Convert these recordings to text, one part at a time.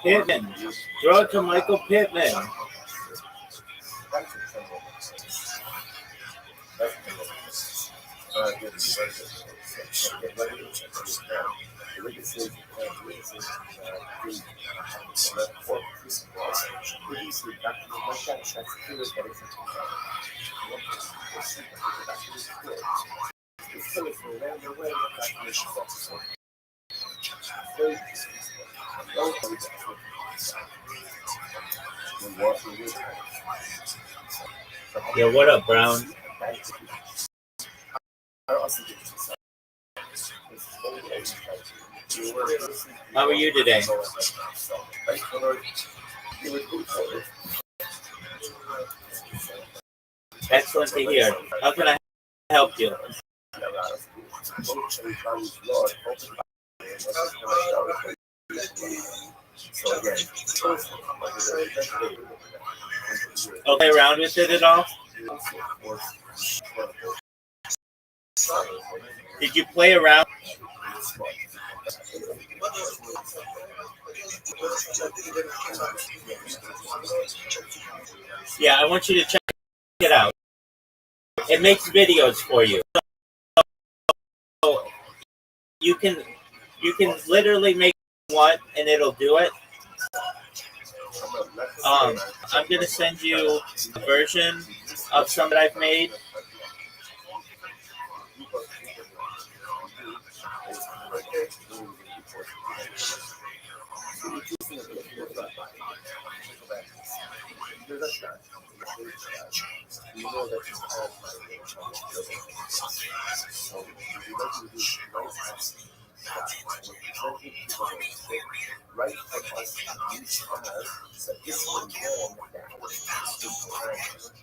Pittman. Throw it to Michael Pittman. Yeah, what up, Brown? How are you today? Excellent to hear. How can I help you? Okay, around with it at all? Did you play around? Yeah, I want you to check it out. It makes videos for you. So you can literally make one and it'll do it. I'm gonna send you a version of some that I've made.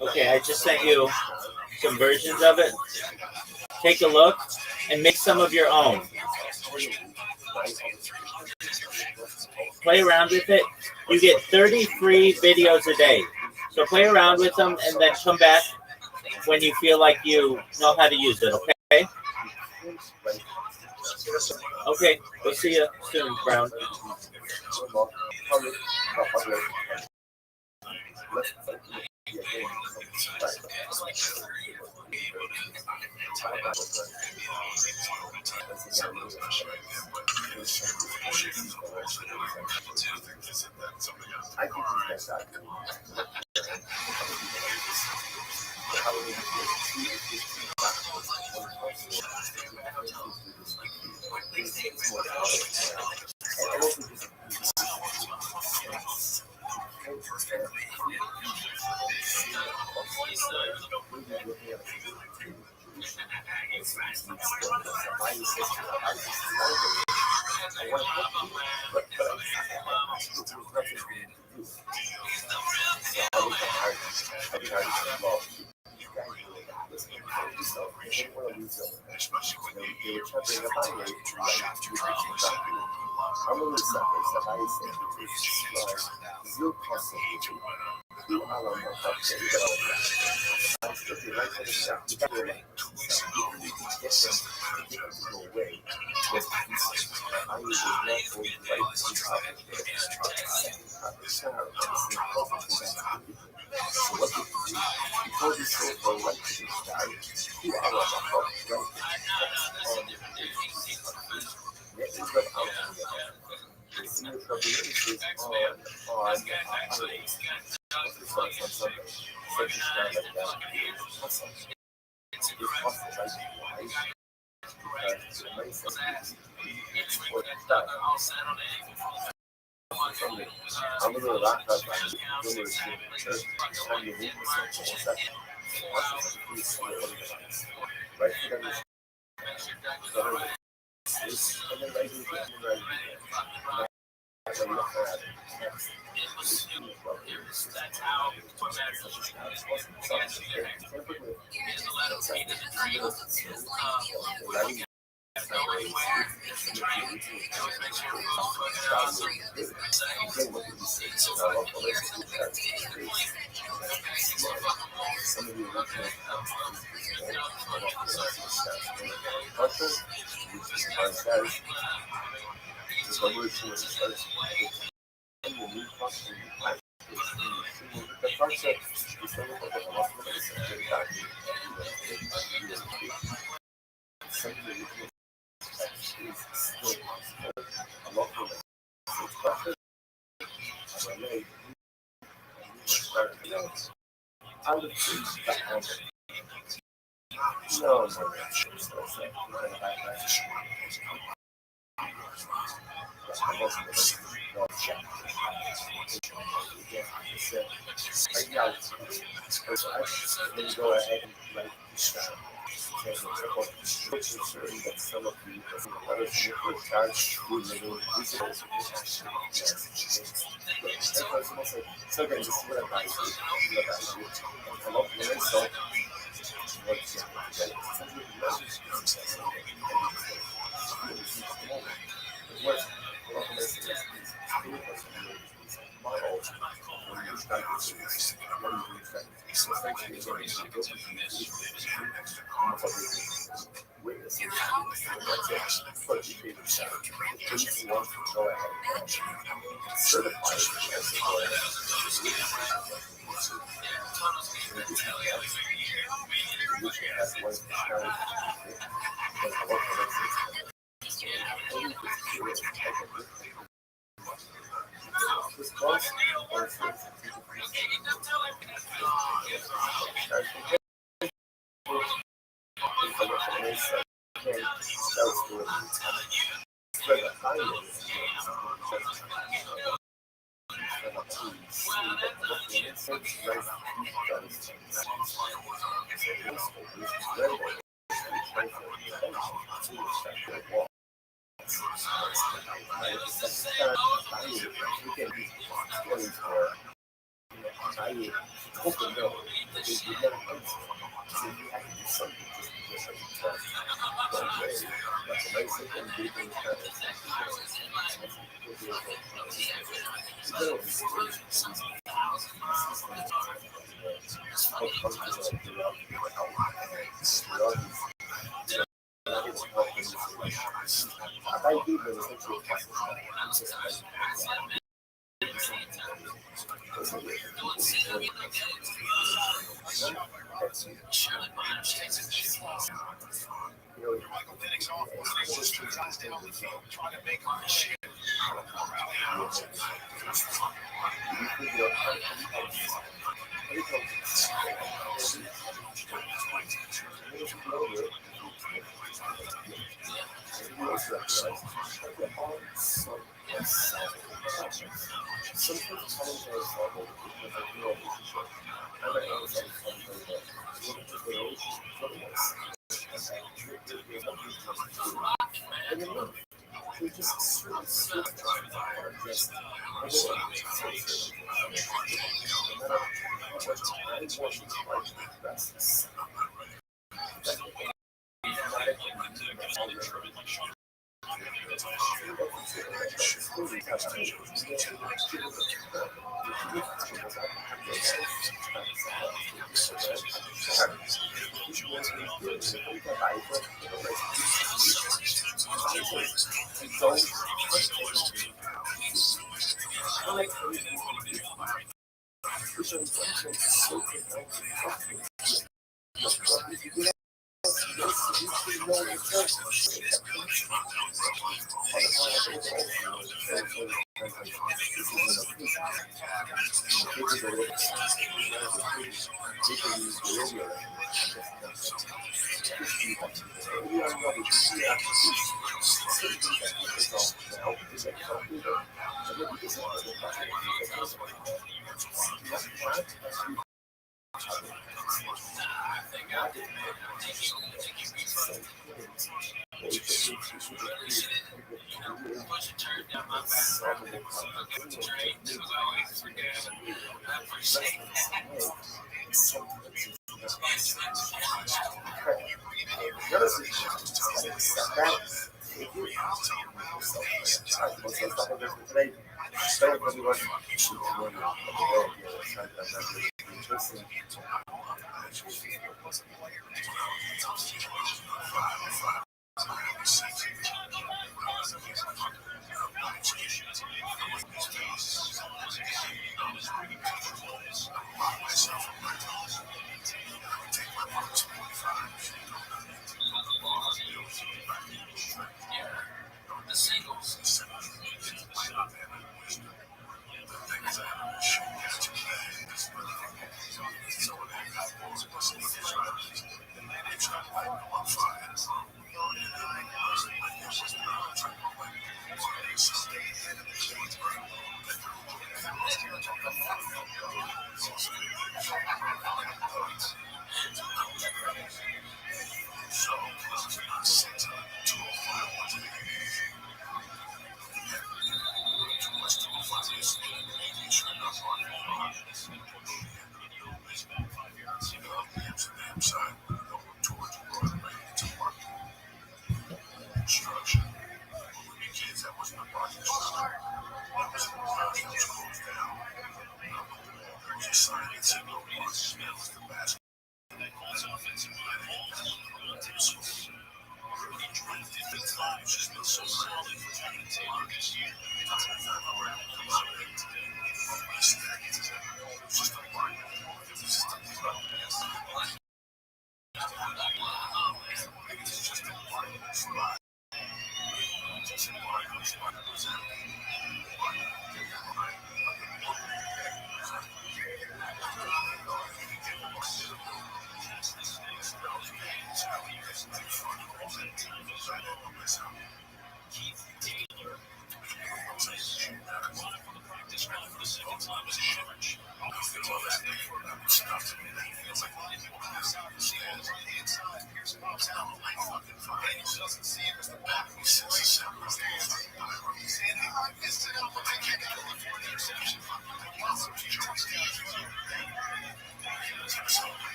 Okay, I just sent you some versions of it. Take a look and make some of your own. Play around with it. You get 30 free videos a day. So play around with them and then come back when you feel like you know how to use it, okay? Okay, we'll see you soon, Brown.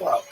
Well,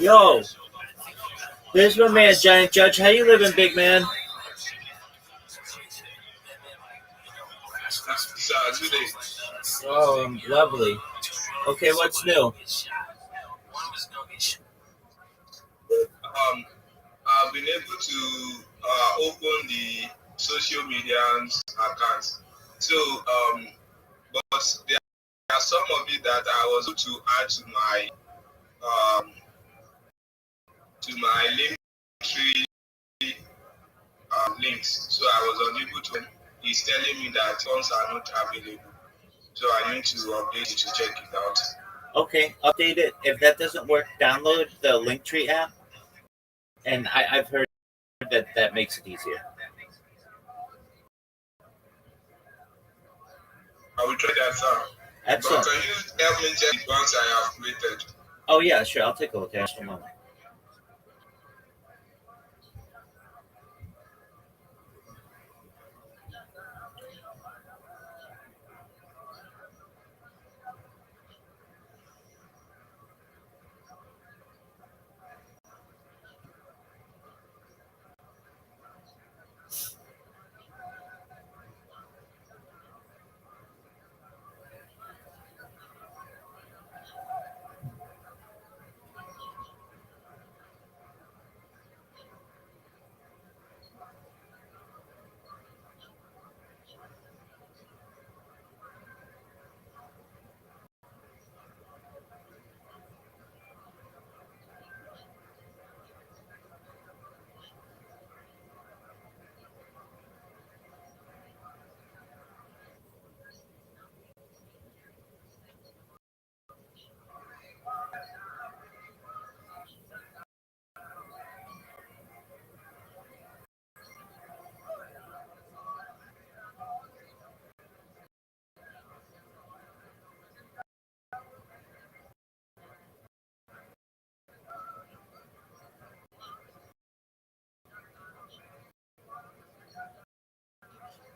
Yo, there's my man, Giant Judge. How you living, big man? Oh, lovely. Okay, what's new? I've been able to open the social media accounts. So, but there are some of it that I was able to add um, to my link tree links. So I was unable to. It's telling me that funds are not available. So I need to update it to check it out. Okay, update it. If that doesn't work, download the Linktree app, and I've heard that that makes it easier. I will try that out. Excellent. But can you help me check it once I have created? Oh yeah, sure. I'll take a look at it in a moment.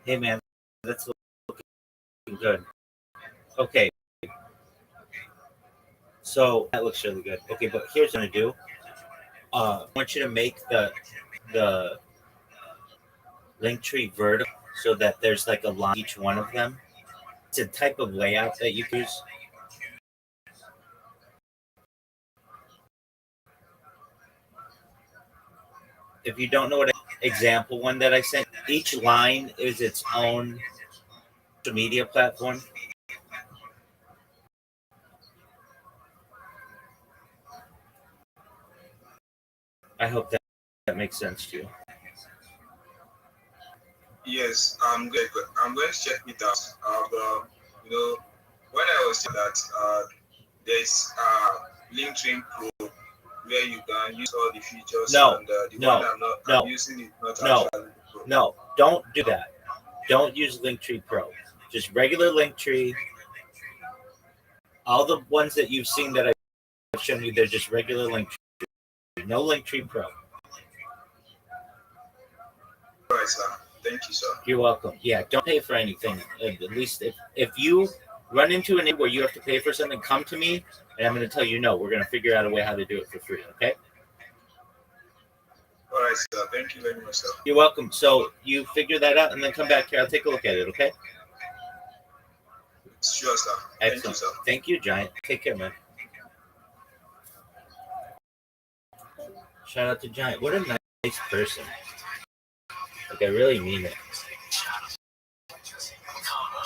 Hey man, that's looking good. Okay, so that looks really good. Okay, but here's what I'm gonna do. I want you to make the link tree vertical so that there's like a line each one of them. It's a type of layout that you use. If you don't know what example one that I sent, each line is its own social media platform. I hope that makes sense to you. Yes, I'm good. I'm going to check it out. You know, when I was saying that there's LinkedIn Pro where you can use all the features, and the one I'm using is not actually Pro. No, don't do that. Don't use Linktree Pro. Just regular Linktree. All the ones that you've seen that I've shown you, they're just regular Linktree. No Linktree Pro. All right, sir. Thank you, sir. You're welcome. Yeah, don't pay for anything. At least if you run into an issue where you have to pay for something, come to me, and I'm going to tell you no. We're going to figure out a way how to do it for free. Okay? All right, sir. Thank you very much, sir. You're welcome. So you figure that out and then come back here. I'll take a look at it. Okay? Sure, sir. Excellent. Thank you, sir. Thank you, Giant. Take care, man. Shout out to Giant. What a nice person. Like, I really mean it.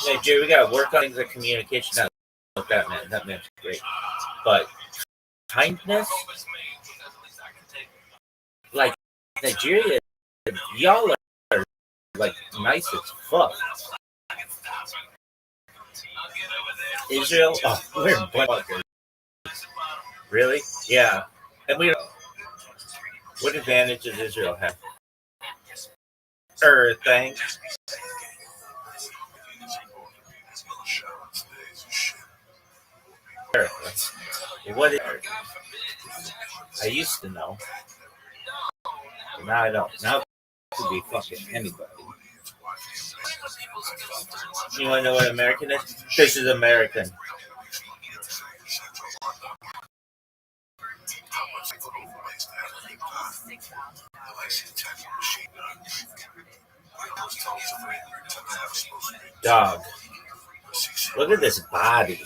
Hey, Jay, we got to work on things like communication. Not like that, man. That man's great. But kindness, like Nigeria, y'all are like nice as fuck. Israel, oh, we're buttfuckers. Really? Yeah. And what advantage does Israel have? Thing. What is I used to know. But now I don't. Now it could be fucking anybody. You want to know what American is? This is American. Dog. Look at this body.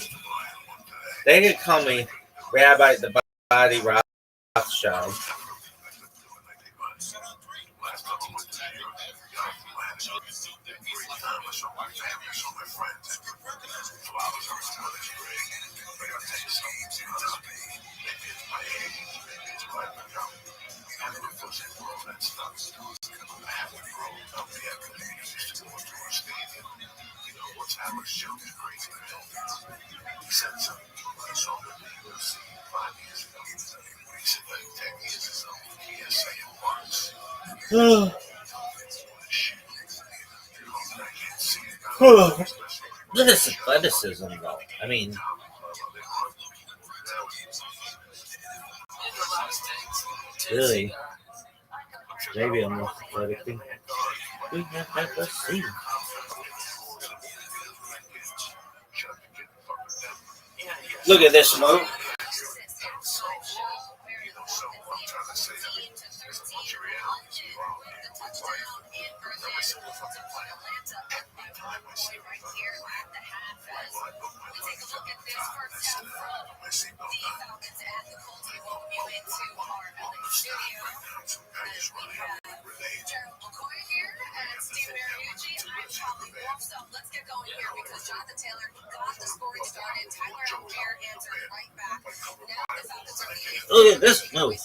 They could call me Rabbi the Body Rothschild. Look at this athleticism, though. I mean, really, maybe I'm most athletic thing we have ever seen. Look at this move. Look at this move.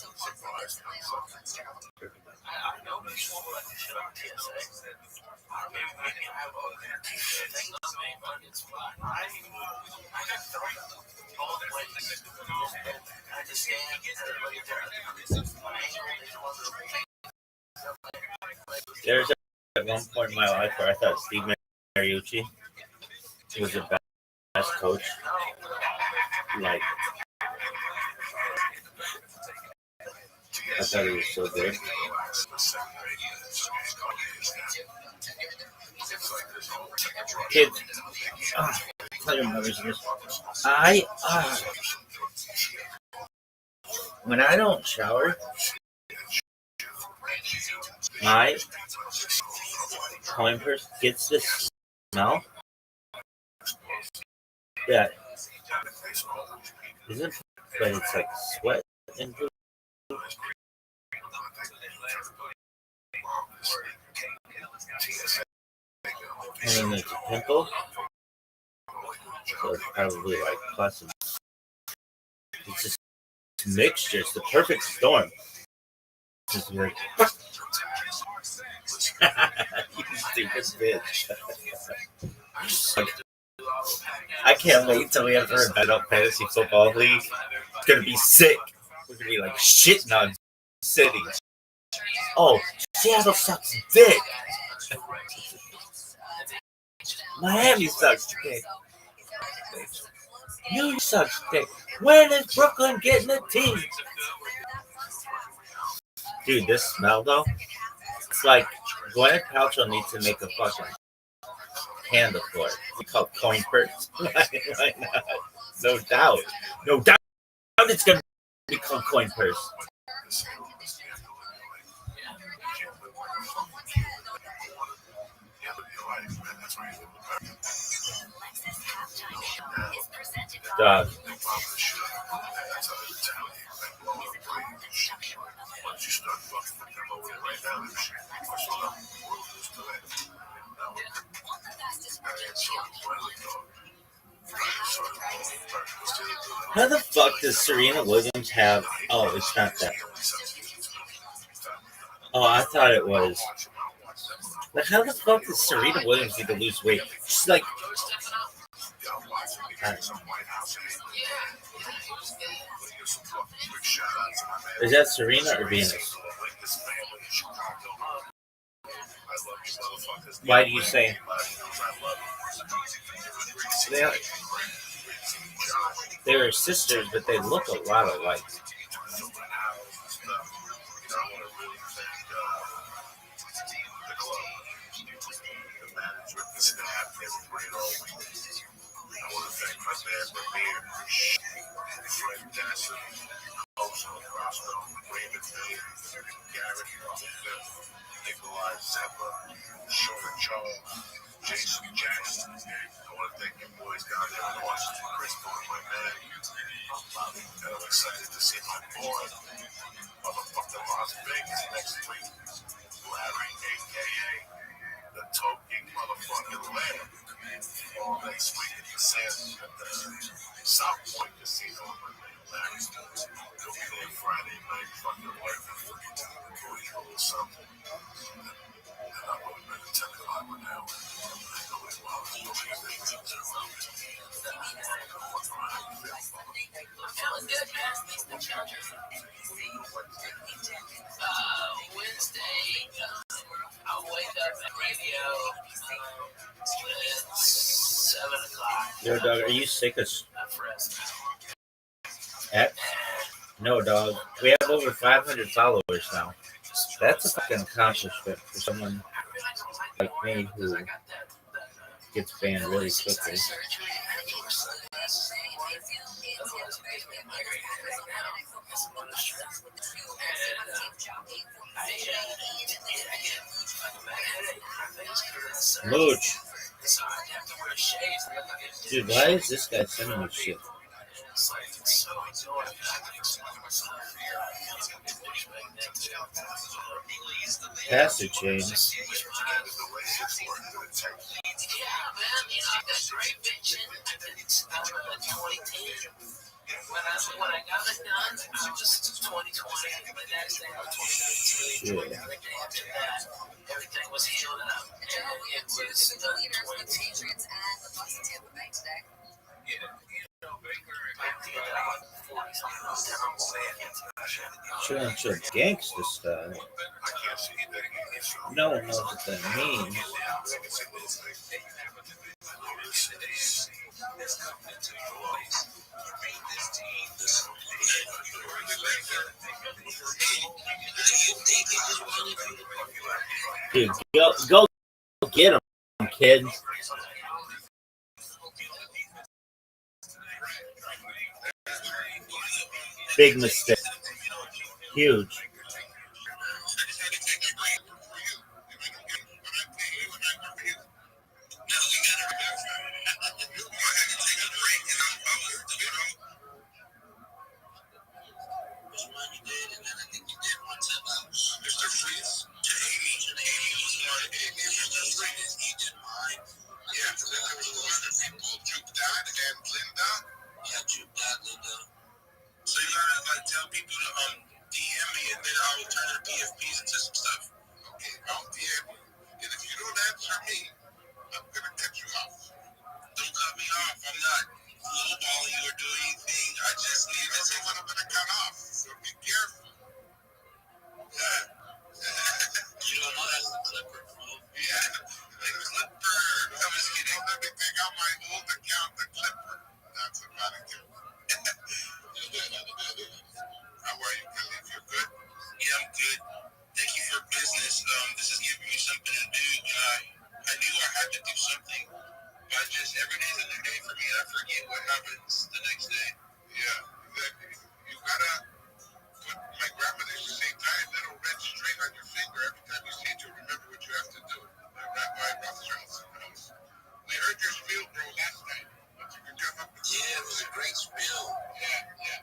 There's at one point in my life where I thought Steve Mariucci was the best coach. Like, I thought he was so good. Kids, tell your mothers this. When I don't shower, my coin purse gets this smell that isn't, but it's like sweat and poop. And then there's a pimple, so it's probably like plus. It's just mixture. It's the perfect storm. It's just like, you stupid bitch. I can't wait till we have our adult fantasy football league. It's gonna be sick. We're gonna be like shitting on cities. Oh, Seattle sucks dick. Miami sucks dick. New York sucks dick. When is Brooklyn getting a team? Dude, this smell though, it's like Gwyneth Paltrow needs to make a fucking candle for it. It's called coin purse. Why not? No doubt. No doubt it's gonna become coin purse. Dog. How the fuck does Serena Williams have? Oh, it's not that. Oh, I thought it was. Like, how the fuck does Serena Williams need to lose weight? She's like. Is that Serena or Venus? Why do you say? They're sisters, but they look a lot alike. Wednesday, I'll wake up at radio at 7 o'clock. Yo, dog, are you sick of X? No, dog. We have over 500 followers now. That's a fucking accomplishment for someone like me who gets banned really quickly. Mooch. Dude, why is this guy sending me shit? Pastor James. When I got it done, I was 2020. The next day I was 2019. Yeah. After that, everything was healed up. And it was 2019. Sure, gangster style. No one knows what that means. Dude, go get him, kid. Big mistake. Huge. So you gotta like tell people to DM me and then I will turn their PFPs into some stuff. Okay, I'll DM you. And if you don't answer me, I'm gonna cut you off. Don't cut me off. I'm not lowballing you or doing anything. I just need to say what I'm gonna cut off. So be careful. Yeah. You don't know that's the Clipper, bro. Yeah. The Clipper. I'm just kidding. Let me take out my old account, the Clipper. That's about it. How are you, Khalif? You're good? Yeah, I'm good. Thank you for business. This is giving me something to do. I knew I had to do something, but just every day's a new day for me. I forget what happens the next day. Yeah, exactly. You gotta put, my grandmother used to say, tie a little red string on your finger every time you see it to remember what you have to do. Rabbi Rothschild. We heard your spiel, bro, last night. Yeah, it was a great spiel. Yeah.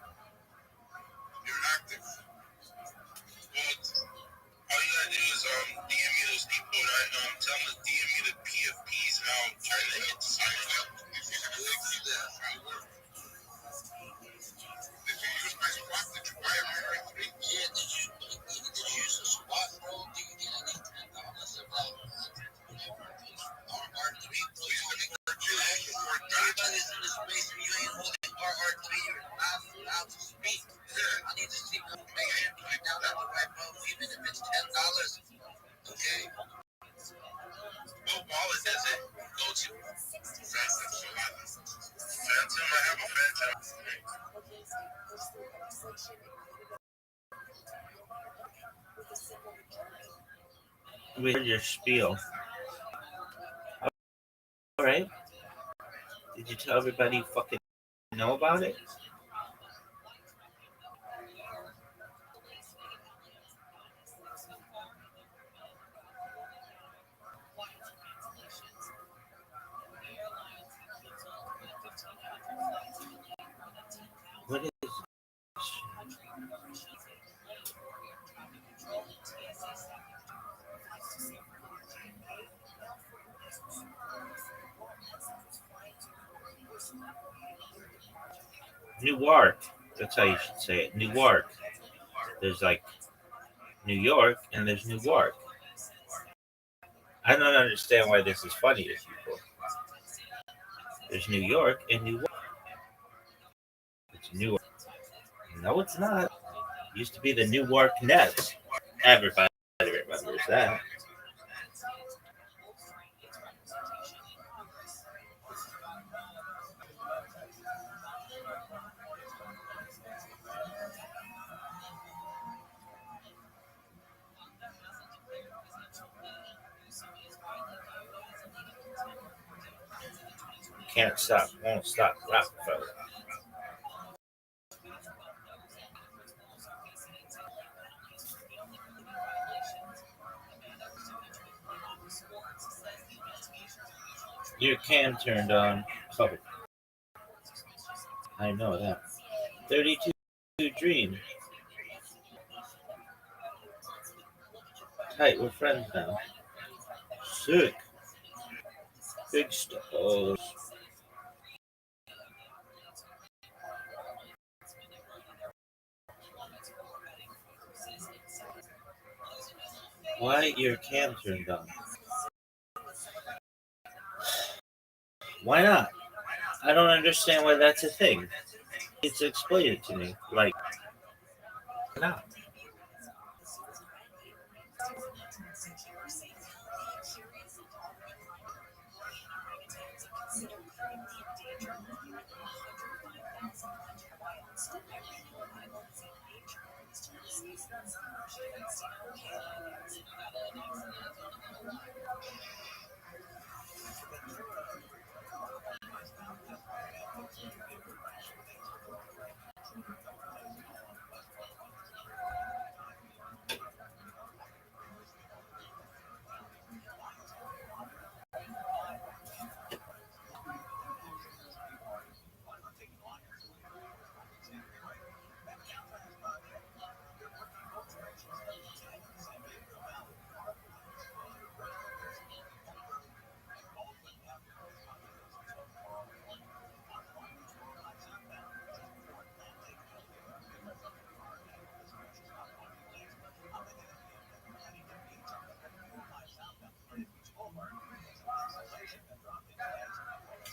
You're active. Well, all you gotta do is DM me those people and tell them to DM me the PFPs and I'll try to hit the sign up. If you're gonna do that, I will. Did you use my swap? Did you buy a memory 3? Yeah, did you use the swap, bro? Do you get any $10 about R3? Please let me purchase support that. Everybody's in the space and you ain't holding R3 out to speak. I need to see information right now that the right phone, even if it's $10. Okay. What wallet does it go to? Phantom. I have a Phantom. We heard your spiel. All right. Did you tell everybody you fucking know about it? What is this? Newark. That's how you should say it. Newark. There's like New York and there's Newark. I don't understand why this is funny to people. There's New York and Newark. It's Newark. No, it's not. Used to be the New York Nets. Everybody remembers that. Can't stop, won't stop, Rockefeller. Your cam turned on. Covered. I know that. 32 Dream. Tight, we're friends now. Sick. Big stars. Why your cam turned on? Why not? I don't understand why that's a thing. It's explain it to me. Like, why not?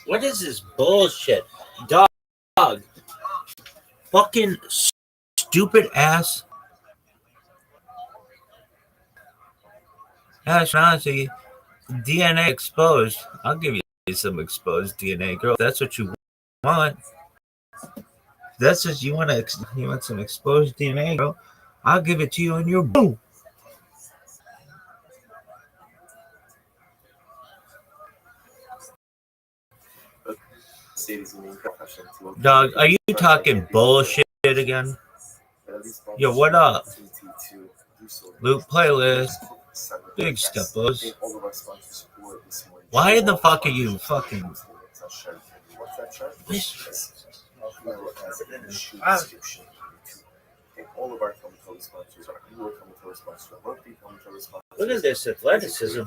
What is this bullshit? Dog. Fucking stupid ass. Honestly, DNA exposed. I'll give you some exposed DNA, girl. That's what you want. That's what you want. You want some exposed DNA, girl. I'll give it to you in your boom. Dog, are you talking bullshit again? Yo, what up? Loop playlist. Big steppers. Why the fuck are you fucking... Look at this athleticism.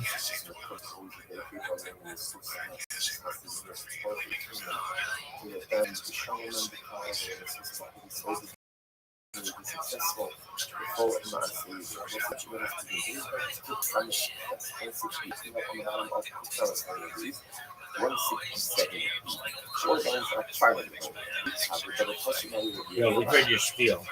Yo, we heard your spiel.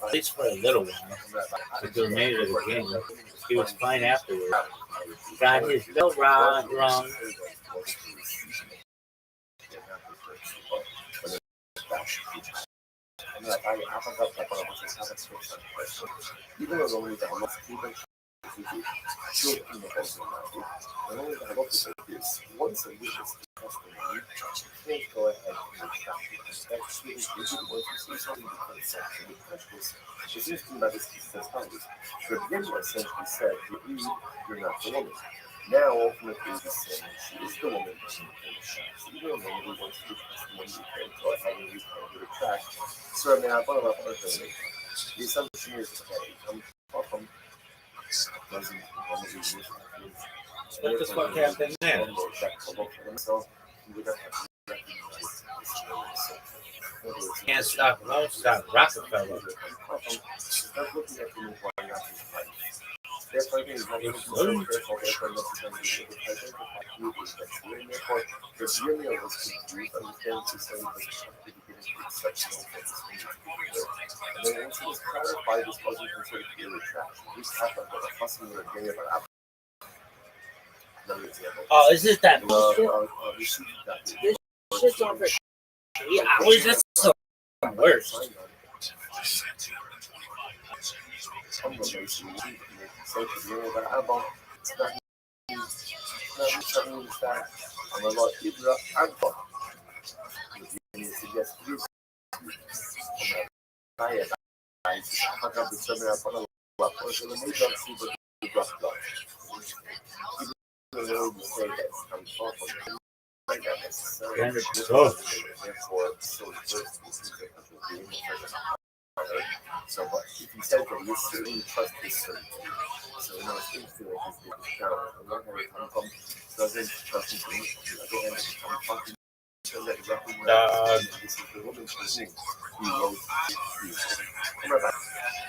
At least for a little while. But the remainder of the game, he was fine afterwards. Got his bill wrong. What the fuck happened there? Can't stop, won't stop, Rockefeller. Oh, is it that bullshit? This shit's on for 3 hours? That's the worst.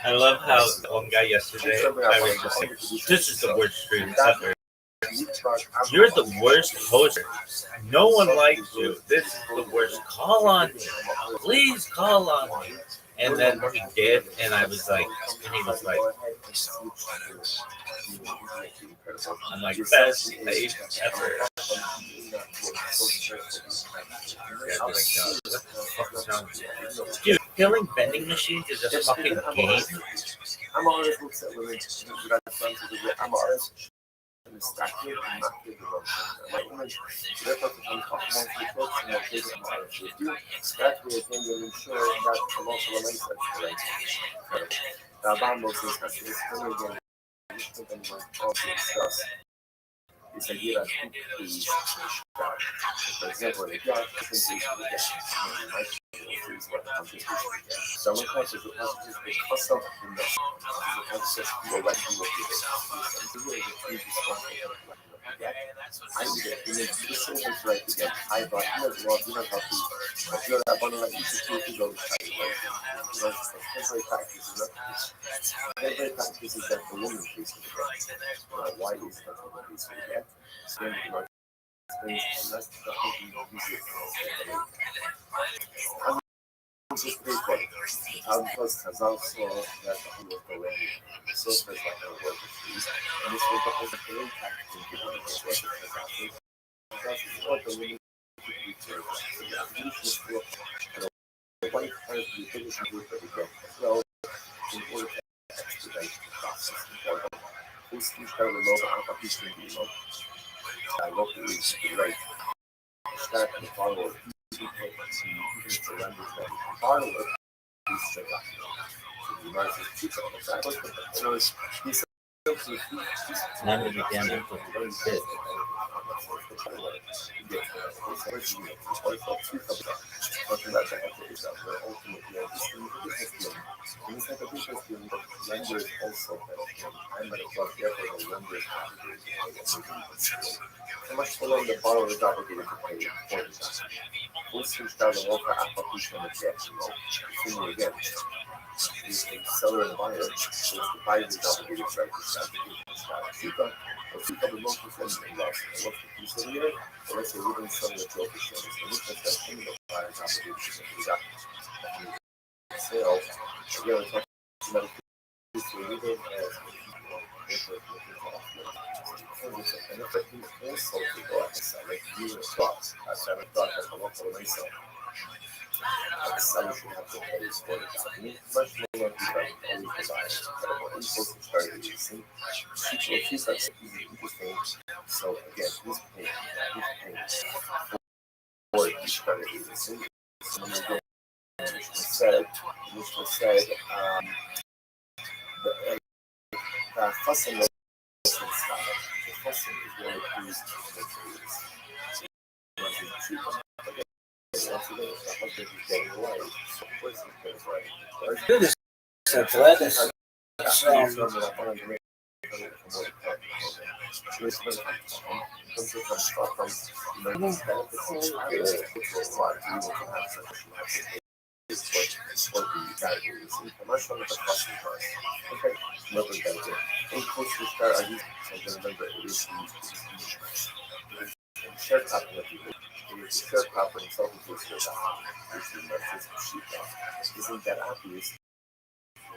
I love how one guy yesterday, I was just like, this is the worst stream ever. You're the worst hoster. No one likes you. This is the worst. Call on me. Please call on me. And then he did, and I was like, and he was like, I'm like, best day ever. Dude, killing vending machines is a fucking game. None of the damn people did. And if he also to go outside, like you were taught, I started thought as a local myself. Like some should have to pay for the document. Much more like you always provide incredible info to start using. Situations that's interesting. So again, he's paying for it to start using. Someone again, which was said, the fussing was style. The fussing is one of the keys to Do this atletas Sharecropper himself isn't that obvious?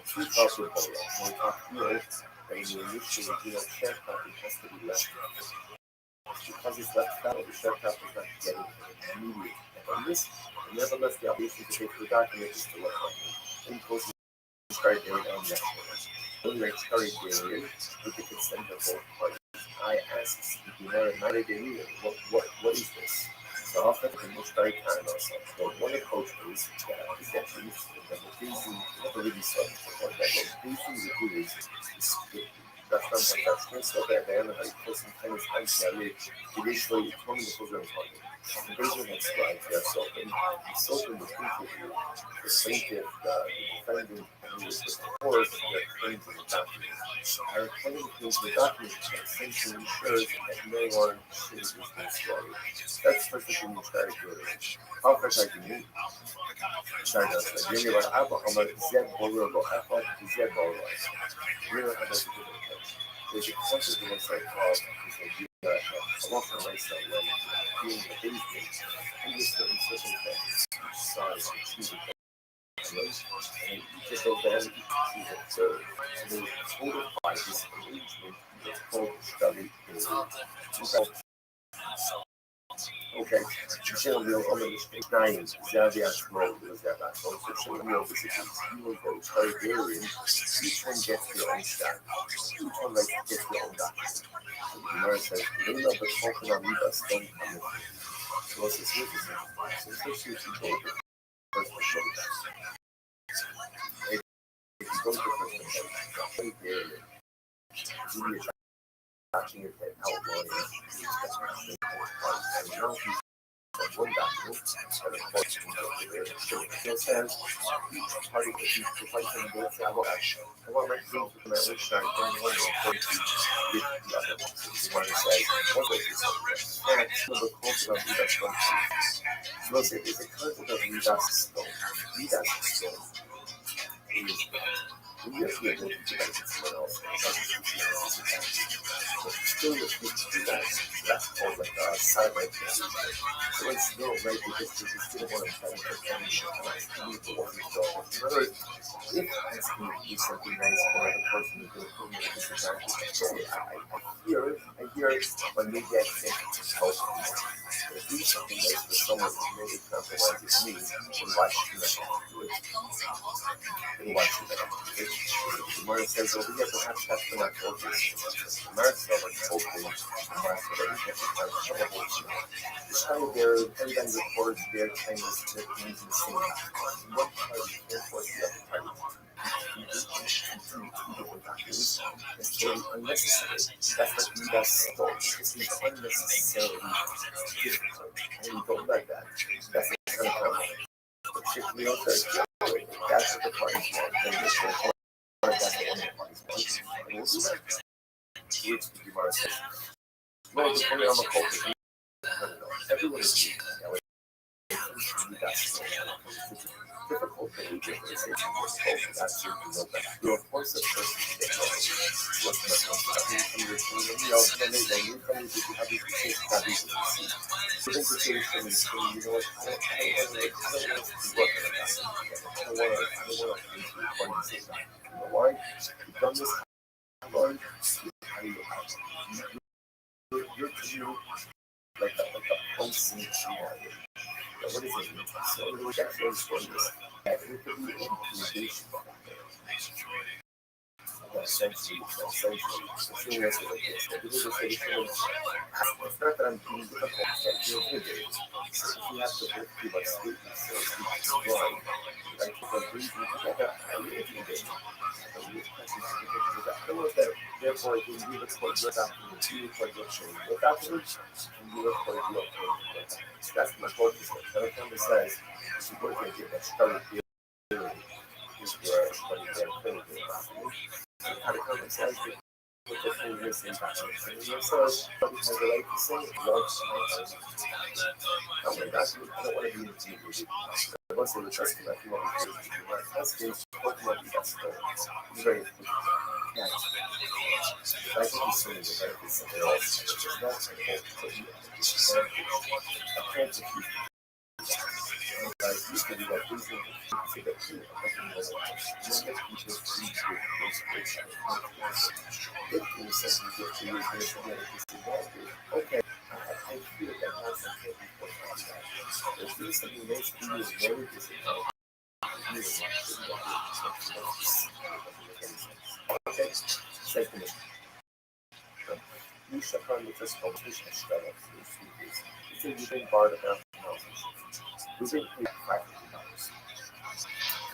Two possible when we talk here, that you initially sharecropping has to be left because it's left out, the sharecropper is not getting immediate abundance, and nevertheless the obligation to pay for the document is still a in post start date on next one. When we start dating with the consent of both parties, I ask you know not a dating what is this? So often we start time ourselves. So one approach is that the reason not really something that the reason you do is that's not so that then I put some kind of time salary initially from the program partner. The reason that's right there so in the interview, the plaintiff, the defendant, and the court, they're claiming the document. Our claim is the document essentially ensures that no one should use this story. That's perfectly entire good. How much I can meet? China, Nigeria, Abba, Ahmad, Zed, Borgo, Afro, Zed, Borgo. We're a there's a concept of what's like called a lot of nice that when being a basement, under certain circumstances, size, achieving and you just go down and you can see it. So they codify this arrangement that's called study in okay, so we'll only speak nine, Zavia's role is that I also show you over you will go Targaryen, each one gets their own stack, each one like gets their own document. So the Gemara says, they know the token on me that's don't come with me. So what's this with this? So first you should go to the first show that. If you go to the first show, Targaryen, you be watching it outline and now one document and of course it says each party that you provide them with I want my team to come out which side and one according to the other one. So you want to say what way is it? And some of the concept of Midas stone. So let's say there's a concept of Midas stone. Midas stone is we have to able to do that with someone else. But still with that, that's called like a satellite message. So it's no right because you still want to try to put them in the work so in other words, if asking to do something nice for another person is going to put me in a disadvantage, so I hear when we get help but if you do something nice for someone who maybe compromises me, then why should I do it? Then why should I do it? The Gemara says over here, perhaps that's for not focus. The Gemara says like focus. The Gemara says that we have to have some of those. This time there, everybody records their Chinese names and singing. One party, therefore, the other party. It's totally unnecessary. That's what we got stole. This is unnecessarily difficult. And we don't like that. That's the kind of problem. Particularly on Thursday. That's what the parties want. And this is what that's what the parties want. And we'll see that. Which the Gemara says. Well, depending on the culture. Everyone is unique. We got stole. Difficult thing we get is that that's your know that. You're of course a person that knows what's not you know, when you come into the habit of saying that is the seed. So then the solution is you know what I don't want to work on that. I don't want to say that. You know why? You've done this long, how do you you're to like a post-scene scenario. What is it? So it was actually for this. That it could be incubation. Essentially, the thing is with this, that this is a solution. It's not that I'm being difficult, it's that you're inhibited. So if you have to work through like statements, so it's destroyed. Like if I'm breathing together, I'm intimidated. Therefore, when you record your document, you record your show, your documents, and you record your own. That's my focus. Every time it says, you work and get that started theory, is where everybody there clinically. How the comment says, with the fingers in documents. And it says, somebody has a right to say, loves, oh my gosh, I don't want to be intimidated. Once they were trusting, I feel like that's the Pokemon that's very important. Yeah. I think he's saying the benefits of it all. It's not a whole I can't defeat like you can do that reason to the key of the people see to most places. It means that you get to use this and disadvantage. Okay, I feel that that's something important. If there's something makes you very disadvantaged, okay, second, you should find the first competition strategy. It's a living part of our analysis. We didn't pay $500.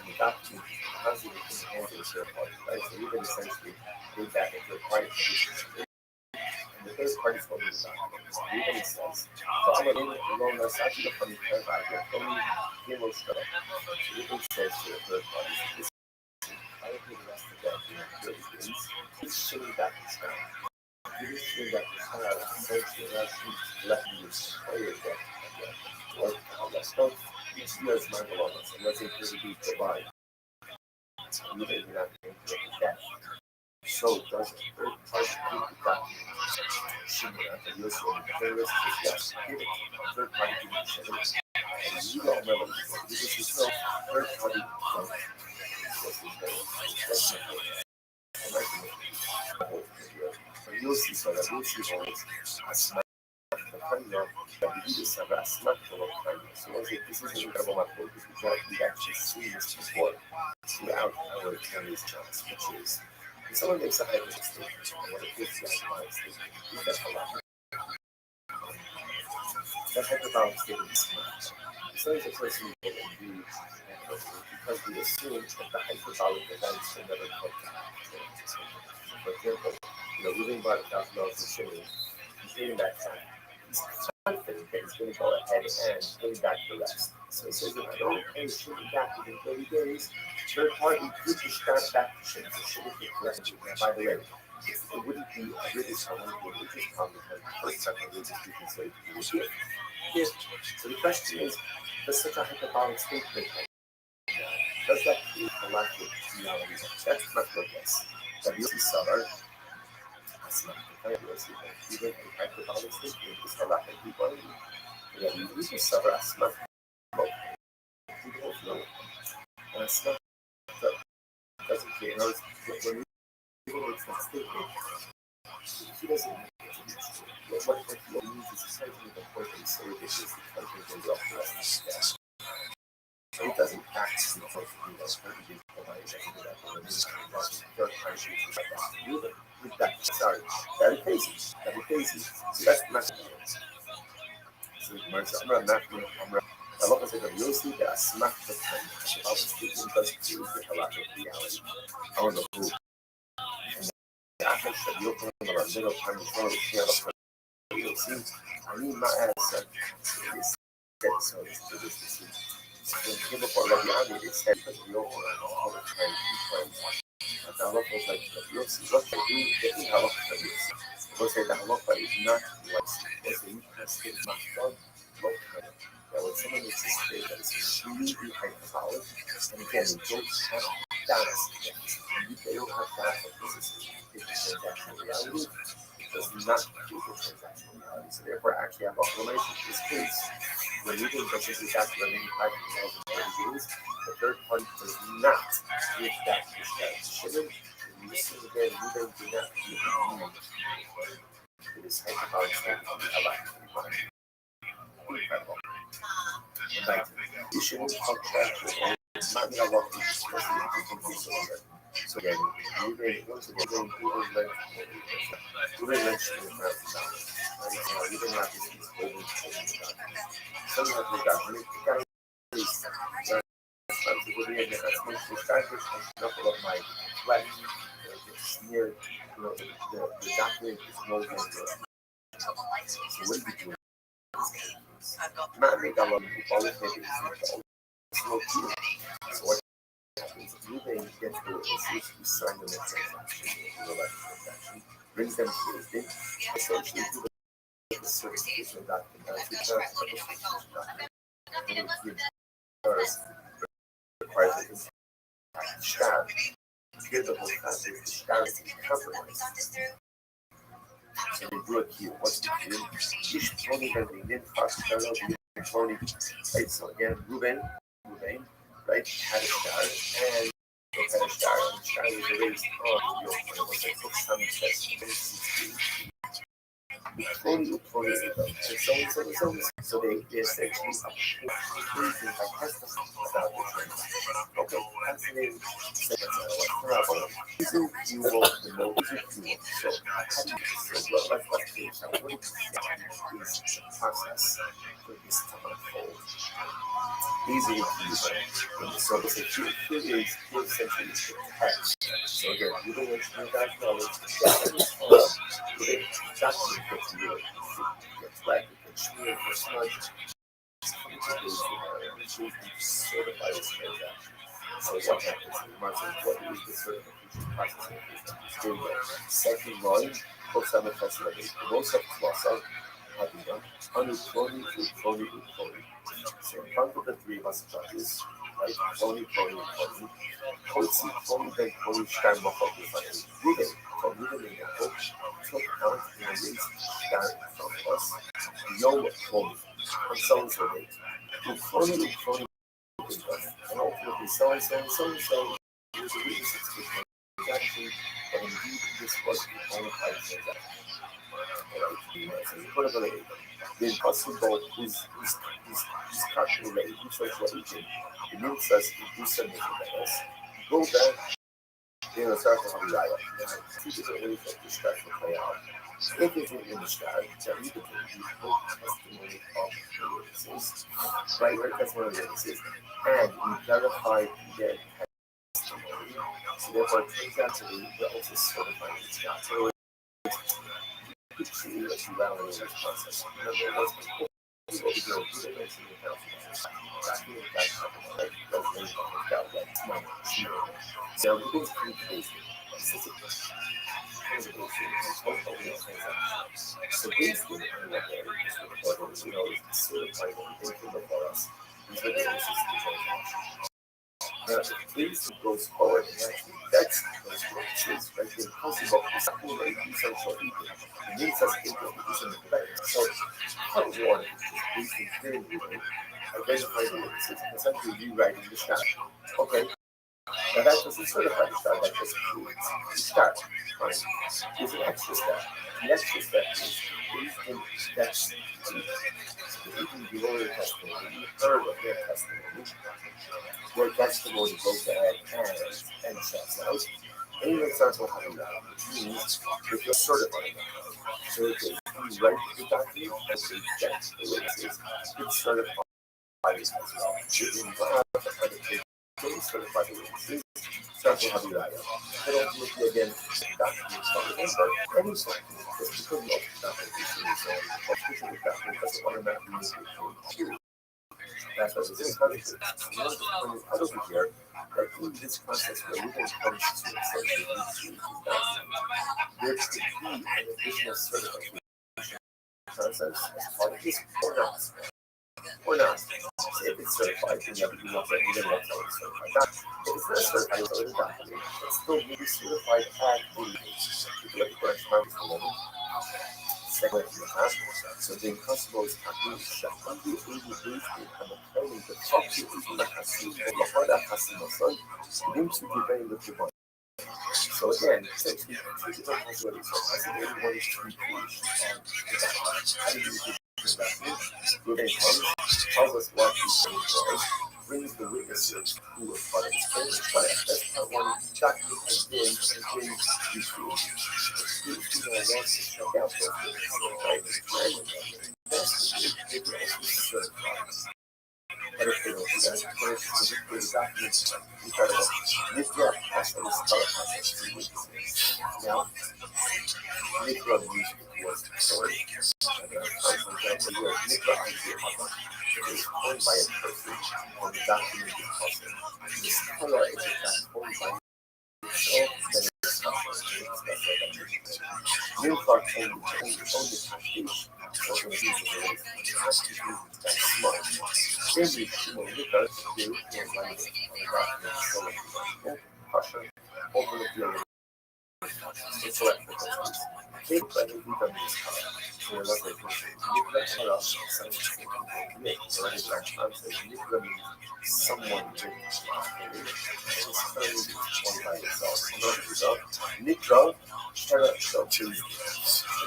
And the document has it in the hands of the third party, right? So we can essentially go back into third party conditions. And the third party is going to the document. So we can says, so I'm going to loan us out to the funny clarify your only hero structure. So we can say to the third party, this I will pay the rest of that in 30 days. Please show me back this time. You just show back this time. I'm going to let you play it back. Or let's go. Each year is my belongings, and let's say 30 days provide. You may be not going to get that. So, does a third party group the document? Should we have to use the various yes, give it a third party group the service? And you don't remember this is no third party group. You'll see so that you'll see always as much that we do this as much for a long time. So this is an incredible amount of because we've actually seen this before throughout our attorney's jobs, which is if someone makes a high mistake, what it gives you a mistake, that's a lot. That hyperbolic statement is smart. So is a person who can do because we assume that the hyperbolic events will never come to. For example, living by $1,000 a shilling, he's getting back time. He's confident that he's going to go ahead and pay back the rest. So he says, if I don't pay shilling back within 30 days, third party could just start back to shilling. So shilling is correct. By the way, it wouldn't be a religious one, it would be a religious one because the first time a religious people say it was good. So the question is, does such a hyperbolic statement does that create a lack of reality? That's not my guess. But you see seller, that's not the kind of even a hyperbolic statement is a lack of people. Yeah, you see seller as not you don't know. And it's not that doesn't care. When you make that statement, he doesn't what he means is essentially the point he said this is the country in the rest. So it doesn't act in the first country provides third country with that sorry. Very crazy. Very crazy. So that's not so I'm not I love to say that you'll see that I smacked the pen. I was speaking because it was a lot of reality. I was a fool. I think that you'll put on a little time before the piano. You'll see, I need my answer. So this give up already. I need to say that you're all the time. And I love those like you'll see what they do. They think I love the music. We'll say that love is not like they say you can't skip my fun. That when someone makes a state that is extremely hyperbolic, and again, they don't have dance. They don't have dance like this is transactional reality. It does not do the transactional reality. So therefore, actually, I have a relation to this case. When you think that this is actually running 5,000 days, the third party does not give that to shilling. And you listen again, you don't do that. It is hyperbolic statement of the Allah. Incredible. Right. You shouldn't contract with all not a lot of especially if you think so. So again, you really once again you really mentioned the first time. Right? You didn't have this over. Some of you got really got this couple of my flesh, smear, the document is no longer. So what do you do? Not make a lot of people always make it so cute. So what happens? You then get to essentially sign the transaction, brings them to the thing, essentially do the certification document, requires the staff to get the whole concept, the staff is compromised. So they do it here. What's the deal? Each Tony has been in fast fellow, Tony, right? So again, Ruben, right, had a star, and they had a star, and the star was erased on your point. Was like 616. Tony, so they essentially increasing by testing about the trend. Okay, fascinating. Using fuel, the no using fuel. So let's finish out. What is the process for this to unfold? Easily fuel. So it's a fuel is essentially the text. So again, you don't want to guys knowledge. Document gets you gets like it gets smeared for smudge. Certify this transaction. So what happens? What is the certification process? Here we go. Second line, post on the facility. Most of class having done uncloning to cloning. So in front of the three of us judges, right? Cloning. Coach, cloning, then cloning, stand up of the family. Ruben, from Ruben and the coach, took out and raised stand from us. No cloning. And so and so late. Cloning, and ultimately so and so. Here's a reason to transaction, but indeed this was the bona fide transaction. The impossible is calculated research what we did. It means us to do something with us. Go back in a circle of life. Two different ways that this strategy will play out. If it's in the strategy, that we can use both testimony of the witnesses, right? Right, testimony of the witnesses, and we verify their testimony. So therefore, it turns out to be we're also certifying this guy. So you could see that you validate this process. Remember, what's important. What we do is we mention the health. So we go through the so basically, certified everything before us. These are the transaction. Please goes forward and actually that's those words right here possible is something that you can show people. It means us people is in the play. So part one is clearly identify the words. It's essentially rewriting the start. Okay. Now that doesn't certify the start, that just creates the start. Right? There's an extra step. The extra step is in that's even below your testimony, you heard of their testimony. Their testimony goes ahead and checks out. And even starts with having that, which means if you're certified, so if you write the document as a check the witnesses, it's certified as well. You can certify the witnesses, starts with having that. But ultimately, again, the document is not remember any document, just because you open the document doesn't automatically make it that's what this is going to out over here that in this process where Ruben comes to essentially reach there could be an additional certification process as part of this or not. Or not. So if it's certified, then you have to do what you didn't want to certify. If it's not certified, it's already documented. It's still maybe certified at the correct mark for the moment. Second, so the impossible is shut under 80 days and the planning the top to even the Hasim or the other Hasim or son, begin to be very little one. So again, essentially, take it on as well. So I think everyone is to be preached on how do you do investment, good income, tells us what he's going for, brings the witnesses who were part of his family. But that's part one. Document has been useful. Students who want to check out those witnesses, right? Investigate, they can also certify. But if they don't do that, then it's the documents incredible. Nikra has an scholarship. Now, Nikra music was story. For example, Nikra idea is owned by a person on the document also. The scholar is in fact owned by itself, then it's New Clark owned the constitution, so the constitution is that smart. Then you Nikra do and write it on the document, so Pasha, over the building. It's like the countries. They play with them this time. They're not like nuclear chaos, something commit. So that is that concept. Nuclear means someone doing and it's currently one by itself. Not itself. Nuclear terror shall choose. The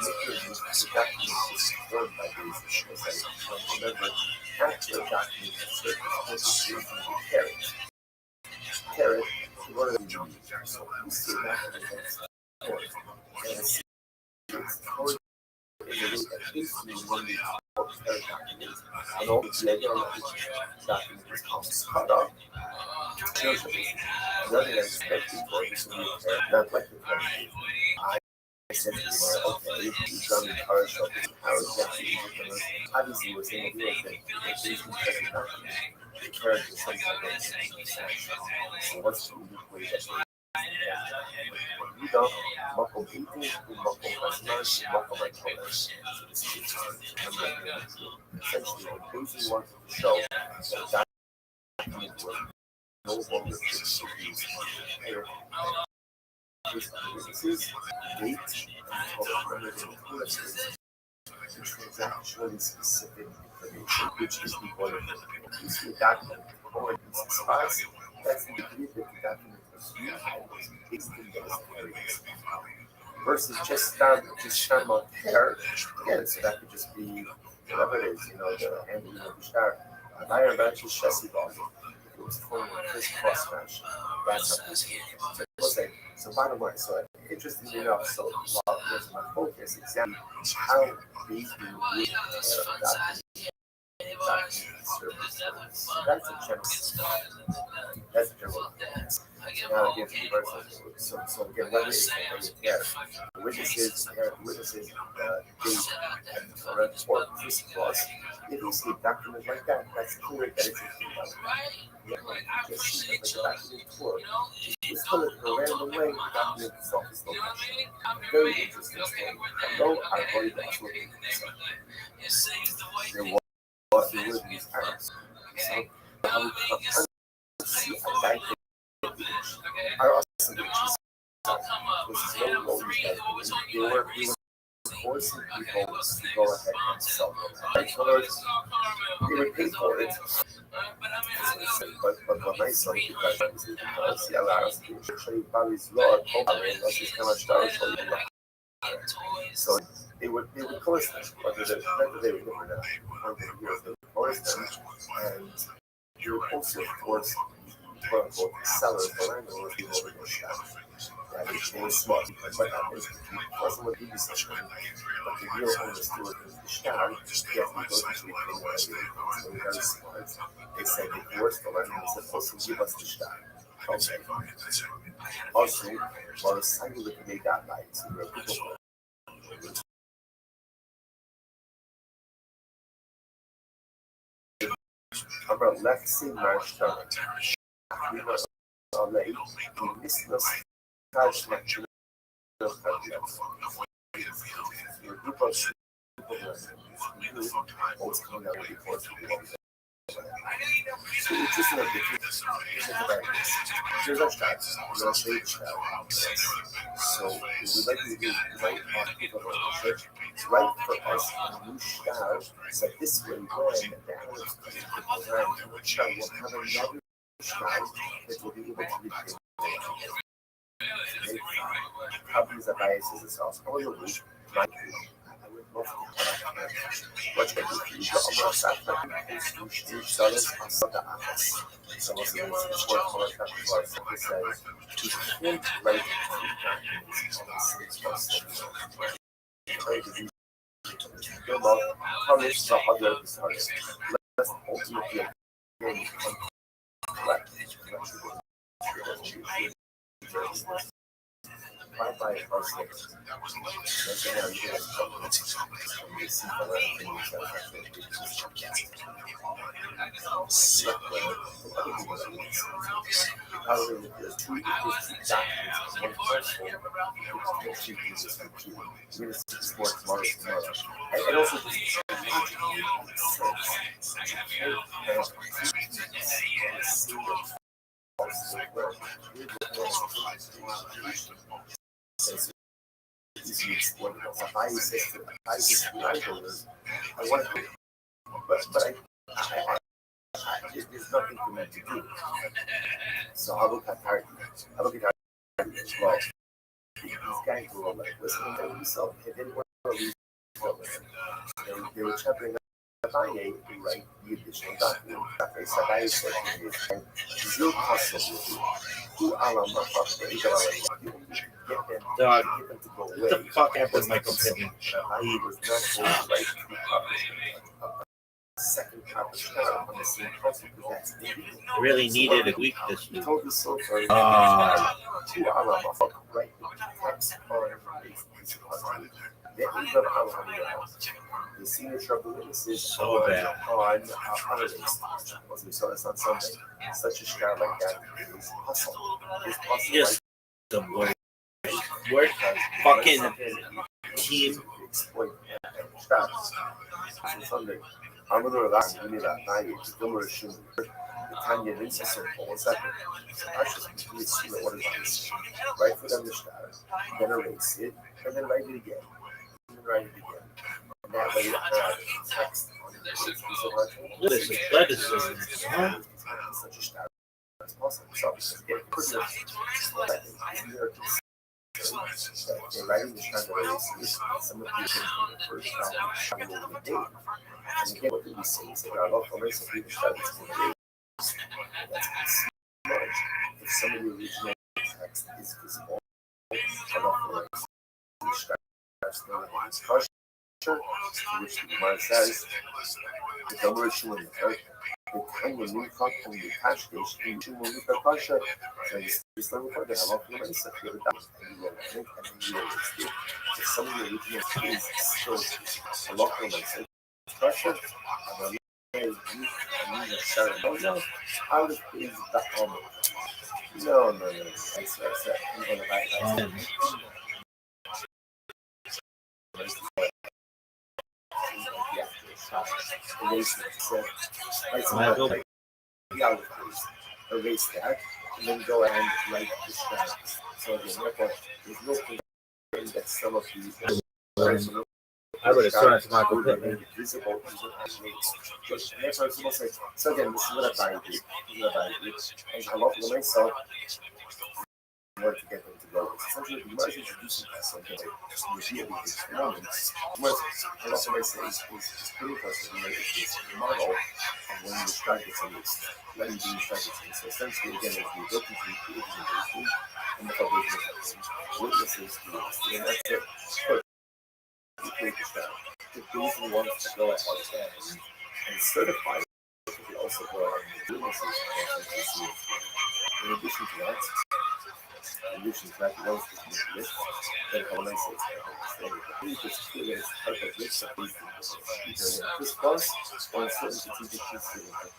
nuclear means the document is confirmed by these issues. Remember, after a document is certain, this is used to be carried. Carrot, one of the Jews. So you see that and it's called in the way at least in one of the documents. And all the legal document is called Skada. The other expected for this to be not like the country. I said to you, okay, you've done the car shop, how exactly obviously we're saying that these documents, the character sometimes so what's the unique way that you don't muckle people who muckle customers, muckle my colors. Essentially, what Casey wanted to show that document was no longer just used witnesses, date, and total numbers of witnesses, transactionally specific information, which is the one of you see a document or in this spots, that's the degree that the document was used and was pasted in those areas. Versus just sham on hair, again, so that could just be whatever it is, the handling of the star. An iron match is chassis volume. If it was forming this cross match, that's something. So bottom line, so interestingly enough, so while there's my focus, exactly how these being used that's a general. That's a general. Now again, to reverse it. So again, what is the witnesses, date, and correct or this clause. If you see a document like that, that's clear that it's a just see like a document for it's colored in a random way, the document itself is location. Very interesting story. Although I already got to it. What you would these arms. So I like are awesome bitches. Was no longer they were forcing people to go ahead and sell them. Right? So they would pay for it. But what I saw because he allows to trade Bobby's law and that's just kind of start showing them. So they would coerce them, whether they would never know. They would coerce them, and you would also force quote unquote sellers, but I know if you over your shop. That is very smart, but that is for someone to do such thing. But the real owner still is the shop, you have to go to the so very smart. They said they forced the land and said, also give us the shop. Okay. Also, while the cycle that they got lights, about left side march down. We were late. We missed the touch lecture. The group of people always coming out before so interesting of the here's our shots. We're going to show you the shot. So we like to do right on people of the church. It's right for us a new star so this way when the animals come to the ground, the child will have another star that will be able to retain. companies that buy SSLs, I would love to what's going to be the sellers are sort of us. Some of them support contract was says right publish the other starters. Let's ultimately by ourselves. And also I want to, but there's nothing for me to do. So I look at Target. I look at Target as well. These guys were all like, listen, they themselves, they didn't want to release they were championing Kanye to write the additional document. Kanye said, zero possible. Who Alan Dog, get them to go away. what the fuck happened to Michael Pittman? He was not going to write to be published. Second published on the same concept because that's illegal. I really needed a week this week. Told the so far. 2 Alan right text on his country. Then we got the senior trouble witnesses So bad. On holidays. Was we saw this on Sunday. Such a star like that is hustle. His hustle. Just the worst fucking team. Sunday. I'm going to relax with me that night. Don't assume the Tanya Lisa so what's that? Actually, we see what it is. Right for them to start, then erase it, and then write it again. And then write it again. And that way you have text on the piece of Athleticism. such a start as possible. So get pretty they're writing this kind of erase some of the things for the first time in the day. And again, what do we say? There are a lot of ways of people studies in the that's much. If some of the original text is visible, a lot of ways we start to discussion, which the Gemara says, the Domerishu in the third, the Kanya Mikot and the Kashkish, in Chimulika Kasha, and this level for they have a few minutes of the and if some of the original is still a lot of ways. Pressure, and no, I was pleased with that moment. No. That's erase that, and then go and write the strategy. So there's no thing that some of these I would have thrown it to Michael Pittman. Visible so again, this is what I did. And I love the myself in order to get them to go. Essentially, the merge introducing something revealing these moments. I also might say is pretty close to the model of when you start getting this, letting you start getting. So essentially, again, if you go to the presentation and the publication witnesses to this, and that's it. The reason wants to go ahead and certify it, we also go ahead and witnesses in addition to that, we know this, then how nice it is. I think it's clear that it's part of this, at least either in this class or in certain strategic considerations.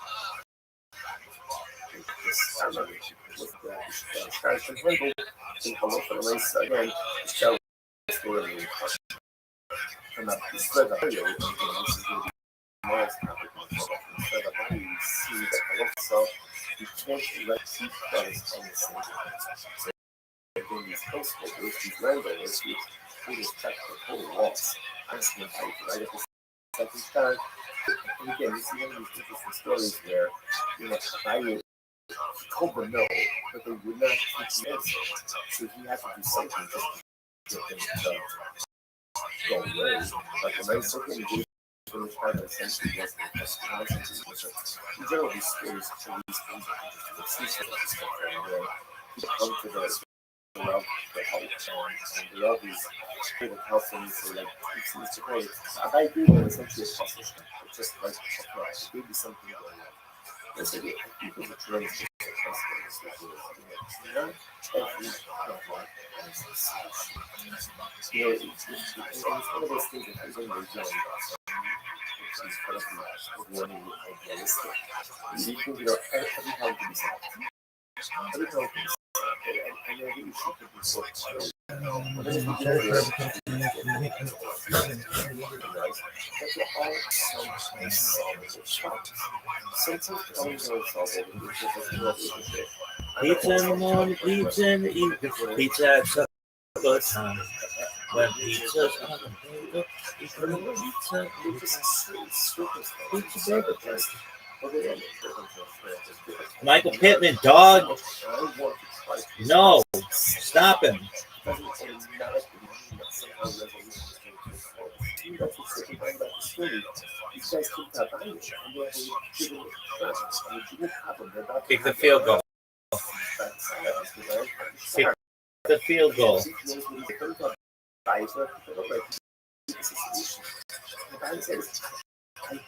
This armor with the stars and handle, and how much of a nice again, the shell is really and that is spread the value, and this is really more capital instead of how you see that a lot so you can't let keep those on the same time. So when these householders, these landowners, which really check the whole walls, asking how to write at the second time. And again, you see one of these interesting stories where, you know, value told them no, but they would not take the answer. So he had to do something just to get them to go away. Like when I was looking at the kind of essentially was the generally schools to these things that see some of this stuff and come to the love the help and the love is kind of helping so like it's great. I agree that essentially a puzzle. It's just like it gave me something going on. Yes, I think it was a tremendous it's one of those things that I don't really know. It's kind of warning idealistic. You think, every time can be something. Every time can be something. And I think you should be so excited. Pizza in the morning, pizza in the evening, pizza at supper time. When pizza's on the table, pizza baby. Michael Pittman, dog. No, stop him. Kick the field goal. Kick the field goal. I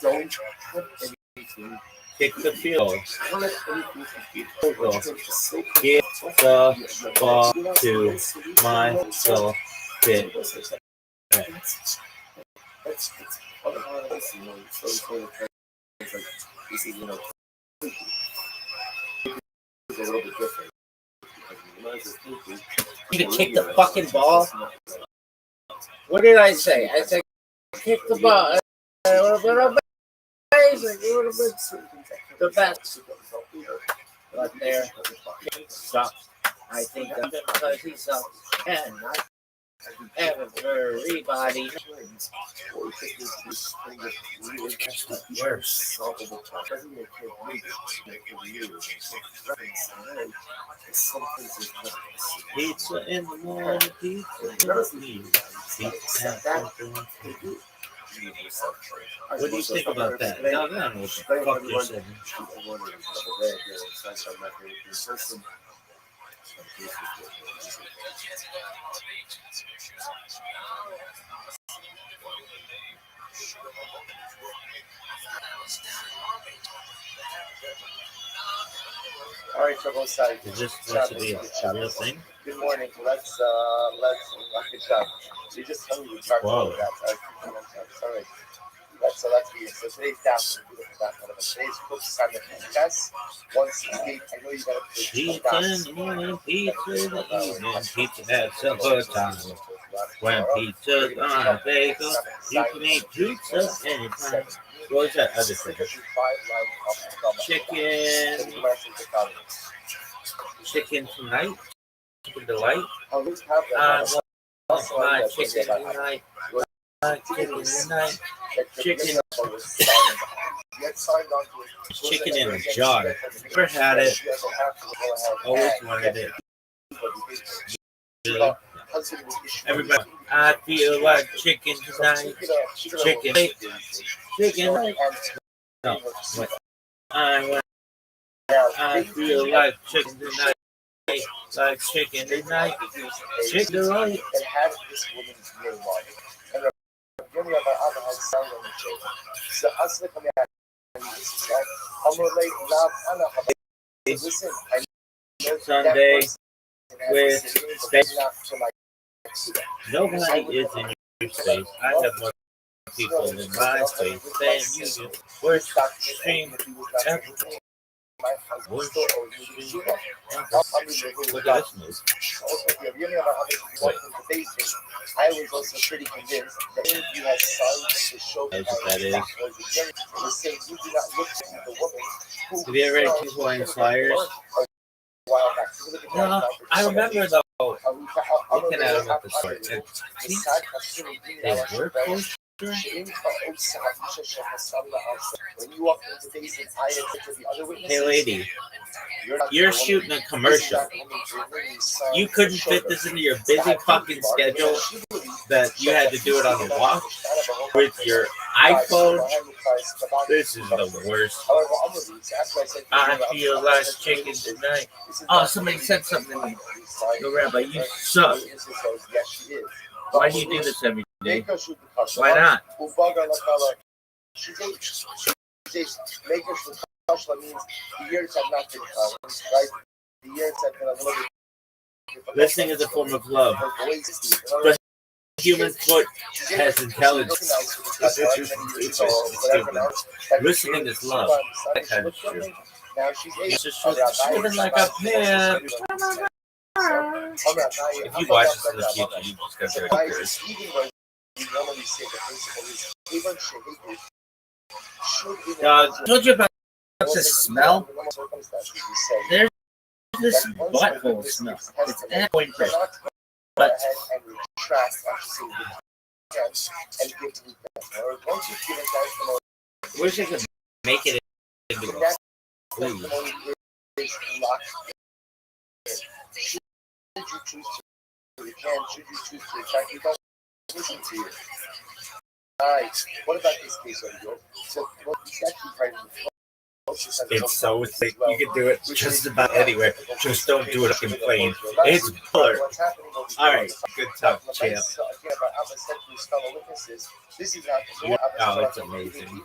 don't have anything. Kick the field. Give the ball to Michael Pittman. That's this is a little bit different. You can kick the fucking ball. What did I say? I said kick the ball. It would have been amazing. It would have been the best. But there, stop. I think that's because he's up and everybody. Worse. Pizza in the morning, pizza in the evening, pizza. What do you think about that? No, I don't know what the fuck you're saying. All right, so both sides. Is this supposed to be a real thing? Good morning. Let's you just tell me you talk about that. All right. Let's be so today's down today's book Simon Test 168. I know you gotta pizza in the morning, pizza in the evening, pizza at supper time. When pizza's on a bagel, you can make pizza anytime. What was that other thing? Chicken tonight? Chicken delight? I want my chicken tonight. Chicken tonight. Chicken in a jar. Never had it. Always wanted it. Really? Everybody, I feel like chicken tonight. Chicken. Chicken. No, wait. I feel like chicken tonight. Like chicken tonight. Chicken tonight. Sunday with space. Nobody is in your space. I have more people in my space than you do. Worst stream ever. Worst stream ever. Look at this move. I was also pretty convinced that you had signed the show. That's what that is. Have you ever read 2 Point Flyers? No, I remember though looking at them at the start. They work for Hey lady, You're shooting a commercial. You couldn't fit this into your busy fucking schedule that you had to do it on a walk with your iPhone. This is the worst. I feel like chicken tonight. Oh, somebody said something to me. Yo, Rabbi, you suck. Why do you do this every day? Why not? Listening is a form of love. But human foot has intelligence. Listening is love. That kind of shit. It's just living like a pimp. If you watch this in the future, you just got very curious. Told you about the smell? There's this butthole smell. It's that point, but wish I could make it into a food. Should you choose to, you can. Should you choose to attack, you don't listen to you. Alright, what about this case over here? So, it's actually part of the it's so thick, you can do it just about anywhere. Just don't do it up in plain. It's blurred. Alright, good talk, champ. Oh, it's amazing.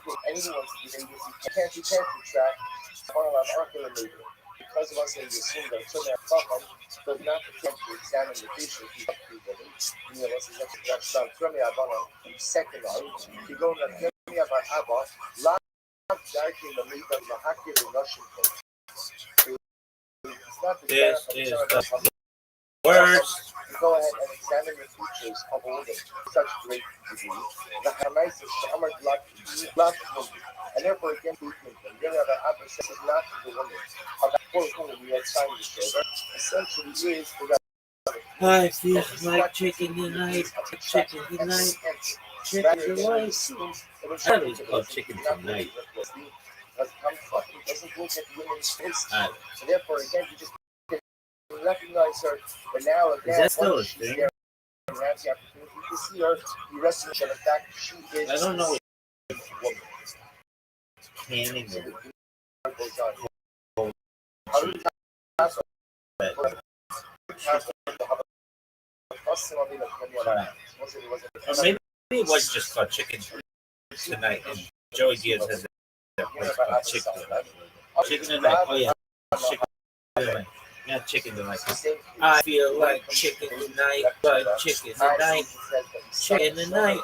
Because of us, they assume that so they're fucking, but not pretend to examine the patient. Second, you go to the Abba, last darking the meat of the Haki in Russian. This is the worst. Go ahead and examine the features of a woman such great disease. The Hamas is summer blood movement. And therefore, again, we think that the Abba says not to the woman. Of that poor woman we had signed this over, essentially is the I feel like chicken tonight, chicken tonight, chicken tonight. That is called chicken tonight. So therefore, again, you just recognize her, but now again, is that still a thing? You have the opportunity to see her. You recognize the fact that she is. I don't know. Canning it. Or maybe it was just called chicken tonight, and Joey Diaz has a place called chicken tonight. Chicken tonight. Oh yeah, chicken tonight. Yeah, chicken tonight. I feel like chicken tonight, but chicken tonight, chicken tonight.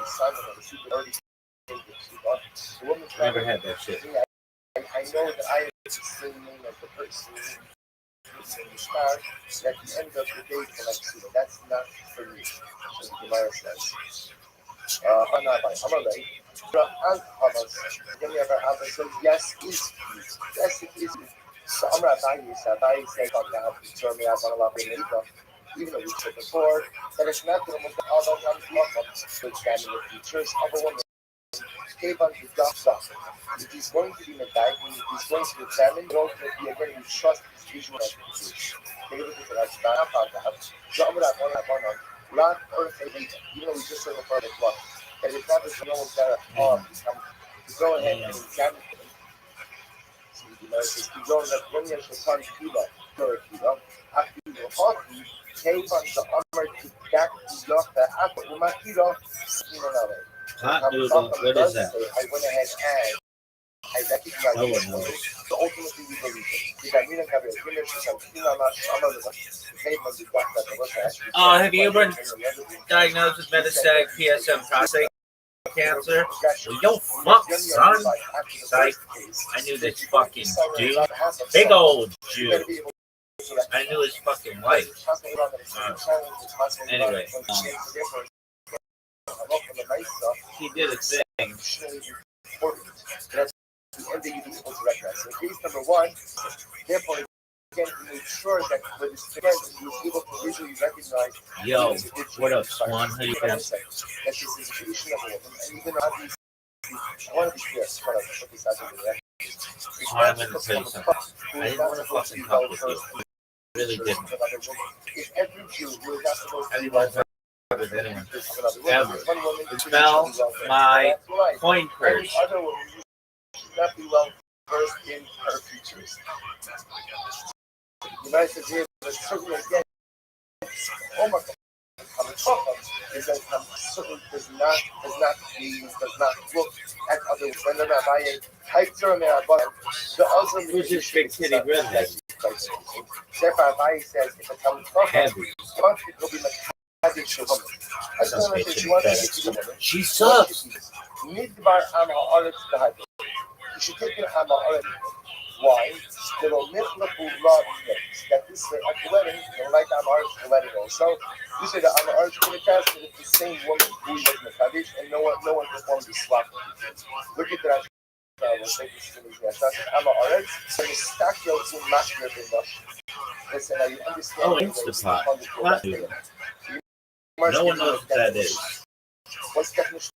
Never had that shit. I know that I am the same name as the person in the star that the end of the day collects you. That's not for me, as the Gemara says. I'm not by Hamalay. Says, yes, it is. So I'm not dying. I say, even though we said before, that it's not the woman to examine the features of a woman. If he's going to be in a diet, if he's going to examine, you're going to trust his visual expertise. Even though we just said before the clock, that it's not that no one's got a harm to go ahead and examine them. So you go in the Dunya Shatan Kiba, Kiba, after you go hockey, Kayvan the Amar to back to Yokta, after Umakira, hot noodle, what is that? I went ahead and I recognize no one knows. So ultimately we believe it. Have you ever been diagnosed with metastatic PSM prostate cancer? Well, yo, fuck, son. Like, I knew this fucking dude. Big old Jew. I knew his fucking wife. Anyway. He did a thing. That's the end that you supposed to recognize. So case number one, therefore, again, to make sure that when it's together, you're able to visually recognize. Yo, what up, Swan? How you doing? That this is a tradition of a woman, and even on these, I want to be clear, hold on, put this out of the record. I'm going to tell you something. I didn't want to fucking talk with you. I really didn't. If every Jew who is not supposed I to be didn't want to talk with anyone. Ever. Smell my coin purse. Other woman should not be well versed in her features. The United States is certainly again. Oh my God. Is that certainly does not look at other women. They're not buying tighter and they're but the other Who's this big titty redhead? Therefore, Abaye says if it comes from Heavy. wants to go be mechanic to woman. I just want to say she wants to get to the woman. She sucks. Midbar Ama Oretz Dahad. You should take your Ama Oretz. Why? There will mitlafu law that this way at the wedding, they will like Ama Oretz at the wedding also. You say that Ama Oretz can attest that it's the same woman who was Mekadesh and no one performed the swap. Look at that. We'll take this to the Ama Oretz. So you stack your two mashmir in the. Listen, now you understand. Oh, Instapot. What? No one knows what that is. What's the definition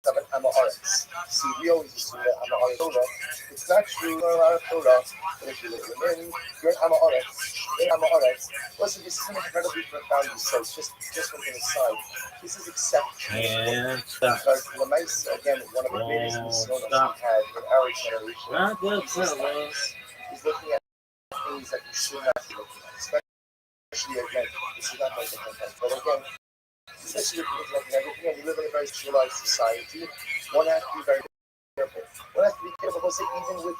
of an Ama Oretz? See, we always assume that Ama Oretz Torah. It's not true, no Torah. But if you look at men, you're an Ama Oretz. You're an Ama Oretz. Listen, this is an incredibly profound research. Just one thing aside. This is exceptional. And stop. Because Lamais, again, one of the greatest missionaries we had in our generation. Not good, is looking at things that you should not be looking at. Especially, again, this is not like a content. But again, especially with like everything, and we live in a very civilized society, one has to be very careful. One has to be careful, also, even with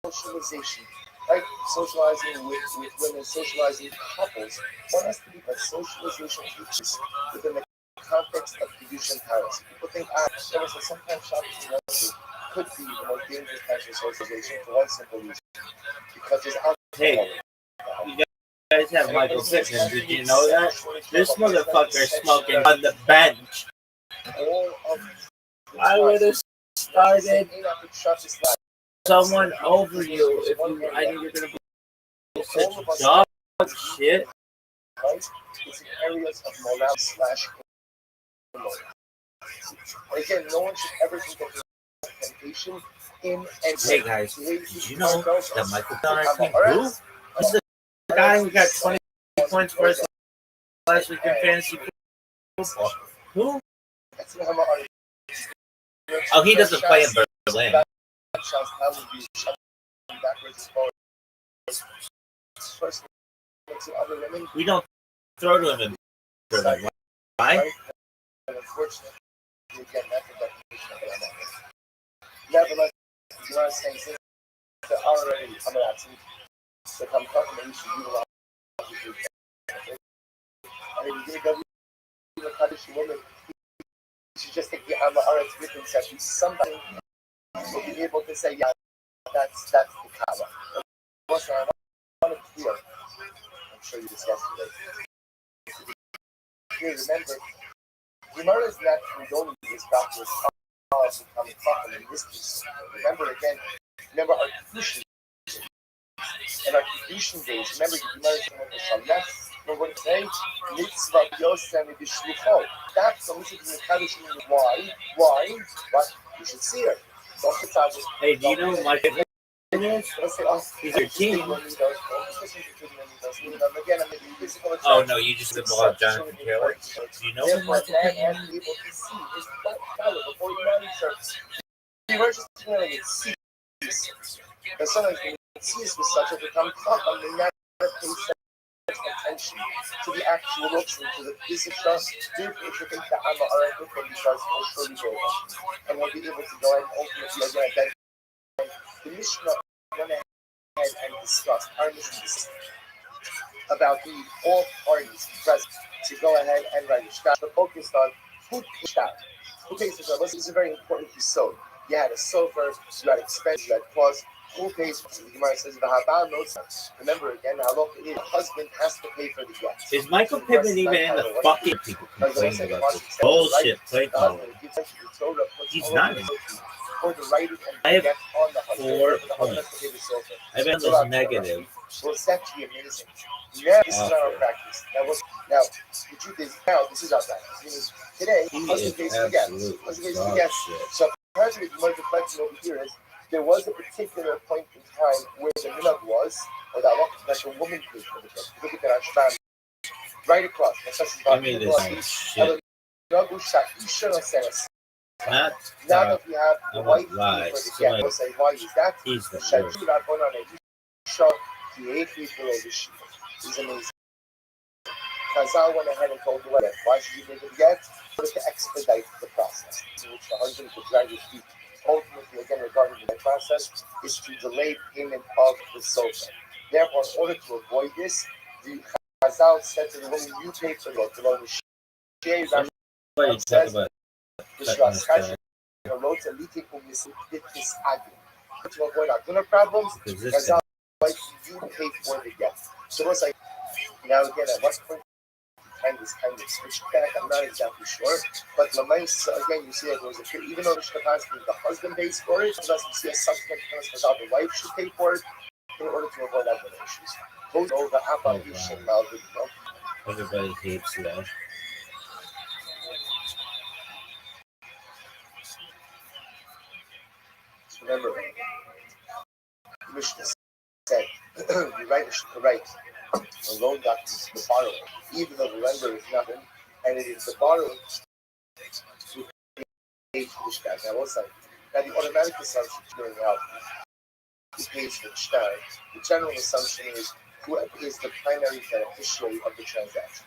socialization, right? Socializing with women, socializing with couples. One has to be a socialization features within the context of Kedushin Paris. People think, sometimes shopping could be the most dangerous kind of socialization for one simple reason. Because there's alcohol. Hey, you guys have Michael Pittman. Did you know that? This motherfucker smoking on the bench. I would have started someone over you if you. I knew you're gonna be such dog shit. It's in areas of morale / again, no one should ever think of temptation in and hey guys, did you know that Michael Pittman who? He's the guy who got 20 points for us last week in fantasy football. Who? Oh, he doesn't play in Berlin. We don't throw to him in Berlin. Why? Unfortunately, again, that's the definition of it. Nevertheless, you are saying since they're already coming out to become confident, you should utilize it. I mean, you're going to go to a Kaddish woman, you should just take the Amma Aretz with him, say, somebody will be able to say, yeah, that's the Kaaba. Also, I want to clear, I'm sure you discussed it. Remember, Gemara is not condoning this backwards becoming proper in this case. Remember our Kedushin and our Kedushin days. Remember the Gemara is what the Shalmech, remember what it says? Mitzvah Yosem B'Shlucho. That's the Mitzvah in the Kaddish. Why? But you should see her. Hey, do you know my is? He's your team. Oh no, you just live about Jonathan Taylor. Do you know him? And sometimes when it sees with such a become tough, and they never pay attention to the actual option, to the physical, if you think that I'm a different because I'll surely go and we'll be able to go ahead and ultimately again the Mishnah went ahead and discussed our mission about the all parties present to go ahead and write the focused on who pays for that. This is a very important episode. You had a sofer, you had expense, you had cost. Who pays for it? The Gemara says the Habal knows. Remember again, the husband has to pay for the guest. Is Michael Pittman even in the fucking people complaining about this bullshit play calling? He's not. I have 4 points. I bet it's negative. Well, it's actually amazing. Now, this is not our practice. Now, the truth is, this is our practice. Today, husband pays for the guest. So, apparently, the reflection over here is there was a particular point in time where the minhag was, or that a woman paid for the get. Look at that Ashban, right across. Give me this shit. Not now that we have the I wife want pay for lies. the get, we'll say, why is that? He's the Shall worst. do that one on a show, the 8 week below the sheet. He's amazing. Chazal went ahead and told the wife, why should you make it get? To expedite the process, in which the husband could drag his feet. Ultimately, again, regarding the process, is to delay payment of the sofa. Therefore, in order to avoid this, the Chazal said to the woman, you pay for the below the sheet. Somebody talk about to avoid our problems, because like you pay for the guest. So it's like now again at what point this kind of switched back, I'm not exactly sure. But Lamais, again, you see that there was a even though the husband pays for it, unless you see a subsequent because the wife should pay for it in order to avoid other issues. Both over everybody hates that. Remember, Mishnah said, you write a loan document to the borrower, even though the lender is nothing, and it is the borrower who pays for the shtar. Now, what's that? Now, the automatic assumption during out who pays for the shtar, the general assumption is who is the primary beneficiary of the transaction.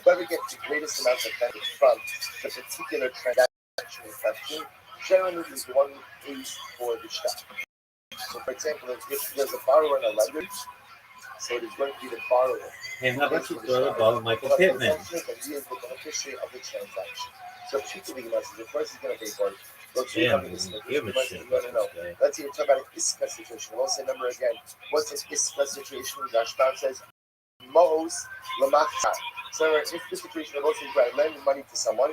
Whoever gets the greatest amount of benefit from the particular transaction in question, generally is the one who pays for the shtar. So, for example, if there's a borrower and a lender, so it is going to be the borrower. Hey, how about you throw the ball at Michael Pittman? He is the beneficiary of the transaction. So, particularly the message, of course, he's going to pay for it. Let's see, Let's even talk about an iska situation. We'll say number again. What's an iska situation? Rashban says, Mo's lamachta. So, if the situation of also you lend money to someone,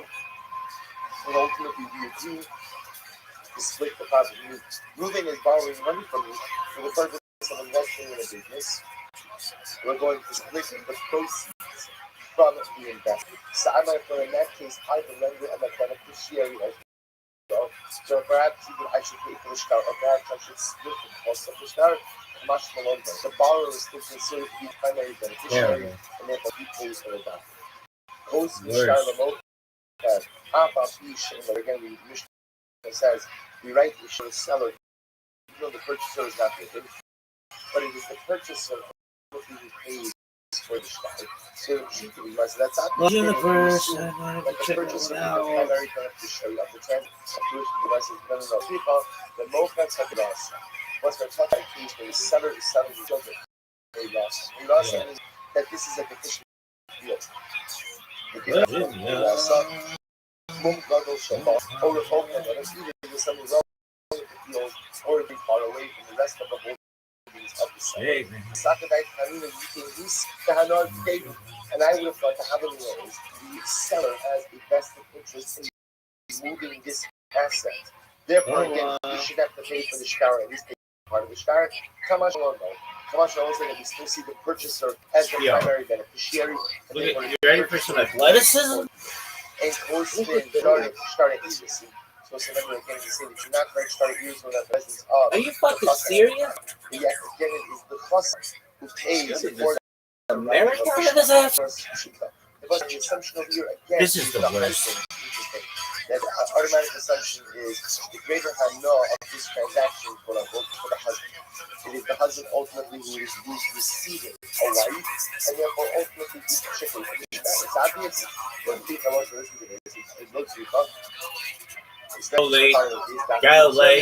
and ultimately we agree to split the profit. Reuben is borrowing money from you for the purpose of investing in a business. We're going to split the proceeds from the investment. So in that case, I, the lender, am a beneficiary as well. So perhaps even I should pay for the shtar, or perhaps I should split the cost of the shtar. The borrower is still considered to be the primary beneficiary, and therefore he pays for the down. Post the shtar remote, again, we says, we write the seller, even though the purchaser is not with but it is the purchaser who pays for the shtar. So that's not the universe. That the purchaser is the primary beneficiary of the transaction. The movements have lost. Once we're talking about case where the seller is selling the children, they lost. We lost means that this is a deficient deal. Mum Gadol Shabbat, or Republican, and it's either with some relative deals or be far away from the rest of the holdings of the site. Saturday, Hanina, you can use the Hanor David, and I would have thought to have a knows the seller has a vested interest in moving this asset. Therefore, again, you should have to pay for the shtar, at least pay part of the shtar. Kamash Londo. Kamash Londo that we still see the purchaser as the primary beneficiary. You ready for some athleticism? And close in starting agency. So remember again to say that you're not going to start using the presence of. Are you fucking serious? Yes, again, it is the chassan who pays for America? The assumption of here again. This is the worst. That automatic assumption is the greater hana of this transaction, quote unquote, for the husband. It is the husband ultimately who is receiving a wife, and therefore ultimately he's chicken. It's obvious, but people want to listen to this. It looks like Galilei.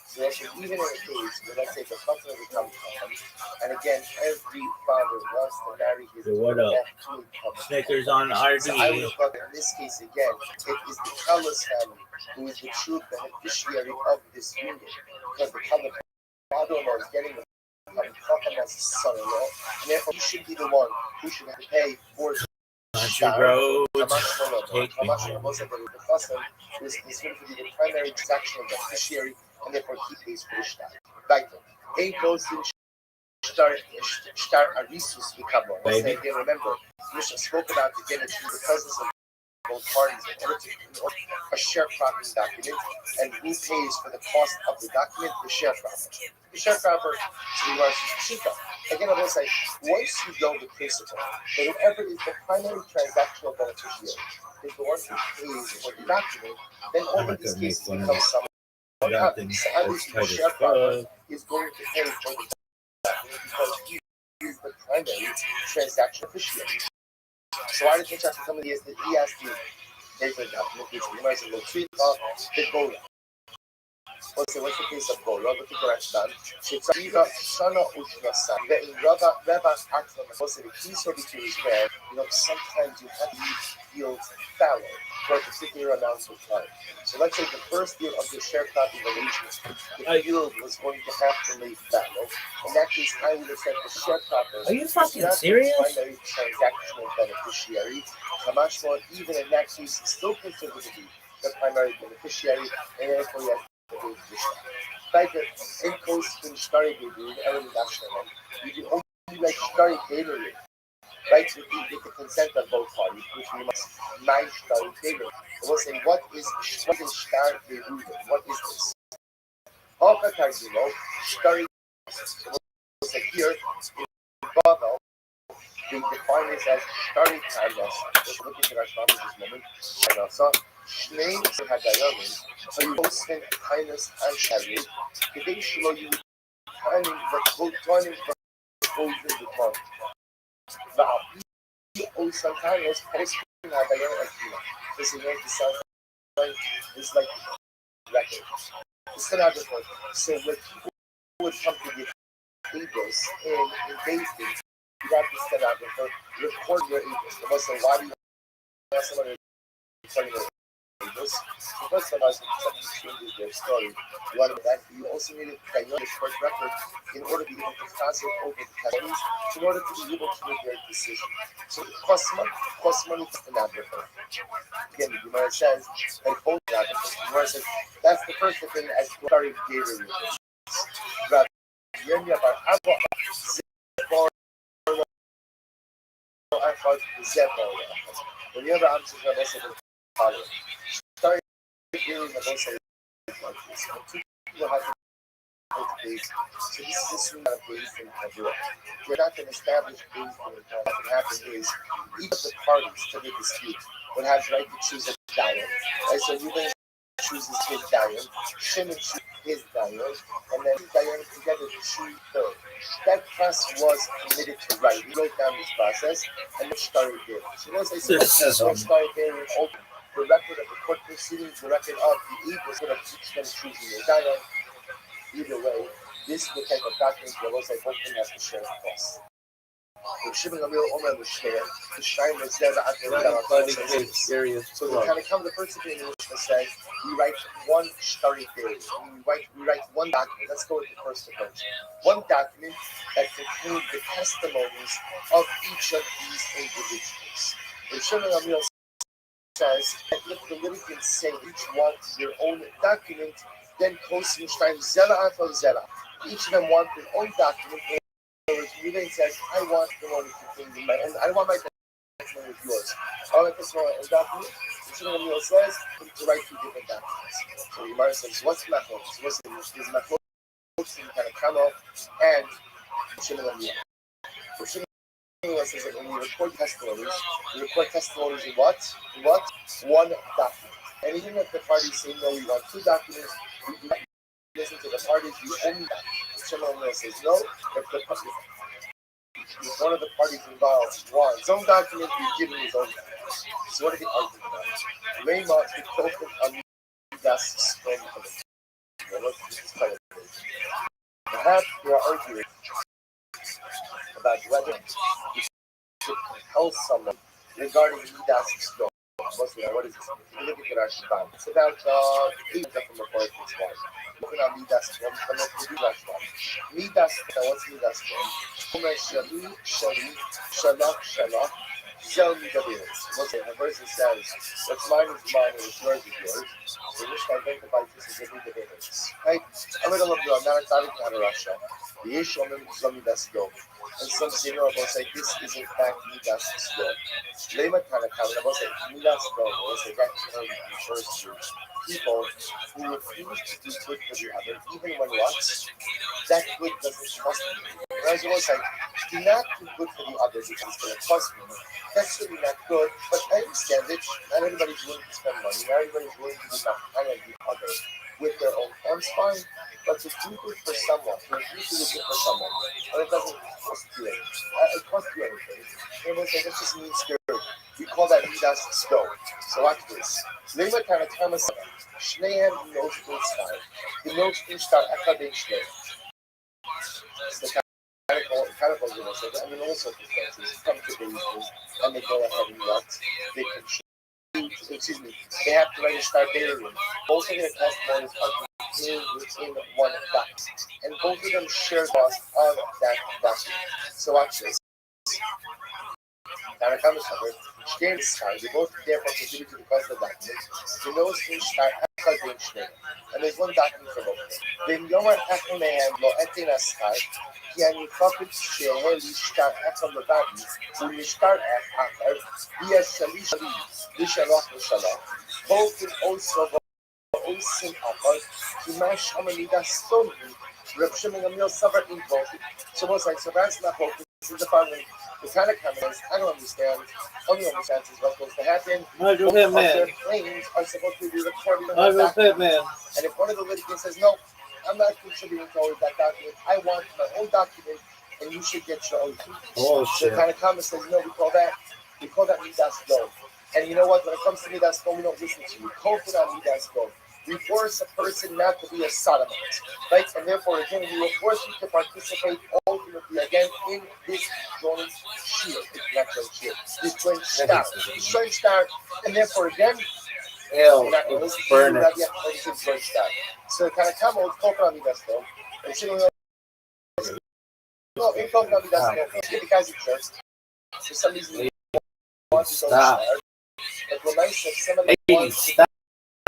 So actually, even in a case where let's say the husband becomes husband, and again, every father wants to marry his daughter to Snickers on RD. So I would have thought that in this case again, it is the Kala's family who is the true beneficiary of this union, because the Kala father-in-law is getting the Chacham as his son-in-law, and therefore he should be the one who should have to pay for the Country road. Take the Chacham is considered to be the primary transaction beneficiary, and therefore he pays for the shtar. Right. Ain't goes in shtar arisus v'kabel. Again, remember, Mishnah spoke about again it's the presence of both parties in order to a sharecropping document, and who pays for the cost of the document? The sharecropper. The sharecropper to the Rosh Shita. Again, I will say, once you know the principle that whoever is the primary transactional beneficiary is the one who pays for the document, then all of these cases become somewhat obvious. So obviously, the sharecropper is going to pay for the document because he is the primary transaction beneficiary. So why did the chapter come in the that he asked you, pay for the document, which we might say, well, treat the goal. What's the case of gold? Rabbi Tikarashtan, Shitzaira Shana Ushnasa, that in Rabbi Akram, also the key so between is where, sometimes you have to leave fields fallow for a particular amount of time. So let's say the first year of the sharecropping arrangement, the field was going to have to lay fallow. In that case, I would have said the sharecropper Are you fucking is not serious? the primary transactional beneficiary. Kamashma, even in that case, is still considered to be the primary beneficiary, and therefore you have like in coast in Stari Guru, Ellen National, you can only like Stari Guru, right? With the consent of both parties, which we must mind Stari Guru. We'll say, what is Stari Guru? What is this? Alka Targimo, Stari Guru. We'll say here, in Babel, we define this as Stari Targos. Let's look into that this moment. So, Shnei Hagayamin, so you both spend kindness and charity. Kidei Shlo, you timing the whole timing the whole in the time. Now, he also kindness posting Hagayamin Akila. This is going to sound like it's like record. It's gonna have the point. So when people would come to get Egos in David, you have to stenographer record your Egos. The most why do you have somebody telling you Egos? Because somebody changes their story. You want to that you also need a short record in order to be able to pass it over the testimonies, in order to be able to make their decision. So it costs money to stenographer. Again, the Gemara says that both stenographers. The Gemara says that's the first thing as starting David. When you have answers, I also the following. Starting hearing about say like this. Two people have to cultivate. So this is not based in Kabul. You're not going to establish based in what can happen is each of the parties to the dispute would have the right to choose a diet. Right? So you're going to choose his diet, Shimon chooses his diet, and then Dayan together choose third. That class was committed to write. He wrote down this process and then started there. So once I said started there and open the record of the court proceedings, the record of the Eagles would have each them choosing their diet. Either way, this is the type of document where those like both has to share the cost. The shipping of real Omer was share, the shine was there at the so we kind of come to the first thing in which we say we write one starting theory. We write one document. Let's go with the first approach. One document that contains the testimonies of each of these individuals. The shipping of real says that if the litigants say each wants their own document, then Kosenstein Zella after Zella. Each of them want their own document. Litigant says, I want the one to contain my own. I don't want my testimony with yours. I want this one a document. The Shimon Gamliel says to write two different documents. So the Gemara says, what's Machlokas? What's is Machlokas kind of come up and Shimon Gamliel. So Shimon Gamliel says that when we record testimonies in what? In what? One document. And even if the parties say, no, we want two documents, we do not listen to the parties, we only Shimon Gamliel says, no, if one of the parties involved wants his own document, he's giving his own document. So what are the arguments about? Lema, the token on that's strong for the perhaps they are arguing about whether you should compel someone regarding Midas strong. Mostly, what is this? If you look at Rashban, it's about 8 from a point to 1. Looking at Midas strong, I'm going to do Rashban. Midas, what's Midas strong? Omer Shali, Shalach, Sell me the beers. Okay, a person says, what's mine is mine and what's yours is yours. So this guy identifies this as a big debate. Right? I'm going to love you. I'm not a Tariq out of Russia. The issue of me that's go. And some senior will say, this is in fact me that's go. Lema Tanakam, I will say, me that's go. I will say, that term refers to people who refuse to do good for the other, even when what? That good doesn't cost me. Whereas I will say, do not do good for the other because it's going to cost me. That's really not good, but I understand it. Not everybody's willing to spend money. Not everybody's willing to do kind of the other with their own hands, fine. But to do good for someone, to agree to do good for someone, and it doesn't cost you anything. It costs you anything. And we'll say, that's just mean spirit. We call that midas sto. So watch this. Lema kana kama sana. Shnehem noshkin star. The noshkin star akadin shnehem. It's the kind of organization. I mean, all circumstances come to bases and they go ahead and what they can choose. Excuse me. They have to register their room. Both of their testimonies are contained within one document, and both of them share the cost of that document. So watch this. Now, come to Shane Sky, they both therefore contribute to the cost of the document. The nose in Sky and there's one document for both. Then Yomar Hakimehan Lo Etina Sky, can you copy share Lishtar Akam Levadi, who Lishtar Akar, via Shalish, Lishalach Lishalach, both can also Oisin Akar, Himash Amanida Stone, Repshiming a meal suffer in both. So, most like, so that's not both. This is the following. The kind of comments I don't understand. Only understands is what's supposed to happen. Michael Pittman. Their claims are supposed to be recorded. Michael Pittman. And if one of the litigants says, no, I'm not contributing towards that document, I want my own document, and you should get your own. Oh, the kind of comment says, no, we call that midas go. And you know what? When it comes to midas go, we don't listen to you. Kofin on midas go. We force a person not to be a sodomite, right? And therefore, again, we will force you to participate ultimately again in this joint shield. It's not joint shield. This joint star. This joint star. And therefore, again, Hell, burn it. Joint star. So, kind of come on, Kofin on midas go. And she will no, in Kofin on midas go. Get the guys in church. For some reason, they want to go star. It will nice if somebody wants to.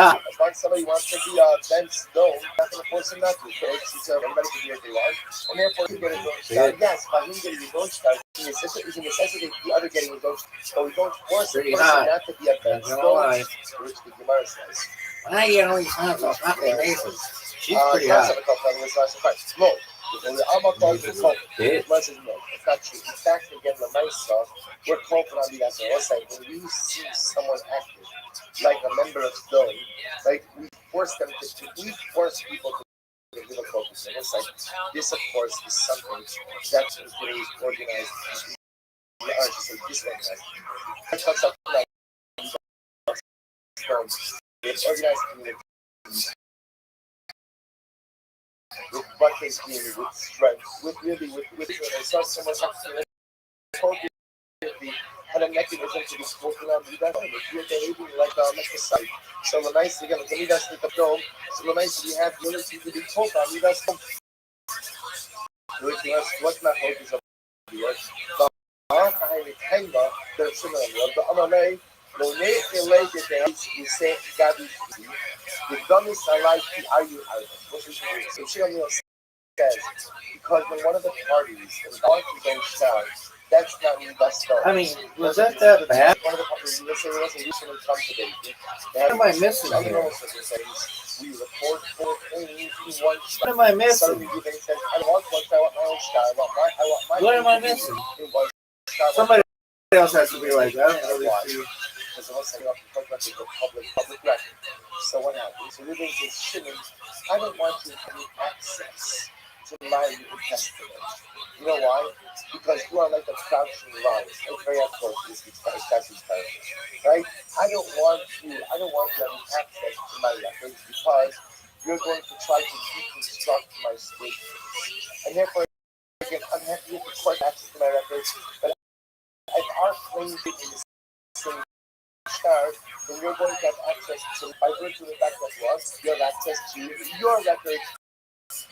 If somebody wants to be dense known, not going to force him not to. It's everybody can do what they want. And therefore, you get a joint star. Yes, by him getting a joint star, is a necessity the other getting a joint star. But we don't force the person not to be a dense known, which the Gemara says. Why you always have those fucking races? She's pretty hot. No. I'm called to talk. No, it's not true. In fact, again, the nice stuff, we're confident on the answer. Let's say when we see someone active, like a member of Stone, like we force people to give a focus. And it's like this, of course, is something that's really organized. We are just like disorganized. It talks about it's organized community. With bucket community, with strength, with I saw someone had a mechanism to be spoken on the that if you're behaving like a site. So the nice again, the leaders need to know. So the nice we have unity to be taught on leaders. What's my focus of the earth? The Kanga, the similar word, the Amalay, no name related there, we say Gabi. The dumbest I like the Ayu Island. What is it? So she says, because when one of the parties is going to go south, that's not me, that's not. I mean, was that bad? One of the parties, let's say, recently come today. What am I missing here? We record 4 things in one style. What am I missing? Suddenly you think, I want one style, I want my own style, I want my what am I missing? Somebody else has to be like that. I don't really see. Because unless I the public record. So what happens? So living is shitting. I don't want you to have access to my New Testament. You know why? Because you are like a crouching lion. It's very important. Right? I don't want you having access to my records because you're going to try to deconstruct my statements. And therefore, again, I'm happy with the court access to my records, but if our claim is the same start, then you're going to have access to, by virtue of the fact that you have access to your records.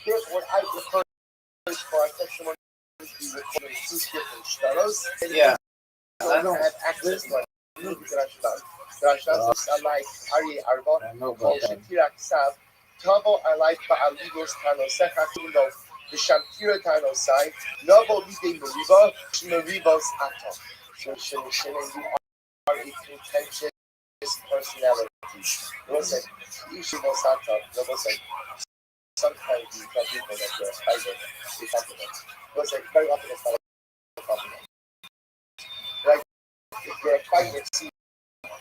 Here's what I prefer for our testimony to be recorded in 2 different styles. Yeah. I don't have access to like Ari Arba, Shatira Sav, Tavo Alike Baaligos Tano Sekakulo, the Shantira Tano Sai, Novo Lide Mariba, Maribos Atom. So you are a contentious personality. Listen, you should know Santa, listen. Sometimes you tell people that you're fighting a compliment. Listen, very often it's not a compliment. Right? If you're fighting, see.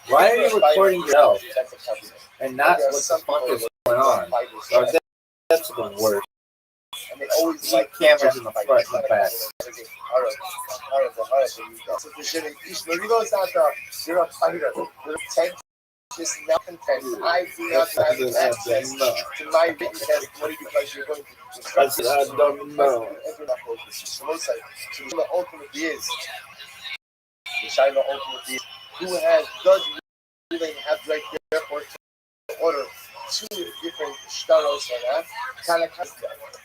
Why are you recording yourself and not what the fuck is going on? That's the worst. And they always like cameras in the front and the back. So you're a fighter. You're a just not content. I do not have access to my written testimony because you're going to discuss it. I don't know. So the ultimate is, the Shiloh ultimate is, who does really have right there for order two different shtaros on that.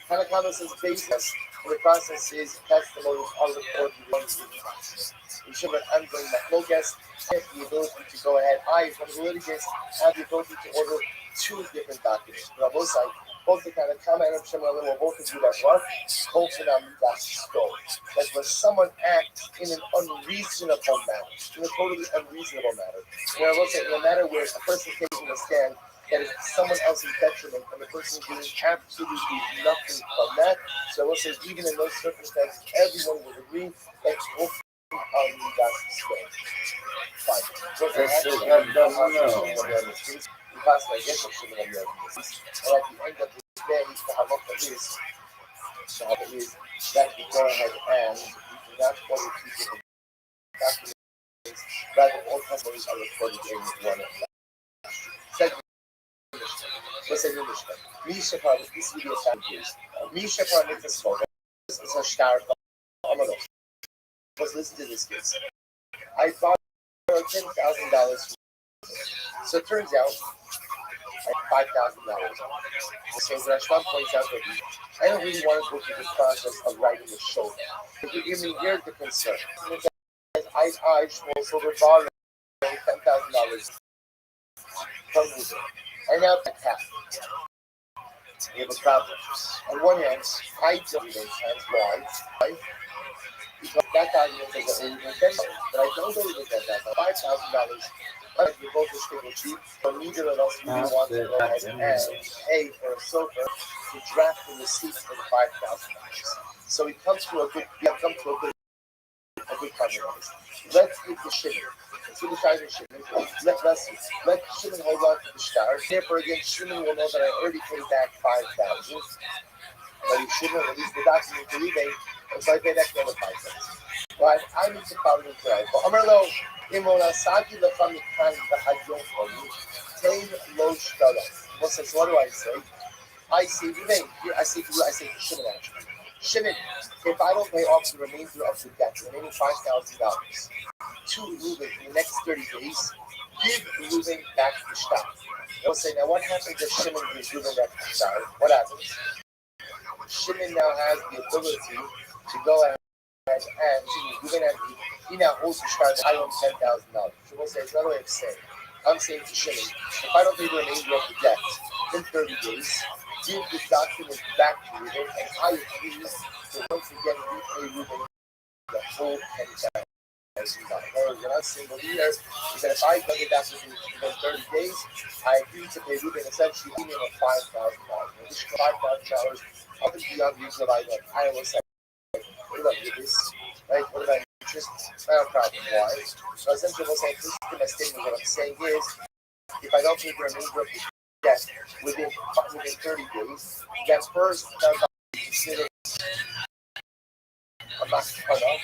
Tanakamas is basis. The process is testimonies are recorded in one process. We should have ongoing machlokas have the ability to go ahead. I, from the litigants, have the ability to order two different documents. But on both sides, both the Tanakama and Shemala will both do that work. Both of them that's stole. That when someone acts in an unreasonable manner, in a totally unreasonable manner. Where I will say, in a matter where a person taking a stand that is someone else's detriment, and the person doing absolutely nothing from that. So I will say, even in those circumstances, everyone would agree that both that's stole. Fine. And at the end of the day, the halacha is that you go ahead and you do not order two different documents, rather all testimonies are recorded in one of them. Second, what's the English? Misha Par, this video is Misha Par makes a slogan. This is a star. Let's listen to this case. I bought $10,000. So it turns out I had $5,000. So Rashwan points out that I don't really want to go through the process of writing a show. If you give me here the concern, I will silver borrow $10,000 from you. I now have we have a problem. On one hand, I don't make sense why. Because that document is $10,000, but I don't believe that $5,000. But we both distinguish, but neither of us really want to go ahead and pay for a sofa to draft the receipt for the $5,000. So we come to a good compromise. Let's get the shimon. Let's get the shine shimon. Let shimon hold on to the star. Therefore, again, shimon will know that I already paid back $5,000. But he shouldn't release the document to rebate, so I pay back another $5,000. But I need to follow the right. But Amarlo, Imorasaki the family can the Hajon for you. Tain low shtara. What do I say? I say rebate. Here I say to you, I say to Shimon actually. Shimon, if I don't pay off the remainder of the debt, the remaining $5,000 to Reuben in the next 30 days, give Reuben back the shtar. They'll say, now what happens if Shimon gives Reuben back the shtar? What happens? Shimon now has the ability to go ahead and he now holds the shtar that I own $10,000. So we'll say it's another way of saying. I'm saying to Shimon, if I don't pay the remainder of the debt in 30 days, give this document back to Reuben, and I agree to once again repay Reuben the whole $10,000. We're not single here. He said if I don't get that within 30 days, I agree to pay Reuben essentially a minimum of $5,000. An additional $5,000 up and beyond the usual item. I will say, what about this? Right? What about interest? It's not a problem. Why? So essentially, we'll say, this is my statement. What I'm saying is, if I don't pay the remainder of the debt within 30 days, then first, consider I'm not cut off,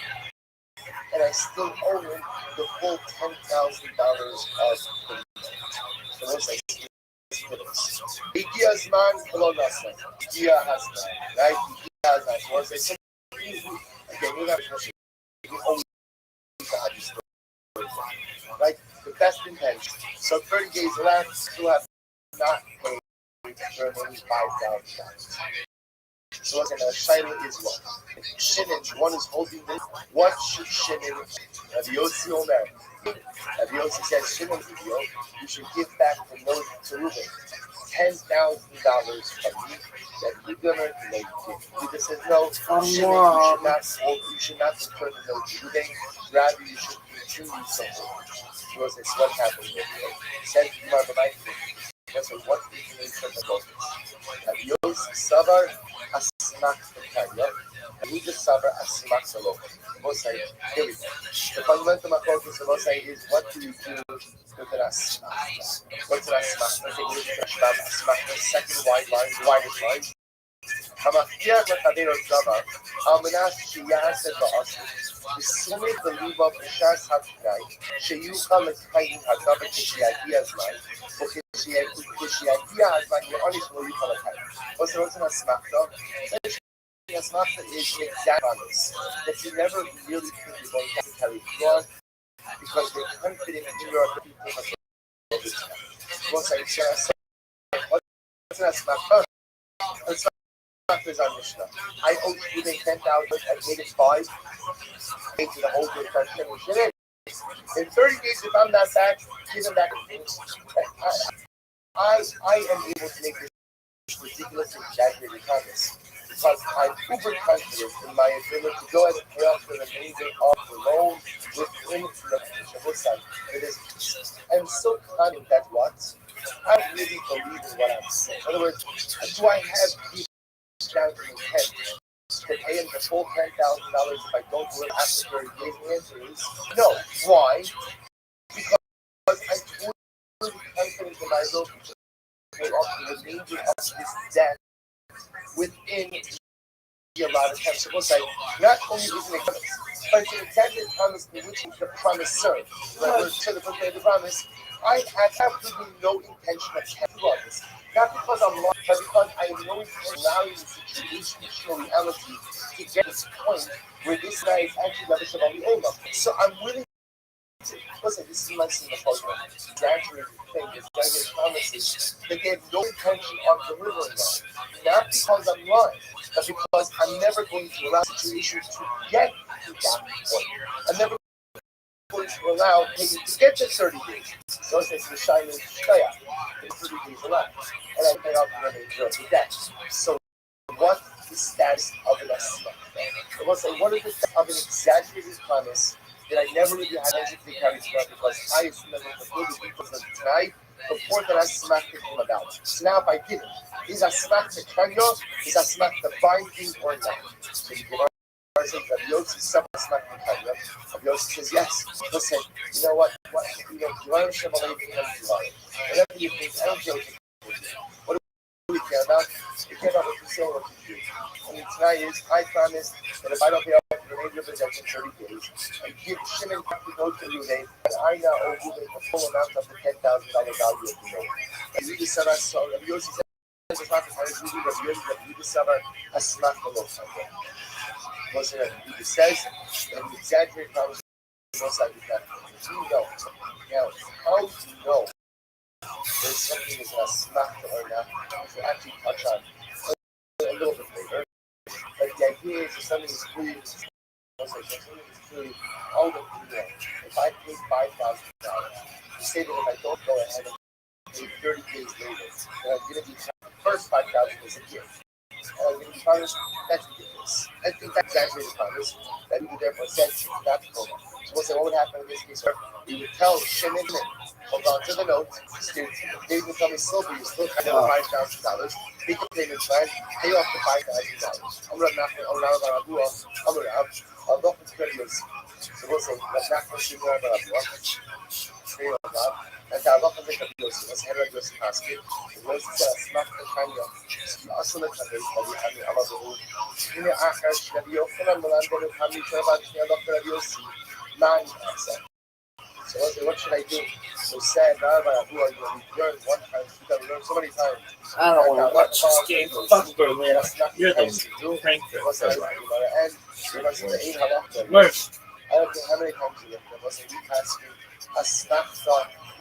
and I still owe him the full $10,000 of the so we'll say, Ikia's man, hello, Nasa. Ikia has man, right? Ikia has man. So we'll say, again, you have to you always have your story, right? The best intention. So 30 days left, still have not paid the remaining $5,000. So again, Shaila is what? Shinin, one is holding this. What should Shinin, Rabbi Yossi Omer? Rabbi Yossi says, Shinin, you should give back the note to Reuben. $10,000 from me that you're gonna make it. Reuben says, no, Shimon, you should not return the note to Reuben. Rather, you should continue something. Reuben says, what happened here? Said to my wife, what is the nature of the book? Yos Savar Asmak Tanya. We just Savar Asmak Salo. Here we go. The fundamental focus of Osai is what do you do with an Asmak? What's an Asmak? I think we should Asmak, the second wide line, the widest line. המפתיע לחבר דבר, על מנת שיעשה בעצמו. וסומך בליבו בשעת התנאי, שיוכל לקיים הדבר כשיגיע הזמן, וכשיגיע הזמן יעונש לא יוכל לקיים. רוצים אסמכתא? Asmachta is an exact promise that you never really think you're going to carry through because you're confident in your ability to fulfill this. What's an Asmachta? Is our Mishnah. I owe you $10,000. I paid it 5. Paid to the whole good question. In 30 days, if I'm not back, give him back. I am able to make this ridiculous exaggerated promise because I'm uber confident in my ability to go ahead and pay off the remainder of the loan within the Shavuot side. I'm so confident that what I really believe in what I'm saying. In other words, do I have people down to intent to pay him the full $10,000 if I don't do it after 30 days? The answer is no. Why? Because I'm totally confident in my ability to pay off the remainder of this debt within the allotted time. So we'll say, not only is it a promise, but it's an intended promise in which the promise serves. Right? To the book of the promise, I have absolutely no intention of telling you this. Not because I'm lying, but because I am knowing and allowing the situational reality to get to this point where this guy is actually Rabbi Shabbat Olam. So I'm willing to listen, this is my single program. Exaggerated thing, exaggerated promises that they have no intention of delivering on. Not because I'm lying, but because I'm never going to allow situations to get to that point. I'm never going to allow you to get to 30 days. So it's the shining shkaya. It's 30 days left. And I pay off the remainder of the debt. So what is the status of an asma? I will say, what is the status of an exaggerated promise that I never really had anything to carry through because I assumed that the good because of tonight before that asma came about. So now if I didn't, is asma the kanya? Is asma the binding or not? So you can says that Yossi smack the kanya. Yossi says yes. Listen, you know what? You know, Jerome Shemalim whatever you think, I don't care what you think. What do we care about? We care about what you say and what you do. I mean, tonight is, I promise that if I don't pay off the remainder of the debt in 30 days, I give Shimon back the note to Ruvain, and I now owe Ruvain the full amount of the $10,000 value of the note. And you just said, so Yossi says, it's not the time to do that. You just said, a smack the note. Listen, he says, and the exaggerated promise is most likely that. You know. Now, how do you know there's something is a smack or not? To actually touch on a little bit later. Like the idea is that something is clear. All the clear. If I pay $5,000, you say that if I don't go ahead and pay 30 days later, then I'm going to be the first $5,000 is a gift. Promise, that's ridiculous. I think that's exaggerated promise that we would therefore said not to go. So we'll say what would happen in this case, sir? We would tell Shimon, hold on to the note, they would tell me Silver, you still have $5,000, make a payment plan, pay off the $5,000. I'm going to I'll go for creditors. So we'll say, let's not pursue more about and I love the Yossi, as Henry Yossi Paskin, the Yossi says, Smack the Kanya, also the Kanya, and the Amazon. In the Akash, the Yokola, Melanda, the Kami, the Yossi, 9. So what should I do? So sad, now you learned one time, you got to learn so many times. I don't want to watch this game. Fuck Berlin. You're the prankster. And you're going to say 8 halakha. Worse. I don't know how many times you looked at us, and we passed you. Asmachta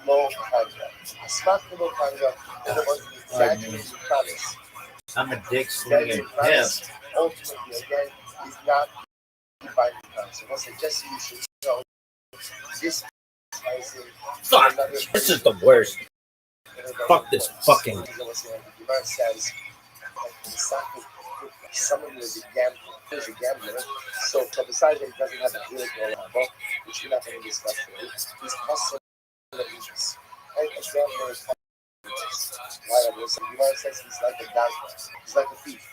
lo kanga. Asmachta lo kanga is the most exaggerated promise I'm a dick swinging pimp. Ultimately, again, is not by the council. Once just you should know this is Fuck! This is the worst. Fuck this fucking. Says someone who is a gambler, so besides that he doesn't have a political level, which we're not going to discuss today, he's hustling the business. And a gambler is why I was saying, Gemara says he's like a gambler, he's like a thief.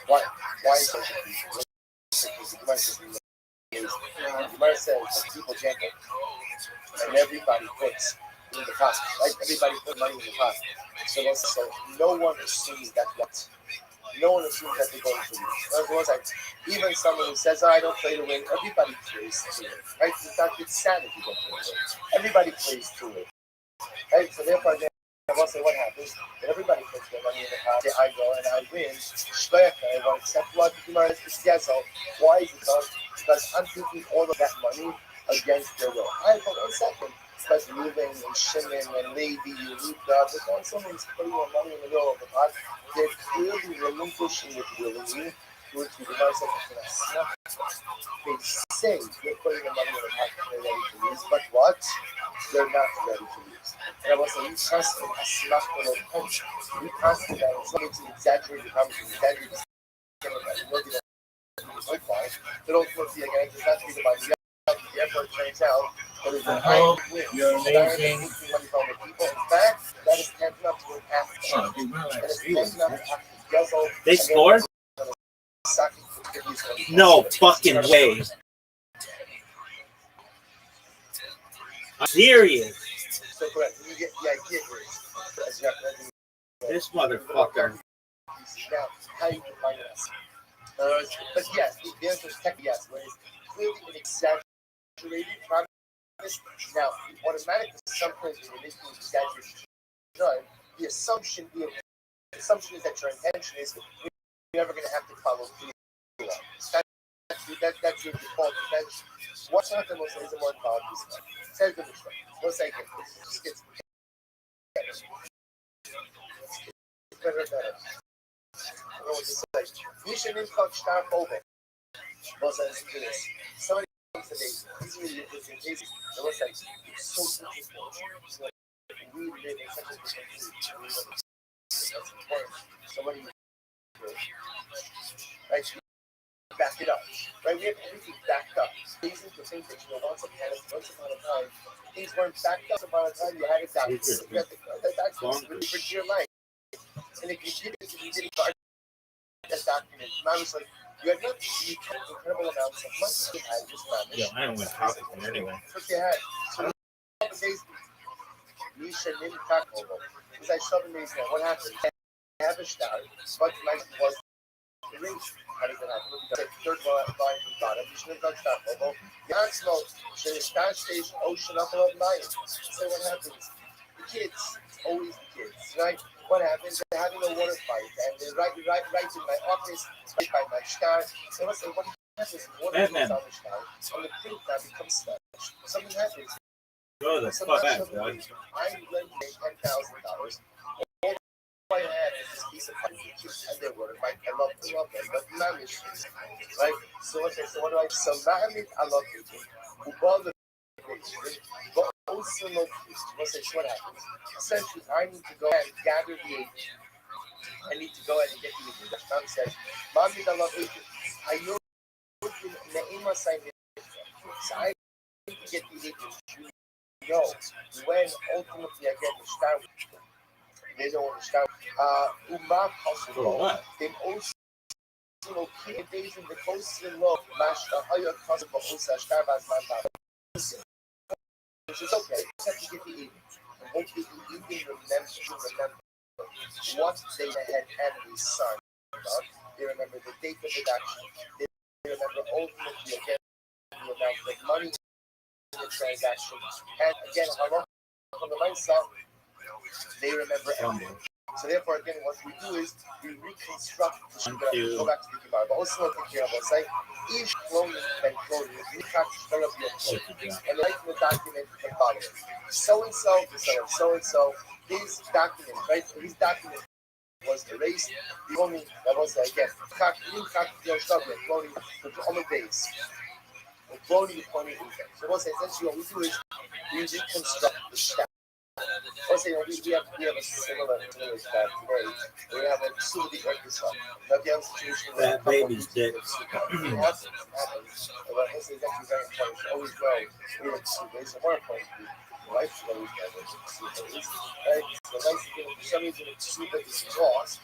Why is he like a thief? Because Gemara says that people gamble, and everybody puts in the pot, right? Everybody put money in the pot. So no one assumes that what. No one assumes that they're going to lose. Like, even someone who says, I don't play to win, everybody plays to win. Right? In fact, it's sad if you don't play to win. Everybody plays to win. Right? So therefore, again, I will say what happens. And everybody puts their money in the pot. I go and I win. I won't accept what the Gemara is schedule. Why is it done? Because I'm taking all of that money against their will. I hold on a second. Like Reuben and Shimon and Levi, Yehuda, but when someone's putting their money in the middle of the pot, they're clearly relinquishing it willingly, which the Gemara says is going to snap. They say they're putting their money in the pot and they're ready to lose, but what? They're not ready to lose. And I was saying, you constantly a snap for no punch. You constantly that. It's not to exaggerate the conversation, exaggerate the statement. They don't want to be again, it's not to be the money. The effort turns out, but it's an iron win. You're amazing. In fact, that is tantamount to an act. And it's tantamount to guzzle. They scored? No fucking way. I'm serious. So correct. You get the idea here. This motherfucker. Now, how you define this? But yes, the answer is technically yes, but it's clearly an exaggerated promise. Now, automatic sometimes when it is exaggerated, the assumption is that your intention is you're never going to have to follow through. That's your default intention. What's not the most is a more qualities? Says the Mishnah. No second. Just gets better. I don't know what to say. You should start over. Somebody comes today. These are really interesting cases. It looks like it's so interesting. We live in such a different age. That's important. Somebody, right? Back it up, right? We have everything backed up. These are the things that once upon a time, things weren't backed up. Once upon a time, you had it down. You had that's really for your life. And if you didn't guard that document, I was like, you had not incredible amounts of money. You had just managed. Yeah, I don't want to talk to him anyway. But you had. So the days, you should maybe talk over. Because I saw the days now. What happened? I have a star, but my was erased. How did that happen? The third line from bottom. You should have done start over. The answer should have start stage ocean up above nine. So what happens? The kids, always the kids, right? What happens? They're having a water fight, and they're right in my office, right by my star. So I say, what happens? Water goes on the star, and the print now becomes smashed. Something happens. Go the fuck back, dog. I'm lending $10,000. All I had is this piece of paper, and they were like, I love them, but Mamish, right? So okay, so what do I? So Mamish, I love you. Who bother but also no peace. What happens? Essentially, I need to go and gather the agent. I need to go and get the agent. The Mom says, Mami, I love you. I know Naima signed it. So I need to get the agent. You know, when ultimately I get the star, they don't understand. Umar possible. They also keep days in the coast in love. Master, how you cause of Osa, Starbucks, man. Which is okay. You have to get the evening. And hopefully you can remember what they had Henry's son. They remember the date of the action. They remember ultimately again the amount of money in the transaction. And again, how long from the mindset, they remember everything. So therefore, again, what we do is we reconstruct the shit. Go back to the Gemara. But also take care of us. Like each cloning and cloning, we can't start up your cloning. And write in the document the following: so and so, his document, right? His document was erased. The only that was again only on the base. Only funny effect. So what's essentially what we do is we reconstruct the stack. Let's say we have a similar stack today. We have a super deep episode. Now you have a situation where That baby's dead. let's say it's actually very important. Always well. We have two ways. So one point life is always better. Right? So nice thing for some reason it's super is lost.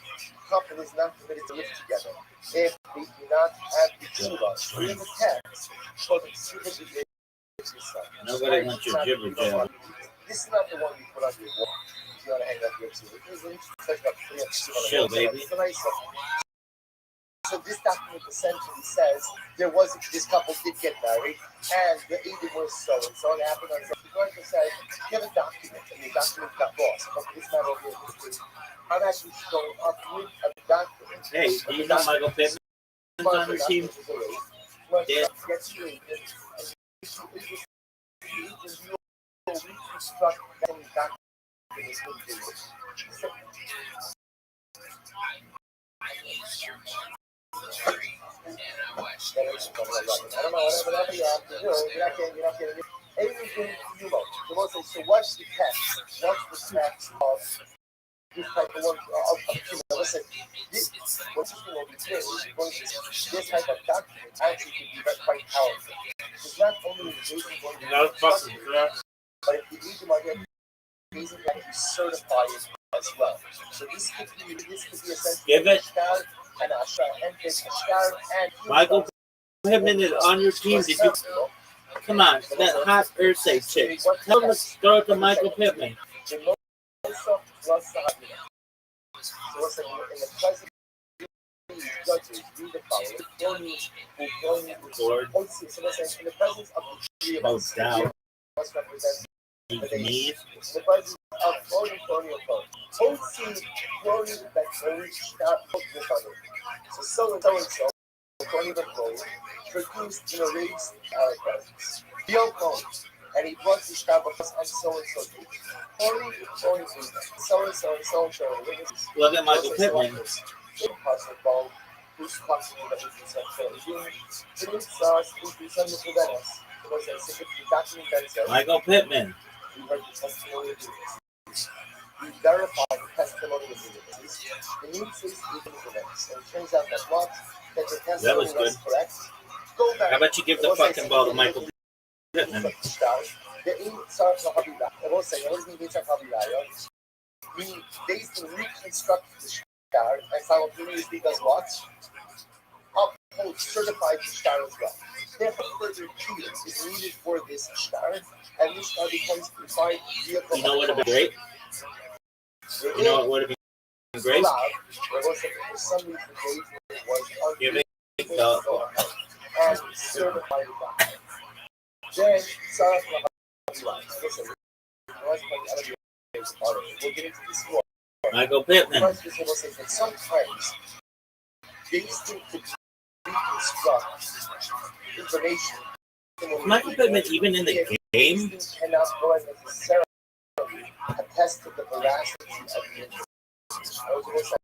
Companies not committed to live together. If they do not have the tubas in the text, so the super is Nobody wants your jibber jabber. this is not the one you put on your wall. You want to hang up your two. Chill, baby. So this document essentially says there was this couple did get married and the agent was so and so and it happened on something. Going to say you have a document and the document got lost. But it's not over here. I'm actually showing up with a document. Hey, do you know Michael Pittman's on your team? Yeah. I don't know, whatever you have to do, you're not getting anything you know. So what's the text? What's the text of this type of one listen, what's going to do is this type of document actually can be quite powerful. It's not only No fucking crap. but if you read them again, basically actually certify it as well. So this could be essentially Give it. And and Michael Pittman is on your team. Did you? Come on, that hot Ursay chick. Tell him to throw it to Michael Pittman. So what's in the present judges read the following. Lord. So listen, in the presence of the three of Oh, us, down. must represent Knees. the presence of colonial code. OC colonial that only start this other. So and so, colonial code produced in a race presence. Real code. And he brought the Starbucks and so. Only so. Look at Michael Pittman. Impossible. Who's possible that we can send Michael Pittman. We heard the testimony of witnesses. We verified the testimony of witnesses. The news says events. And it turns out that what? That the testimony was good. correct. Go back. How about you give the fucking ball to Michael Pittman? We basically reconstruct the star and simultaneously does what? Uphold certified star as well. Therefore, further treatment is needed for this star, and this star becomes confined vehicle. You know what would have been great? You know what would have been great? For some reason, was Give it the and certified by. Then, Sarah, listen, we'll get into this more. Michael Pittman. Sometimes these things could reconstruct information. Michael Pittman even in the game? Cannot go as necessarily attest to the veracity of the information.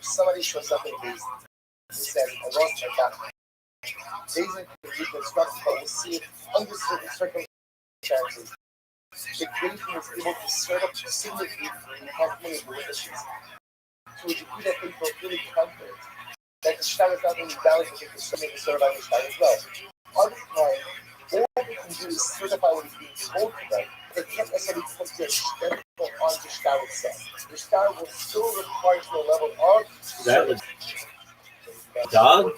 Somebody shows up in these and says, I lost my document. These can be reconstructed, but we'll see it under certain circumstances. The creation is able to serve up significantly have many witnesses to a degree that people are really confident that the star is not only valid, but they can serve on the star as well. Other time, all they can do is certify what is being told to them. They can't necessarily put their stempel on the star itself. The star will still require to a level of That was dog?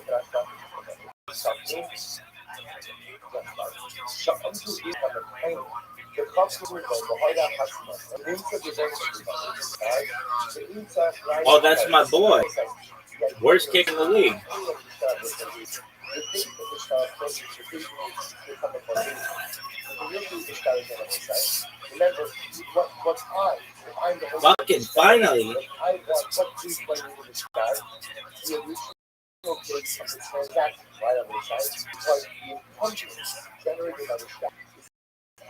Oh, that's my boy. Worst kick in the league. Fucking finally.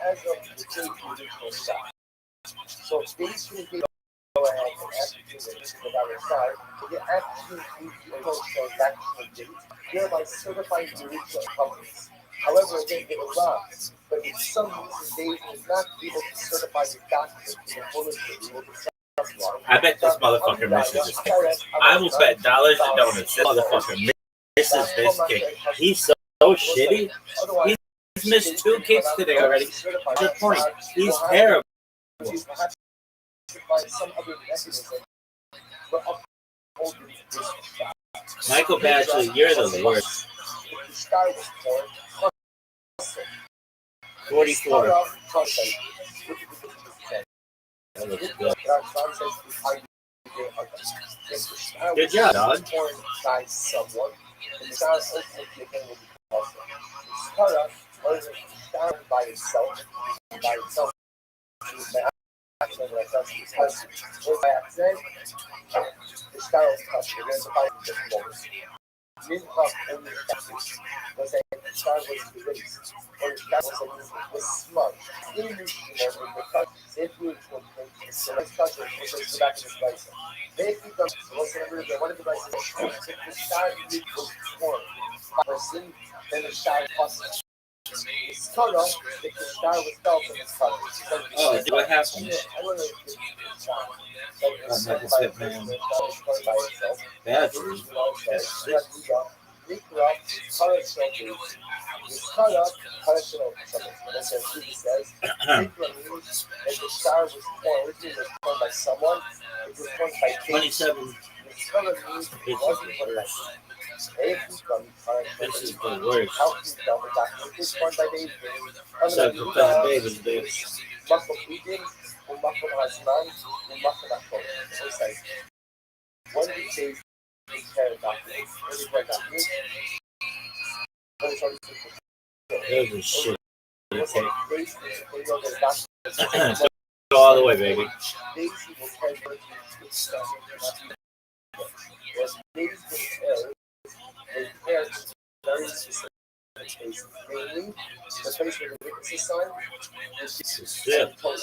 As of the original style. So basically, go ahead and ask you with our side, they actually need to approach transactional date, thereby certifying the original companies. However, again, they allow, but in some reason, they is not able to certify the document in the fullest degree. I bet this motherfucker misses this kick. I will bet dollars and donuts this motherfucker misses this kick. He's so shitty. He's missed 2 kicks today already. Good point. He's terrible. Michael Badgley, you're the worst. 44. That looks good. Good job, dog. By itself. By accident, the style touch against the fight just forwards. Minkoff only was a star was released, or that was smart. In the cut, safely from the next toucher was back in his license. They become one of the licenses. The star was torn. Person, then the star passed. Start off if the star was felt in his cut. Oh, what happened? I don't know if by someone, it was formed by 27. This is the worst. One of these days, shit. Go all the way, baby. Very specific cases, mainly the place where the witnesses signed is told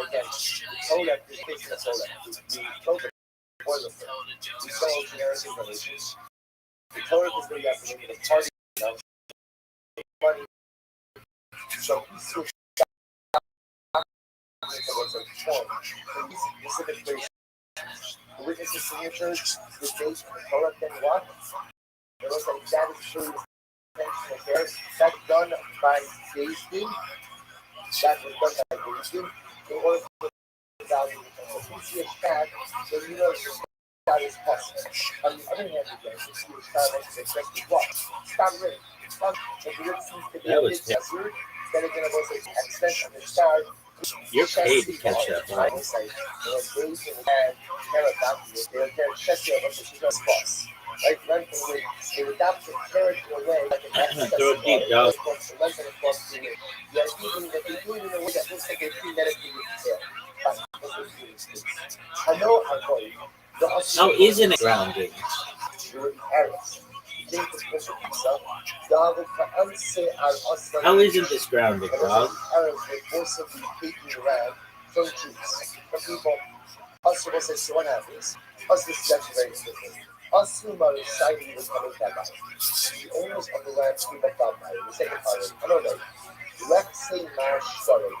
again. Told that this case is told that we told the boilerplate. We told generic information. We told it was going to have to make it a party money. So he switched was a form for these specific places. The witnesses' signatures, the date, the color, then what? It was like that is true. That's done by Daisy. That was done by Daisy. In order to value the PCH tag, so you know that is possible. On the other hand, again, the PCH tag makes exactly what? Stop reading. If the word seems to be a bit censored, then again, it was an extent of the star. You're paid to catch that line. Like run from the they would adopt the character away like an throw it deep, dog. Yeah, even that they do it in a way that looks like a premeditated detail. I know I'm going. How isn't it grounding? How isn't this grounding, dog? Forcibly taking around from Jews. For people, also was this one happens. Us this is very different. Us who are excited was coming back out. The owners of the land came back out by the second part. Another. Let's say Marsh Sorrow.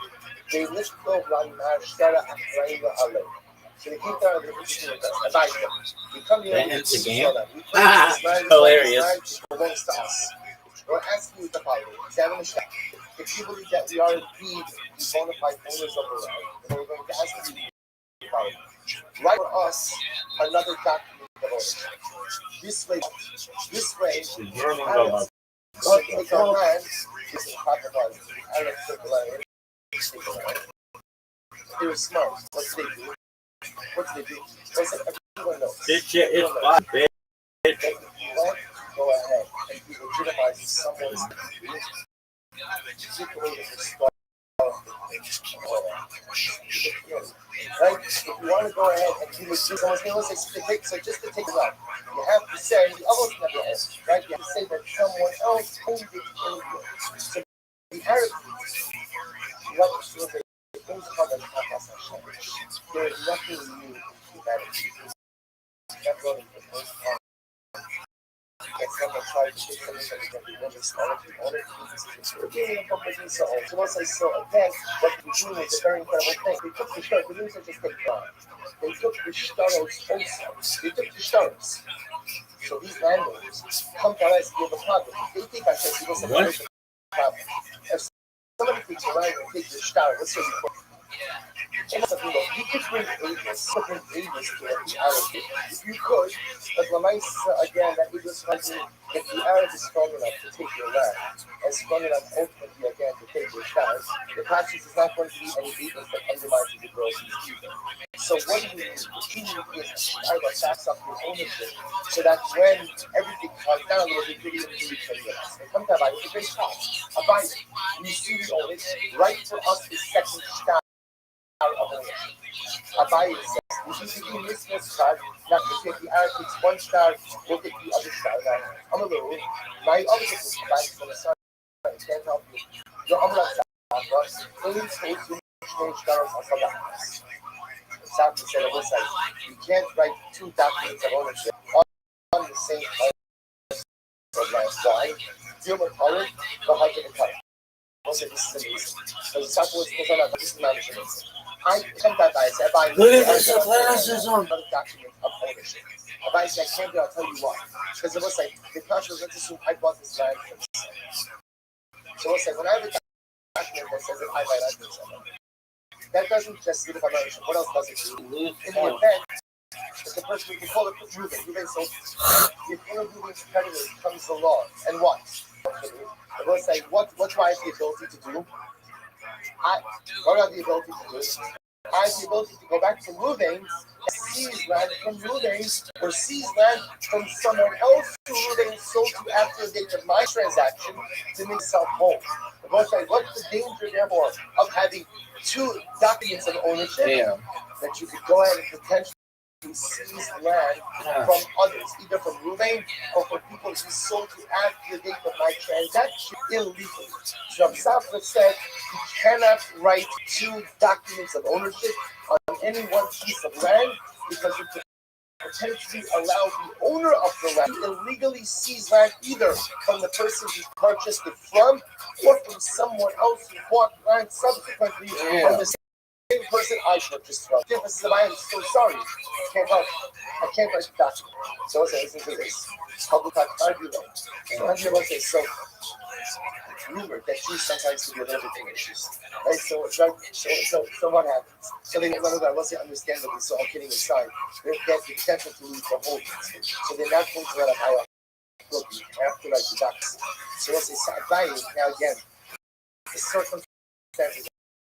They lift up like Marsh Sarah and Rainbow Alley. So they came down and they advise them. We come here and it's a game. Hilarious. Belongs to us. We're asking you to follow. Examine the shop. If you believe that we are indeed the bona fide owners of the land, then we're going to ask you to follow. Write for us another document. This way, Arabs don't take our land. This is Pakistan. Arabs took the land. They were smart. What did they do? They said everyone knows. This shit is fun, bitch. Go ahead and you legitimize someone's right? If you want to go ahead and you legitimize someone's name, so just to take it up, you have to say the other never else, right? You have to say that someone else owned it. So the Arab what was it? There is nothing new in humanity. kept running for the most part. And someone tried to take something that we never started in order to do this again, and so on. So once I saw again, what we do is a very incredible thing. They took the stars, they didn't just take God. They took the stars also. They took the stars. So these landowners come to us with a problem. They think I said, you know, some problem. If somebody takes a land and takes the star, what's your report? And that's something that you could bring Avis to the Arab. If you could, but again, that it was something if the Arab is strong enough to take your land, and strong enough ultimately again to take your stars, the Pashas is not going to be any weakness that undermines the growth either. So what do you need? You need to backs up your ownership so that when everything comes down a little bit, you're going to do something else. And come to Abaya, it's a great talk. Abaya, you see the owners, right for us is second star. Abaya says, if you miss this card, not to take the Arab takes one star, we'll take the other star. Now, I'm a little, my other thing is Abaya is going to start, I can't help you. Your Amra Sahara, only states you change stars on the house. Exactly said on this side, you can't write two documents of ownership on the same place of land. Why? Deal with color, but how can it cut? Most of this is amazing. So the South was on this is management. I come that by say, I Look at this athleticism. Document of ownership. If I say I can't do it, I'll tell you why. Because it was like the question was, let's assume I bought this land from. So it's like when I have a document that says that I buy land from that doesn't just live on ownership. What else does it do? In the event that the person, we can call it Ruben, so if one of Ruben's creditors comes the law, and what? It will say, what do I have the ability to do? What do I have the ability to do? I have the ability to go back to Ruben, seize land from Ruben, or seize land from someone else who Ruben sold to after the date of my transaction to make self whole. It will say, what's the danger, therefore, of having two documents of ownership that you could go ahead and potentially seize land from others, either from Ruben or from people who sold to after the date of my transaction illegally. So Safra said you cannot write two documents of ownership on any one piece of land because it could potentially allow the owner of the land to illegally seize land either from the person who purchased it from or from someone else who bought land subsequently from the same person I purchased from. Difference is I am so sorry. I can't help. I can't write the document. So what's listen to this. Public argument. So I'm going to say so. It's rumored that Jews sometimes can be a little bit tenacious. Right? So it's like so what happens? So they none of that wasn't understandably, so all kidding aside, they have the potential to lose their holdings. So they're not going to let a higher look after like the ducks. So once they start buying, now again, the circumstances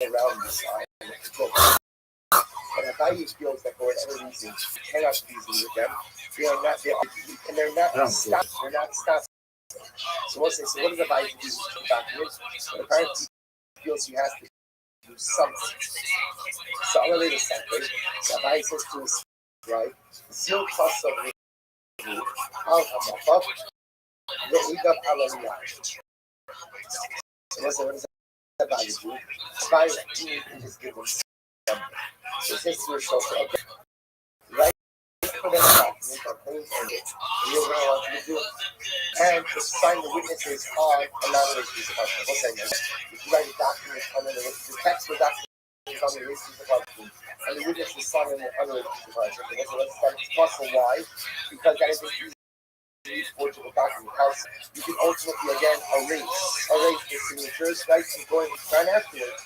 around this and if I use feels that for whatever reason cannot be easy with them, they're not stopped. They're not stopped. So what does the buyer do with two documents? But apparently he feels he has to do something. So I'll relate this something. So the buyer says to his right, zero cost of al hamafak, the igab alaliyah. So what does the buyer do? The buyer just give them something. So it says to yourself, okay, right for the document or claims on it, you're going to want to do it. And to sign the witnesses on another piece of document. What's that mean? If you write a document on the text of the document on the piece of document, and the witness is signed on the other piece of document. That's possible. Why? Because that is an easy forgeable document. Else you can ultimately again erase the signatures, right? And going right afterwards.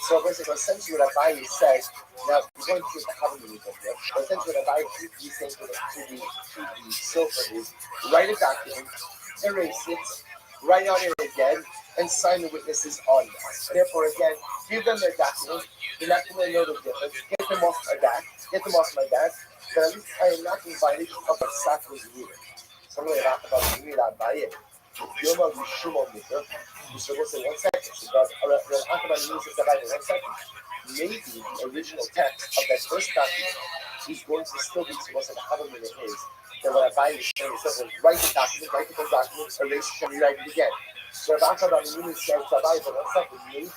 So essentially what Abaye says, now we're going to the covenant of this, but essentially what Abaye is saying to the silver is write a document, erase it, write on it again, and sign the witnesses on that. Therefore again, give them their document, they're not going to know the difference, get them off my back, but at least I am not invited of a sacred ruler. Somebody talked about the Yumi Abaye. Yoma Rishumon Mika. So we'll say 1 second. Maybe the original text of that first document is going to still be to us at a covenant of his. That what Abaye is saying is write the document, write the document, erase it, and rewrite it again. Back on the unit said survival. One second, the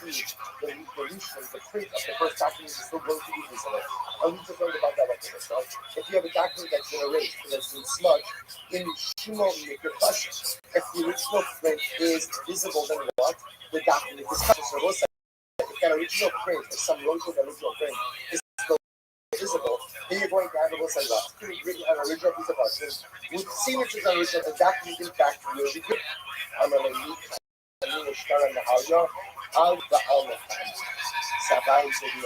print of the first document is still going to be visible. I'll need to learn about that after this, right? If you have a document that's been erased, that's been smudged, then you make your question. If the original print is visible, then what? The document is cut. So if that original print, if some local original print is still visible, then you're going to have a little say, well, written on original piece of art. With signatures on original, the document in fact will be good. I'm going to meet اشتغل لحاجة أو بقى سبعين سنين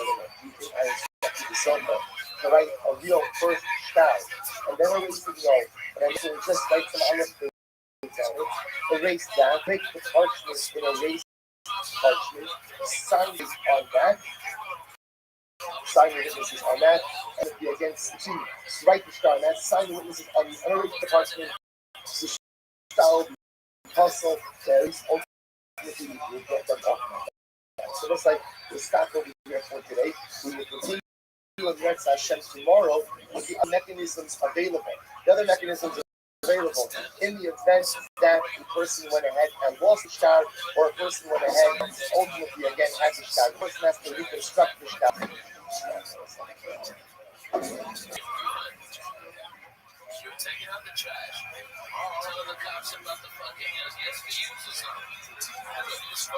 to write a real first style. And then erase the real, and then just write some other things on it. Erase that, make the parchment in erase parchment, sign it on that, sign the witnesses on that, and if you against two, write the star on that, sign the witnesses on the erase the parchment, the style, the hustle, there is ultimately you get them off. So looks like we'll stop over here for today. We will continue on the next session tomorrow with the mechanisms available. The other mechanisms available in the event that a person went ahead and lost the shtar, or a person went ahead and ultimately again had the shtar. The person has to reconstruct the shtar. You're taking out the trash. Telling the cops about the fucking SVUs or something.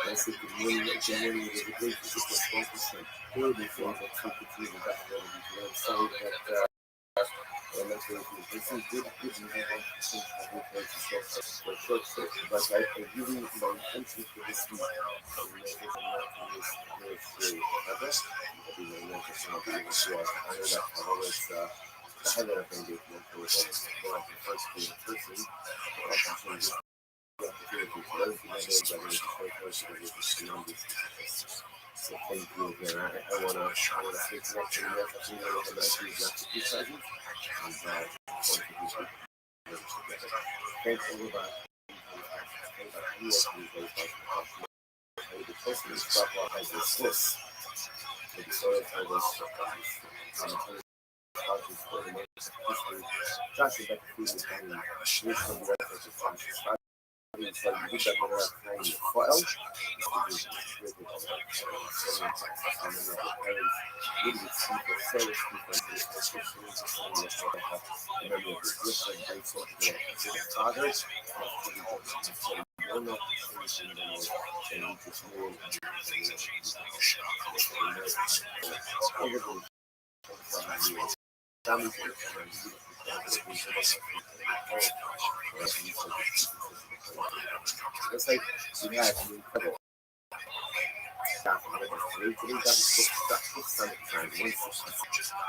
That's it. The money is a great responsibility. Building for the company that I'm sorry that this is good but I really my intention for this week I had that thing for the first person. So thank you again. I wanna say thank you for the thanks everybody. The person is stuck off as a Swiss. The soil titles Johnson back to the it's like we had an incredible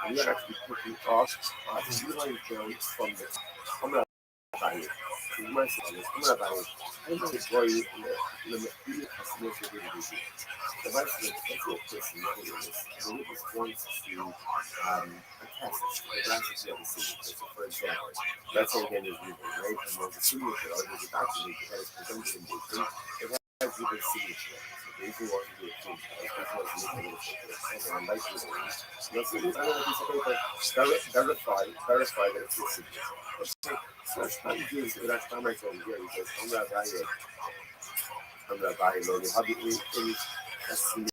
we are actually putting off from the value. I'm going to buy it. I'm going to buy it in the customer for the vision. The vice person, the witness wants to attest the glasses of the signature. So, for example, let's say again is legal, right? And there's a signature or there's a document that is presented in vision. It has legal signature. So, the agent wants to do a change. The person wants to make a signature. And like this, let's say this other piece of paper, verify that it's your signature. So how you do is that time I told you because I'm not buying loading. How do you any estimate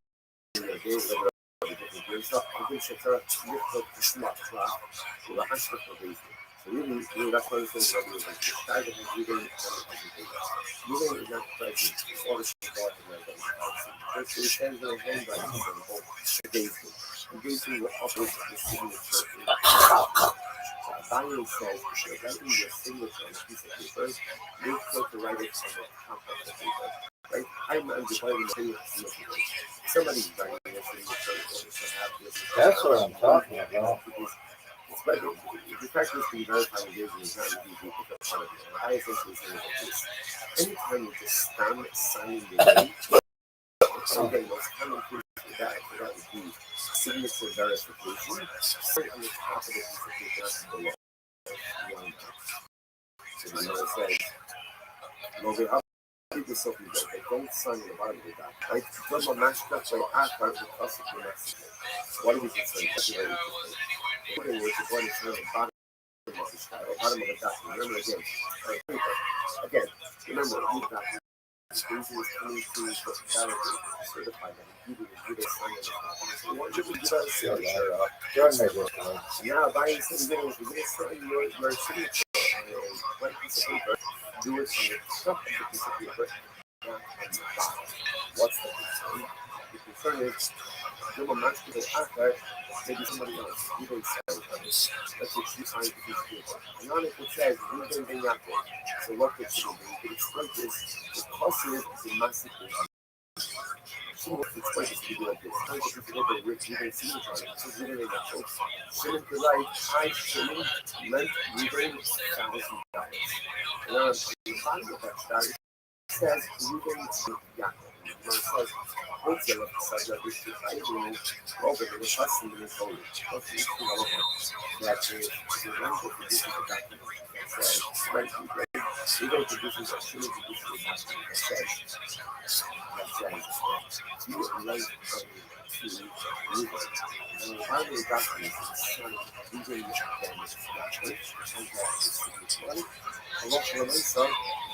your day over the different games? So I'm going to check out the smart class with a handful of these. So really that's one of the things that we like. The guy that is reading moving is not present. It's all the shit going on like that. So it stands on hand by the days. Engaging with others in the signature. Byron says, writing your signature on a piece of paper, make sure to write it on the top of the paper. Right? I'm dividing the signature. Somebody's writing your signature. That's what I'm talking about. It's better. The fact is being verified engagement is not easy to pick up part of it. I essentially say this. Anytime you just stand signing your name, something that's coming through that would be signature verification. Right on the top of the piece of paper below. So you know it says, well, they update this up with that. They don't sign the bottom of the doc, right? When my matched up by after the cost of the next what do we just say? That's very interesting. The other words are going to sign the bottom of the style, bottom of the document. Remember again, remember, you've got Daisy was coming to hospitality, certified that he did a sign of the what did we do about signature? Yeah, buying some videos, we're going to sign your signature on a blank piece of paper, do it on a stuff piece of paper, not on the box. What's the concern? The concern is, do a match to the after, maybe somebody else, you don't say, let's say she signs the piece of paper. And on it says, we don't bring that one. So what could she do? You could explain this, the cost is a massive thing. She wants to explain this to you like this. Trying to put together with reading signature on it. This is literally not true. Shilling to like, high shilling, length, reading, $1,000. And on the bottom of that chart, it says, reading to Yaakov. It says, wholesale of the subject is to high room, over the custom in Polish. That is, the rank of the different document that says, rent and grade. Legal conditions are still judicially document that says, you like to legal. And the final document is signed using the church contract is significant. A law for a so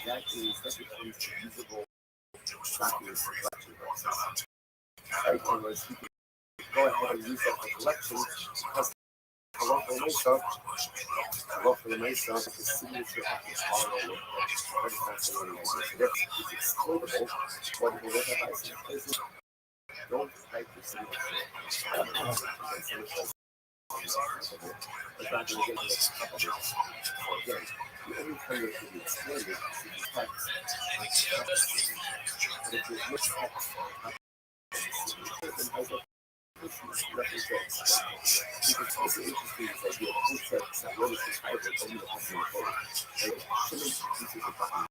that becomes a usable document for collection purposes. Right? Otherwise, you can go ahead and use that for collection because a law for the Mesa, the signature of the follow is exploitable. What we look at is don't type the signature. It's not going to get on the top of it. So again, the only time that can be exploited is the text. But if there's no text on top of the signature, represents. Because also interesting is that you have full text and notice the title only the husband of both. And shilling pieces of document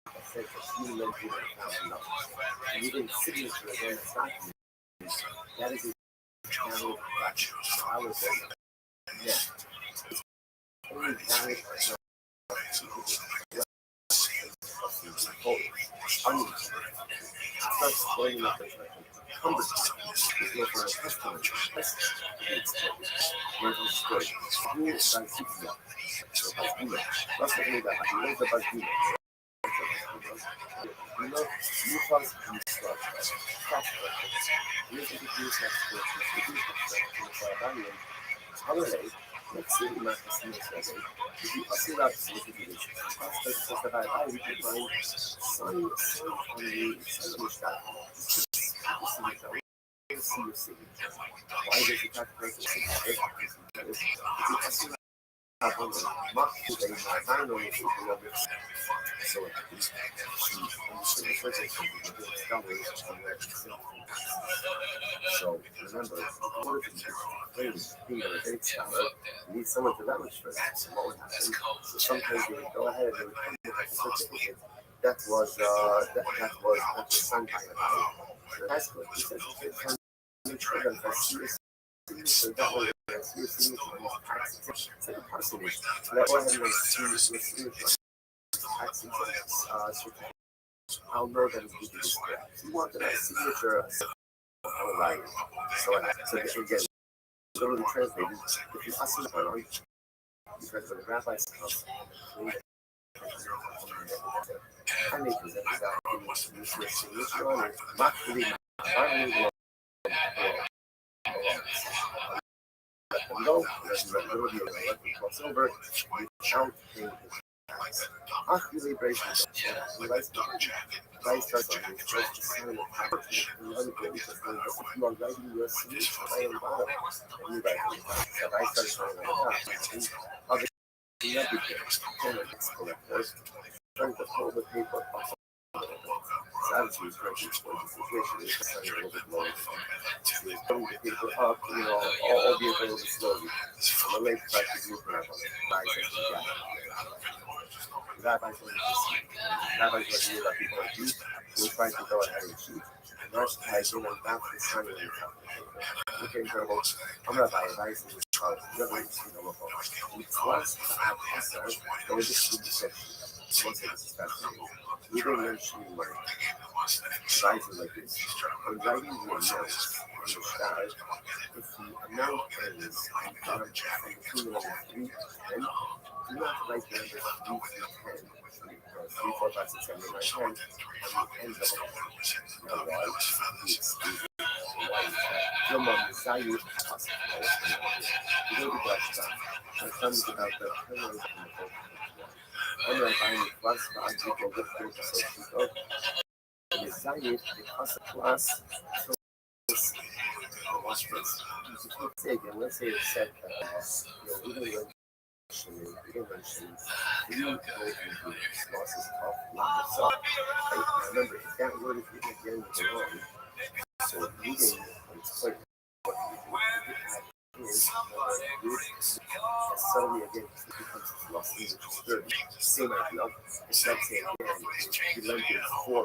that says that you lent you $1,000. And even signature on that document, that is a valid document. Valid document. Yeah. It's only valid document. Starts playing up as like hundred times. There's no for a customer. That's mental story. Who is that? That's the thing that happens. What's about you? You know, you first instruct. You have to do something. Holiday, let's see the math is if you assume that significance, that's just about how we can find sign on the signature see your signature. Why does it have to be signature? If you assume that on the mark today, sign on it, so it can see the signature discovery somewhere. So remember, in order to things being a great style, you need someone to demonstrate what would happen. So sometimes you would go ahead and come with a certificate that was signed by a guy. That's good. The certificate can make sure that the signature that way your signature is taxed. It's like a parsonage. So that go ahead and see your signature tax certificate. I'll know that it's due to this correct. You want that signature right. So again, literally translated, if you ask someone on because the rabbi's house, and they present that in your signature on it, not really, let them go, let them cross over, without paying really breaks the vice starts on his first to sign a package and other things that you are writing your signature right on the bottom and you write the vice starts on the top and other collectors trying to pull the paper off. Attitude is going to explain the situation. It's just a little bit lower. So he's pulling the paper up, all the available slowly. And the late practice you grab on it. Rabbis like you, like people like you, will try to go ahead and shoot. And that's how I don't want that to sign on the top of the paper. Okay, incredible. I'm going to buy advice in this car. You're going to see the local. It's less about myself, but we just need to say, once it is fascinating. We don't mention money. Advices like this. When writing your notes on the stars, if the amount is between the 3 and 10, do not write the numbers 3 to 10 because 3, 4, 5, 6, 7, 8, 9, 10, and you end up. Now, why? Why is that? Your mom desires us to know what's going on. You go to Dutchtown. My son is about the paranoid from the boat. I'm not buying class for people with things associated. Okay. Desire because of class. Watch this. Let's say it's said that we don't mention you know loss is tough long so remember if that word is written at the end of the line so reading it's like what you is suddenly again it becomes lost in the third same idea it's like saying again you learn to four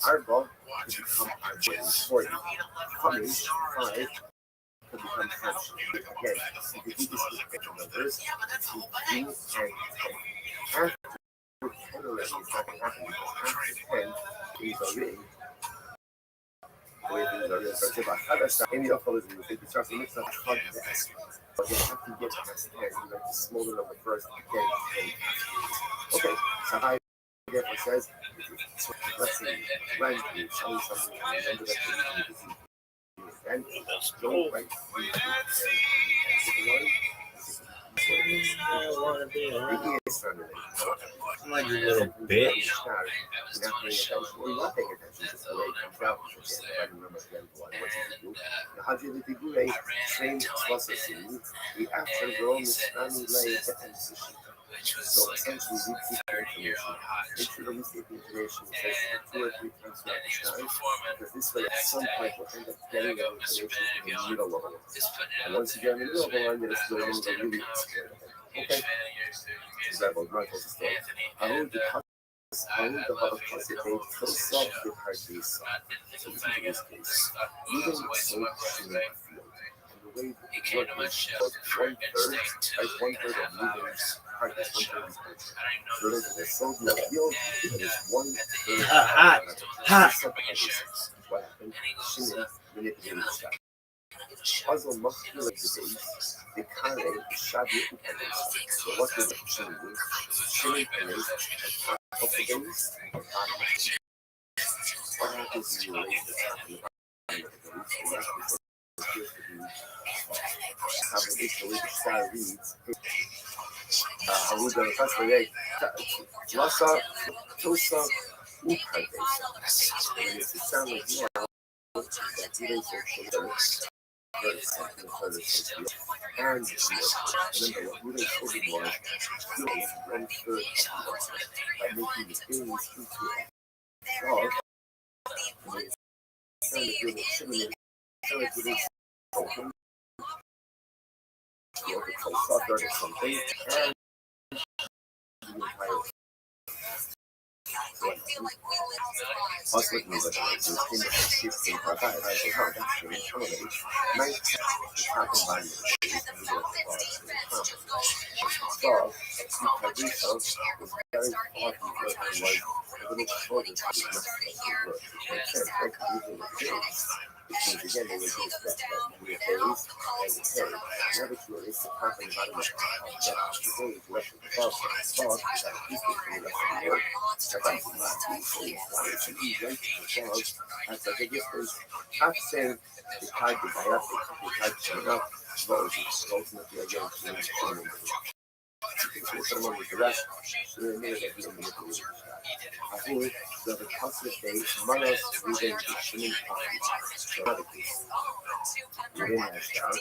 arbor to become arbor for you coming five to become French. Again, if you do this with picture numbers, you and 10. After 10 already, it's not going to happen because after 10, things are written. The way things are written, for example, Hadassah, any of those you think it starts to mix up Hadass. But you have to get past 10, you have to smaller number first, then 10 after. Okay, so how therefore says, let's see, randomly, selling something, and remember that you need to see. And don't write I want to be around. Come on, you little bitch. You're not paying attention. Well, you're not paying attention. Just the way it comes out. I remember again what you do. The Hajj Figure, same processes. The after grown is standing late and position. So essentially, we keep the information. Make sure to receive the information says 2 or 3 times throughout the time, because this way, at some point, we'll end up getting that information in the middle of it. And once you get in the middle of the line, then it's no longer really okay. Example, Michael story. How the Holocaust debate fills up the parties. So this is in this case. Moving so in the field. And the way the work was 1/3, like 1/3 of moving parties, 1/3 is parties. So it is a soldier in the field, and it's 1/3 what happened? Shimon manipulated the sky. Puzzle must be like the days, the carry, the shabby, so what did the Shimon do? Shimon carries of the days, what happens when you erase the top and the bottom of the days? How the sky reads. How we go to first day? Lassa, Tosa, Ukardesa. And it's a sound like now that you don't say and remember what Buddha said was filling 1/3 by making the things into a frog. Something and the entire Us looking at the thing that shifts in our body, like how that's really comedy. Nice happen by the dog, Patricio was very far from good and was a little shorter to the rest of the work. It said, like, using the face, which means again, they would use the face and the hair. Never to release the top and bottom of the face, the rest of the dog, that is the rest of the work. That's not the face. To be right to the dog, that's like a distance. Half saying the tide to buy up, the tide to shut up, but ultimately again, with the rest, so they made it every manipulation. I think that the positive days, Manos reading the Shimon so another case. Within that style,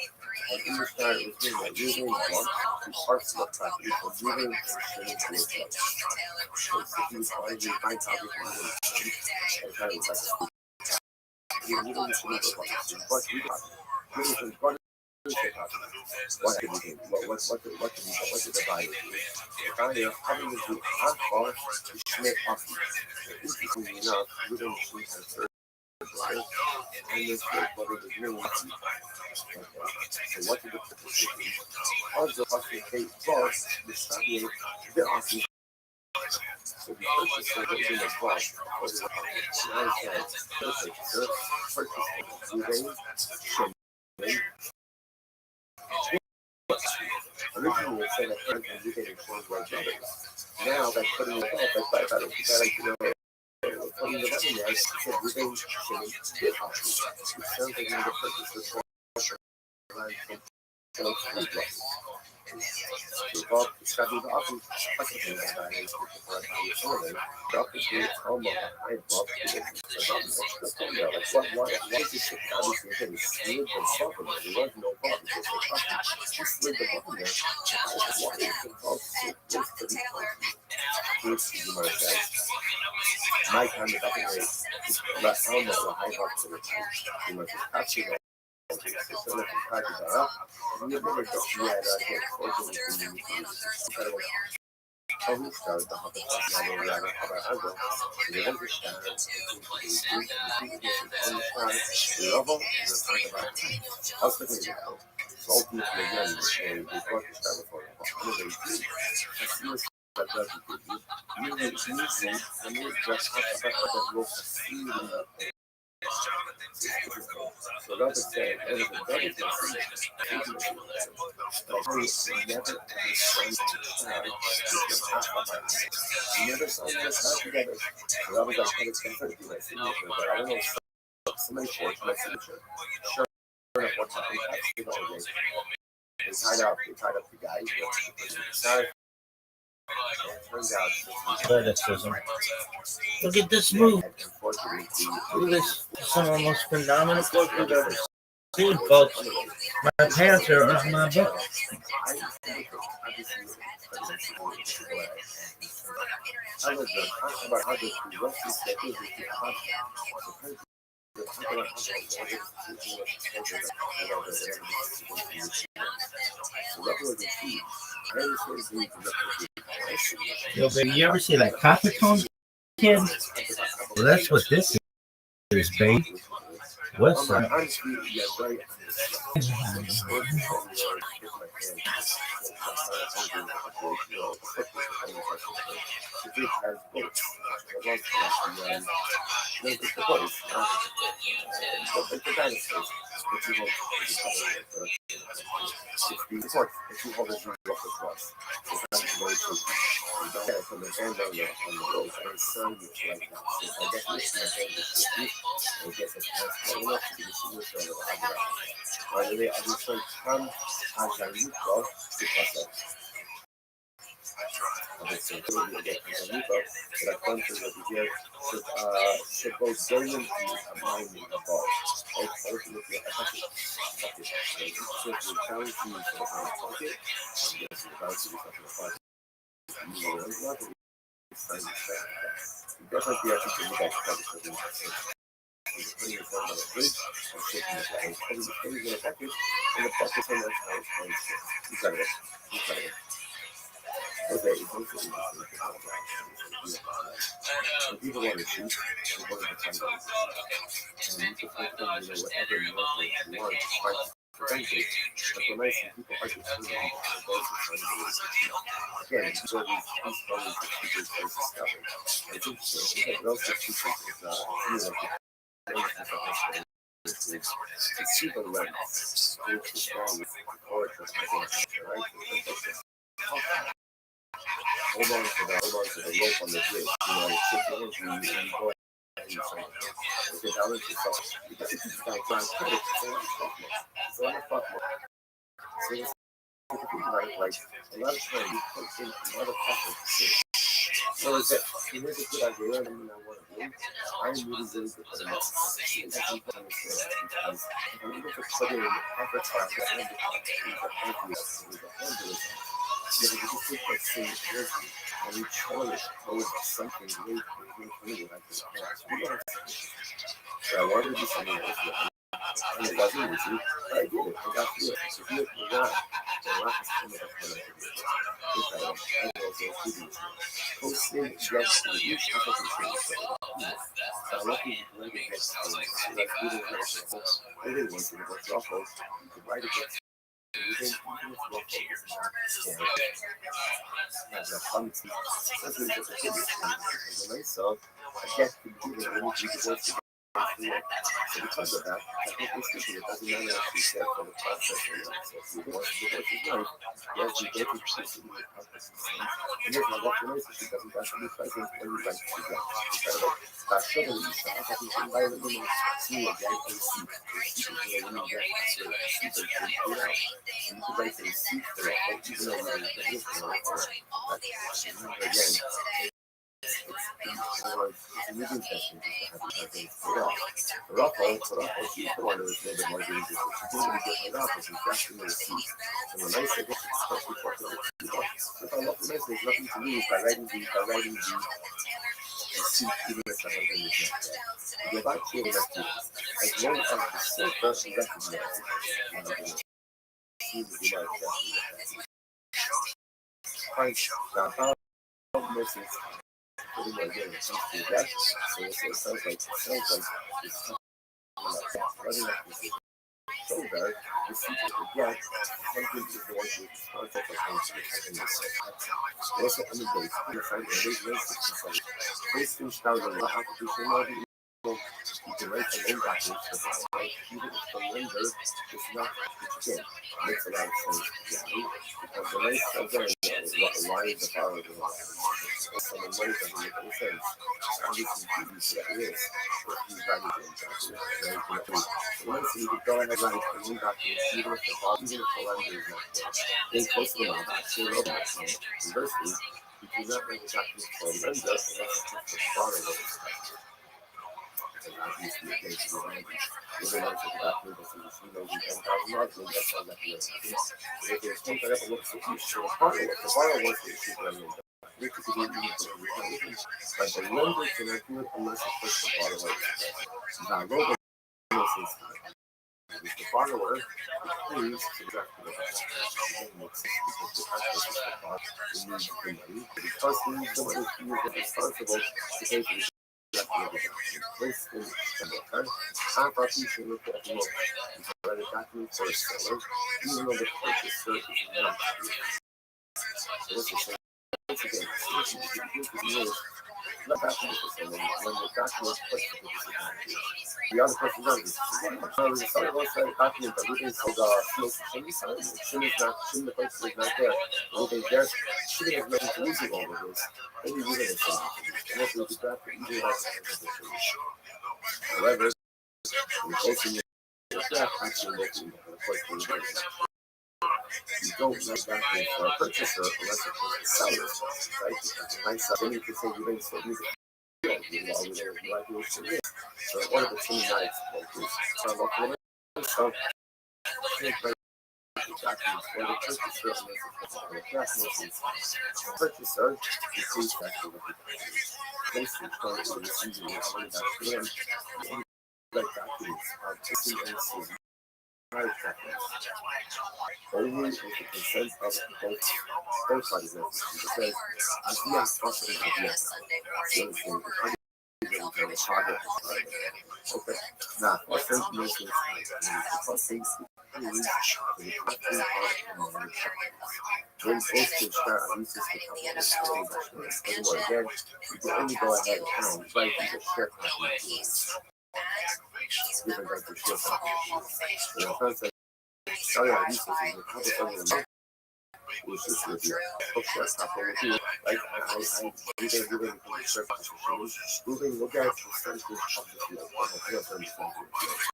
and in the style it was written by using one to parts of the property from moving and Shimon to its life. So if you find the fine topic from moving and kind of like you're moving the Shimon to life, but you got moving from what did we do? What did the Bible do? The Bible coming into Akbar to Shmei Aki. Interestingly enough, we don't see her third brother, and this third brother was really so what did the purpose do? Also, Aki Kate Boss, the study, the Aki. So the purpose of it in the boss was the United States purchase moving Shmei. Originally, it said that Frank and Luke had exchanged white brothers. Now by putting it up, by putting the button there, it's a living chilling hip hop. It sounds like another purpose Bob studied often fucking about his drop the shit, almost I Bob like why is this shit obviously him slid the button there was no button just slid the button there why is the Bob my time the button there is less almost a high box to the he was touching so that was saying, never saw this together. So that was like kind of different to my signature, but I don't know somebody forged my signature. Sure enough, what happened? They tied up the guy. Sorry. Turns out Athleticism. Look at this move. Look at this. Some of the most phenomenal work we've ever seen, folks. My pants are on my butt. Yo, baby, you ever see that copper tone kid? Well, that's what this is, baby. What's up? Hold on to the rope on the bridge. So is it? Here's a good idea. I mean, I want to do. I'm really good for the next because I'm able to put in advertising and and we challenge towards something really, really like this. So I wanted to do something like this. And it wasn't easy, but I did it. I got through it. So if you want, the lack of time that I posting just to use so lucky like it gets so that's really nice. I didn't want to go to Ruffles. You could write it. So I guess So because of that, technically speaking, it doesn't matter if you said for the process or not. So if you want to work his life, yes, you go to the city with process and things. And there's no relationship doesn't have to be present when you like to get. Because that shouldn't be so I have to invite you know, see a guy can see. See the way when you get to see the thing out. And you could like to see for it, but you know, like, it is for it. Again, it's a living session just to have things put up. Put up, she's the one that was a little bit more dangerous. She's going to be different up, but she's definitely the seat. And the nice thing is, especially for the if I love the nice, there's nothing to lose by writing the seat, even if I don't understand that. You go back to the left, as long as the same person recognizes it, see the life definitely. Fine, now, how message pretty much again, it comes to that. So it sounds like it's running like this. So that the seat of the black, husband is the one who is contact of home to the happiness. Also, on the base, you find a big race. Based in Chicago, the application of the you can write a loan document for that, right? Even if the lender is not again, makes a lot of sense. Yeah, because the race of there, why is the borrower doing that? Someone money doesn't make any sense. I'm just confused to that risk. If you value the document, so once you could go ahead and write a loan document, even if the lender is not there, then close to the law, actually, over the time. Conversely, you cannot write a document for a lender unless it's just the borrower. And obviously, it makes you angry. Even though it's a document that says you know, $10,000, then that's all that you have. If there's $10,000 that looks at you, so the borrower wants to issue $1 million. We could do it even for every but the lender cannot do it unless it puts the borrower. Now, loan is if the borrower agrees to exactly what the makes sense because the borrower needs the money, because he needs the money, he is responsible to pay for the this is half our people look at the document for a seller, even though the purchaser is not. So what's the same? Once again, what happens when the document is put to the other person does it. So the seller wants that document, but everything's called shouldn't the person is not there. Everything's there. She has nothing to lose all of this. Maybe we didn't say anything. And if we could draft it, either of us. However, when posting your draft, actually making the question you don't know exactly for a purchaser unless it's a seller, right? Because a nice seller, then you can say you didn't say music. So one of the two nights so documents for the purchaser and the purchaser is please factor with the basically trying to receive the money back to them. The documents are to CNC. Only with the consent of both parties because as we are possible okay. Now, what information is when post to start a new system again, you can only go ahead and write the share copy. Different types of share copy. Sorry, I used to say the couple was just with you. Okay, that's not what we do. Like, we didn't do anything to share copy. Moving, look at the center of the field. I don't understand it.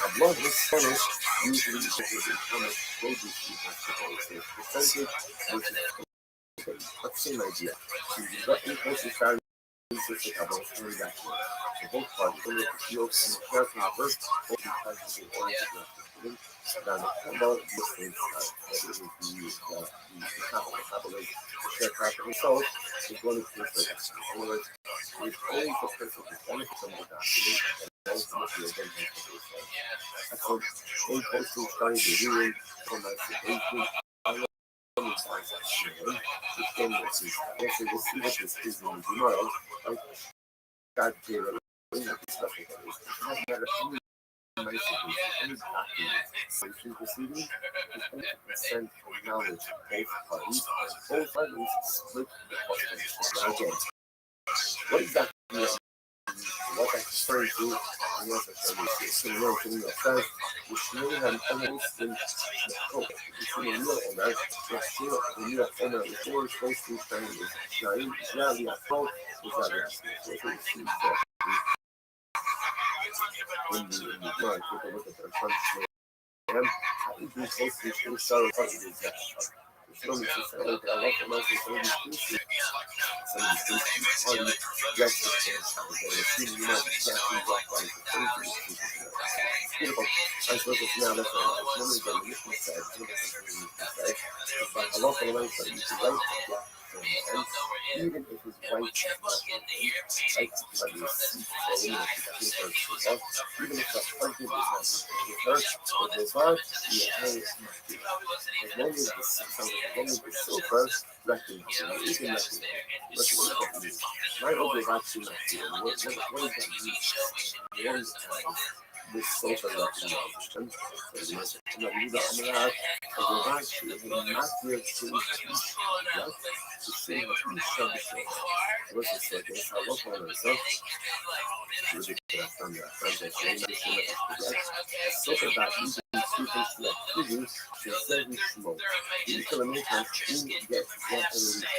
A blood is finished, usually because it becomes baby feet percentage, which is the same idea. You've got equals to start research about only that one. So both parties, when the field and the share copper, both parties will always address now the combo listing that is the capital share copper result is one of the first. In other words, it's always the person who benefits from the document and ultimately again has the result. So they posting started reviewing from like the 18th. Which then this is also we'll see what this is in tomorrow. Right? God gave it stuff like that. It doesn't matter any messages, any documents. So if you're receiving, it's 100% knowledge of both parties. Both parties split the question. Now again, what exactly what Sorry, dude. I'm not a fan of this. So, no, I'm not a fan. You should really have almost been oh, you should have known that. But still, when you are on the floor, supposed to stand with Shine, Jali, a fault, is that right? So, I think she's that. In the mind, take a look at their front. I think these hostess should start with the exact. It's not necessarily that I like the most of some of these pieces. Some of these pieces are the justice and the you know, exactly what like the things beautiful. I suppose it's now that's one of the mission side, one of the mission side. It's like a lot of ways that you can write and even if it's white, I think like you see, so you know, even if the target is not the first, but the bar, the hair is not good. As long as the silver, nothing, even nothing. Let's look at me. My older box is not good. What does that mean? One is this silver recognition. So I'm not using that. I'm going to go back to the massive solution. Right? To see what you show the show. What's the second? I love all this stuff. Ridiculous from that. I'm just saying that it's so that using two things like figures to send smoke. You can make us get what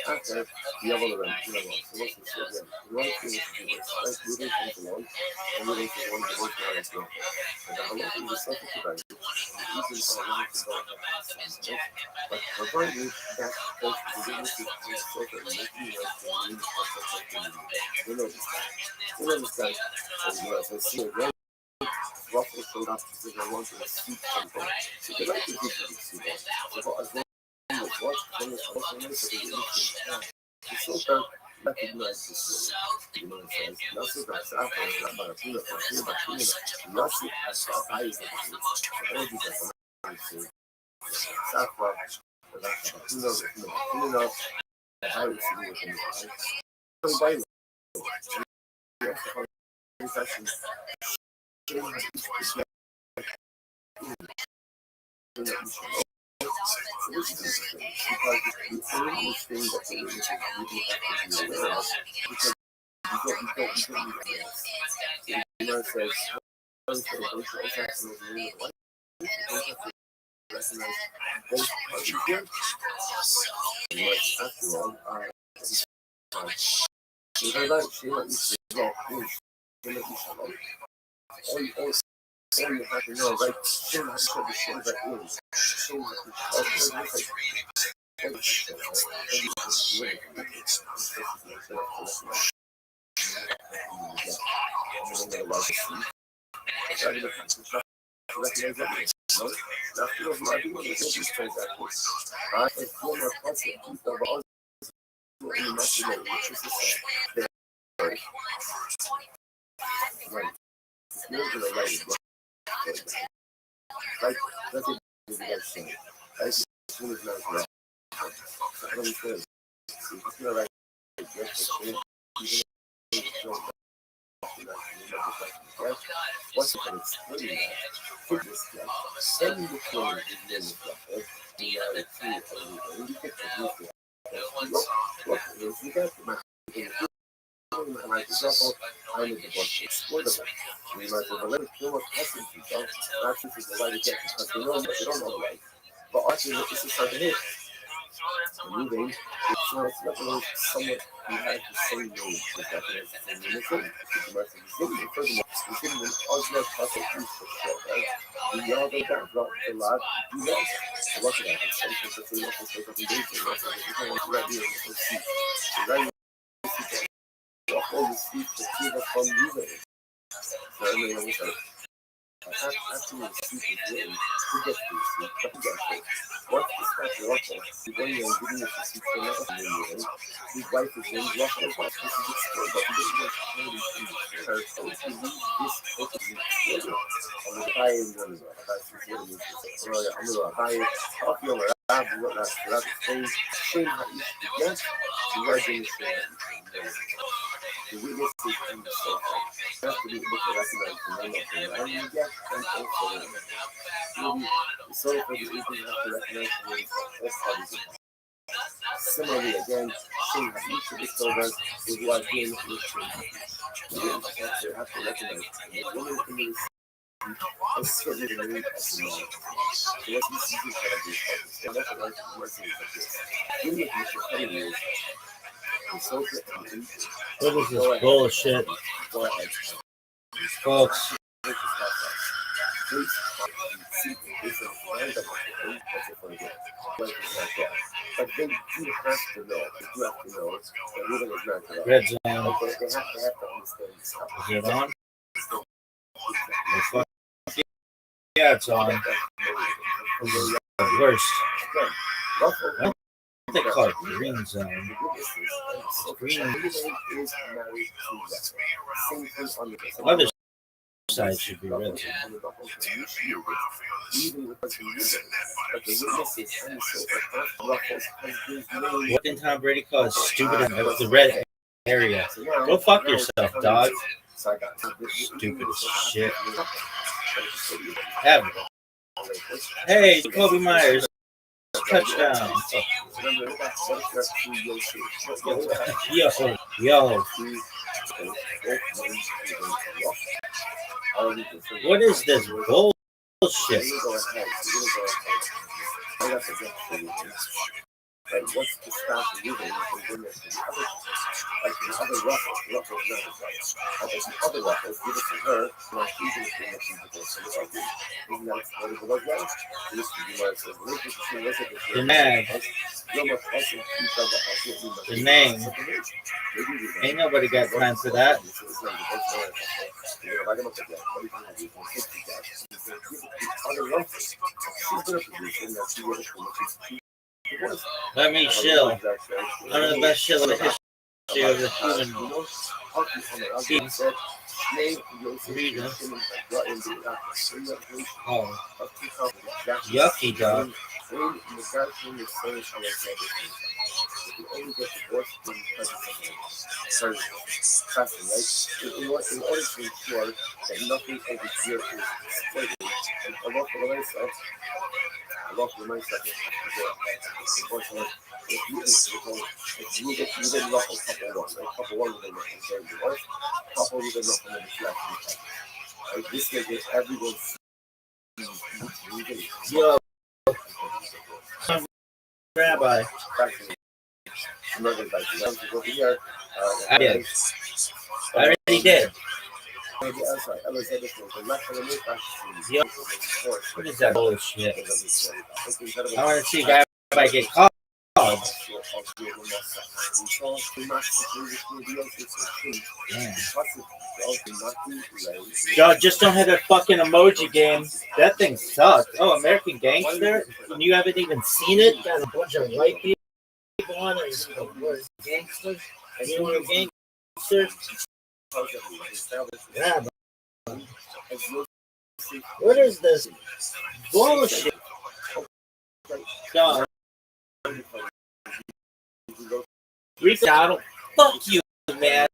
after the other end. So what's the second? Right thing to do is like moving things along and moving to one to work out as well. And I'm looking to suffer to that. Even on a line to go but provided that both the witnesses and suffer making us the need of the you know this guy. You know this guy. And you as I see it right. Ruffle showed up to say I wanted to speak something. So they like to give you the see that. So as long as what then it's also nice that the witnesses it's so that recognize this way. You know what I'm saying? Not so that Safa is not about a peanut or peanut. Not so as Safa is a peanut. I don't think that's a nice thing. Safa, but that's about peanut. I would see what I'm saying. So by the way, it's actually all you have to know, like, show us what the show that is. Show us like, that's it. As soon as I let me feel it. It's not like what's the kind of explaining that? For this guy, send me the phone in the like example, I need to watch exploitable. We might have a little more passing people. That's if it's the right again because they don't know the right. But actually, this is something here. Moving, it's not really somewhat you have the same name as that is in the mission. You must be sitting furthermore, you're getting an alternate puzzle piece for sure, right? We all go down, drop the lot, do that. I look at that, it's something that they want to take up and do. They want to right here in the first seat. So right here, the whole seat to see what's from using it. So I mean, it's like, after the seat is written, who gets to the seat? Who gets it? What's the special offer? He's going and giving us the seat for another million. His wife is in lost her wife. This is explored, but he didn't get any seat. Her face is this focus is explored. I'm going to buy it. I'm going to buy it. I'm going to buy it. Off your lab, that's the thing. Shame how you get. You are doing the the witness is in the sofa. You have to be able to recognize the name of the man you get and also the sofa is easy enough to recognize the names of all parties. Similarly, again, seeing that each of the children is like being Restream. You have to recognize that women in this is certainly the need of the man. So what this is incredibly focused. And that's what I'm working with this. Really, what you should tell you is consult it and What is this bullshit? go ahead. Folks, Please see this is random thing that's it for the game. Like that. But then you have to know, you have to know that women is not correct. red zone. Like they have to understand this stuff. Is it on? Yeah, it's on. This is the worst. Ruffle, They call it green zone. Green. Other side should be red zone. What did Tom Brady call it? Stupid in the red area. Go fuck yourself, dog. Stupid as shit. Have it. Hey, Kobe Myers. Touchdown. Yo. What is this bullshit? Like, what's the stop moving from goodness to the other? Like the other ruffles, like the other ruffles, give it to her, like even if you're looking to go somewhere else. Isn't that what it was like? This would be like The nag. The name. Ain't nobody got time for that. Let me chill. One of the best chill in the history of the human being. Oh. Yucky, dog. In order to ensure that nothing overseas is exploited, and a lot of myself, unfortunately, if you get rough a couple one within the worst, couple within the flash. Like this will get everyone. Yo, Rabbi. I did. I already did. Yo, what is that bullshit? I want to see Rabbi get called. Yo, just don't hit a fucking emoji game. That thing sucked. Oh, American Gangster? And you haven't even seen it? Got a bunch of white people on it. Gangsters? You know a gangster? Yeah. What is this bullshit? God. Reach out. Fuck you, man.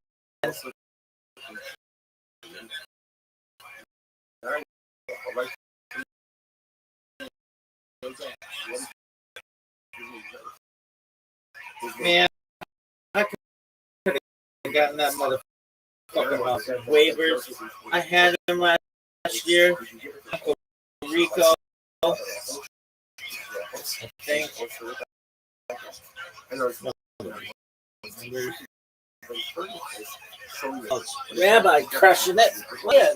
Man, I could have gotten that motherfucker waivers. I had him last year. Uncle Rico. I think. Rabbi crushing it. Yeah.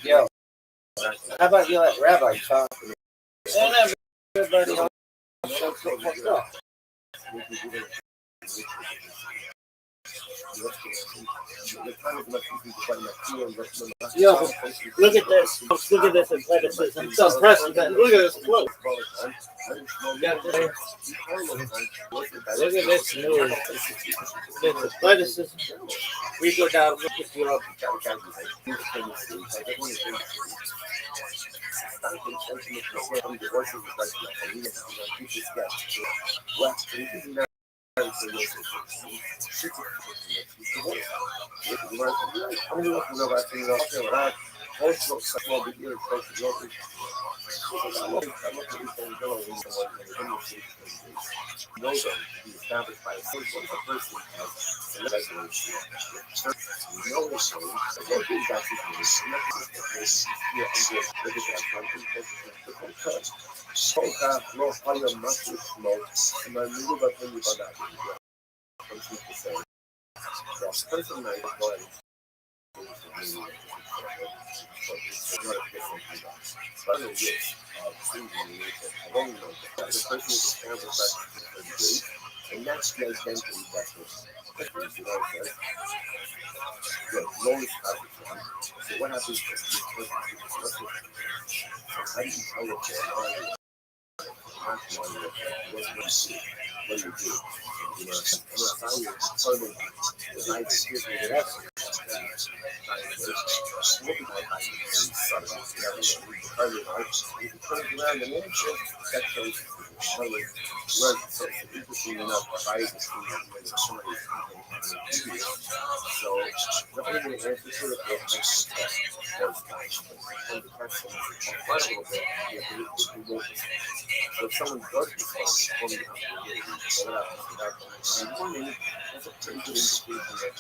Yo, how about you let Rabbi talk? And everybody else shut the fuck up. Yo, look at this. Look at this athleticism. It's unprecedented. Look at this float. Look at this move. This athleticism. We go down, look at you up. stanco di sempre mettere di voice of the famiglia che ci schiaccia what is know them to be established by a single person as celebrity. No one knows what is that situation. Polka, no, fire, massive smoke, and I knew that when you got that, something to say. The person I was and that's the identity that's what you know, the lowest outcome. So what happens is this person how do you tell what what you do? You know, if I was part of the night shift with that, around the nation, that's so interesting enough, I was so the only answer to it was so if someone does respond, that's a pretty good indication that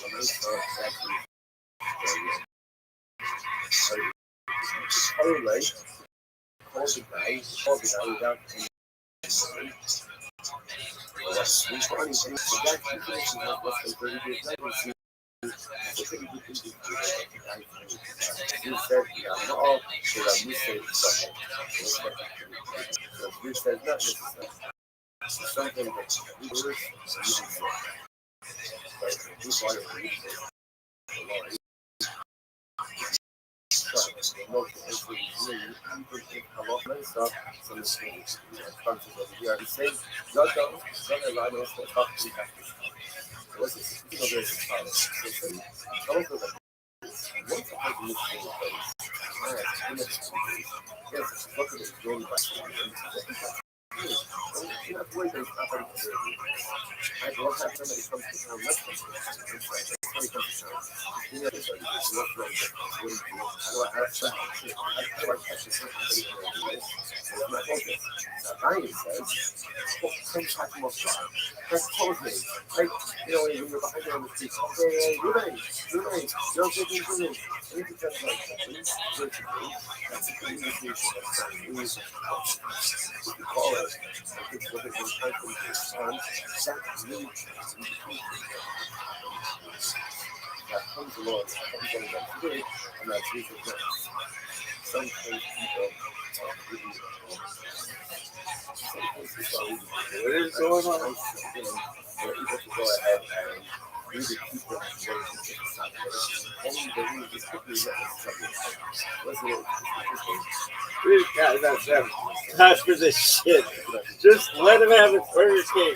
when they start actually correlate, call the guy without That's close me. Like, you know, when you're behind them on the street, hey, Ruben, don't get me doing it. And it's just like, that's a good indication of something new. You call it, it's what it was like when it was fun. That's really that comes along, everybody that's good, and that's usually good. Sometimes people really, what is going on? They're able to go ahead and really keep them Not for this shit. Just let him have his Burger King.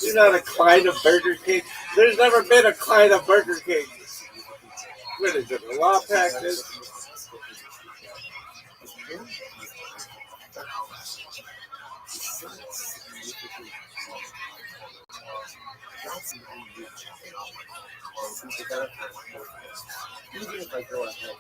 You're not a client of Burger King. There's never been a client of Burger King. What is it, a law practice? Even if I go ahead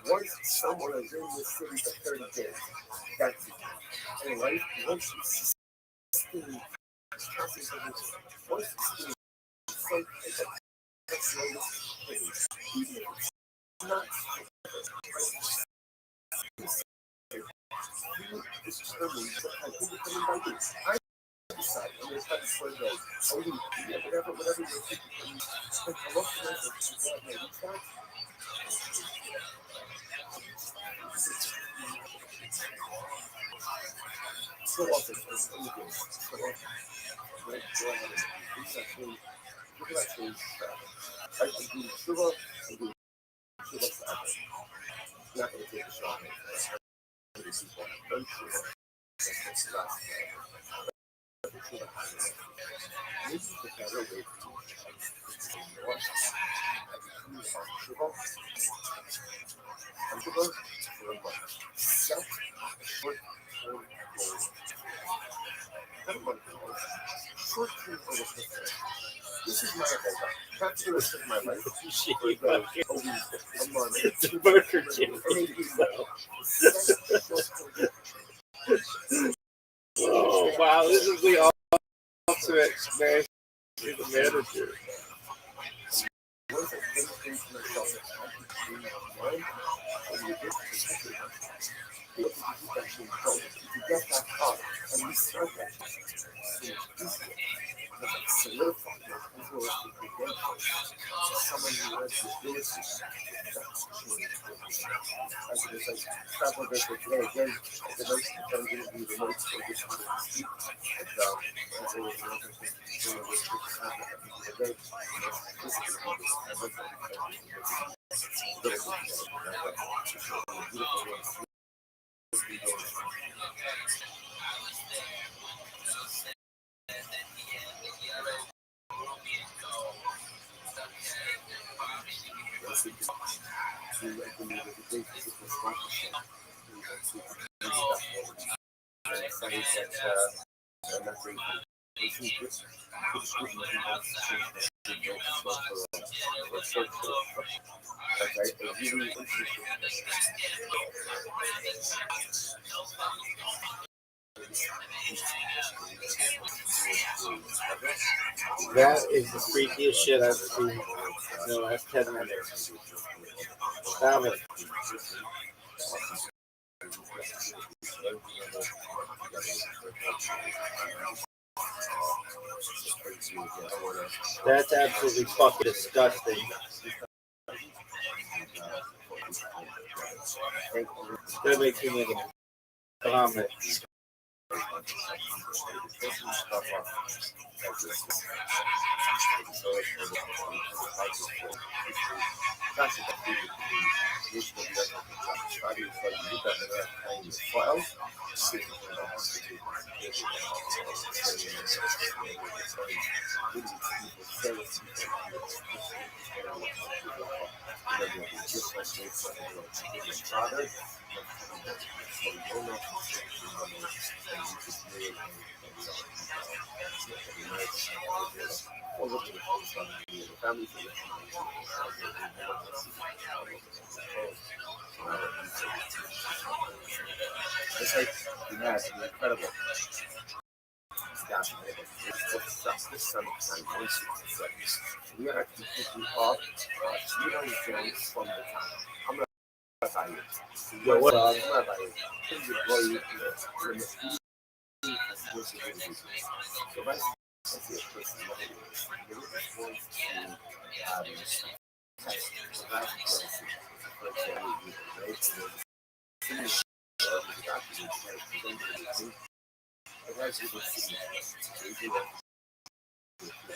Once someone is in the city for 30 days, that's it. And life, once you sustain once you sustain that's even if it's not determined, I think it's coming by this. I decide, I'm going to try to sort it out. Oh, yeah, whatever you're thinking. But I love to know that you got so often, it's anything. So often. Go ahead and do actually, look at that change. I do sugar, I do sugar salad. Not going to take a shot. This is what I've done sugar. That's the last sugar. Maybe the better way to do it. Sugar, and sugar for a month. Set short-term goals. Not a month goals. Short-term goals. This is my goal. That's the rest of my life. It's a Burger King. Oh, wow, this is the ultimate smash to the manager. That is the freakiest shit I've seen in the last 10 minutes. Stop it. That's absolutely fucking disgusting. That makes me make a comment. It's like, yeah, it's incredible. This summertime, 166. We are completely off. You know the things from the time. I'm not about you. Yo, what up? I'm not about you. So that's the personality. You're just going to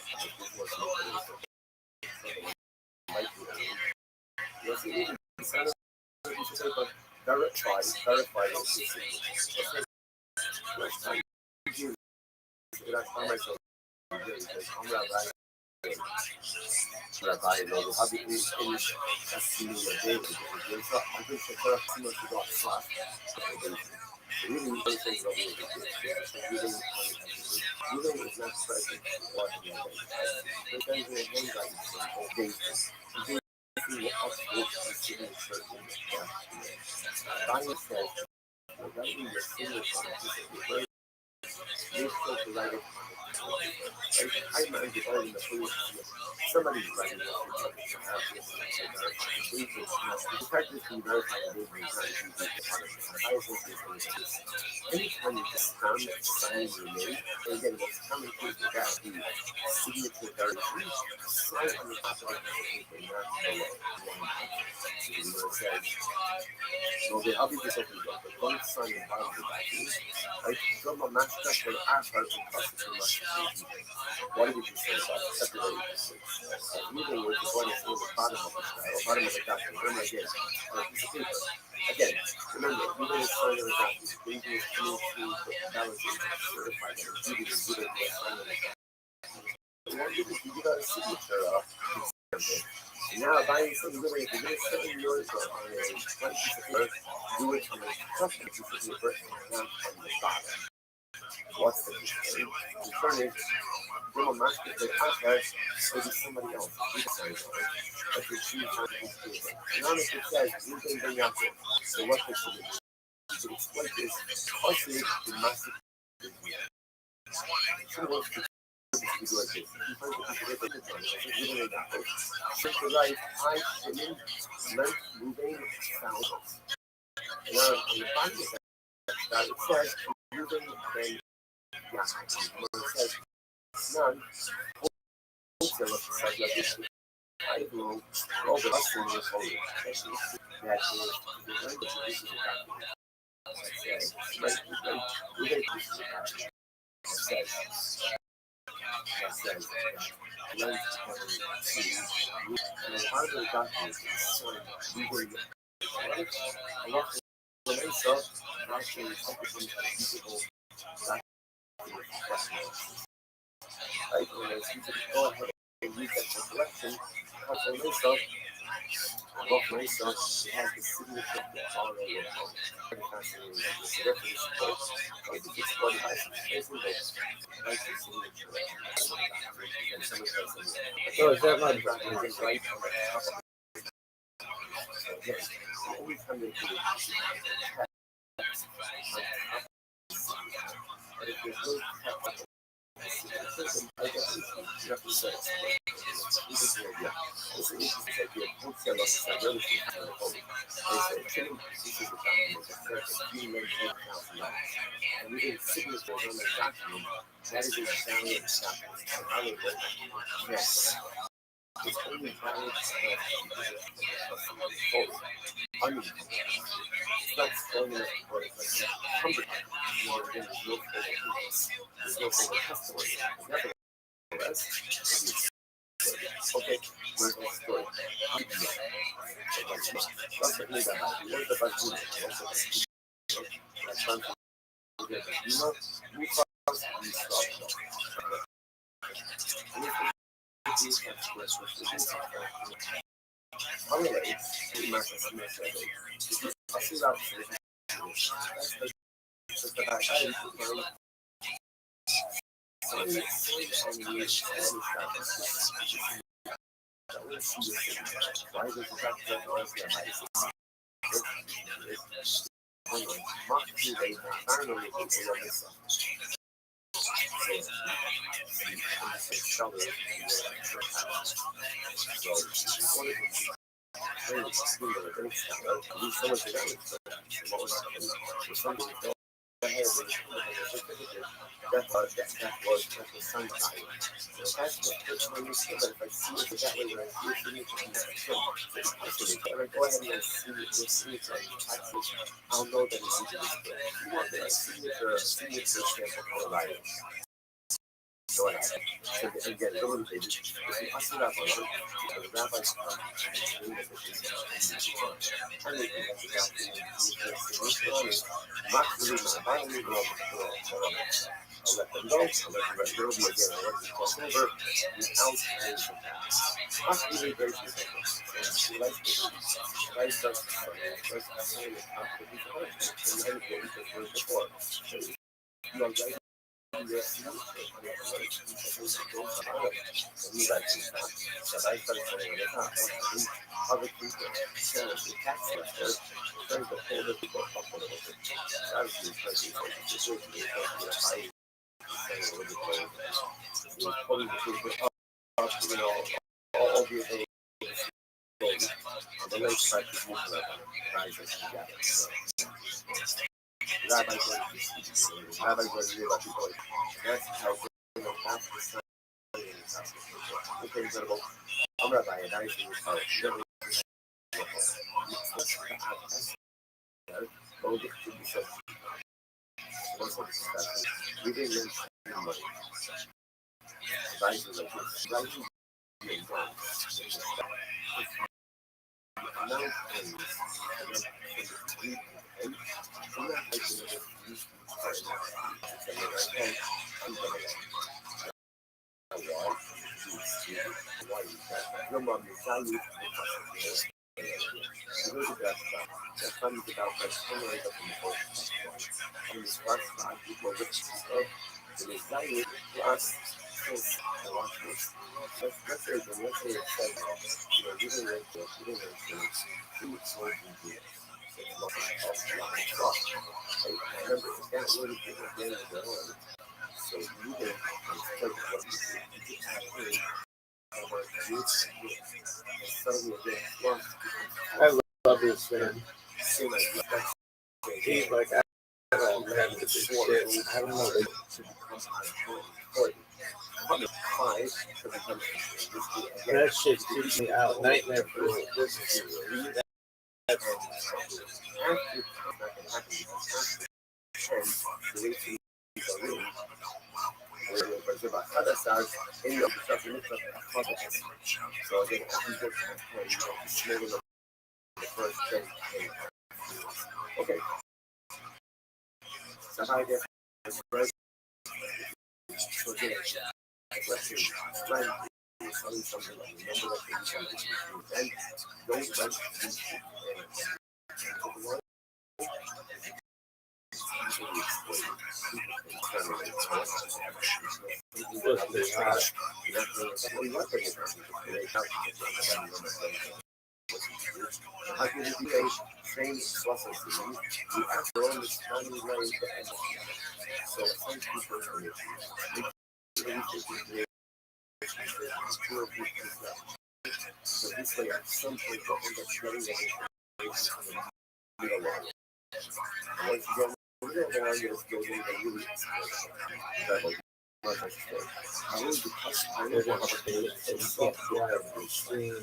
So is that my So again, the little thing, if you ask me that one, the rabbis come and they Max really not violently wrong. I'll let them go. I'll let them go be again. I'll let them cross over without any contact. Max really very simple. He likes to write us first saying it after he's a person. And then it was before. You are right. Yes, you other people, the tax collector, trying to hold the people up on the strategy, trying all the ability, and then they try to move that rises together. Rabbi was real people. That's how they don't have to say okay, incredible. I'm Rabbi, and I think it's really we didn't really spend money. Rises like this. Rises your mom is valued that comes about by summary of the most and is first by people which is of it is valued to us since the one first. Let's say it's said, you didn't rent it, you didn't rent it, 2 weeks old in here. So it's not a cost. Remember, it's not really good at the end of the oil. So you can take what you do. I love this man. He's like, I don't know, man, this is shit. I don't know. That shit creeps me out. Nightmare for this. Other stars in the construction looks like a puzzle. So again, the first thing. Okay. So how I get this right? So again, selling something like the number of things and don't let how can you be trained processes? You have to understand the way so some people so this way at some point you'll end up getting it. Once you go you'll still need a really I really because I really want to software Restream.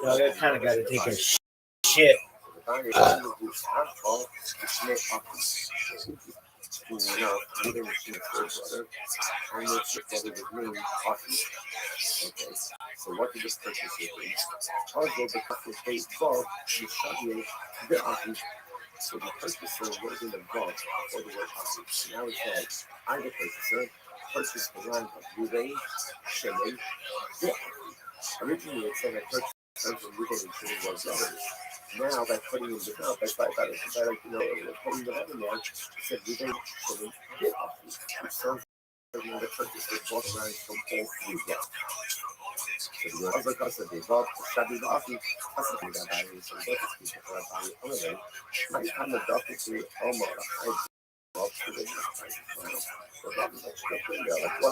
Well, I kind of got to take a shit. So what did this person say? Also, the person say, Bob, you study the office. So the purchaser was in the box before the word office. Now it says, I, the purchaser, purchased the land of Ruben, Shimon, the office. Originally, it said that purchaser from Ruben and Shimon was brothers. Now, by putting in the now, putting the other there, it said Ruben, Shimon, the office. Which sounds like the purchaser bought land from all three blocks. Other customers involved study the office, possibly the value from both people for a value holiday, might have the doctor to almost a high job to the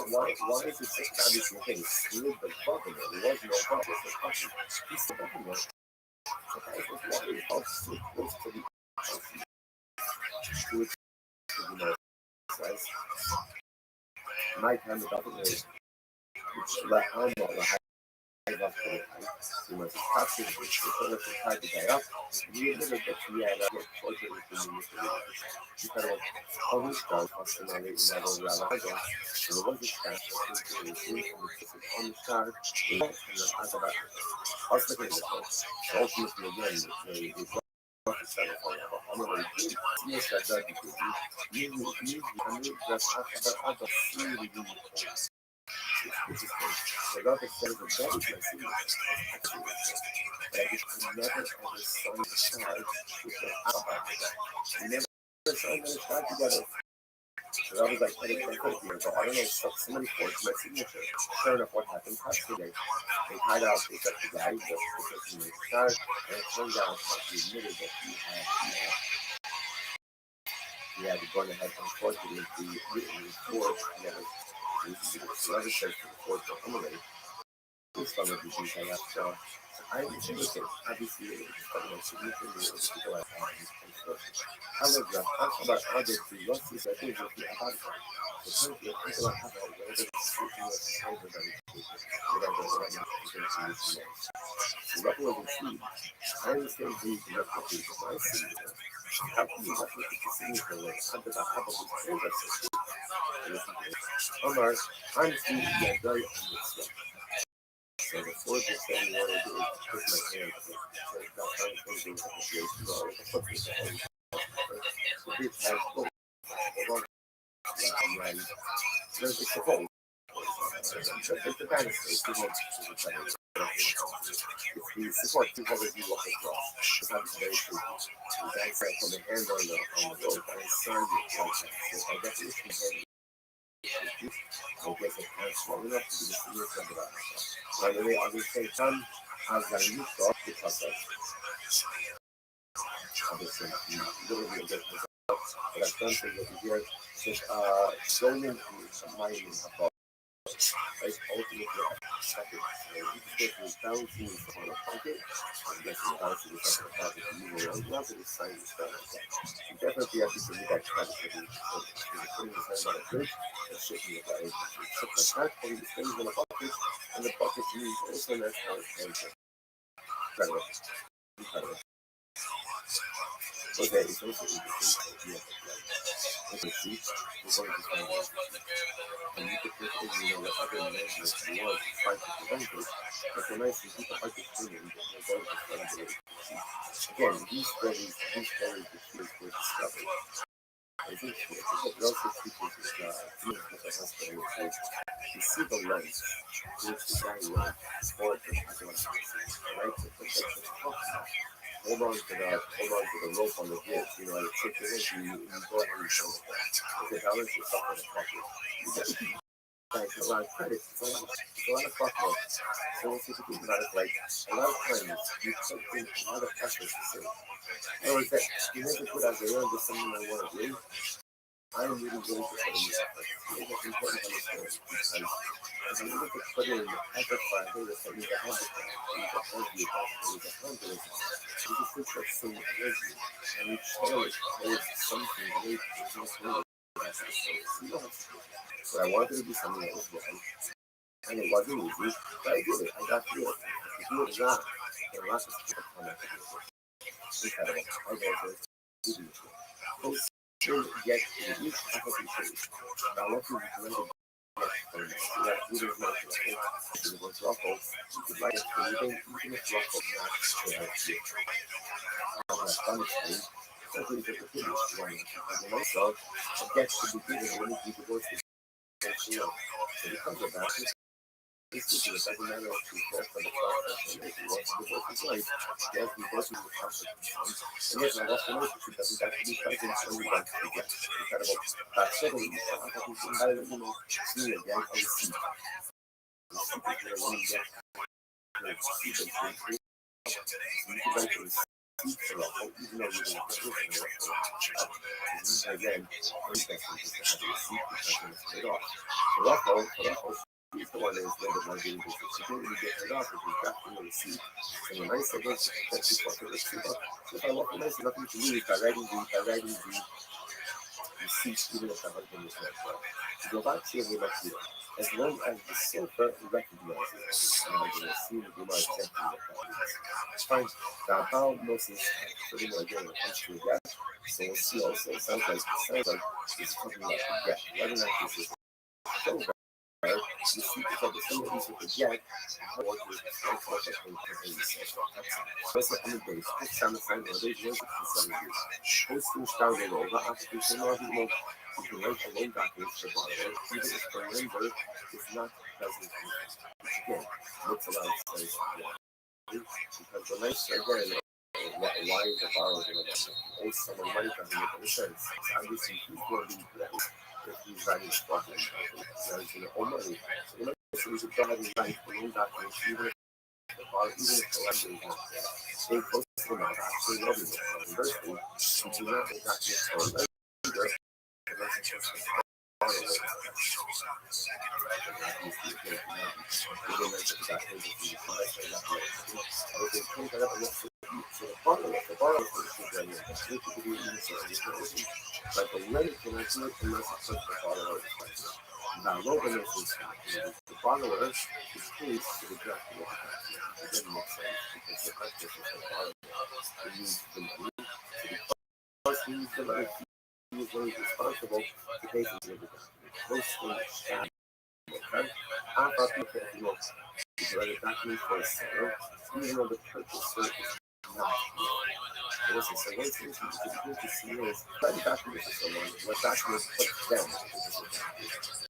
why is it such a big thing? You live the government, there was no government, the country, he's the government. So I was wondering how so close to the to it, you know, right? Might have the government, which let I'm not the you must have to try to get up. You never get to the other project you can always start personally in the level. So what is that? On the start, and the other hospital ultimately again the yes, I got you. I mean, that's other food. A lot of things are very messy. I just never ever saw the child with the album. Never saw them try together. So I was like, I didn't think of here, but I don't know, somebody forged my signature. Sure enough, what happened? They tied out, they got the guy, the person in the start, and it turned out that he admitted that he had gone ahead and forged it into the forged, the other says to the forged, but anyway, this one of the things I have, so I was looking, obviously, it's probably significantly to go out and forth. However, after about other two losses, I think that the about the country of people have a whatever the situation was, so what was the key? I understand these replications of my signature. How can you replicate the signature when under the habit of the Omar, I'm Steve, yeah, very honest. So the fourth is that we want to do is put my hand so that's how I'm thinking of the situation. So the fourth is that the big has both. There's a support. It's the dynasty. It's the support people that you walk across. It's not very true. The guy said from the hand on the road, I signed it like that. So I got this from him. I guess it has long enough to be the senior member. By the way, I will say some as I used to because of obviously a little bit different. But I've done things over here since going into mining about like ultimately second. So you can get down to on a pocket. I'm guessing down to the second pocket. You will not be deciding stuff. You definitely have to do that kind of thing. You're putting your hand on a bridge and shaking it like something like that, putting the things in a bucket, and the bucket means also that's how it ends up. Incredible. Okay, it's also interesting. Okay, see, we're going to find out. And you could put in, the other measures you want to try to prevent it, but the nice thing people are just doing, they're going to find it. Again, these stories, the fears were discovered. I think it also teaches dealing with the husband with like you see the lens which the guy runs for the adolescence, right? To put that shit hold on to the rope on the bridge, you know, like take the link and you go ahead and show it. Okay, balance yourself on the pocket. You get like a lot of credit, it's a lot of fuck work. So what's the thing about it, like a lot of times you put in a lot of effort to say, oh, is that you never put out there there's something I want to do. I'm really willing to put in the effort. I think it's important to understand because if you look at put in the effort for hey, there's something to have it, you can hold you about it, you can handle it. You just put that same energy and you channel it towards something great, there's no way that's the same. You don't have to do it. But I wanted to do something that was right. And it wasn't easy, but I did it. I got through it. If you do it not, there are lots of people come after you. Incredible. I go for it. Post yet in each application. Now let you recommend that readers not to it. You can Rocco. You could write it anything, even if Rocco not share it. Honestly, simply the opinion one. And also, a get to be given when you divorce the so because of that, this is the second matter of success for the process and it wants to divorce his wife. He has divorces with consequences. And yet, my last relationship doesn't actually present so we want to get incredible. Secondly, I have to somebody that you know, see again on the seat. The seat is where one gets to see the thing. You can write the seat for a whole, even though you don't have to listen to it. Again, one gets to have the seat because it's paid off. Rocco, he's the one that is led by getting this. He didn't really get it off if he's got to the seat. And when I said this, that's just what the seat up. So if I walk away, nothing to lose by writing the seat, even if the husband is not well. To go back to the next year, as long as the silver recognizes and I'm going to see the more exactly what that means. Fine. Now, how most is pretty much again when it comes to death, so we'll see also, it sounds like it's talking about the death. Whether or not this is silver. You see, because the thing that you should forget, how to work with the first part of the What's the end base? It's on the side of the day, posting started over application of the you can write a loan document for borrower, even if the lender is not present. Again, makes a lot of sense. Because the lender, again, why is the borrower going to owe someone money doesn't make any sense. It's obviously he's going to be if he's writing a document, he's going to owe money. So the lender should go ahead and write a loan document, even if the borrower, even if the lender is not there. Stay close to the matter, stay loving it. Conversely, you do not make documents for a lender, unless it's just a borrower. The borrower but the lender can actually unless it's just the borrower. Now, loan is the borrower is paid to the draft of the document. It doesn't make sense because the practice is the borrower. He needs the money. Plus, he needs the money. He is very responsible to pay for the document. Most things okay? How about people if you want to write a document for a seller, even though the purchaser is not here? Listen, so one thing you need to see is write a document for someone, what document puts them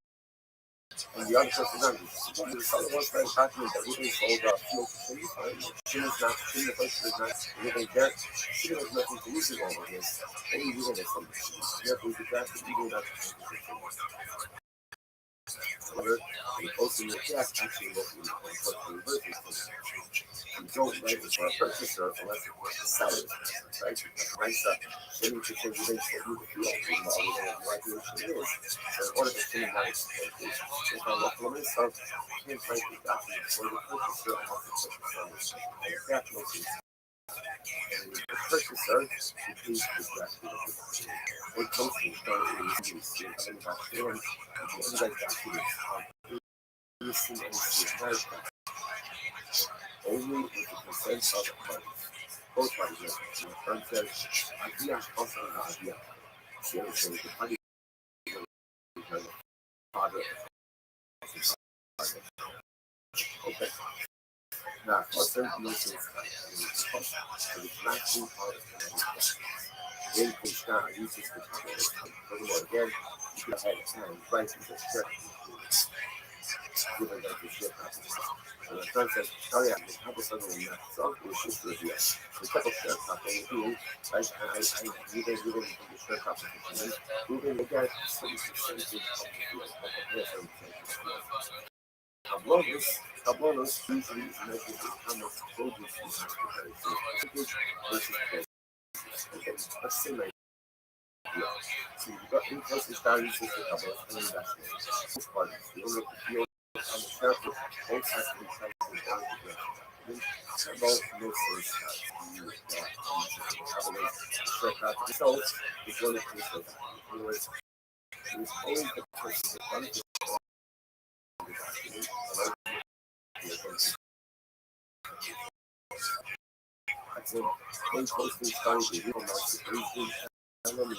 and the other person doesn't. The seller wants to write a document that we sold fuel to you find she is not, she the person is not living there, she has nothing to lose it over this. Only you don't have something. Therefore, the draft is even not however, the posting the check actually looking for the reverse. You don't write it for a purchaser unless it was the seller's business, right? Right, so then you can say you didn't say who the field is, all the regulation is. So in order to say nice, if I look for myself, I can't write the document for the purchaser unless it's the seller's. Exactly. And the purchaser is exactly the purchaser. It posting started in the see and back there, and the other documents only with the consent of the parties. Both parties are the firm says, idea also an idea. So the party because the father okay. Now, for certain reasons, it's not too hard to Then you start using the furthermore, again, you could have had prices of certain given that the ship happens. So the friend says, sorry, I have a son in that song, which is good, yes. The couple shirt popping, you know, I you didn't from the shirt popping, we didn't look at some percentage of the field. Hablonos usually is measured with how much produce you have prepared. So percentage versus produce. Okay, let's say like so you've got in-person values with the hablos and investment. Both parties, the owner of the field and the sheriff, both have to be sensitive on the ground. Both makes sense the results is one of the results. In other words, it was always the person that runs the when posting started the real market region and then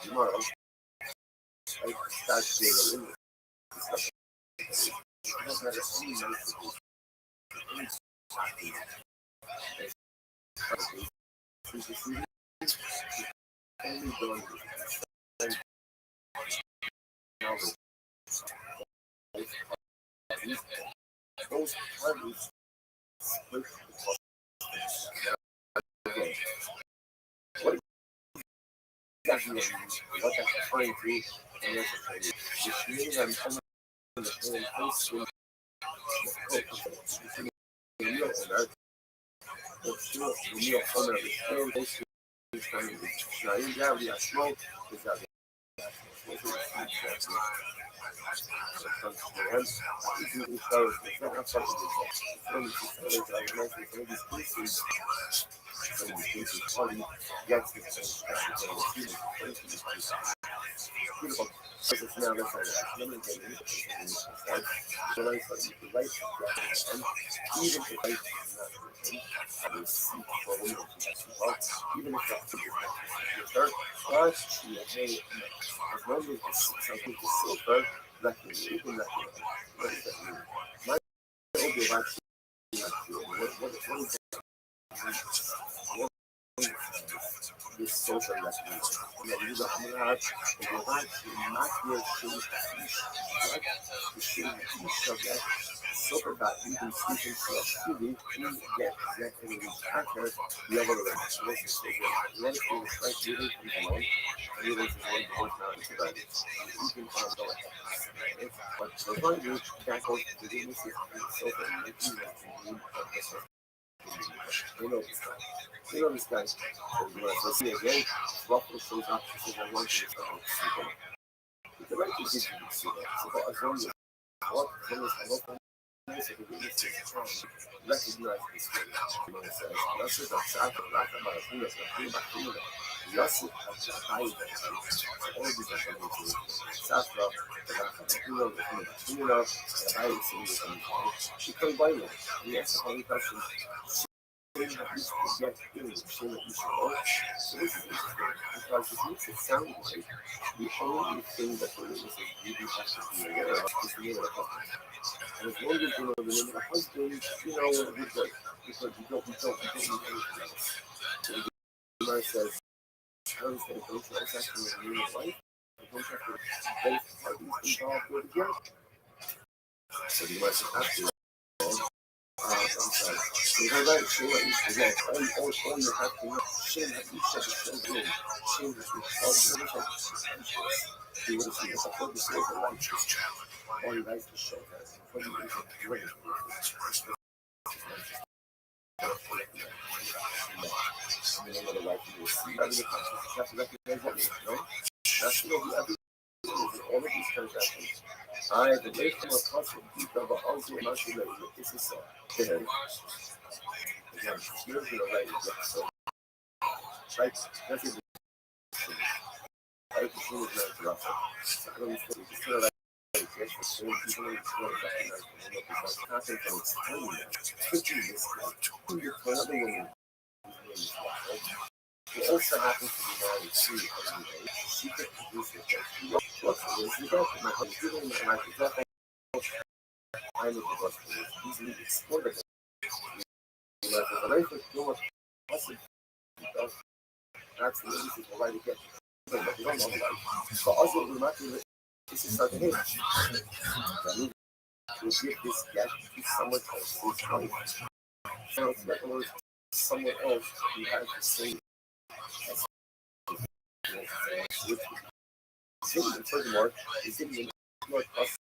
tomorrow I start seeing those parties split what exactly what that's referring to and that's the community that I'm understanding post with the real owner, but still the real owner of the same post now in reality I smoke is that this social recognition. You got to have and you're right, you're not here to right? You should subject super bad even speaking to a student to get that in the character level of relationship. Let it be right reading from the light. Reading from the light both now into that. You can find the light. But the one you can't go to the music and so on and making that you need you know this guy. So see again, Ruffalo shows up, she says, I want you to come. The right to see that. So as long as what recognize this way. That's just a fact of lack of a thing that's a thing about thing. Yes, it's a high all these are coming to Safra, the lack of a thing of the thing of the high thing. She can buy it. Yes, the only person. Get things, so that you should know. So this is because it makes it sound like the only thing that the religious is really has to be aware of is the name of the husband. And as long as you know the name of the husband, you know, we're good. Because we don't need anything else. So the Gemara says, how is that a contract actually with the name of life? A contract with both parties involved with together. So the Gemara says, absolutely. I'm sorry. So you're right, so what you forget, all you have to know, shame that you said it's so good, shame that you all the other you would have seen this, I thought this was a life, all your life to show that, for you is a great another life you will see, that is a conscious, you have to recognize that, you know, that's what we have to do, all of these transactions, I have the day from a constant, people, but also a much related, this is so. Again, you're going to write it so right that's it I just feel it's not rough so I don't feel it's kind of like so people are going to recognize because content from its time switching this to your another woman it also happens to be married to every day she could produce it what's the reason that my husband and my I know the gospel is easily exploited. You know, the life of so much possible because that's the easy to write again. But you don't know life. For us, it will matter that this is not the hate. We give this gap to someone else who's coming. So, in other words, someone else who has the same as the furthermore, is giving more cost.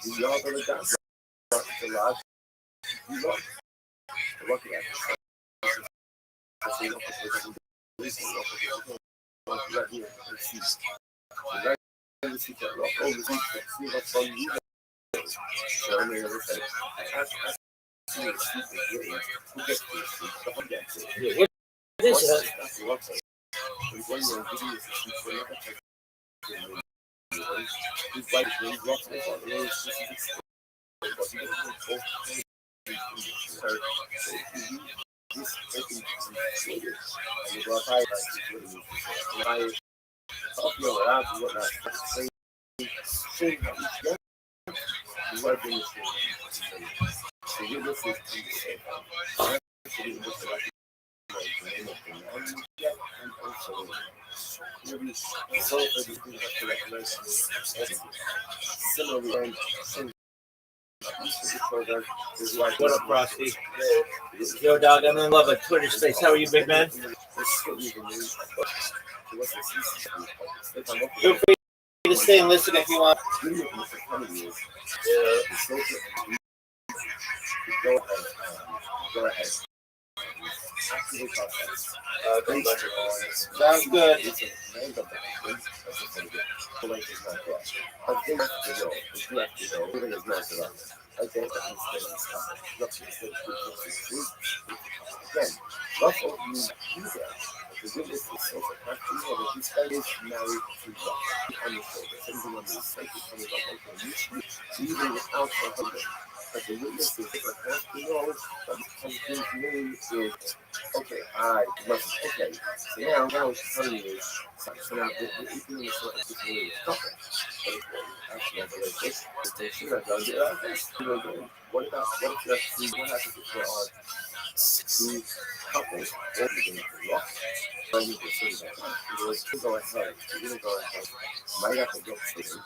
We all going to dance. The lodge, we love. We're looking at it. Right here, see. Right here, the seat that rock over the seat, see what's from you. Show me everything. Ask me the seat that you're in. Who gets this seat? The one gets it. What is it? That's the rock. And when you're giving this seat, you're not going to he's like, he's rocking it on the road. But he doesn't go this open later. And you go high like I up your around and whatnot. Same how each guy you are doing this thing. So you listen to the same. Actually, what's the name of the man and also maybe so everything has to recognize similarly and same. What up, Frosty? Yo, dog, I'm in love with Twitter Space. How are you, big man? Feel free to stay and listen if you want. Go ahead. Sounds good. Again, Russell, you do that. The witness is so practical that this guy is married to God. On the shoulder, everyone on the safety coming up on you, even without the husband. But the witness is have to know that his name is okay. Okay. So now it's telling you. So now the equal is what is really couple. They should have done it. What about what if what happens if there are two couples working rock? You go ahead. You're gonna go ahead. Might have to get to them.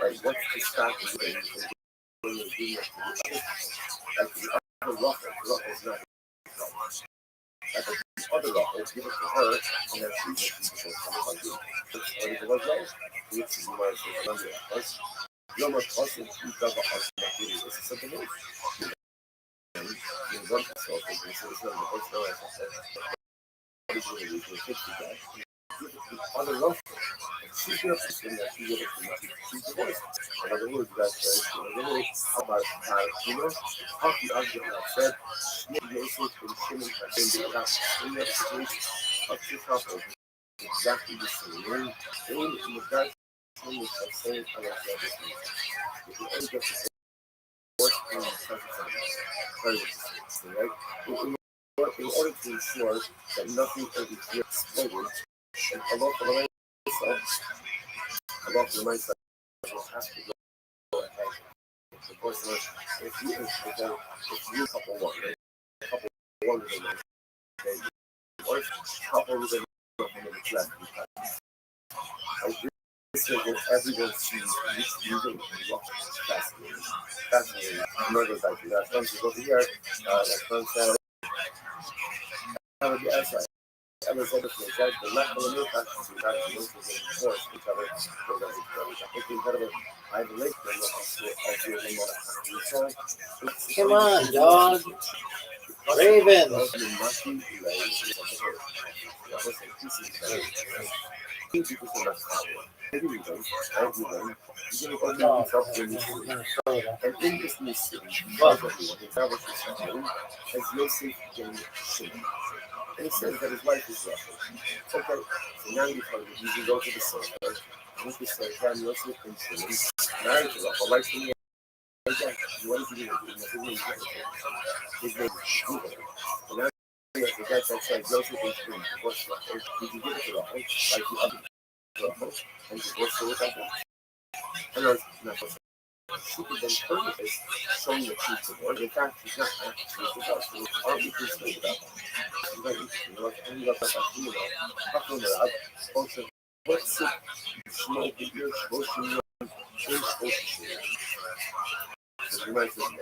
Right? What's the stop doing? When you're doing it to the other rocker is not. Like the other rocker, give it to her, and then she makes it to the other. Which is why it's under. You're not possible to cover us. This is something else. You want to solve it. This is not the first time I said. Other rough. She's not saying that she would have she's the voice. In other words, that's about hockey argument I said, she also from Shimon and the last in that situation of the couple exactly the same. In the guy saying the same kind of everything. If you end up the worst thing right? In order to ensure that nothing can be exploded, and a lot of the mindset will have to go ahead. Because if you couple one, couple one with a or couple with a left, this is what everyone sees using fascinating. Fascinating. Murders like that. Comes over here, that comes out. The outside. I was able to judge the left of the new factors and guys who enforce each other. It's incredible. I believe Come on, dog. Ravens. And in this new city, as Yosef gained Shimon. And he says that his wife is Russian. Okay, so now you can go to the source. With the same time, Yosef and Shimon married to Russian. Like to me, what is he going to do? His name is Google. And now the guy that said Yosef and Shimon divorced Russian. Did you give it to Russian? Like the other Russian? And divorced her with that one? And I was she could then purpose showing that she's the Lord. In fact, she's not actually the gospel. Aren't we concerned about that? She's not interested. And look at you know, talking about also what's the smoke that you're supposed to know? You're supposed to share. So you might think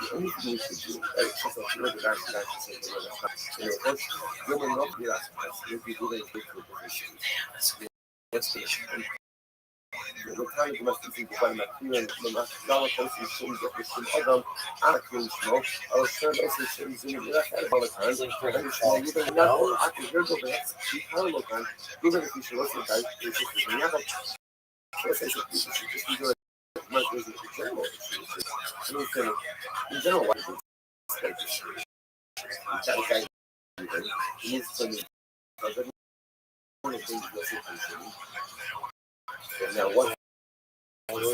the only thing we should do, right? Just like you know, the guys say the word of God. You know, first, you're not the last place. You'll be doing it with the position. What's the issue? Lokali must be by Makian, Mama Kosi, Sims of the Sim Adam, Anakin Smoke, our third also Sims in the Holocaust, and Smoke, you don't know, I can hear the best, the Holocaust, even if you should also die, it's just a Yaka. So I say, just enjoy much visit the general. I don't think, in general, why do you say that guy, he needs to be, but then one of the things he doesn't and now what? Again,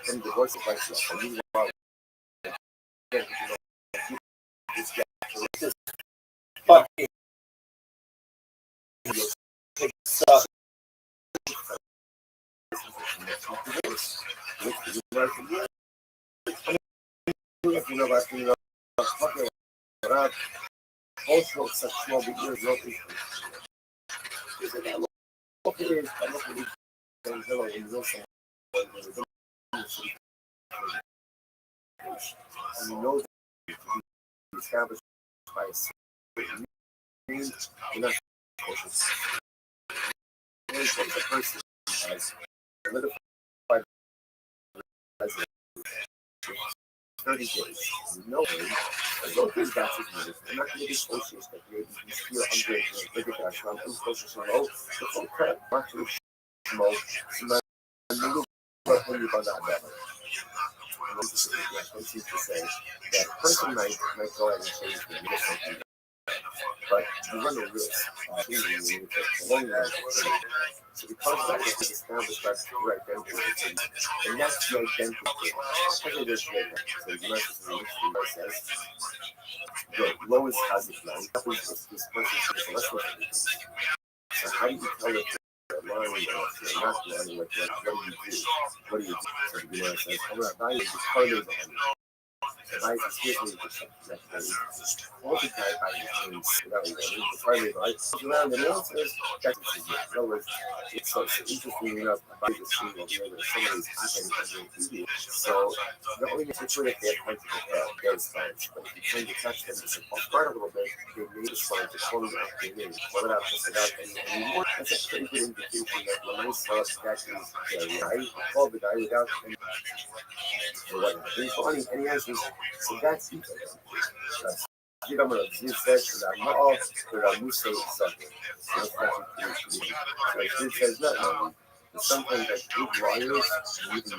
from the voice of myself, and you are again, this guy, this Fucking suck. you know about you know talking about also such small videos not what it is I'm not really and you know that established by a certain means in a person has solidified as 30 days. No way. As long as that's his minute, I'm not going to be socialist that you feel under the cash. I'm socialist and low. It's all crap. Actually, smoke. But when you got that better. I continue to say that a person might go ahead and change the middle something. But you run a risk of being in the long run. So because that is established by the correct identity, and that's the identity. Because it is written, so you must says, the lowest has it now. This person says, let's look at this. So how do you tell if you're lying or if you're not lying? What do you do? What do you do? So the Gemara says, I'm not lying, just tell me the advice is given to all the guy by his names without warning. The party advice around the nail says that's in other words, it's so interesting enough about the scene of the other somebody's happening on the TV. So the only situation if they have come to the head, there's fines. But if you tend to touch them just off guard a little bit, they may just find to close out the name, pull it out, push it out, and more. That's a pretty good indication that when I saw that is the guy, called the guy without any or what. He's funny, and he answers, so that's equal. You don't know, you said that I'm not all, but I'm new saying something. So it's actually so he says nothing. But sometimes like good lawyers, you even know.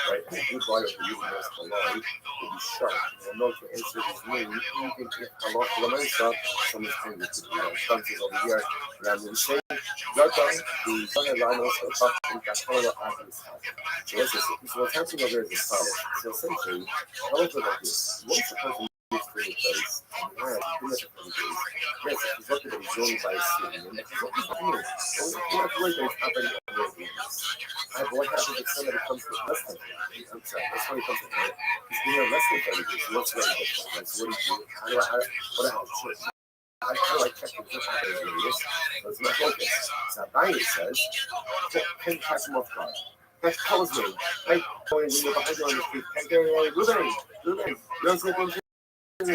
Right? A good lawyer who even knows the law will be sharp. They'll know to answer his name. You can get a lot for the money stuff, someone's trying to do that. Something's over here, and I'm going to say, Zata, the son of Rhino, so talking to follow up on this house. So what's happening over here is a college. So essentially, college is like this. Once a person gets to the place, and you have to do it for 20 days, yes, he's looking at his own by a student, and he's looking at you. So you have to wait that it's happening over here. What happens if somebody comes to less than 30 days? I'm sorry, that's when he comes to 30 days. He's been here less than 30 days. So what's very different? Like, so what do you do? How do I, what do I do? How do I check the different areas? So it's not focus. So Abaye says, can you catch him off guard? That tells me, right? When you're behind you on the street, can't get away. Ruben, you don't say things. And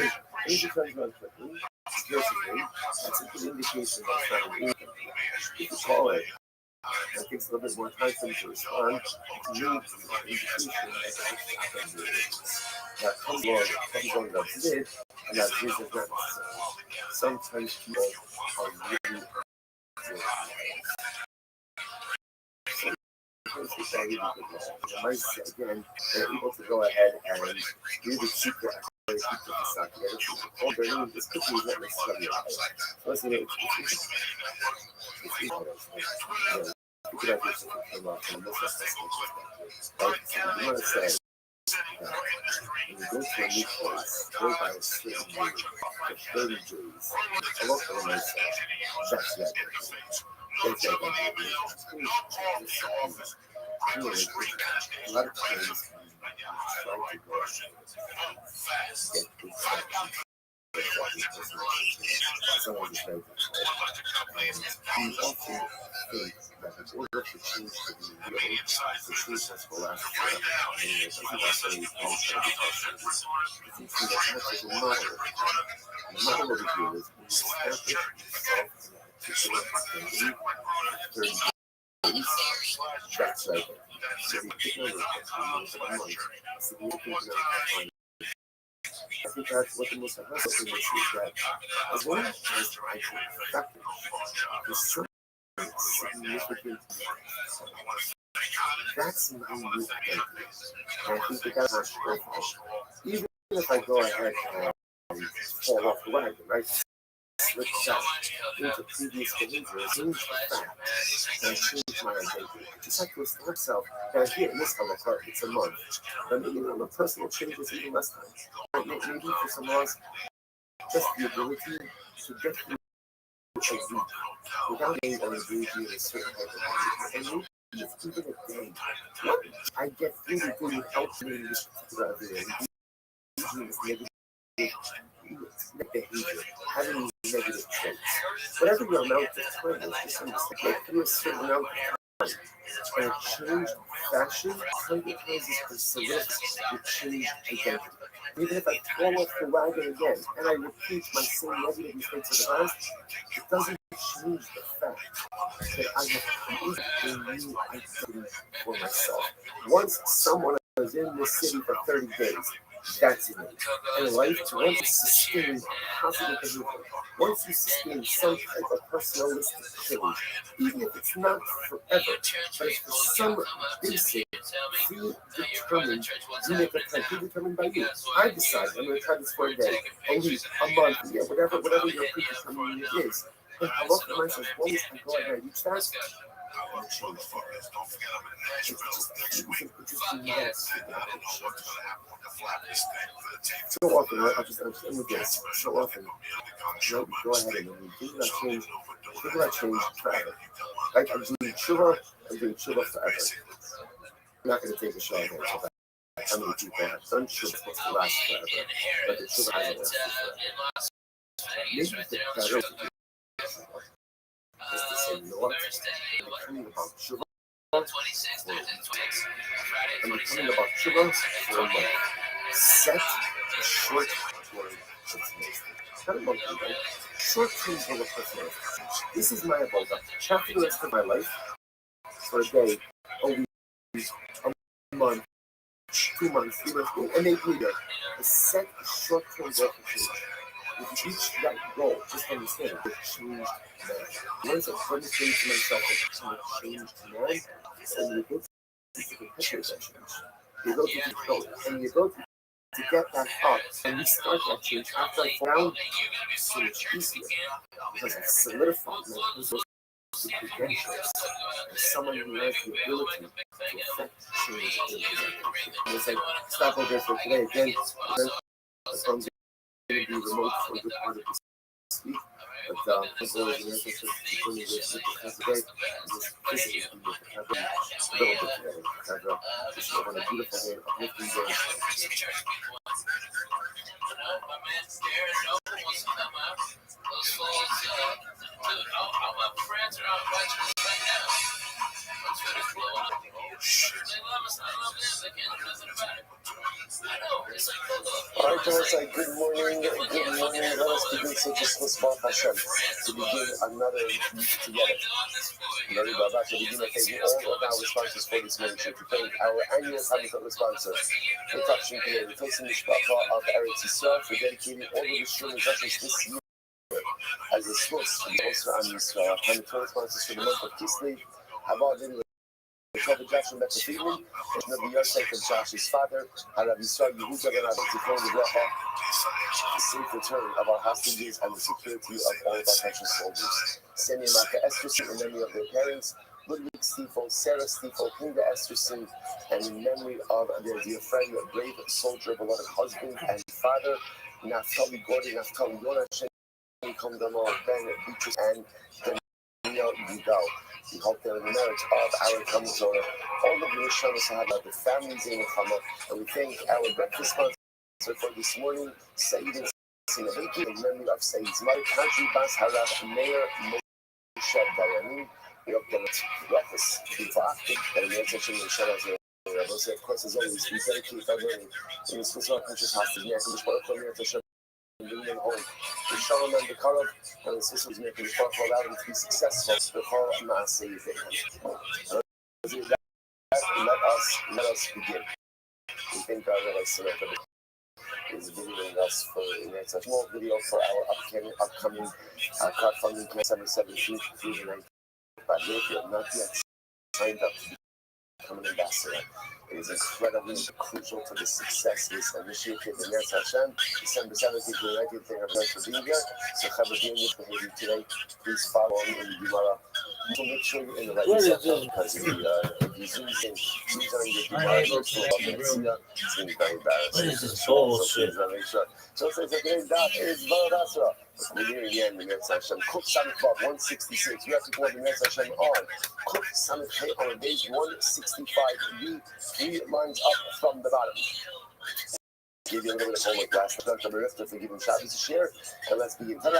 he turns around quickly. That's a good indication that it's not an income. If you call it, it takes a little bit more time for you to respond. It's an indication that it's happening. That comes along that's it, and that is not necessary. Sometimes people are really again, they're able to go ahead and do the secret. This cookie is not necessarily listen, you could have this come up from this perspective. Right? So you want to say that when you go to a new place, go by a certain way for 30 days. I love for myself. That's that. That's like a lot of times try to go someone is very difficult. We often think that in order for change to be real, the change has to last forever. I mean, it doesn't necessarily come from the process. If you see that that is a model, the model over here is when you establish yourself in a particular identity, 30 days, that's right. Significant number of years of a month, significant number of time. I think that's what the most important thing is that as long as I can affect it, for some significant that's my new identity. And I think that that's not perfect. Even if I go ahead and fall off the wagon, right? Slip back into previous behavior, change the fact, and change my identity. Just like with myself, and here in this color, it's a month. But maybe on a personal change is even less time. Maybe for someone else, just the ability to get through a week without being engaging in a certain type of behavior. And maybe it's even a day. I get through the good help me in this particular area. Negative behavior, having negative traits. Whatever your amount of time is, just understand, get through a certain amount of time and change fashion, sometimes is solidify your changed identity. Even if I fall off the wagon again and I repeat my same negative mistakes of the past, it doesn't change the fact that I have created a new identity for myself. Once someone is in this city for 30 days, that's it. And life, once you sustain positive behavior, once you sustain some type of personalistic change, even if it's not forever, but it's for some basic, predetermined unit of time, predetermined by you. I decide I'm going to try this for a day, a week, a month, yeah, whatever your predetermined unit is. And I look at myself, once I go ahead and reach that, I'm change. So often, I just understand with this. So often, go ahead and when you think about change forever. Like I'm doing tshuva forever. I'm not going to take a shower here. How many people have done tshuva supposed to last forever? But the tshuva hasn't lasted forever. Maybe the better is to say, you know what? I'm coming about tshuva. I'm coming about tshuva for a month. Set a short-term short-term goal of personality. This is my avoda. Not for the rest of my life. For a day, a week, a month, 2 months, 3 months, and maybe a year. Set a short-term goal for change. If you reach that goal, just understand the change man. Once I've demonstrated to myself that I'm a changed man, so you go to picture that change. You go to control it, and you go to get that up and restart that change after I fall down, so much easier because I've solidified my credentials as someone who has the ability to affect change in his identity. And it's like, stop over for today again. I'm going to be remote for a good part of this week, but I'm going to continue with the today. Just physically be with the camera a little bit together. Just on a beautiful day, uplifting day. Alright, guys, good morning. Let us begin such a small Hashem to begin another week together. Let me go back to begin by thanking all of our sponsors for this ministry. To thank our annual Hanukkah sponsor, for touching today, the Tosin Mishpacha of Eretz Yisrael, for dedicating all of the streaming sessions this year as a source and also on Yisrael. And the total sponsors for the month of Kislev have all been Rabbi Josh and Becca Friedman, and Rabbi Yosef and Josh's father, and Rabbi Yisrael Yehuda and Rabbi Tikkun Rebecca, the safe return of our hostages and the security of all of our precious soldiers. Sammy and Maka Esterson in memory of their parents, Ludwig Stiefel, Sarah Stiefel, Hilda Esterson, and in memory of their dear friend, brave soldier, beloved husband and father, Naftali Gordon, Naftali Yonah, Shem, Kondamar, Ben, Beatrice, and Dino Digo. We hope that in the marriage of our Kamazora, all of the Rishon Sahaba, the families in the Kama, and we thank our breakfast sponsor for this morning, Saeed and Sinaviki, in memory of Saeed's mother, Kaji Bas Harav Mayor Moshe Dayanim. We hope that it's breakfast, beautiful after, and the attention of Shana. Of course, as always, we dedicate our learning in this Muslim conscious hostage, American Bishop, Million home. The Shalom and the Karab, and the sisters making the far allowed them to be successful. The whole Maaseh let us begin. We thank God that I surrender is videoing us for a small video for our upcoming crowdfunding campaign, December 17th through the 19th. But if you have not yet signed up to become an ambassador, it is incredibly crucial to the success of this initiative. And that's Hashem, December 17th to the 19th. Thank you for being here. So, have a being with behavior today. Please follow on in the Gemara. So make sure you're in the right reception, because if you zoom in, zoom on your Gemara, it's going to be very embarrassing. What is this bullshit? So it says again that is Baradasra. We're nearing the end of the Netz Hashem. Cook Summit Club 166. We have to go on the Netz Hashem on. Cook Summit Hey on page 165. Be 3 lines up from the bottom. Give you a little bit of homework last night. Dr. Marifta for giving Shabbos to share. And let's begin. So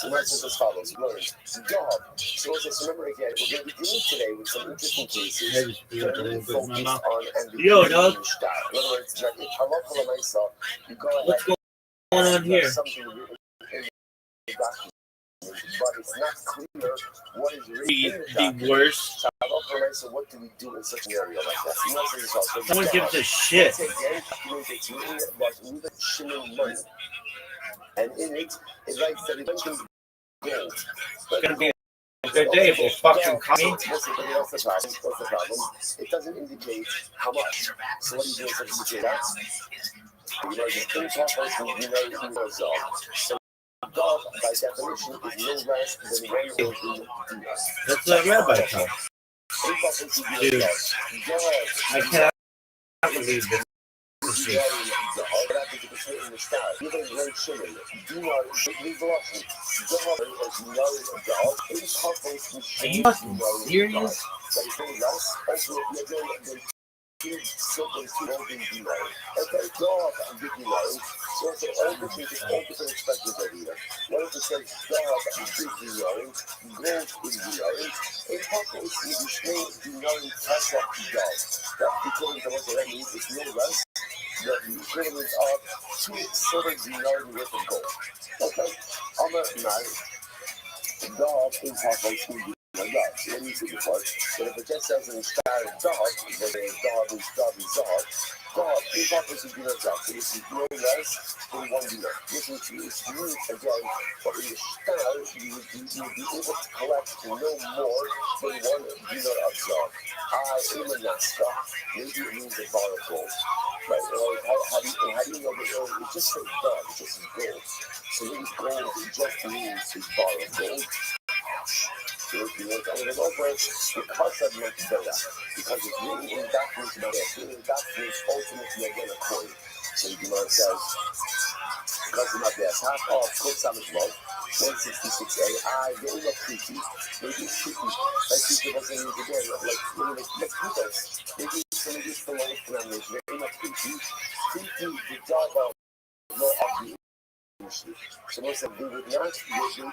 let's just as follows. Words. Dog. So let's remember again, we're going to be dealing today with some interesting cases. Focused on ambiguity. Yo, dog. In other words, that if halacha l'maisa, you go ahead. What's going on here? Something written in the document, but it's not clear what is written in the document. The worst. So what do we do in such an area like that? No one gives a shit. It's written that we the Shimon money, and in it, it writes that it mentions gold. It's gonna be a good day if it's fucking coming. What's the problem? It doesn't indicate how much. So what do you do in such a situation? You know, the thing talk so God, by definition, is no less than one or two. That's a rabbi talk. Dude, I cannot believe this. Are you fucking serious? Okay, God, I'm giving you so it's all different perspectives over here. What if it says God, I'm giving you gold is the a couple is the Shane denying pass up to God. That equivalent to what that means is no less than the equivalent of 2 silver dinars worth of gold. Okay, I'm a man. God in Papa my God, so what do you think about it? But if it just says in the star dog, whether it's dog is God, is offers to do that job. So this is no less than 1 dinar. This is used again, but in the star, you would be able to collect no more than 1 dinar of dog. Imanaska, maybe it means a bar of gold. Right? How do you know that it just says dog, it just says gold. So maybe gold just means a bar of gold. If you look at it over, because of Matzah, because it's written in documents about it, written in documents ultimately again a coin. So the Gemara says, because of Matzah, half off, put some as well, 166a, very much creepy, maybe it's creepy, like people are saying again, like people, maybe it's the lowest denomination, very much creepy, the job of law of the so most of them would not,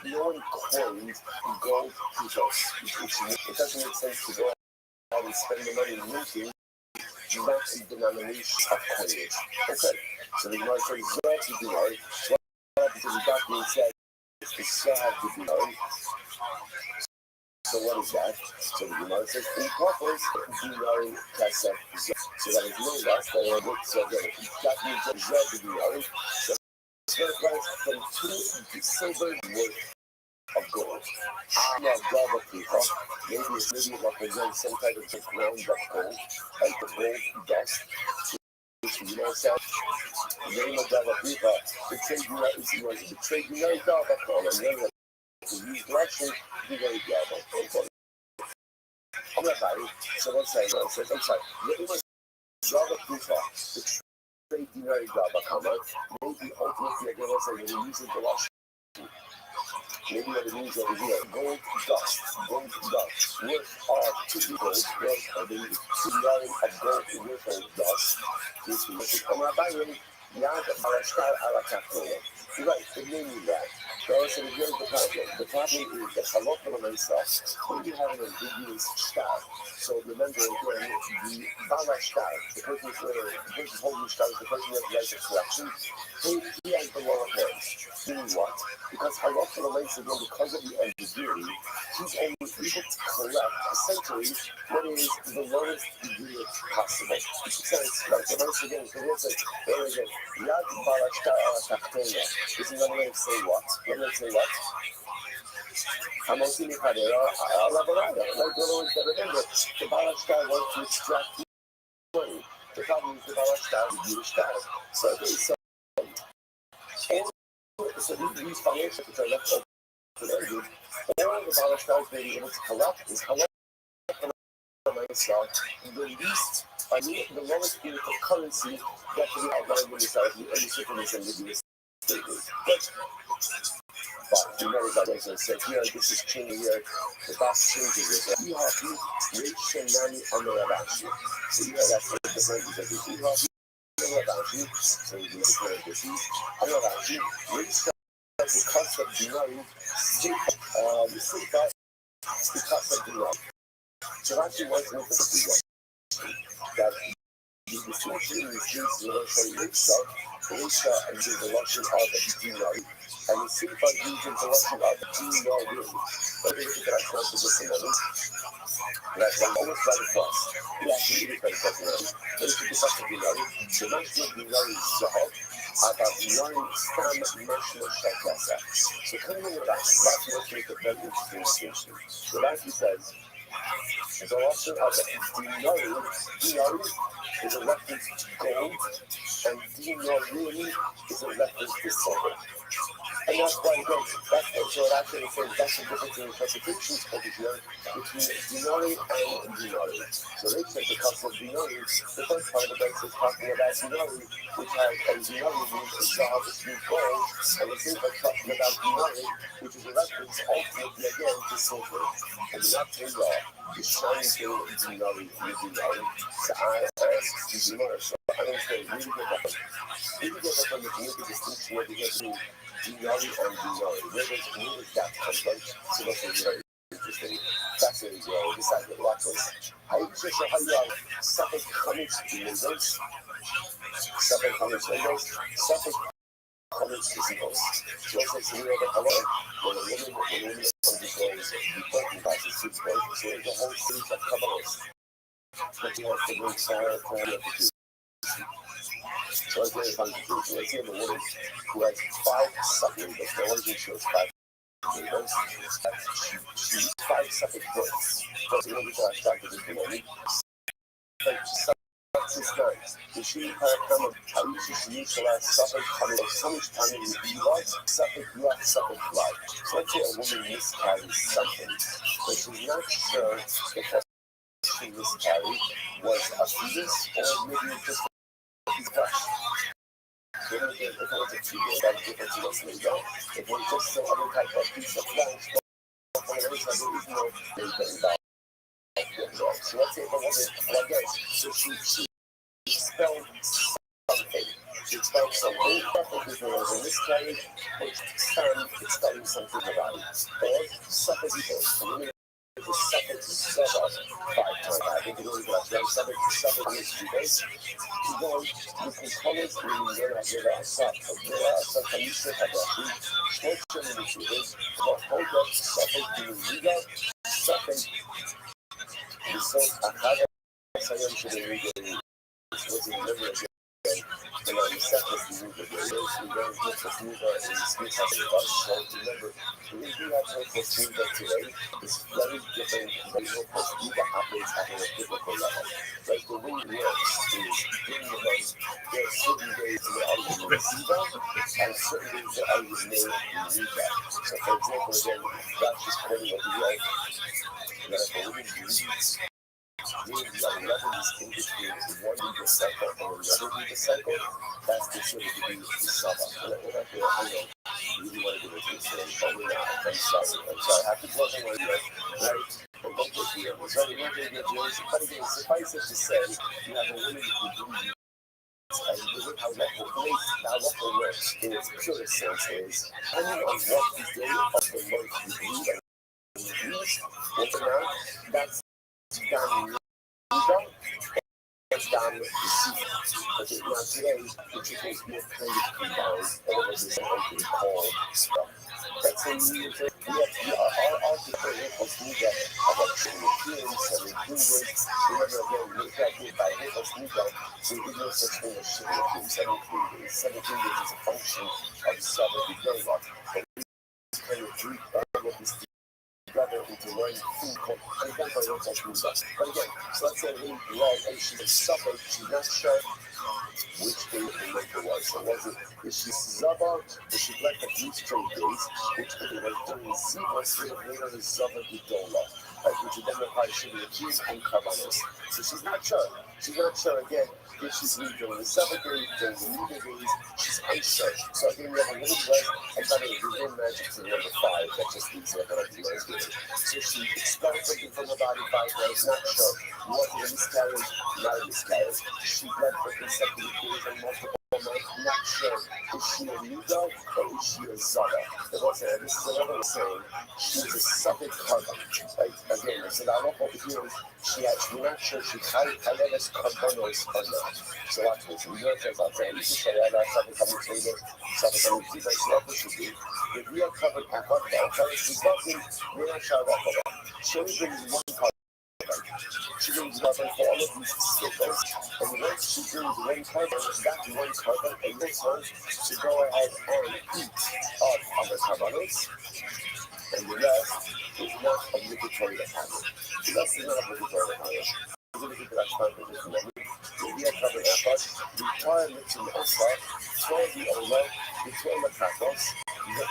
no one coined gold pesos. It doesn't make sense to go out and spend the money minting not a denomination of coinage. Okay, so the Gemara says, Zod to dinar. What because the document says it's the Zod to dinar. So what is that? So the Gemara says, incorporates dinar kasef Zod. So that is no less than a book. So that means Zod to dinar. From 2 silver worth of gold. Maybe it represents some type of ground up gold, like the gold dust. You know what I'm saying? The name of Davapipa, the trade united, the trade united Davapon, and then the use direction, the very Dava. I'm not buying, so let's say, I'm sorry, the name of Davapipa, the trade united Davapon, maybe ultimately, again, let's say, when we use it the last. maybe what it means over here, gold dust, worth of 2 gold, worth of the 2 yards of gold worth of dust, which we should come up by when Yad Barashtar Arakatoya. Right, it may mean that. So here's the problem. The problem is that halachah stuff, when you have an ambiguous star, so remember again, the Barashtar, the person holding the star is the person who has the right of collection, he has the lower hands. Meaning what? Because halachah relates again, because of the ambiguity, he's only able to collect essentially what is the lowest degree possible. It says, right? So once again, so here's it. There is a Yad Barashtar Arakatoya. This is another way to say what? Another way to say what? Hamotini Padera, Alabarada. Like the other ones that remember, the Barashtar wants to extract money. The problem is the Barashtar is Jewish style. So these financials which are left open to them, all the Barashtar may be able to collect is collect the least, the lowest unit of currency that can be outlined in the style of any situation with the statement. But you know that as I said here, this is changing here, the boss changes it. You have Nani Amarabashi. So you have that for the different you have Amarabashi, so you declare this. Amarabashi, the cost of denying the sleep by the cost of denying. So actually what's interesting that the distinction in these things will say Risha and the Russian art of denying. And the sleep by using the Russian art of denying. But if you can actually answer this in a minute, that's almost right across. You actually read it right across now. But if you can start to denying, the national denying Zahab, about 9 stam national shakasa. So coming in with that's what makes a very interesting distinction. So as he says, the Russian art of denying is a reference to gold, and denying is a reference to silver. And that's why so it actually says that's the difference in interpretations over here between dinari and dinari. So they said the cost of dinari, the first part of the verse is talking about dinari, which has a dinari means a job, which means gold, and the same part talking about dinari, which is a reference ultimately again to silver. And not to the shining thing dinari with dinari. So I asked dinari, so I don't say really get that. Really get that from the community distinction where they get to dinari and dinari. Where does that come from? So that's very interesting. Fascinating, besides the black ones. How you just how you have Suffolk Comics windows, Suffolk Comics visitors. So it's we have a color when a woman undergoes important classes, so there's a whole series of colors that you have to bring Sarah to. So it's very fun to do. Let's see the woman who has 5 Suffolk windows. The origin shows 5 windows. She's 5 Suffolk births. So the only thing I started with the morning. The she come of Taishi Shila Suffolk coming of so much time in the blood, Suffolk blood. So let's say a woman miscarries something, but she's not sure if that she miscarried was a fetus or maybe just a flesh. If it was a fetus, that's different to what's made up. If it was just some other type of piece of flesh, there is no bacon involved. So let's say the woman, again, so she expelled something. She expelled something. If there was a miscarriage, which son expelling something about it. Or suffocating. The suffix Saba 5 times. I think it really got that suffix is because you go, you can call it when you're not there are some Kamisha Habashi, Schwarzen in the Jews, but hold up suffix being Riga, suffix, the son Akada, Sayam should be reading, was in the again. And on the second, we move the videos, we don't get the Snuva and the Smith has a bus. So remember, the reason we have no Snuva today is very different than no Snuva operates at a biblical level. Like the way it works is during the month, there are certain days that are in Siva and certain days that are in Riga. So for example, again, that's just quoting what we write. And that's what we do. Meaning the 11 is in between 1 legal cycle and another legal cycle, that's considered to be the Saba. really want to do this today, but we're not. I'm sorry. I have to close my window, right? But don't get here. So we're not going to get yours. But again, suffice it to say, you have a woman who can do you. And the way how local works in its purest sense is, depending on what the day of the month you believe and use, whether or not that's done legal, it's done received. Okay, now today, the chicken is being kind of combined over this something called stuff. That's a new thing. Our different media about Europeans and included, remember again, look at it by media, so we no such thing as sugar in 17 days. 17 days is a function of 70 days. But we kind of group all of this together into one food called, and again, I don't touch food. But again, so let's say we love, and she's a suburb, she's not sure which day of the month it was. So was it, is she Zaba, is she like the blue straight days, which it was during Ziva, so later is Zaba Bidola, which identifies she was accused and Karbanos. So she's not sure. She's not sure again if she's leaving during the 7th day, during the new days, she's unsure. So again, we have a little less, I thought it was real magic to number 5, that just leaves it like a nice game. So she expelled something from her body 5 days, not sure. Was it a miscarriage? Not a miscarriage. She bled for consecutive days and multiple months, not sure. Is she a Nuda or is she a Zara? It wasn't, this is another one saying she's a Suffolk carbon. Right? Again, so the local here is we're not sure she's Halelis carbonos or not. So that's what we know says out there. You can say that Suffolk coming later, Suffolk coming later, so that's what should be. If we are covered at one now, she's not in, we're not sure about that. She only brings one carbon. She brings love for all of these stickers, and once she brings one carbon, that one carbon enables her to go ahead and eat all other carbonates, and the rest is not obligatory to have it. The rest is not obligatory to have it. We're going to keep it as fun for just a moment. We are covering effort, the requirement to offer for the owner, between the tacos, the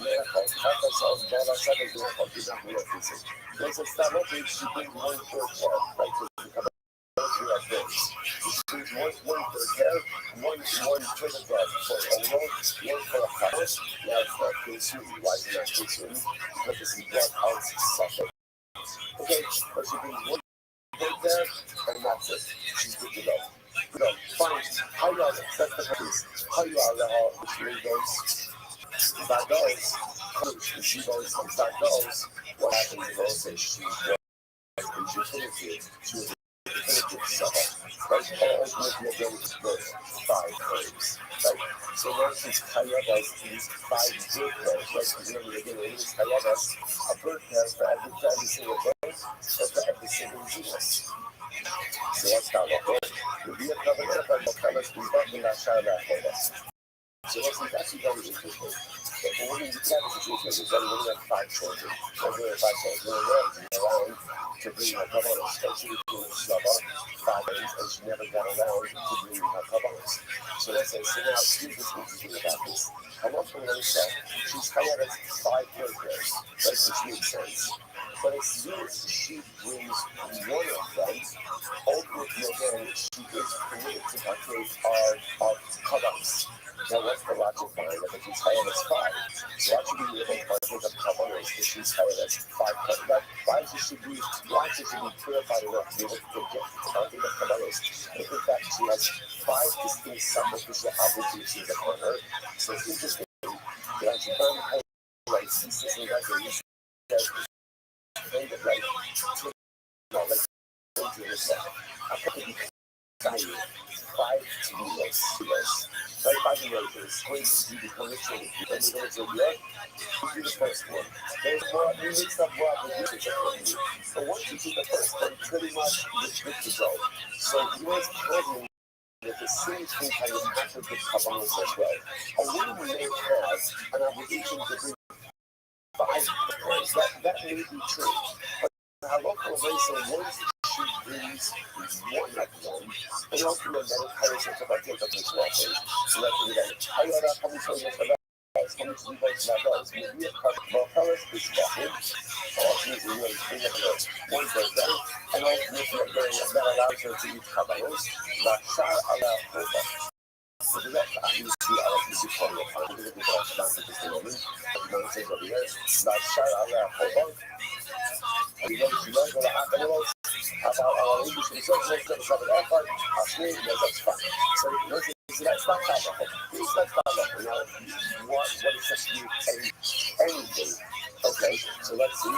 miracles, tacos of dollar, seven miracles, is not miracles. There's a start up, she brings one per pair, like to cover like this. She brings one per pair, one for the dog, for a owner, one for a house. Now it's not consuming. Why is it not consuming? Because it's blood out suffering. Okay, but she brings one per pair, and that's it. She's good to go. Fine. How you are, that's the case. How you are, which way goes. That goes. She goes, that goes. What happens goes is she definitive to a definitive summer. Right? Ultimately, again, it's goes 5 times. Right? So once she's Kayadas, these 5 bird pairs, right? Because remember, again, it is Kayadas, a bird pair for every single bird, or for every single genus. So what's that one? We'll be a cover up and we'll tell us we've got the last child for us. So that's actually very interesting. But when you have a situation where we're going to have 5 children, or we're going to have 5 children, we're around to bring her cabanos. And she was doing Slava 5 days, and she never got around to bring her cabanos. So let's say, so now here's what's interesting about this. I'm not going to say she's hired as 5 programs, right, which makes sense. But as soon as she brings one of them, ultimately again, she is permitted to partake of cabanos. Now, what's the logic behind it? If she's hired as 5, so why should we be able to partake of cabanos if she's hired as 5? Why should she be purified enough to be able to partake of cabanos? If in fact she has 5 distinct sacrificial obligations upon her. So it's interesting that I should highlight thesis and records that made it like, into this I think it 5 kilos. Right by the roses, please you become a tree. And you're going to say, yeah, you do the first one. There's more, you mix up more applications for you. But once you do the first one, pretty much you're good to go. So you always handling with the same thing kind of African cabanos as well. A woman may have an obligation to bring 5 pounds. That may be true. But our local race of once she brings one of them, and also that encourages her to partake of this message. So that's what we're going to tell you about coming to you for that. Coming to you guys now, guys. We have covered Morales, this message. Ultimately, we will bring up one birthday, and ultimately, that allows her to eat cabanos. La Shar ala Hoba. So that obviously I like music from the family, because I'm dancing to the moment, I'm dancing over here, like shout out there, hold on, and you know, go to Apple, about our English research, let's get some effort, our screen, that's fine. So, let's not talk about it. Let's talk about it. Now, what is such new anything? Okay, so let's see.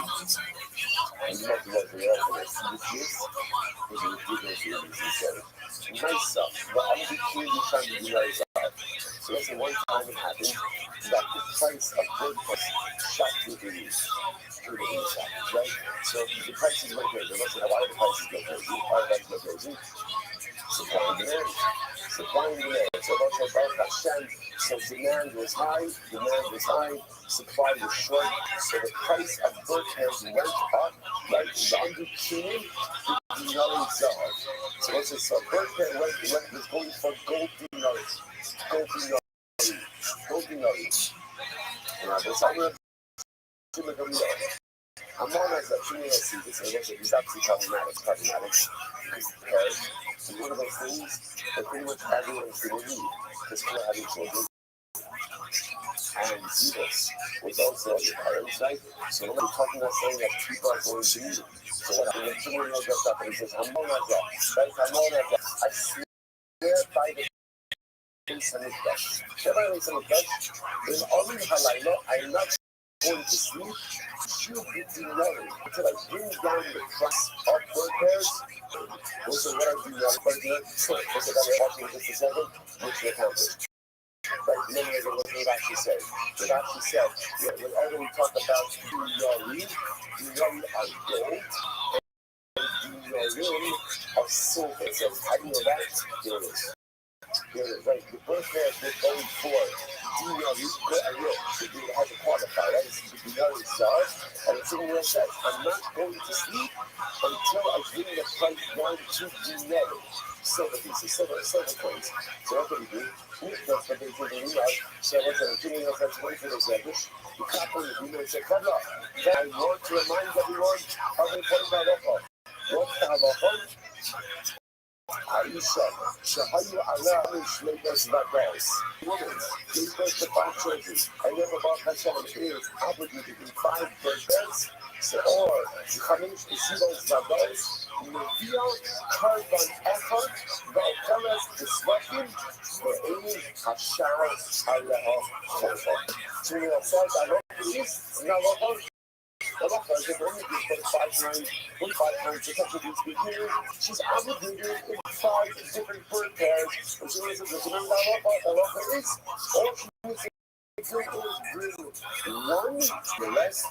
And you might be like, yeah, for this. This is a ridiculous reason. Nice stuff. But I'm just clearly trying to do nice stuff. So let's say one time it happened that the price of WordPress shot through the roof. Right? So the prices went crazy. Let's say why the prices go crazy. Why the prices go crazy? Supply and demand. Supply and demand. So that's about Hashem. So demand was high, supply was short. So the price of WordPress went up, like the under king, the dinari czar. So let's say so WordPress was going for gold dinars. Gold dinars. Yeah, that's how we're doing it. I'm on as a community, this is actually problematic, because it's one of those things that pretty much everyone's going to need, because we're having children, and Jesus was also on the parents' side, so when we're talking about saying that people are going to need it, so what I'm going to do is just up and he says, I'm on as that, I swear by the face and the flesh, there's only halayla, I'm not going to sleep, should be denied until I bring down the price of WordPress. Also, what I do now, so that's what I'm watching just a second, which will accomplish. Right, remember what it actually said. It actually said, whenever we talk about dinari are gold, and dinarim are silver. So, how do you know that? Here it is. Right, the WordPress was going for dinari, it has a qualifier, right? It's the dinari stars, and it's in where it says, I'm not going to sleep until I bring the price down to dinari. Silver pieces, silver coins. So that's what we do. That's what they do in the so what's the beginning of that 24 seconds? The copper is we say, come on. I want to remind everyone of the point about alcohol. What's the alcohol? Aisha, Shahayu Allah Shlegas Vagas. Women, gave birth to 5 children. I never bought Hashem is obligated in 5 birthdays. So, or, Khamish Isidos Vagas, Mevia, Carbon Effort, Valkeras, Disruption, for Amy, Hashara, Allah, Khofa. So, we have 5 East, now, she's obligated in 5 different birth pairs. And she needs to remember that is all she needs to bring one. The rest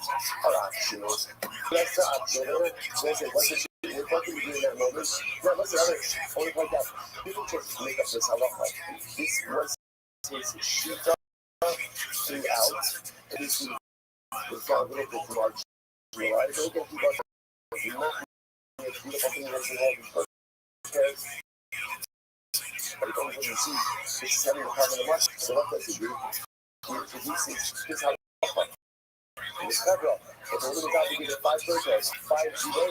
are optional. The rest are optional. So I say, what did what can we do in that moment? No, what's the other? Only like that. People just make up this halacha. This was his shita throughout. It is the father of the large. I don't get you guys. But don't really see this is having a problem of much. So what does he do? He introduces this how this federal. If a little guy to get 5 birthdays, 5 zeros,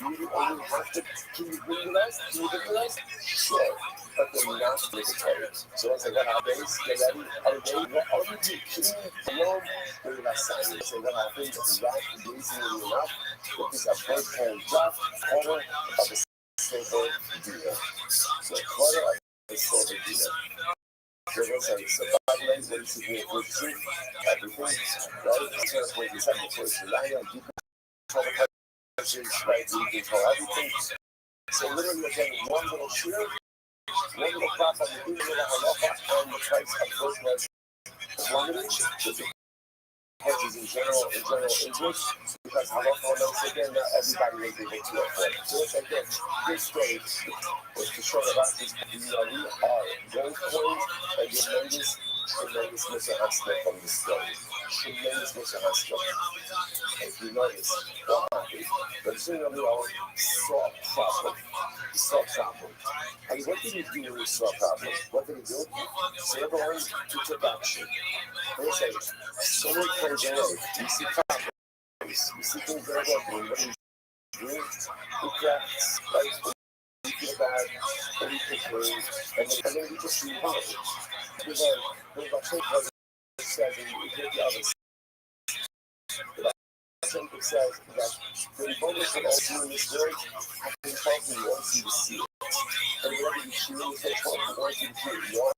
you only have to. Can you bring the rest? Can you bring the rest? Sure. But they're not military. So once I got our base, get ready, are they only to clean alone? They're not signing. So what happens is that amazingly enough, that this a bird can drop quarter of a silver dealer. So a quarter of a silver dealer. So what's that? So by the way, what is it here? Everything, right? That's what you said before. So now you have people right? You control everything. So literally, you're getting one little shear. One little crop on the little halacha and the price of WordPress plummeted with the hedges in general interest because halacha once again not everybody was able to afford it. So it's again this story was to show about these dinari are gold coins and tremendous misunderstanding from this story. Tremendous misunderstanding. If you notice what happened, the Tsunami saw a problem. He saw a problem. And what did he do when he saw a problem? What did he do? So everyone took action. They say, so many times in a row, we see problems. We see things that are working. What do we do? We crafts, right? We feel bad, and we complain, and then we just move on. There's a quote that says, and you hear the others, it says that the bonus of all doing this work has been taught me once you see it. And whatever you choose, they taught me once you do it. Why?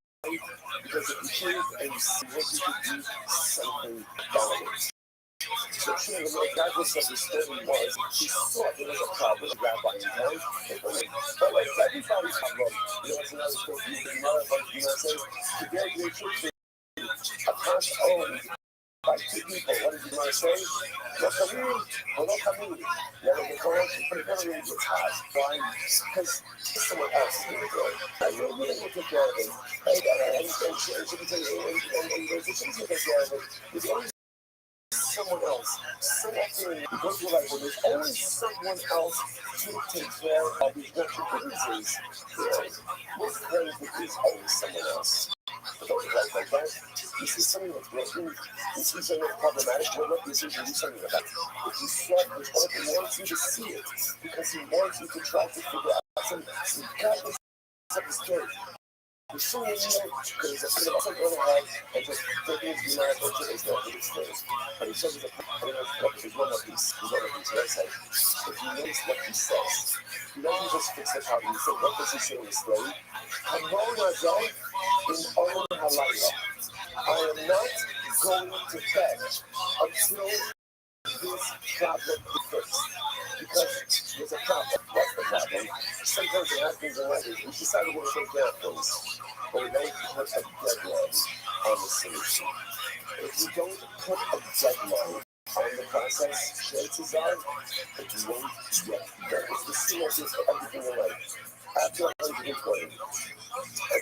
Because if you choose and you see what you can do something about it. So truly, regardless of the story was, he saw there was a problem with rabbi in town. But like everybody's problem, you know, it's another story. You know what I'm saying? To get your church a past owned by two people, what did you want to say? No camino, no camino. Never get home, but it never really gets hot. Why? Because someone else is going to do it. And you're willing to take care of it. And there's a thing to take care of it. There's always someone else. So often, because we're like, well, there's always someone else to take care of these responsibilities. Most times, there is always someone else. But don't like that. You see something that's broken, you see something that's problematic, well, look, you see you do something about it. If you solve it, what he wants you to see it, because he wants you to try to figure out some godless of the story. The story is because it's also going to have and just taking his denial into his story. But he shows us there's one more piece. Right side. If you notice what he says, he doesn't just fix the problem. He said, what does he say in the story? Hamona Zai in Owen Halaya. I am not going to bed until this problem is fixed. Because there's a problem. What's the problem? Sometimes we have things in life. We decide we're going to take care of things, but we don't put a deadline on the solution. If you don't put a deadline on the process, chances are it won't get done. It's the same as everything in life. After 120,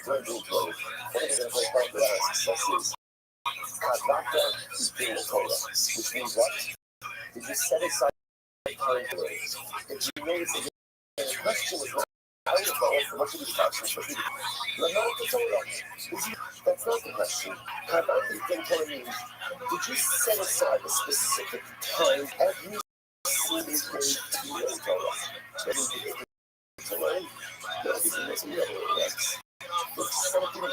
one of the very popular successes, Kadaka is being a Torah, which means what? If you set aside time for it, if you notice that the question is not out of the what should we start with? That's not the question. Kadaka is being Torah means, did you set aside a specific time every single day to learn Torah? That means you to learn, no, you can make some other works. If something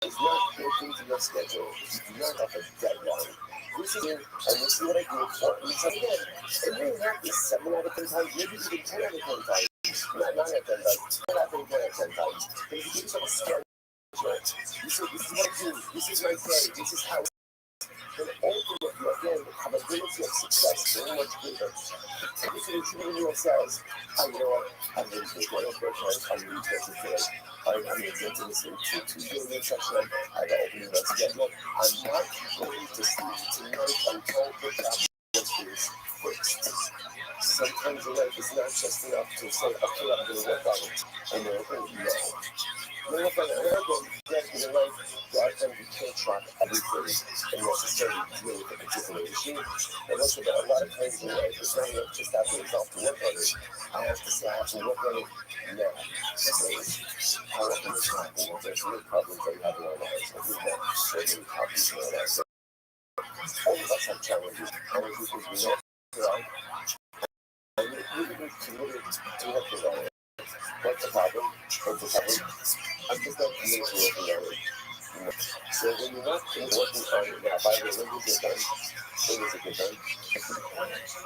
is not built into your schedule, you do not have a deadline. This is here, and this is what I do for you. So again, it may not be 7 out of 10 times, maybe even 10 out of 10 times. Not 9 out of 10 times, not out of 10 out of 10 times. But if you give yourself a schedule, this is what I do, this is my day, this is how. Then ultimately, again, the probability of success is very much greater. If you're treating yourselves, you know what, I'm going to take one of those times, I'm going to take it today. I'm going to get to listen to billion session. I got to open it up together. Look, I'm not going to sleep tonight until the problem is fixed. Sometimes in life, it's not just enough to say, okay, I'm going to work on it. And then, oh, no. When I find out that in life, there are times you can't track everything and necessarily deal with a particular issue. And also, there are a lot of times in life, it's not enough just having yourself to work on it. I have to say, I have to work on it now. Because how often this happens, there's real problems that we have in our lives. And we have so many problems in our lives. All of us have challenges. Challenges because we know they are. And we need to work on it. What's the problem? I'm just not committed to working on it. So when you're not working on it now, by the way, when you get done,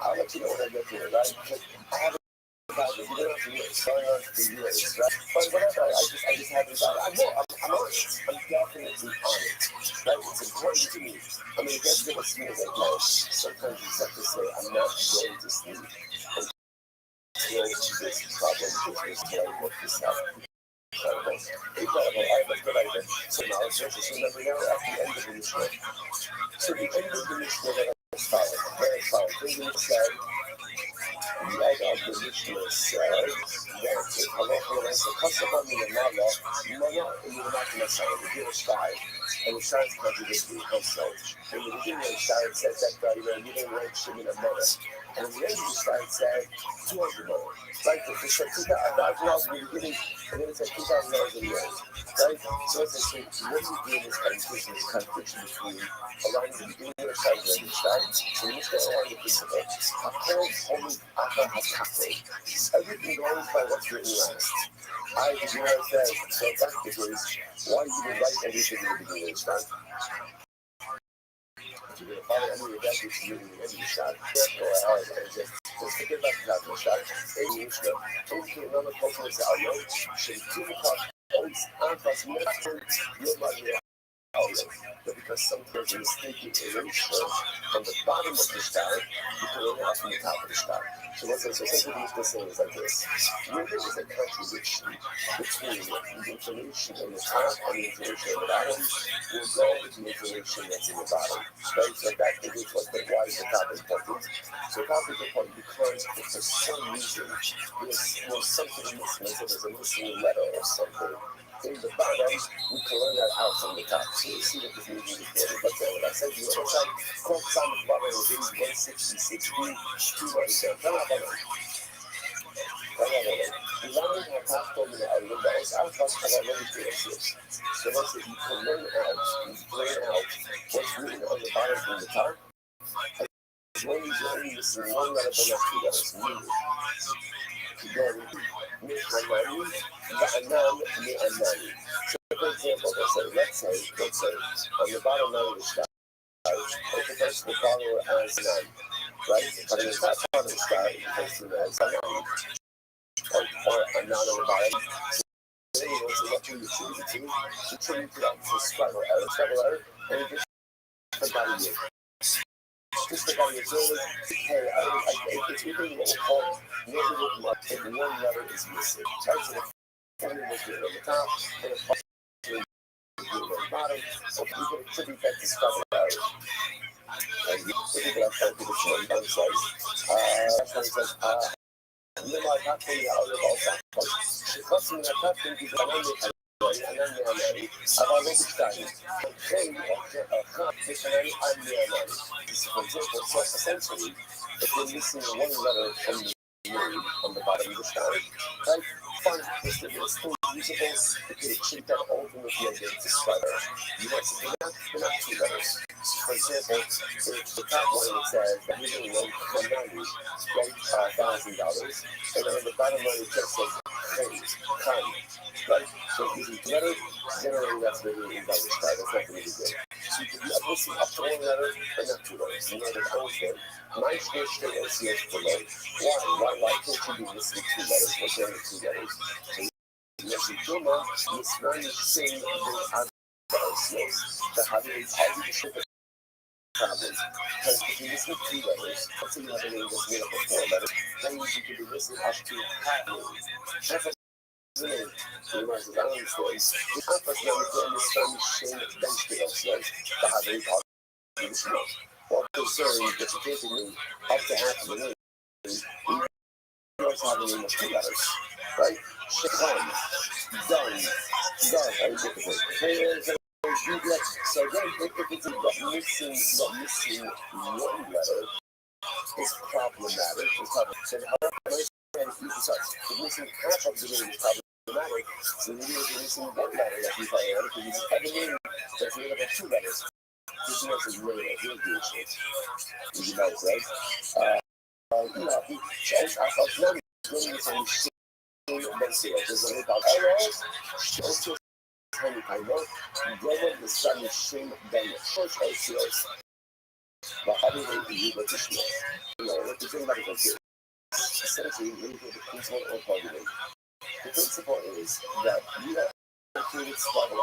I'll let you know when I get to it, right? Because I haven't about it. You don't have to do it. It's going on for years, right? But whatever, I just haven't done it. I'm on it. I'm definitely on it. Right? It's important to me. I mean, it gets to the sleep at night. Sometimes you just have to say, I'm not going to sleep. And this problem is going to work this out. Incredible. So now it's just remember now at the end of the Mishnah. So the end of the Mishnah is following. Very following. The said, the end of the Mishnah said that if halacha is a kasaba minamala, mana minamala side, the Jewish side, and the side's contradictory also. And the beginning of the side says that you didn't write Shemin Amana. And the end you start said $200, right? They said $2,000 in the beginning, and then it said $2,000 in the end, right? So as I say, what do you do in this contradiction? This contradiction between aligning the beginning of the side and the start. So you must align the principle. Everything goes by what's written last. I did not say so practically. Why do you write everything in the beginning of the start? You're going to follow any of that which you in the shot. Therefore, just forget about the top of the shot. A Mishnah, into another cultural value, should keep it up. Always anfas more your money. But because sometimes you mistake it erasure from the bottom of the star, you can only have from the top of the star. So what's so essentially what this is like this. Where there is a contradiction between the information in the top and the information in the bottom, we'll go with the information that's in the bottom. Right? So that is what the why is the top important. So top is important because if for some reason there's something missing, so there's a missing letter or something. In the bottom, we can learn that out from the top. So you see that this movie is recorded. But what I said to you on the side, called Simon Butler on page 166, 217. The learning how past told me that I learned that was out of how I learned to exist. So that's it. You can learn out what's written on the bottom from the top. As long as you're only missing one letter but not two letters. Then, for example, let's say, on the bottom line of the star, it refers to the follower as 9, right? But on the top part of the star, it refers to it as 9, or a 9 on the bottom. So, what do you attribute it to? You attribute it to a scribal error, and it just forgot it. Just forgot it. Hey, it's within what we call negative mark, if one letter is missing. Right? So the formula was written on the top, and the formula was written on the bottom, so we can attribute that to scribal error. And we think that I'm trying to do this one. That's why it says, لما تعطي على الأوساط شخص من الكابتن في زمان الأمامي أبغى بستاني خير خاف بسناني أمامي. For example, so essentially, if we're missing one letter from the word on the bottom of the star, right? Fine, it's still usable. You can achieve that ultimately against the slider. You want to they're not two letters. For example, if the top line it says that you're going to loan $1,000, and then the bottom line it just says right? So if using two letters, generally that's really in double star. That's not really good. So you can be missing up to one letter, but not two letters. You know that also. My first thing is yes below. Why can't you be missing two letters? What's the other two letters? So yes, you know, this one thing they have the having positive problem. Because if you listen to two letters, let's say you have a name that's made up of 4 letters, then you could be listening up to half names. Half a name. So you might as well understand. The half of them is in the Spanish shame bench scales, right? The having positive smoke. Well, concerning that you can't name up to half of the name, you also have a name of 2 letters, right? Shaitan, done, very difficult. So again, if it's missing one letter, it's problematic. So if missing half of the name is problematic, so you're missing one letter that you probably have, because you have a name that's made up of 2 letters. This is really a real deal shit. You know, right? There's a little errors. Tiny timer, brother the sun is shame than the church OCS. But how do they use what this means? You know, what the thing about it is essentially maybe the principle of argument. The principle is that you have created squabble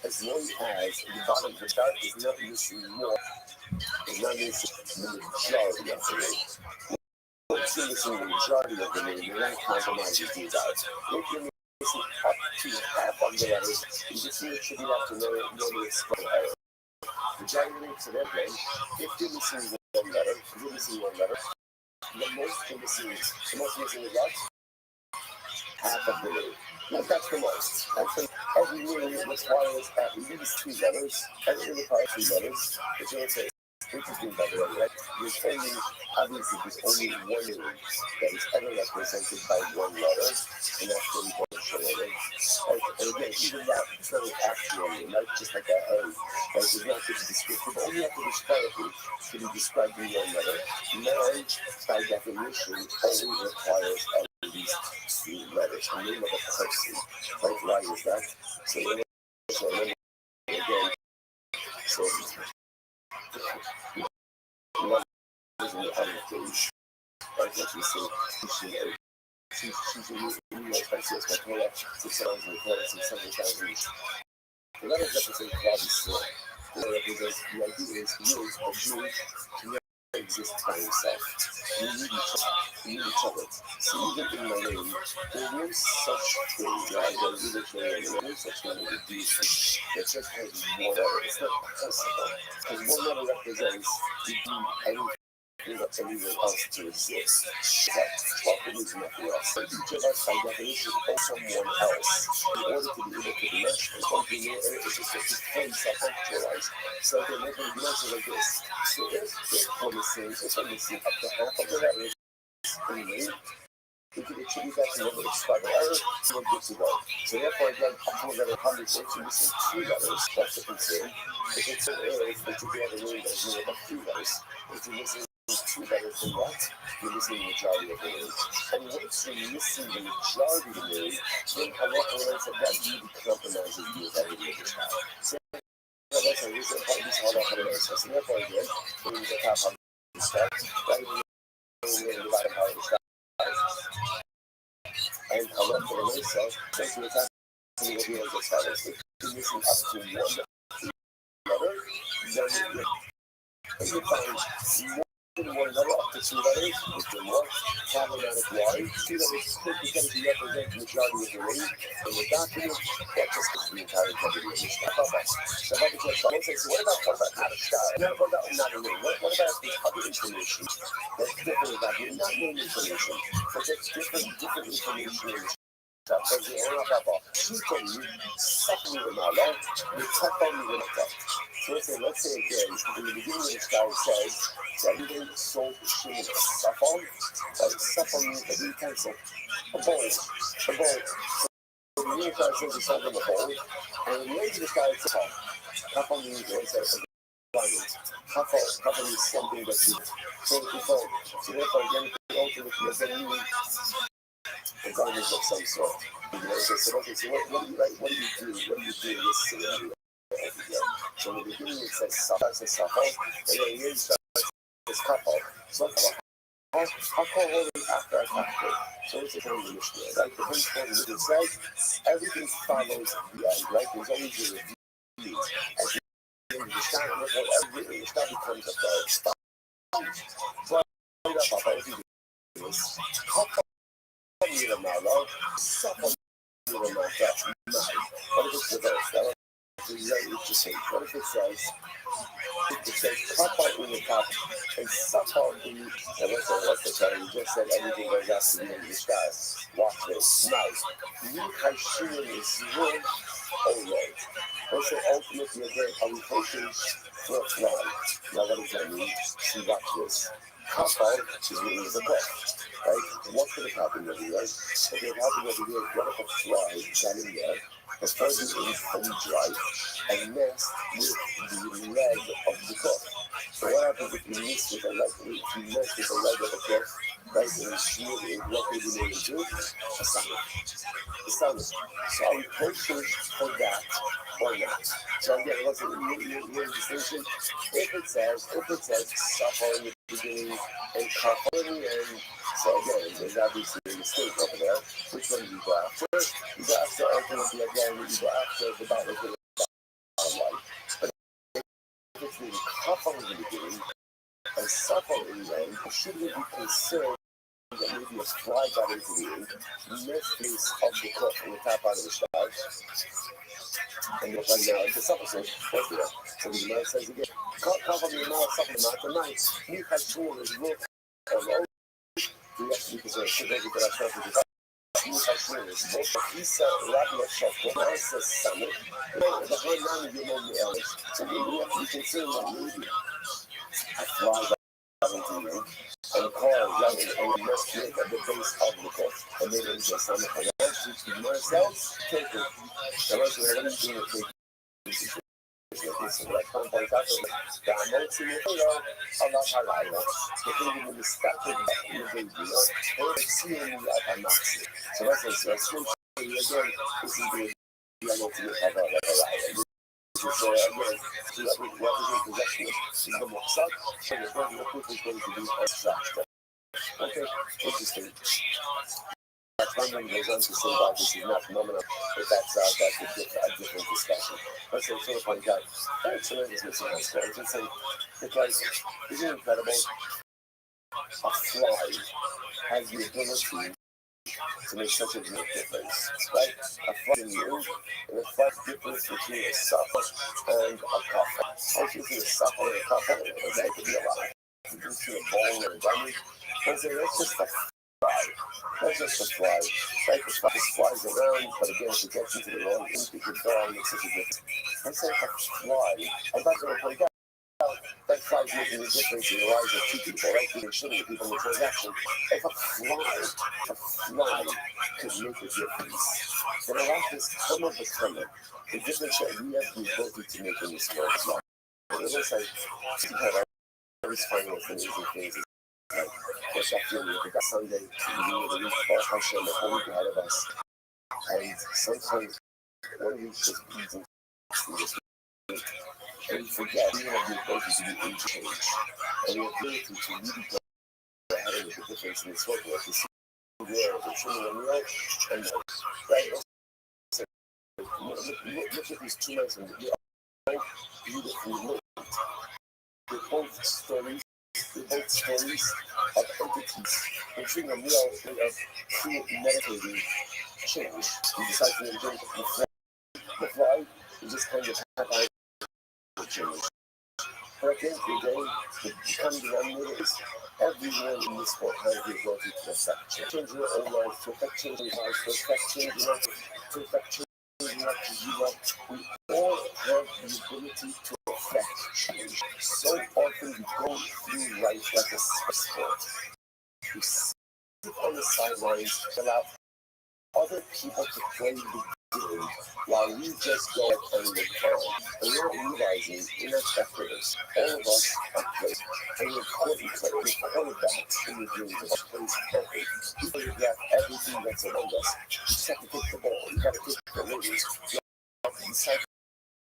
as long as the bottom of the dart is not missing more, is not missing the majority of the name. Once you're missing the majority of the name, you're not compromising these darts. If you're up to half of the letters, you just need to be up to know the spell error. The giant to their brain, if you're missing one letter, the most missing is what? Half of the name. Now that's the most. Every name requires at least 2 letters. Everything requires 2 letters. It's going to say interesting, by the way, right? Obviously, there's only one name that is ever represented by one letter, and that's the Borsha letter. Right? And again, even that, it's not an actual name, right? Just like a A. Right? It's not just descriptive, only historically can be described in one letter. Noun, by definition, only requires at least two letters. The name of a person. Right? Why is that? So again, so one is in the other page. Right? What you say, she's a New York Texas, but hold up, 6,000, 7,000. The letter represents Bobby's story. The letter represents the idea is you, a Jew, can never exist by himself. You need each other. So even in my name, there's no such thing, right? There's no such thing as a deity that just has one letter. It's not possible. Because one letter represents you do anything that anyone else to exist. Talking is nothing else. Each of us, by definition, owes someone else in order to be able to be mentioned. Something it's just fully self-actualized. So they're making mention like this. So if one is saying, up to half of the letters in the name, we can attribute that to another describe an error, so we're good to go. So therefore, again, up to another 100 words, you're missing two letters. That's the concern. If it's an error, it's that you have a name that is made up of three letters. If you're missing two letters, then what? You're missing the majority of the name. And once you're missing the majority of the name, then Allah said that really compromises the integrity of the child. So that's a reason why this all that happens. So therefore, again, when you get top on the step, right? We're divided by the step. And Allah for the myself, thank you, time to be able to start this. If you're missing up to one letter, then you find more one letter up to two letters, which are more problematic. Why? Two letters could potentially represent the majority of the name in the document. That just puts the entire integrity of the style. So what about not a style? What about not a name? What about the other information that's different about you? Not name information, but that's different information in the style. For example, she can suck me with my love, you tap on me with a cup. So let's say again, in the beginning of the style says, that everything sold the shoe with a saffron, means a utensil, a bowl. So the beginning style says it's something in a bowl, and in the end of the style it's a cup. Saffron means a garment. Cup means something that you hold to fold. So therefore, again, ultimately, as a new a garment of some sort. So what do you do in this scenario? So in the beginning it says saffron, and then in the end it's couple. So how come only after I have to? So it's a very Mishnah, right? The first point is it says everything follows the end, right? There's always a review. As you know, the start becomes a third stop. So if you do this, you my love, suffer you my death. What if it's reversed? What if it says, cut out in the top and suck out in the, and what's the term? You just said everything goes out to the end of the sky. Watch this. Now, you Haishim is one, oh Lord. What's the ultimate again? Are we pushing for a fly? Now, what does that mean? See, watch this. Cut out is really the book. Right? What could have happened over here? What could have happened over here? What if a fly got in there? As far as it is fully dry, and nest with the leg of the cook. So what happens if you mix with the leg? If you mess with the leg of the cook, right? And you see it, what would you need to do? A sandwich. So are you kosher for that or not? So again, what's the distinction? If it says suffer in the beginning and cover in the end. So again, there's obviously a mistake over there. Which one do you go after? You go after ultimately again, you go after the battle of life. But if it's being covered in the beginning and suffer in the end, should we be concerned that maybe a fly got into the ink, missed piece of the cook in the top out of the stars? And you'll find out the supper says, what's there? So the man says again, cover me now, supper not tonight. You have told us, look, hello. We have to be concerned. Should they get ourselves with the you have told us, both he said, Rabbi Shafar, I said, Summit, no, the whole nine of you know the elders. So we have to be concerned that maybe a fly got into you, and the car ran and messed with at the base of the car, and made it into a sound effect. I want you to yourselves take it. I want you to have anything to take it. Like comportato da molti alla palabra che quindi mi sta per il vedido e si a mazzi so that's a switch again this is the dialogue to have a so again to represent possession is the moxa so the point is going to be abstract. Okay, interesting. Funding goes on to say that this is not phenomenal, but that's a different discussion. Let's say sort of like that. Tremendous misunderstanding. I should say, because isn't it incredible? A fly has the ability to make such a great difference, right? A fly in you, and a fly difference between a supper and a coffin. How do you see a supper and a coffin? That could be a lot. You can see a ball and a dummy. But that's just a fly. That's just a fly. Right? The fly just flies around, but again, if it gets into the wrong ink, it could go and make such a difference. That's like a fly. I'm not going to point out that fly's making a difference in the lives of two people, right? Being shooting the people in the transaction. If a fly could make a difference, then a lot has come of the color. The difference that we have the ability to make in this world is not. As I say, you have always finding things and things. Yes, I feel like that Sunday, the week of Hashem, the whole week ahead of us. And sometimes one week just beats into this week. And we forget we have the ability to do age change. And the ability to really go ahead and make a difference in this world. Like to see where the children are real and right. Look at these two men. They are both beautifully lit. They're both stories. They're both stories of entities. We're treating a real way of premeditating change. We decide to engage the fly. We just kind of have our change. But at the end of the day, the becoming the unlimited is everyone in this world has the ability to affect change. Change your own life, to affect change in life, to affect change in life, to affect change in life. We all have the ability to affect change. So often we go through life like a sport. We sit on the sidelines, allow other people to play the game while we just go and look on. And we're not realizing we're not spectators. All of us are players. And we're quarterbacks in the game of plays perfect. We photograph everything that's around us. You just have to take the ball. You have to take the lead. You have to decide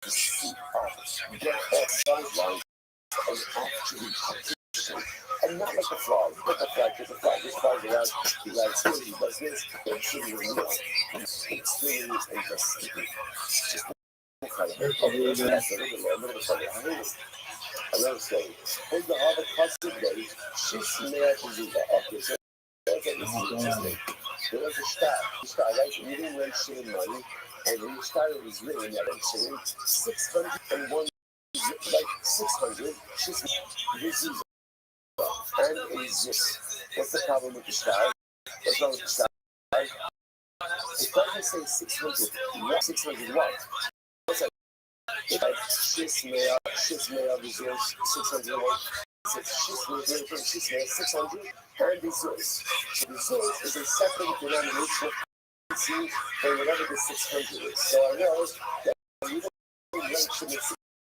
to see off. Get off sidelines and actually compete. And not like a fly, like a fly, because the fly just flies around, he likes this, he does this, and shooting a meal. It's really interesting. Just incredible. That's a little bit funny. Another story. Here's the other custom day. She's mad to do that. Okay, so okay, this is interesting. There was a star, right? We didn't rent shitting money, and when the star was written, that rent shitting 601, like 600, she's busy. And it exists. What's the problem with the star? What's wrong with the star? It doesn't say 600. What? 600 what? What's that? It's like Shismea reserves 601. Shismea 600 and reserves. So reserves is a separate denomination currency for whatever the 600 is. So I know that we don't mention the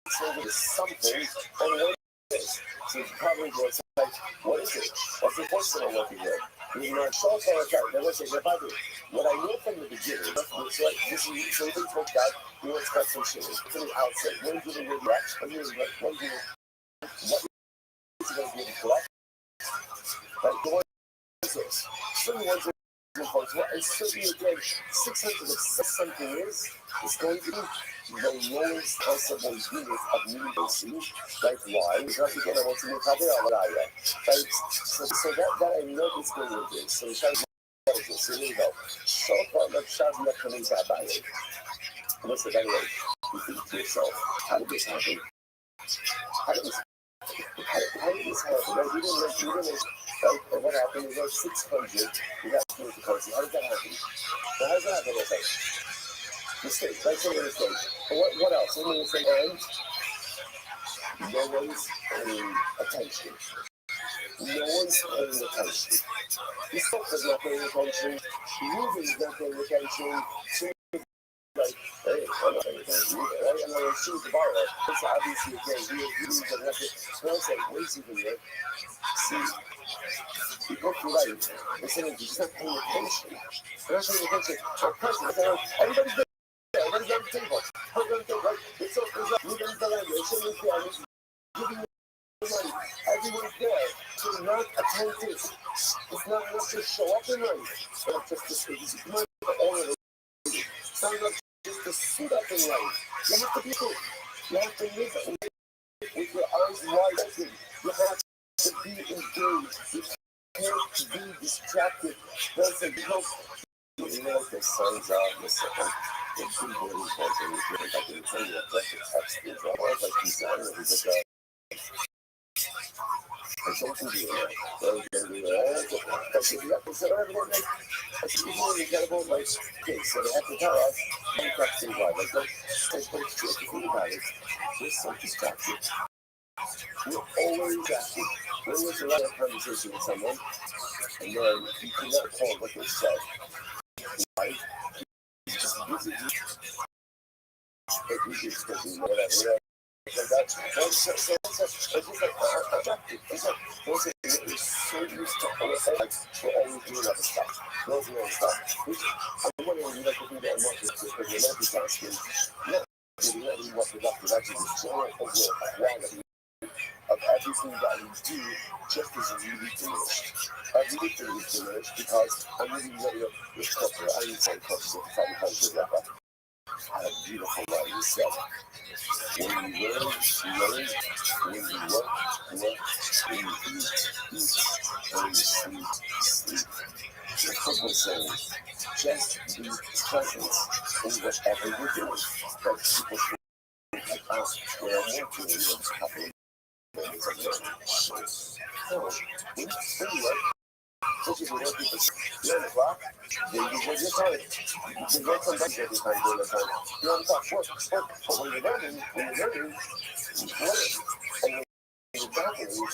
600 is something and what it is. So you probably go like, what is it? What's the first thing I'm looking at? You know, so far as that, let's say, what I know from the beginning, it's like, this is, so things like that, we don't expect some shit. From the outset, when do they react? What is it going to be able to collect? Like, the one is this. Certain ones are and certainly again, 600 of something is going to be the lowest possible unit of numeracy. Like why? Because again, I want to make right? So that I know is going to be. So we try to so here we go. So far, let's try to come into that by it. Listen, anyway, you think to yourself, how did this happen? How did this happen? No, we didn't and what happened is 600, we got to the currency. How did that happen? Well, how does that happen? Okay. Mistake. That's a mistake. But what else? Let me say, and No one's paying attention. No one's paying attention. The is not paying attention. Ruben's not paying attention. So like, hey, I'm not paying attention either, right? And then I'll shoot the bar up. It's obviously a game. You lose the record. So I say, wait even here. See, you go through life, and saying you're just not paying attention. You're not paying attention. So a person, everybody's there. Everybody's on the table. Everybody's on the table, right? It's up, Ruben's the land. It's showing the money. Everyone's there, so not attentive. It's not enough to show up in life. It's not just to say, it's not all of it. It's not enough just to sit up in life. You have to be cool. You have to live with your eyes wide open. You have to be engaged. You can't be distracted. Doesn't help. You know what the signs are? Listen, it's pretty good important. I can tell you what the text is. I was like, he's not really just and something to do with it. So you can do that. But if you have to set everyone like, it's really incredible. Like, okay, so they have to tell us, don't text things like, don't, but it's true if you think about it. We're so distracted. We're always distracted. When was the last conversation with someone, and then you cannot call what they said, right? It's just busy. It was just busy, whatever. Like that. So it's just like attractive. It's like those are so used to always doing other stuff. Those are stuff. Which I'm wondering, you like to do that much because you're multitasking. No, you're not really more productive. Actually, the general overall quality of everything that you do just is really diminished. Really diminished because I'm really ready with culture. I need some culture to find a culture like that. I have a beautiful line you said. When you learn, when you work, when you eat, when you sleep. The couple saying, just be present in whatever you're doing. But people think like, oh, well, I'm working, just a couple of minutes of learning. So, when you work, which is what people say, 9 o'clock, then you work your time. You can work from every time during the time. 9 o'clock, work. But when you're learning, you learn. And when you're dabbling, you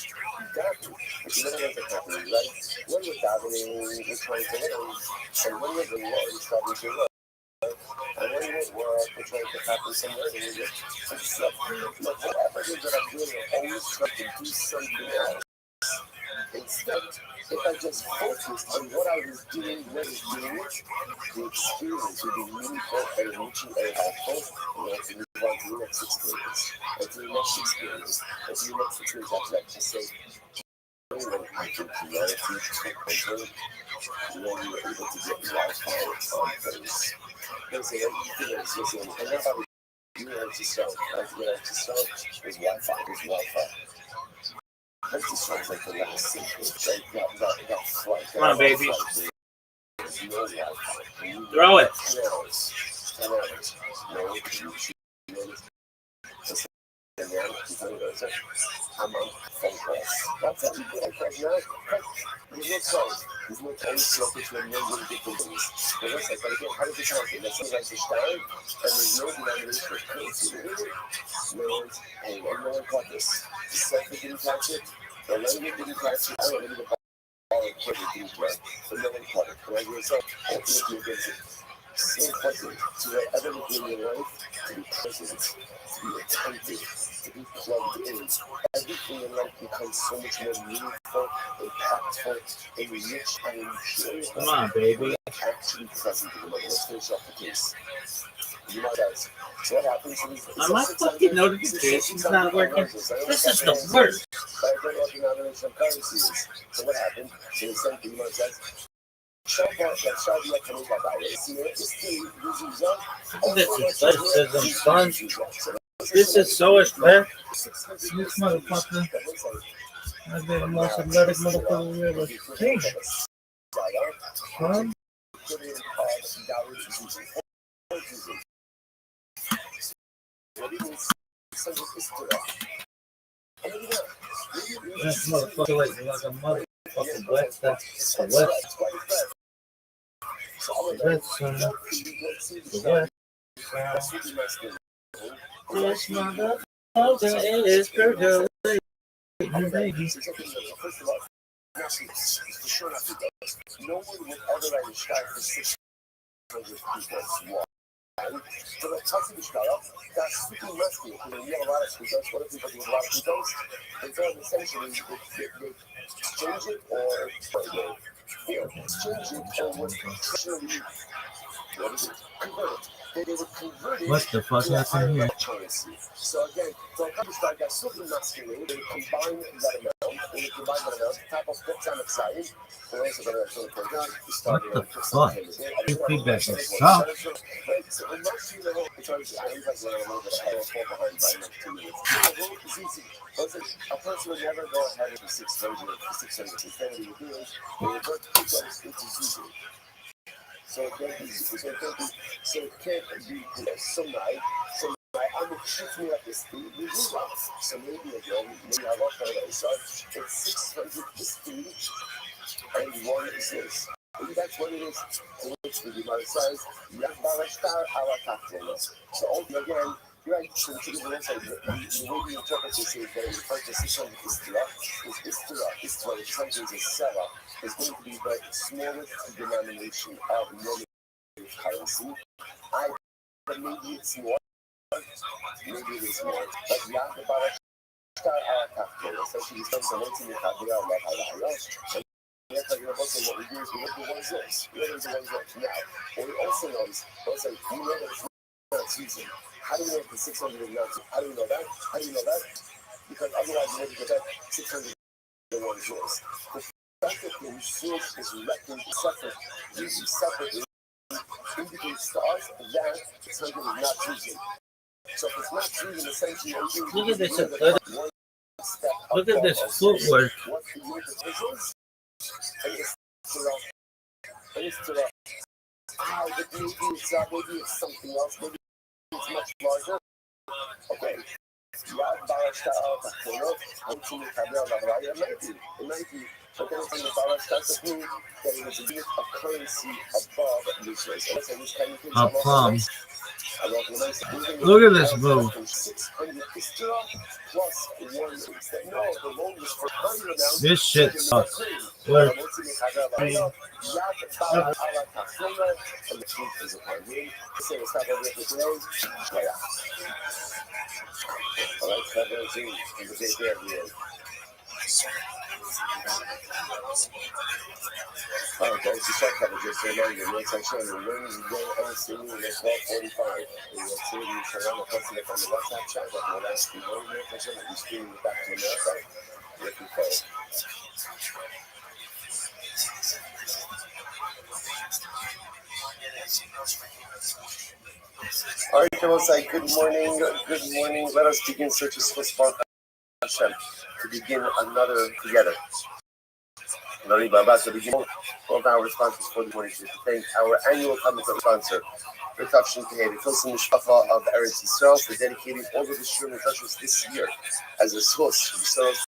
dabble. But you never know what's happening, right? When you're dabbling, you're trying to learn. And when you're doing what you're starting to learn. And when you're at work, you're trying to happen somewhere, and you get stuff. Look, whatever it is that I'm doing, I'm always trying to do something else. Instead, if I just focused on what I was doing, when I was doing it, the experience would be meaningful and enriching and helpful. And then to move on to the next experience, and to the next experience, and to the next experience after that. To say, when I think humanity took over, when you were able to get Wi-Fi on things. They say everything is listen, and that's how we do it to sell. I have to get out to sell. There's Wi-Fi, there's Wi-Fi. That just sounds like the last sentence. That flight. Come on, baby. There's no Wi-Fi. Throw it. 10 hours. 10 hours. No YouTube. I'm on phone calls. That's how you do it right now. There's no time. There's no time to look at your million different things. But it's like, but again, how does it happen? Let's say that's just time, and there's no denomination for currency. No one's paying. And no one caught this. The second didn't catch it. The language didn't catch it. I don't know the ball and put it didn't play. But no one caught it. Right? So ultimately against it. So important to whatever you do in your life, to be present, to be attentive, to be plugged in. Everything in life becomes so much more meaningful, impactful, enriched, and enjoyable. Come on, baby. Actually present in the moment. Let's finish off the case. You know that. So what happens is My fucking notification's not working. This is the worst. So what happened? So the same thing says, This is fun. This is so expensive. This motherfucker. I've been the most athletic motherfucker we ever seen. Huh? That motherfucker like a motherfucking wet stuff. Wet. Wet, son. Wet. This mother. is percolating, baby. First of all, for sure not to go. No one would ever write a strike for 600 people. Why? So the toughest style, that's super musky. We have a lot of speakers. What if people do a lot of speakers? And so essentially, they exchange it or exchange it or would traditionally convert it. They would convert it. What the fuck happened here? Currency. So again, so a country style got super masculine. They would combine that amount. They would combine that amount. Top of what's on the side. They're also going to actually put down. What the fuck? Your feedback is soft. So unless you know, because I think that's what I'm a little bit ahead of behind by next 2 minutes. The vote is easy. A person would never go ahead for 600 for 600. Instead, what he would do is they would put because it's easy. So it can't be, so it can't be so I'm gonna shoot me up this thing. We move on. So maybe again, maybe I walk out of so it's 600 this thing, and one is this. And that's what it is. So it's the amount of size. So again, you're right. So to the website, the way we interpret this is that it refers to 600 is what something is Sarah is going to be the smallest denomination of normal currency. But maybe it's more. Maybe it is more. But yeah, about essentially some something in Kabila or Mahalaya. And what we do is we look at one's lips. We look at one's lips. Now, what we also notice, we know that it's not season. How do we know if the 600 is not? How do we know that? How do you know that? Because otherwise, you wouldn't get that 600 is yours. The fact that the resource is reckoned separately indicates to us that 600 is not choosing. So if it's not choosing, essentially, Look at this. Look at this footwork. what's the unit of visuals? And it's to the but maybe it's something else. Maybe it's much larger. Okay. It might be. But then it's in the Bala starts to prove that it was a unit of currency above this race. A plum. Look at this move. 600 plus 1 no, the loan was for 100 now. This shit sucks. Look. And the truth is upon me. So it's not over for today. All right, coverage and the day there at the end. Okay, it's a short coverage. Just a reminder, next action on Wednesday afternoon at 12:45. We will see you on the person on the WhatsApp chat that will ask you one more question that we stream back to America. Looking forward. All right, Kawasai, good morning. Good morning. Let us begin searches for Spark Hashem to begin another together. So begin all of our sponsors for the 22 to thank our annual commentary sponsor, Production Tehei, the Tosin Mishpacha of Eretz Yisrael, for dedicating all of the Shurim and this year as a source for the Soros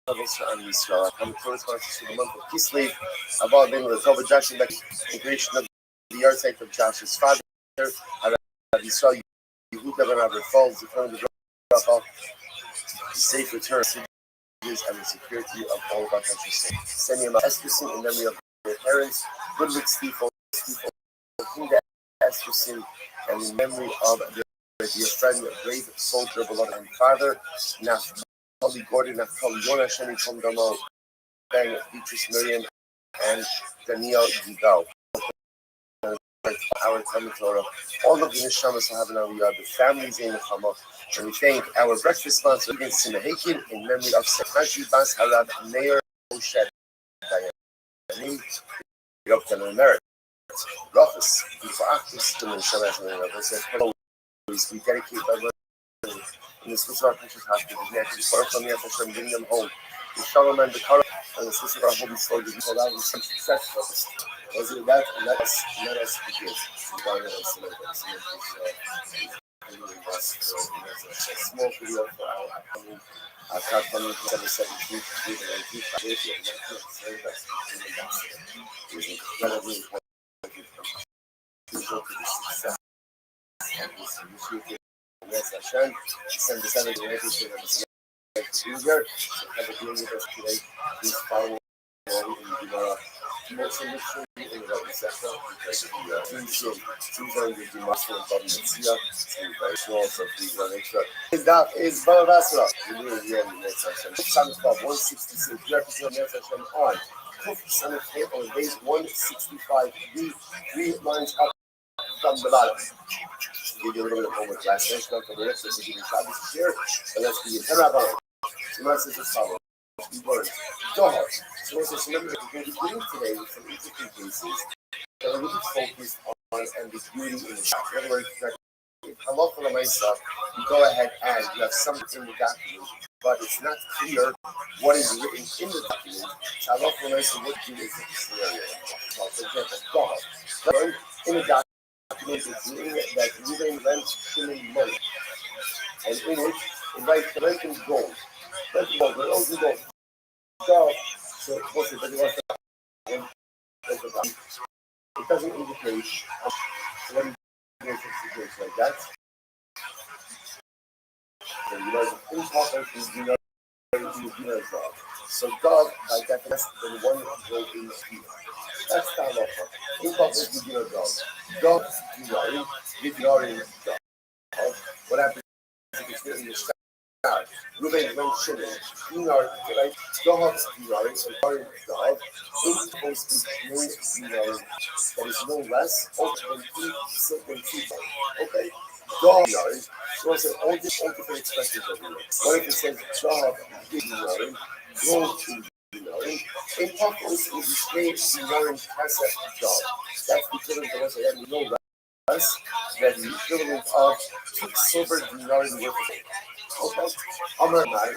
levels on Yisrael. Our commentary sponsors for the month of Kislev, Abba Ben Latova Josh, and the creation of the yahrzeit of Josh's father, Yisrael Yehuda Ben Abba Falls, the front of the Rafa, safe return and the security of all of our countries. Sending them Eskerson in memory of their parents, Goodwick Stiefel, Kinga Eskerson, and in memory of their dear friend, brave soldier, beloved and father, Naftali Gordon, Naftali Yona, Sheni Kondamo, Ben Beatrice Miriam, and Daniel Gigal. Our Torah, all of the Neshamas who have an Aliyah, the families in the Chama, and we thank our breakfast sponsor, Sinahikin, in memory of Sekhaji Bas Harab Mayor Moshe Dayanim, Dr. America, Rofus, for actors to the Neshamas, we dedicate our in the Swiss Rock Country's hospital, the for from the Hashem, bring them home. The Shalom and the Torah, and the Swiss Rock Home Story, we hold out with some success. Was it that? Let us begin. A small video for our upcoming crowdfunding for 717 it was incredibly important to the success of this initiative. Yes, Hashem. Send the seven to everything on the user. So have a deal with us today. Please follow along in the most industry in the sector because things are in the master of government here. Very small, so please make sure. That is Balavasra. We will hear in the next session. Psalms 166 represent the next session on. Son of Hit on base 165. Three lines up from the bottom. Give you a little bit of homework last session for the rest of the Shabbos here. And let's begin. Rabbi. So let's just follow. Words. Dog. So let's just remember that we're going to be doing today with some interesting cases that are really focused on ambiguity in the shop. In other words, halacha l'maisa, you go ahead and you have something in the document, but it's not clear what is written in the document. So halacha l'maisa, what do you do in this scenario? For example, dog. In the document, it's written that Reuben lent Shimon money, and in it, it writes the rent in gold. Rent in gold, but also gold. So what's it? It doesn't indicate what is in a situation like that. So you know, the important is job. So God, by definition, then one goes in the field. That's the halacha. Important is job. God is job. What happens if it's written in the sky? Reuben went Shimon, dinar, right? Dogs dinar, and Barim dog. In supposed to be dinar, that is no less, or than two. Okay? Dog dinar, so I said all different expressions of dinar. What if it says dog dinar, gold dinar? In Pafos, it displays dinar in Kasech dog. That's the equivalent of what I had no less than the equivalent of 2 silver dinar worth of gold. Okay, Amar Nai,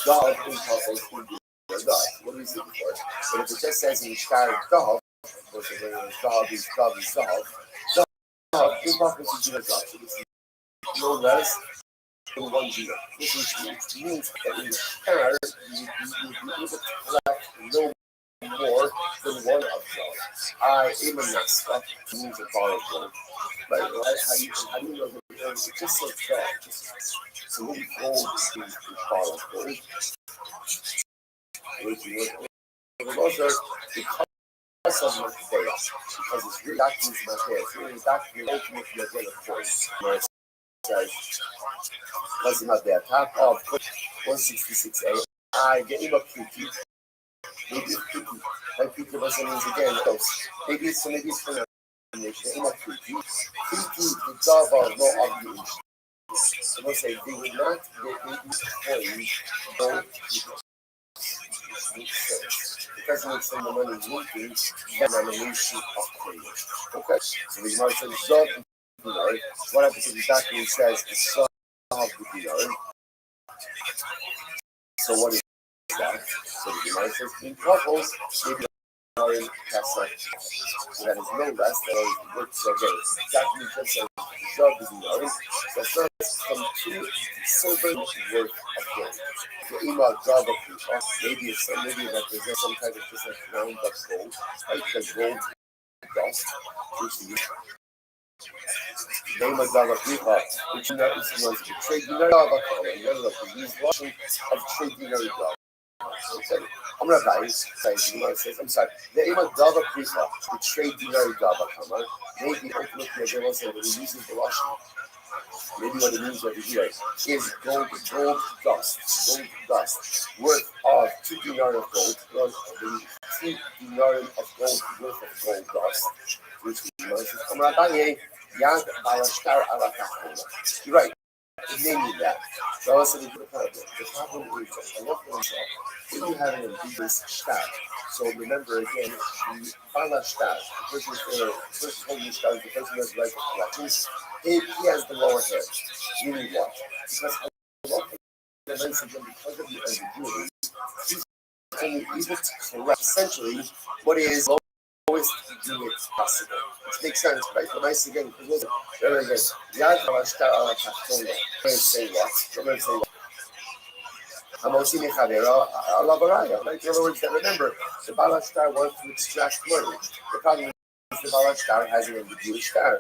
God in Pafos would be God. What do we see before? But if it just says in Shtar God, of course, God is God, God in Pafos is God. So this is no less than 1 Gina. Which means that in the Shtar, you would be able to collect no more than 1 of God. I am a Nasca, means a bar of gold. But how do you know that it just says God? So when gold is the bar of gold, those are because of Matthias, because it's really doctrines of Matthias, really doctrine ultimate Matthias points. Where it says, was not there, top of 166a, I get him a cutie. Maybe it's cutie. Like cutie was means again, close. Maybe it's for the Java no obligation. So we'll say they would not get coins gold people. Because it makes them the money moving, denomination of coins. Okay, so the Gemara says Zod dinar. What happens if the document says the son of the dinar? So what is that? So the Gemara says in couples, maybe are in Kasa. So that is no less than what so again. Exactly just says Zod dinar. So first from 2 silver worth of gold. The email Java people, maybe it represents some type of just like round of gold, like the gold dust, which the name of Java people, which was the trade dinner Java color, and then the use washing of trade dinner Java. I'm going to buy it. I'm sorry. The email Java people, the trade dinner Java color, maybe ultimately they will say that it uses the washing. Maybe what it means over here is gold dust, worth of 2 dinar of gold, plus the 2 dinar of gold worth of gold dust, which we know is Yad Balashtar Alakakona. You're right, it may mean that. So I said the problem is that I love myself. When you have an ambiguous shtar, so remember again, the Balashtar, the person holding the shtar, the person who has the right to collections, he has the lower head. Meaning what? Because because of the ambiguity, he's only able to correct essentially what is lowest degree possible. Which makes sense, right? But nice again, because there again, Yad Balashtar ala Kachtona. I'm going to say what? Amosini Chavera ala Baraya. Right? In other words, remember, the Balashtar wants to extract money. The problem is the Balashtar has an ambiguous shtar.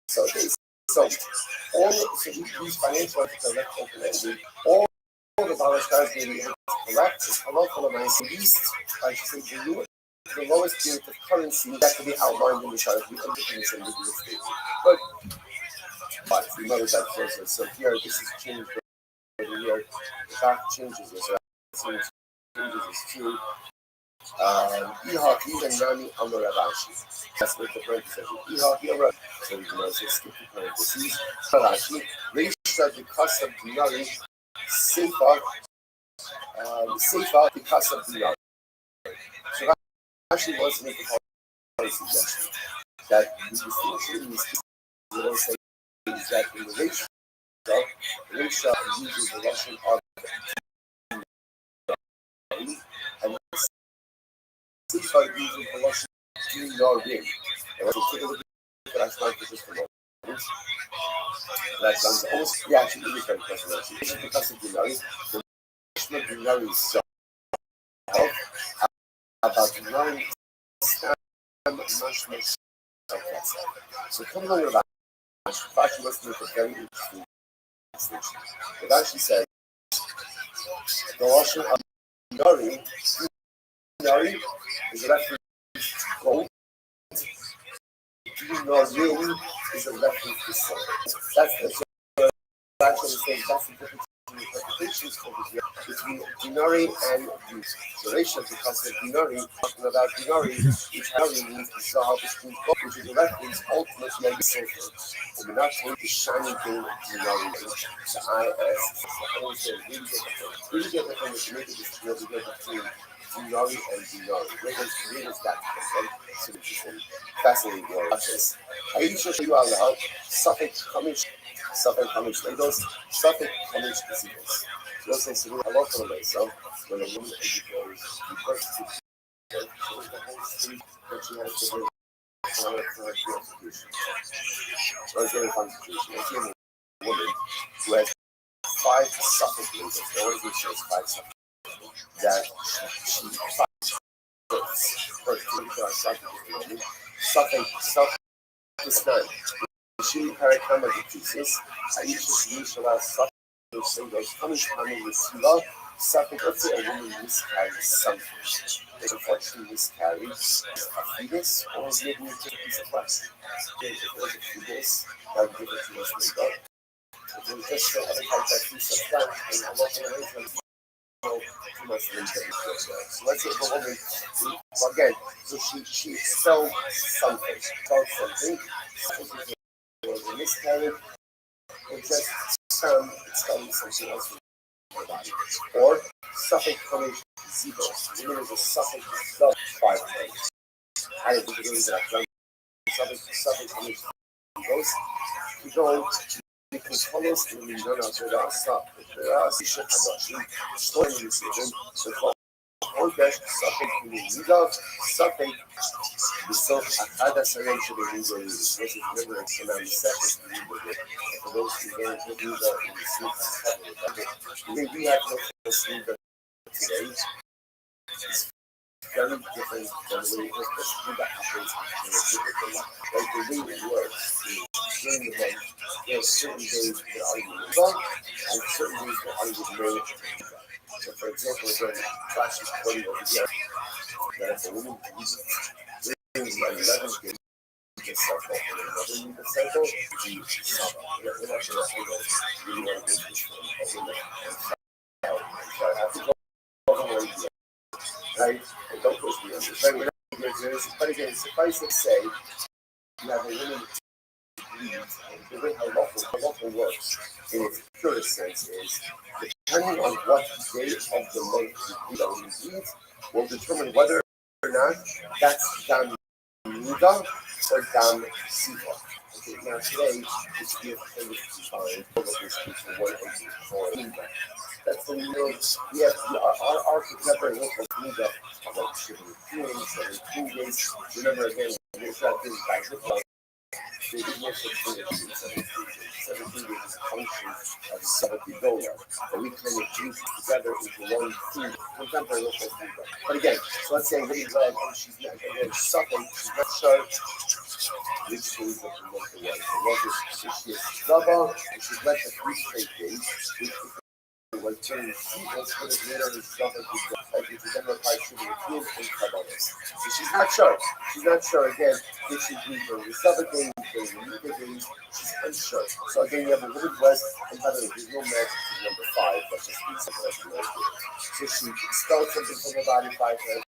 So they So these financial markets are left open-ended. All the dollars guys may be able to collect is halachah l'maaseh least, I should say, the lowest unit of currency that can be outlined in the chart. We understand this in the real estate. But we know that process. So here, this is changed over here. The fact changes this. Changes this too. Ihaki and Nami Amarabashi. That's what the parenthesis is. Ihaki Amarabashi. So we can also skip the parentheses. Amarabashi. Reisha because of Dinari. Seifa. Seifa because of Dinari. So that actually wants to make a suggestion that the distinction is little say is that in the Reisha uses the Russian art and Seifa uses the Russian Dinarim. And when you take a look at that, I like just a moment. That sounds almost, yeah, actually, really very question. Actually, because of Dinari, the Russian Dinari itself, about Dinari, much so coming on with that, actually, let's make a very interesting distinction. It actually says the Russian Dinari is a reference to gold. Dinarim is a reference to silver. That's actually saying that's the difference in interpretations over here between dinari and use. The ratio because of dinari, talking about dinari, which dinari means the zahav between both, which is a reference ultimately to silver. And we're not going to shiny thing dinari. The IS also really get the thing to make it this real between dinari and dinari. Where does that come from? So interesting, fascinating word. Watch this. I need to show you out suffix Hamish Legos, suffix Hamish Casicos. Yo sé seguro a lot of them, so when a woman goes to first to that she has to do for her constitution. So it's very constitution. It's a woman who has 5 suffix Legos. They always make sure it's 5 suffix that she suffix is done. She parakama decreases. Aisha Shishala suffix singles coming with love. Suffix, let's say a woman miscarries something. They unfortunately miscarries a fetus or is living with a piece of flesh. If it was a fetus, that would give it to us with God. If it was just the other type of piece of flesh, and I'm not going to raise them. Too much so let's say the woman, again, so she sells something, was a miscarriage, or just it's selling something else from her body. Or suffix coming zebos. Women is a suffix sub 5 days. I don't think it is that. Suffix coming zebos. We go because follows in the Minona to the Asap. There are Sisha Hadashi, storing the decision, so all that suffix in the Nida, suffix the self Akada Saran should be usually this is never and Salam second for those who don't do that in the sleep. We have no sleep today. It's very different than the way that happens in a typical life. Like the way it works is during the day, there are certain days that I would love and certain days that I would make. So for example, when class is 20 over here, that if a woman during my 11th grade, you cycle and another you cycle, you stop. We're not going to really want to do this for a woman. So I have to go over here. Right? And don't push me on this. But again, suffice to say, you have a woman the way how lawful works in its purest sense is depending on what day of the month you read will determine whether or not that's dam nuda or dam siva. Okay, now today it's we have defined for one entity for nuda. That's the we have our contemporary local nuda about shipping feelings and ingredients. Remember again, it's not this by there is no such thing as 17 is a function of 70 dollars. that we kind of group together into one food, contemporary local food. But again, so let's say Liddy's red and she's not, again, sucking, she's not sure which foods that the local was. So what is she is double, and she's left for 3 straight days, which was turning sequence for the later and stuff like it's a general type sugar with and carbonates. So she's not sure. She's not sure again if she's doing the Sabbath days, the Luca days, she's unsure. So again you have a little West and by the way, there's no match to number 5, but just be something else from so she expelled something from her body 5 times.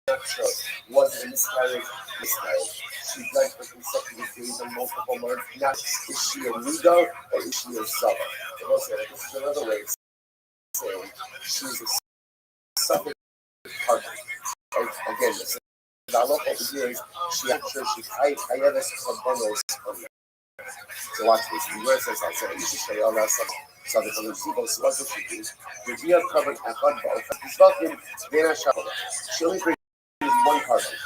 Not sure. Was it a miscarriage? Miscarriage. She bled for consecutive days and multiple months. Not is she a Luga or is she a Saba? So this is another way of saying she's a Saba partner. Right? Again, the local idea is she actually she's Hayeves Kabonos. So watch this. The verse says I said you should say all that stuff. So the people so what she do? The deal covered a hot ball. He's talking Dana Shabbat. She only brings 1 carbon.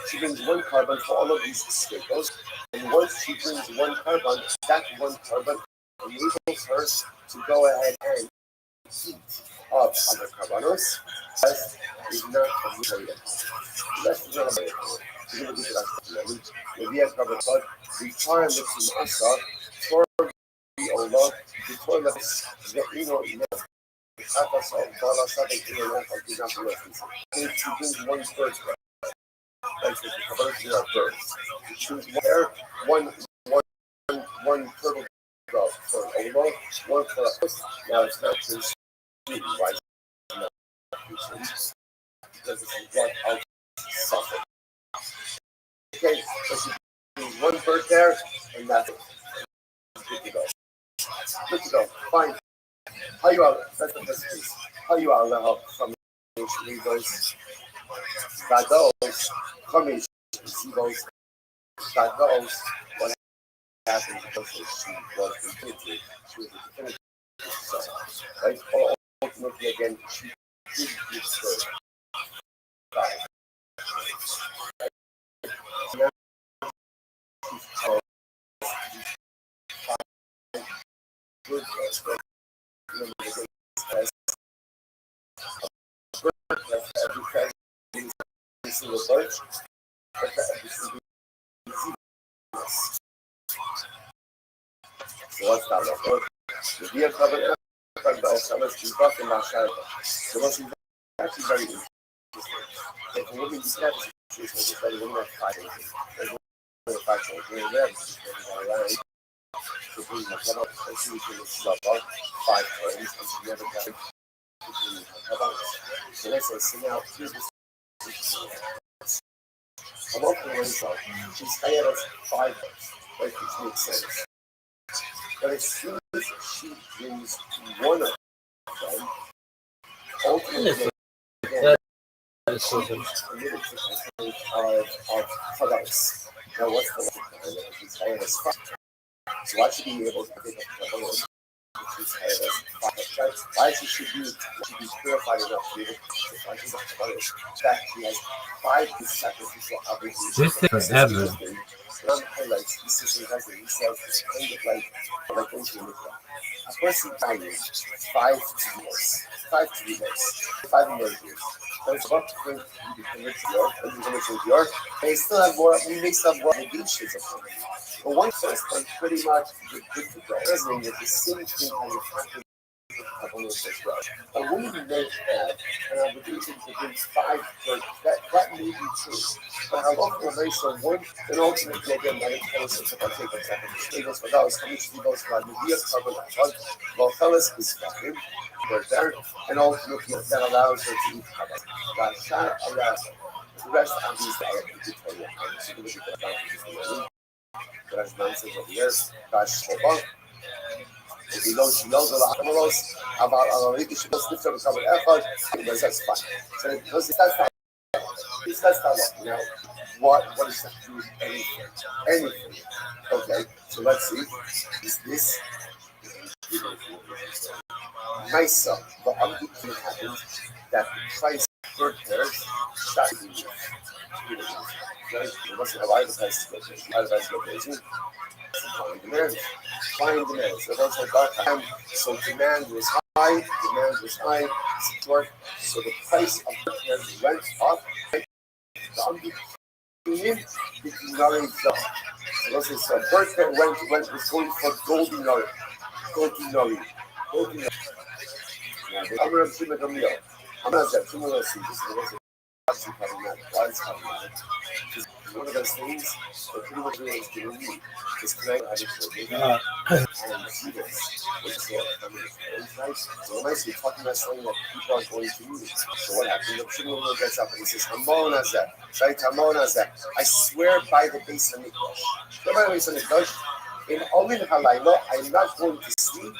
She brings 1 carbon for all of these staples, and once she brings 1 carbon, that 1 carbon enables her to go ahead and heat up other carbonos. That is not a material. That's not a material. We're going to do that. We have covered, but requirements in Asa for the Allah, before the to bring 1 bird. That's the conversion of birds. You choose one turtle dove for an oval, 1 for a horse. Now it's not too sweet, right? Because it's what out suffer. Okay, so you choose 1 bird there, and that's it. Good to go. Good to go. Fine. How you are? That's the best piece. How you are now from those Gados, coming see those Gados, what happened because she was infinity. She was infinity. So, right? Ultimately, again, she did this story. Right? Now, good every single bird, every single so what's that like? The deer covered the Osama is talking about Sharpa. So what's actually very interesting. If you look at the situation, it's very not fighting. There's no fighting. We're there. So bring the head up and see if you can stop out 5 times and she never got it. So let's say, now, here's the I'm walking away from she's hired us 5 times, right, which makes sense. But as soon as she brings 1 of them, ultimately, again, of products. Now, what's the logic? She's hired us 5. So why should be able to pick up the whole? She's hired us 5. Why she should be purified enough to be able to find the products? In fact, she has 5 sacrificial obligations. This is forever. One highlights this is has himself is kind of like into a person values 5 to divorce, 5 to divorce, 5 emergencies. But it's about to bring you to York, and you're going to York, and still have more, we may still have more obligations of them. But one first one pretty much good to go. Resonating with the same thing as a factor of one of those drugs. A woman may have an obligation to bring 5 birds. That may be true. But how often are they so one, then ultimately again, that intelligence of our take on second. Stables for those, coming to those who have the real carbon dioxide, while fellas is fucking, they're there, and ultimately that allows her to eat carbon. That shot allows her. The rest of these are to tell you. So you look at the advantages of the that's nonsense of the earth. That's Shobal. If you don't know the Amaros, about our leadership, it's different from effort, that's fine. So because it's that's not now. What is that to do with anything? Anything. Okay, so let's see. Is this nice son? But I'm thinking happens that the price per pair started to be right? It wasn't a advertised location. Supply and demand. Supply and demand. So those are dark time. So demand was high. high, demand was high, support, so the price of bird hairs went up. The dinari fell. So bird hair was going for gold dinari. Gold dinari. Gold dinari. I'm going to I'm not that. I'm going to see this. One of those things that pretty much really is giving me is connect and see this. Which is so nice. You're talking about something that people are going to use. So what happens? The Shimon gets up and he says, Hamon Azeh, right? Hamon Azeh. I swear by the base of Mikdash. By the base of Mikdash, in Omin Halayla, I'm not going to sleep.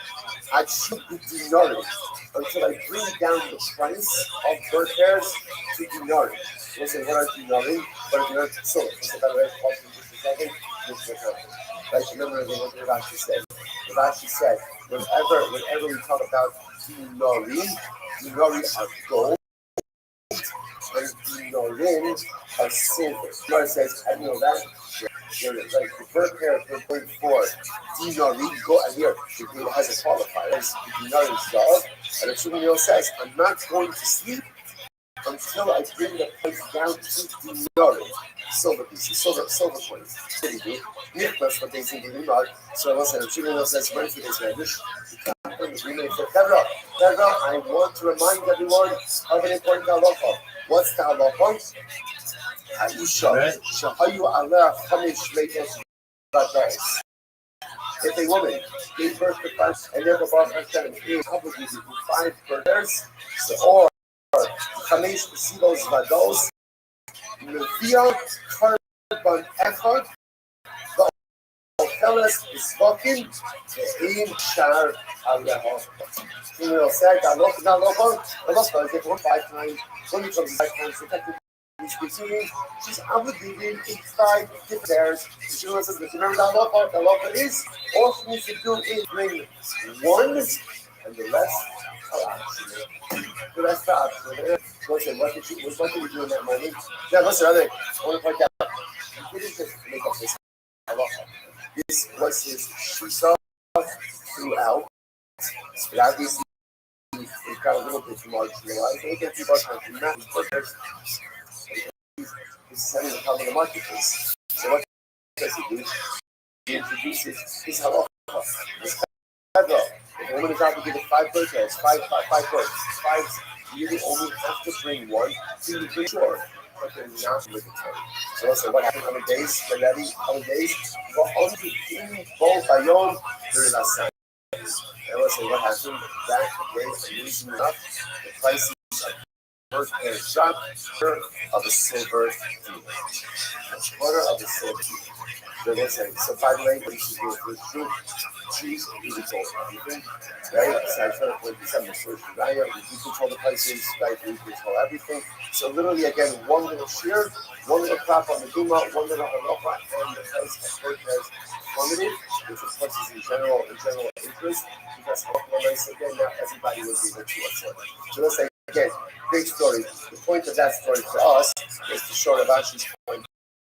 I should be dinarim until I bring down the price of bird hairs to dinarim. We'll say, what are dinarim? What are dinarim? So, let's say, by the way, right? Remember what Rashi said. Rashi said, whenever we talk about dinarim are gold, and dinarim are silver. Gemara says, I know that. Here it is, right? The bird hair for 0.4 dinarim, go and here, it has a qualifier. It's dinarim dog. And the Shimon says, I'm not going to sleep until I bring the price down to dinarim. Silver pieces, silver coins. Nicholas, what they think in Rimar. So I said, Shimon says, when for this language, I want to remind everyone of an important halacha. What's the halacha? Aisha, Shahayu Allah Hamish Lakers Vadas. If a woman gave birth to five and never bought her 7 years, probably do 5 births, or Hamish Silos Vados, Mevia Carbon Echad, the Ofeles is fucking the Aim Shar Allah. You know, said, I love it, get 5 times, when it comes 5 times, she's obligated in 5 different pairs. She says, remember that halacha is all she needs to do is bring 1 and the rest are optional. The rest are optional. Listen, what did you do in that moment? Yeah, listen, I want to point out, he didn't just make up this halacha. This was his shisa throughout. But obviously, he got a little bit marginalized. They get people are not He's selling the common in the marketplace. So what does he do? He introduces his halacha. His pedro. If a woman is obligated 5 bird hairs, 5 birds, 5, you only have to bring 1 to be sure. But they're not obligatory. So let's say what happened on the days, the ready, on the days, go on to in both bayom during that time. And let's say what happened that day, losing enough, the prices are first and shot of a silver deal. A quarter of a silver deal. So by the way, this is your first fruit. Cheese, you control everything. Right? So I try to put this on the first right? You control the prices, right? You control everything. So literally again, 1 little shear, 1 little crop on the Duma, 1 little halacha, and the price of bird has plummeted, which of course is in general interest, because again, not everybody will be able to afford it. So let's say again, great story. The point of that story for us is to show Rabashi's point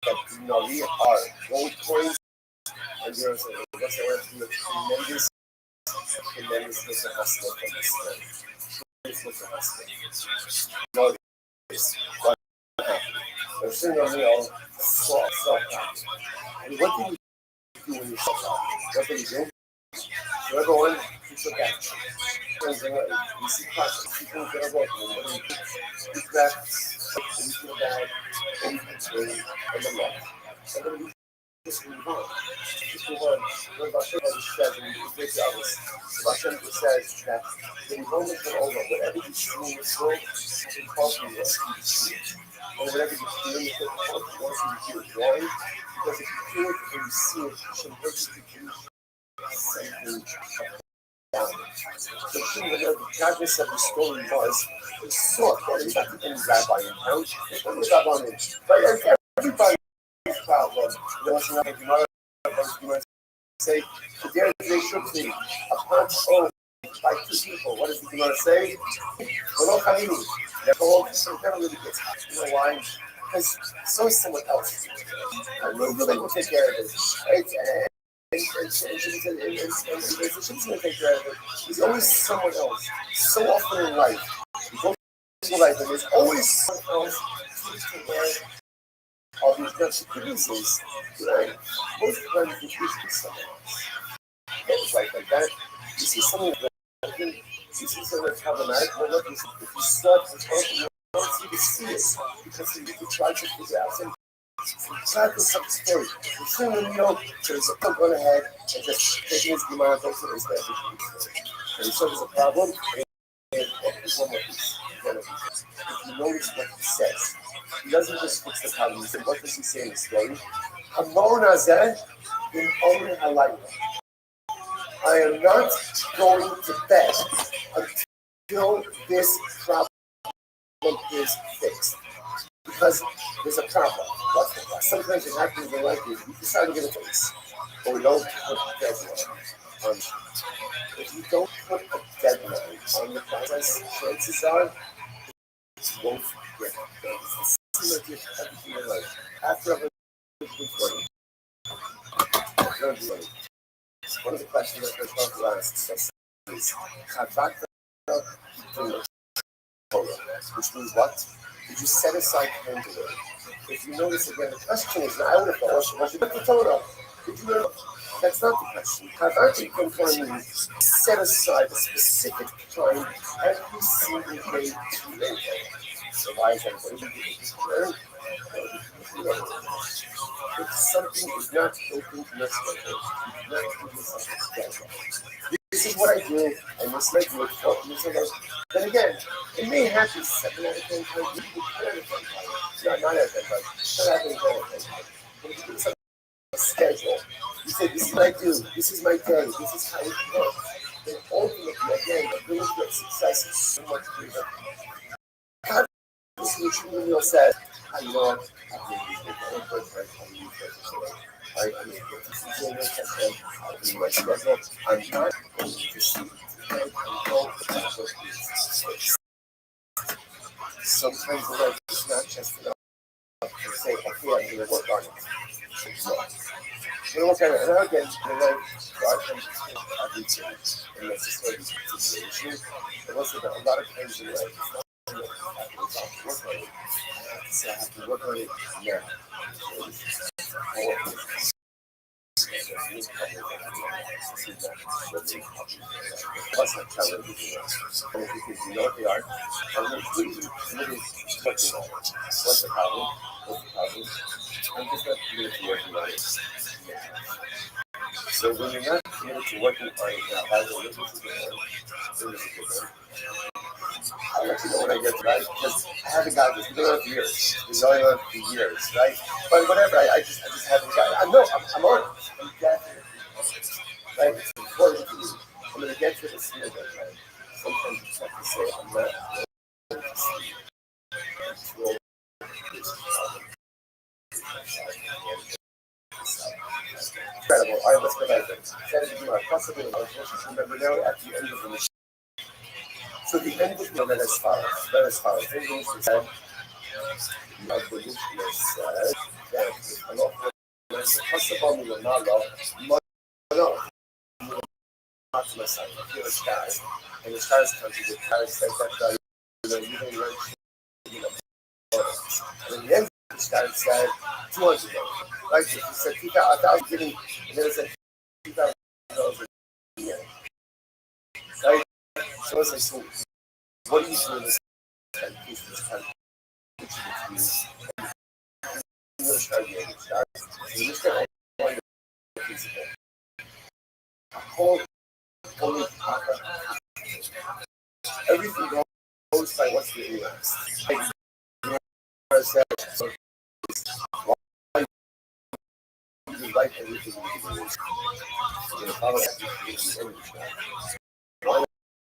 that dinari are gold coins, and there's a tremendous little hustle from this thing. Notice what happened. They're sitting on the all self-happy. And what do you do when you're self-happy? What do you do? So everyone keeps looking at you. You see projects, people that are working, you grab, and you feel bad, and you can swing, and then left. And then you just move on. Just move on. When Hashem says, and you break the others, Hashem says that when the moments are over, whatever you see in this world, you can call for you as you see it. And whatever you feel in this world, you want to feel joy, because if you feel it and you see it, Hashem works with you. The thing that the cadence of the story was, he saw that he's not the only rabbi in town, he's the only rabbi in town. But everybody's problem, there was another Gemara say, there they should be a punch owned by 2 people. What does the Gemara say? They're told, so never really gets hot. You know why? Because so is someone else. And they will take care of it. Right? there's always someone else. So often in life, you go through life and there's always someone else to learn all these guns. The good news is, most times you see someone else. It's like that. You see someone that you see someone that's problematic, but look, if you start to talk to them, you see it because you try to figure out something. Exactly something scary. The sooner you know, there's a pump on ahead and just taking his demand over to his head. And so there's a problem. And one more piece. If you notice what he says, he doesn't just fix the problem. He said, what does he say in the story? Hamon Azeh in Omer Halayla. I am not going to bed until this problem is fixed. Because there's a problem. What's the problem? Sometimes it happens in life is we decide to get a face, but we don't put a deadline on it. If you don't put a deadline on the process, chances are it won't get done. It's the same with everything in life. After I've been funny, one of the questions that I talk about is Kavata which means what? Did you set aside time to learn? If you notice again, the question is not, I would have thought, was you the Torah? Did you learn? That's not the question. Kavati Konform means set aside a specific time every single day to learn. So why is that? Learn? If something is not open to your schedule, you do not give yourself a schedule. This is what I do, and this is what I do it for. Then again, it may happen 7 out of 10 times, you can 10 out of 10 times. Not 9 out of 10 times, 10 out of 10 times. But if you give yourself a schedule, you say, this is what I do, this is my day, this is how it works. Then ultimately, again, the ability to success is so much bigger. God, this is what Shmuel says. I know I mean, I'm not going to see. Sometimes life is not just enough to say, okay, I'm going to work on it. No. You look at it, and again, in life, God comes to everything, and that's just like a situation. And also, a lot of times in life, I have to work on it now. Plus, I tell them because you know what they are. And then please, what's the problem? What's the problem? I'm just not committed to working on it. So when you're not committed to working on it now, by the way, this is a good one. I'll let you know when I get to that because I haven't got this. It's been going on for years. It's been going on for years, right? But whatever, I just haven't got it. I'm on it. I'm definitely on it. Right? It's important to me. I'm going to get to this here, right? Sometimes you just have to say, I'm not going to control this problem. Incredible. All right, let's go back then. Possibly, remember now at the end of the mission. So the end of the let us follow. Let us follow. The English said, of the mission said that if an offer is possible, we will not love. No. Not to my son. You're a sky. And the stars come to the stars said that you don't learn. And in the end, the stars said 200 ago. Right? So he said 1,000 giving, and then it said 2,000 a year. Right? So it's like, so what do you do in this kind of case? This kind of case, you're going to start getting stars. So you just got all your principle. A whole everything goes by what's the nuance. Like, so why you like everything you do is you're going to follow that. Why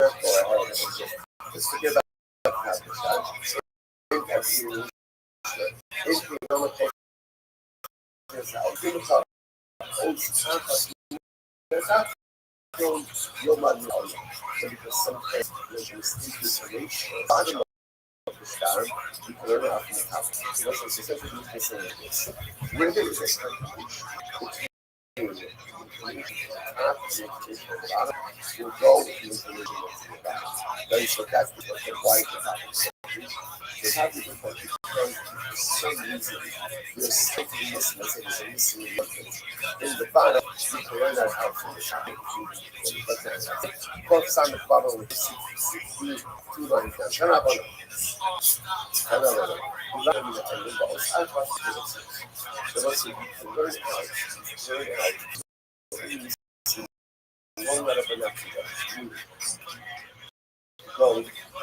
therefore, just forget about that. If you don't take this out, think about old stuff. Your money on because sometimes there's this information. I don't know what this down. You can learn it off the top. So that's essentially what you're saying is where there is a will go into the right? So that's the why it happens. They have to do that because for some reason you're simply missing in the bottom, you can learn that out from the shop. Focus on the bottom with 62 lines down. Turn up on it. Turn up on it. You learn the balls. I trust you. So let's see, you can learn how one letter for next to go.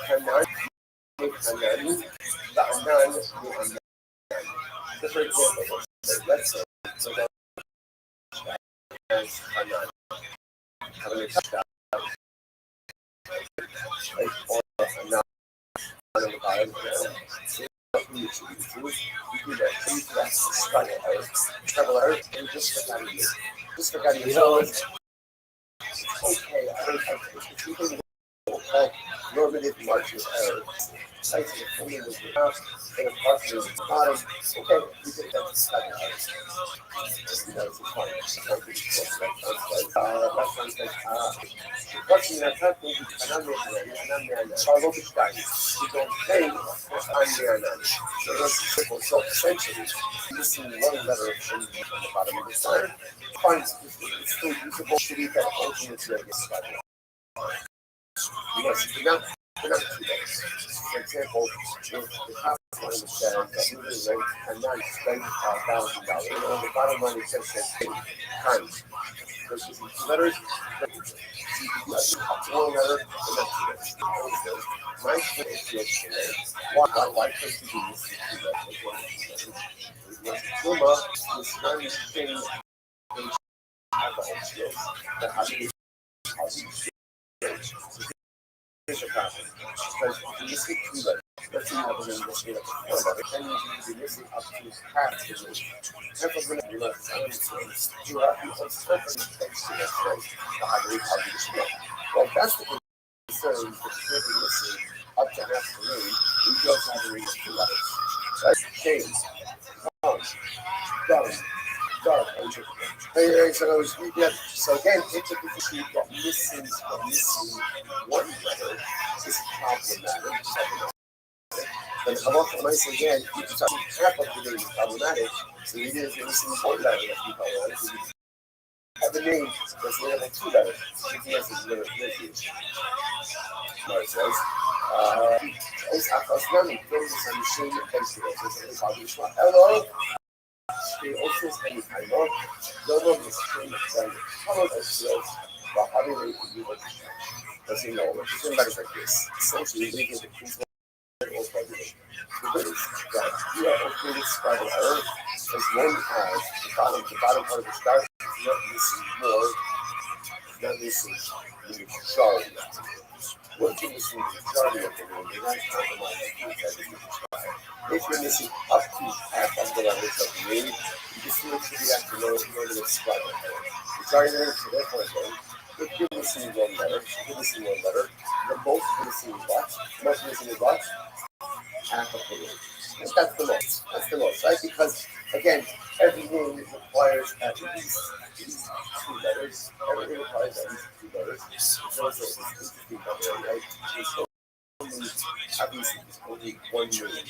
Hanan, Hanan, the Hanan, the for example, let's say, so that Hanan, having a touchdown, like, or Hanan, on the bottom, you do that, struggle out, and just forgot you. Just forgot you. Okay, I don't have to. Normative margin error. Sites of the formula was pronounced and a margin was bottom. Okay, we did that to start out. That's fine. That sounds like, watching that happening, and I'm there. So I wrote it down. You don't pay, I'm there. So that's simple. So essentially, missing one letter from the bottom of the sign. Fine, it's still usable to read that ultimately gets started. Yes, not two letters. For example, if the top line says that we will rate and not spend $1,000, and on the bottom line it says times. Because it's letters, one letter, and that's it. My question is why can't you do this? Puma is not thing that how do you here's your problem. Because if you missing two letters, let's say you have a missing up to 4 letters, then you need to be missing up to half the letter. Half of the letter, you have to uncertain things to that, right? How do you spell? Well, that's the concern that you can't be missing up to half the letter. You just have to read 2 letters. Right? James, Tom, Darren. So again, it's a issue that missing one letter is problematic. And I'm also nice again, you can talk half of the name is problematic, so you need to missing one letter that's problematic. Have the name that's made up of 2 letters. CTS is letter issue. No, it says. It's Akosnami, things on the machine, hello. They also spend time on double the stream and follow the skills while having a review of as you know, somebody like this. Essentially making the people or president. The good is that you have included spider error as long as the bottom part of the start is not missing more than missing the majority. What you missing the majority of the room, you're not compromising if you're missing up to half of the letters of the name, you just make sure you have to know where to describe it. It's already linked to that point, then. If you're missing one letter, the most missing is what? The most missing is what? Half of the name. That's the most. That's the most, right? Because, again, every name requires at least 2 letters. Everything requires at least 2 letters. So it's interesting number, right? Obviously, it's only 1 name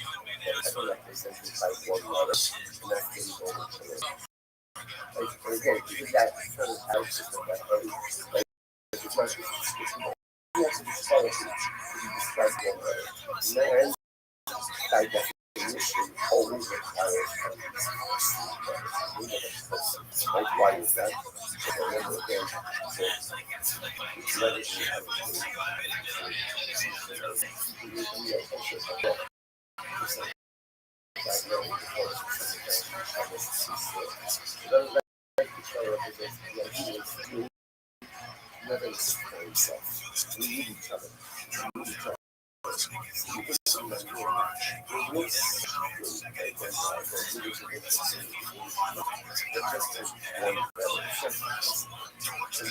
that ever represented by 1 letter, and that's the only one. Like, again, even that kind of out system that like, it's not just you have to describe it to describe 1 letter. And by definition, always requires like, why is that? So, remember again, letters you have never for himself. We need each other. We need each other.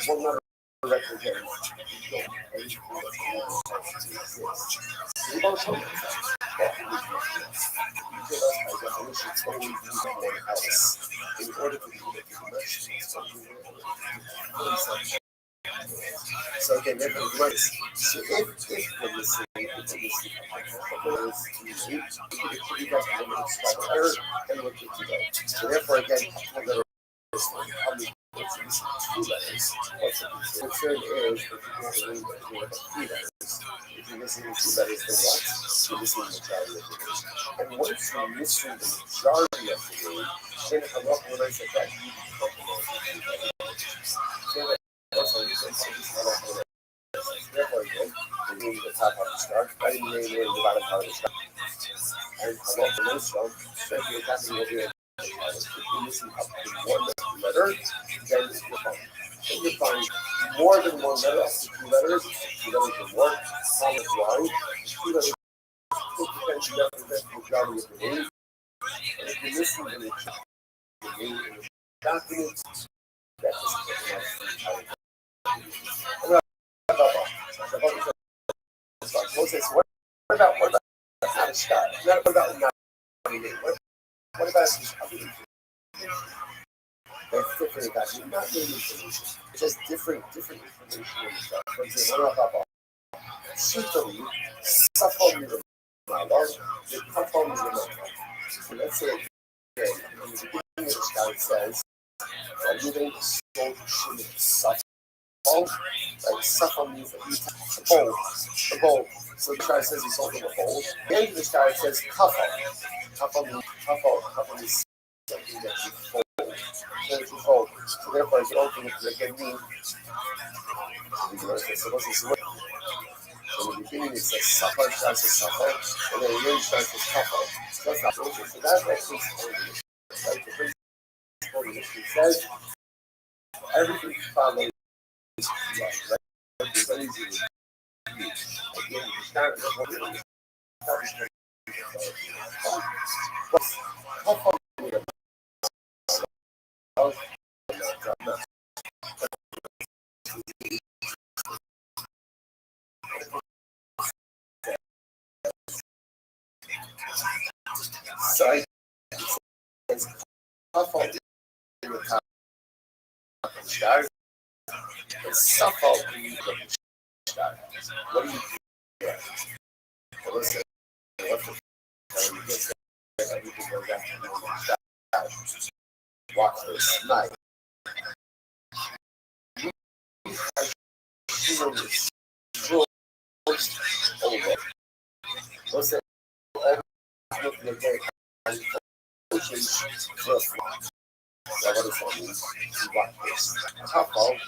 One letter represents in order to be able to do that. So again, so if we're missing, if you guys can look at the error and look into that. So therefore, again, how many letters? Two letters. What's the concern is if you're missing 3 letters. If you're missing 2 letters, then what? You're missing the majority of the word. And once you're missing the majority of the word, then Allah will say that you therefore, again, we're doing the top of the star, right in the bottom part of the star. And Allah will so if you're tapping over here, if you're missing up to 1 letter, then you're fine. If you find more than 1 letter, up to 2 letters, 2 letters or more, how is wide, 2 letters, you represent the majority of the name. And if you're missing the name in the document, that's Moses, what about not a sky? What about not a name? What about this other information? That's different, guys. Not new information. It's just different information in the stuff. For example, what about Shitoli, Safon the Malon, the Kafon the Malon. So let's say, okay, in the beginning of the sky it says, Living Soul Safon. Like Safon means the bowl. So the sky says he's holding a bowl. At the end of the sky it says Kafon. Kafon is something that you fold. So therefore, it's open it can mean. So in the beginning it says Safon, starts with Safon, and then it really starts with Kafon. So that's not okay. So that's actually right. The principle of the says everything follows right. It's very easy to again, you start with so I it's tough on the top of the sky. It's tough on the sky. What do you do? Well, listen, watch this night. Você agora só Rafael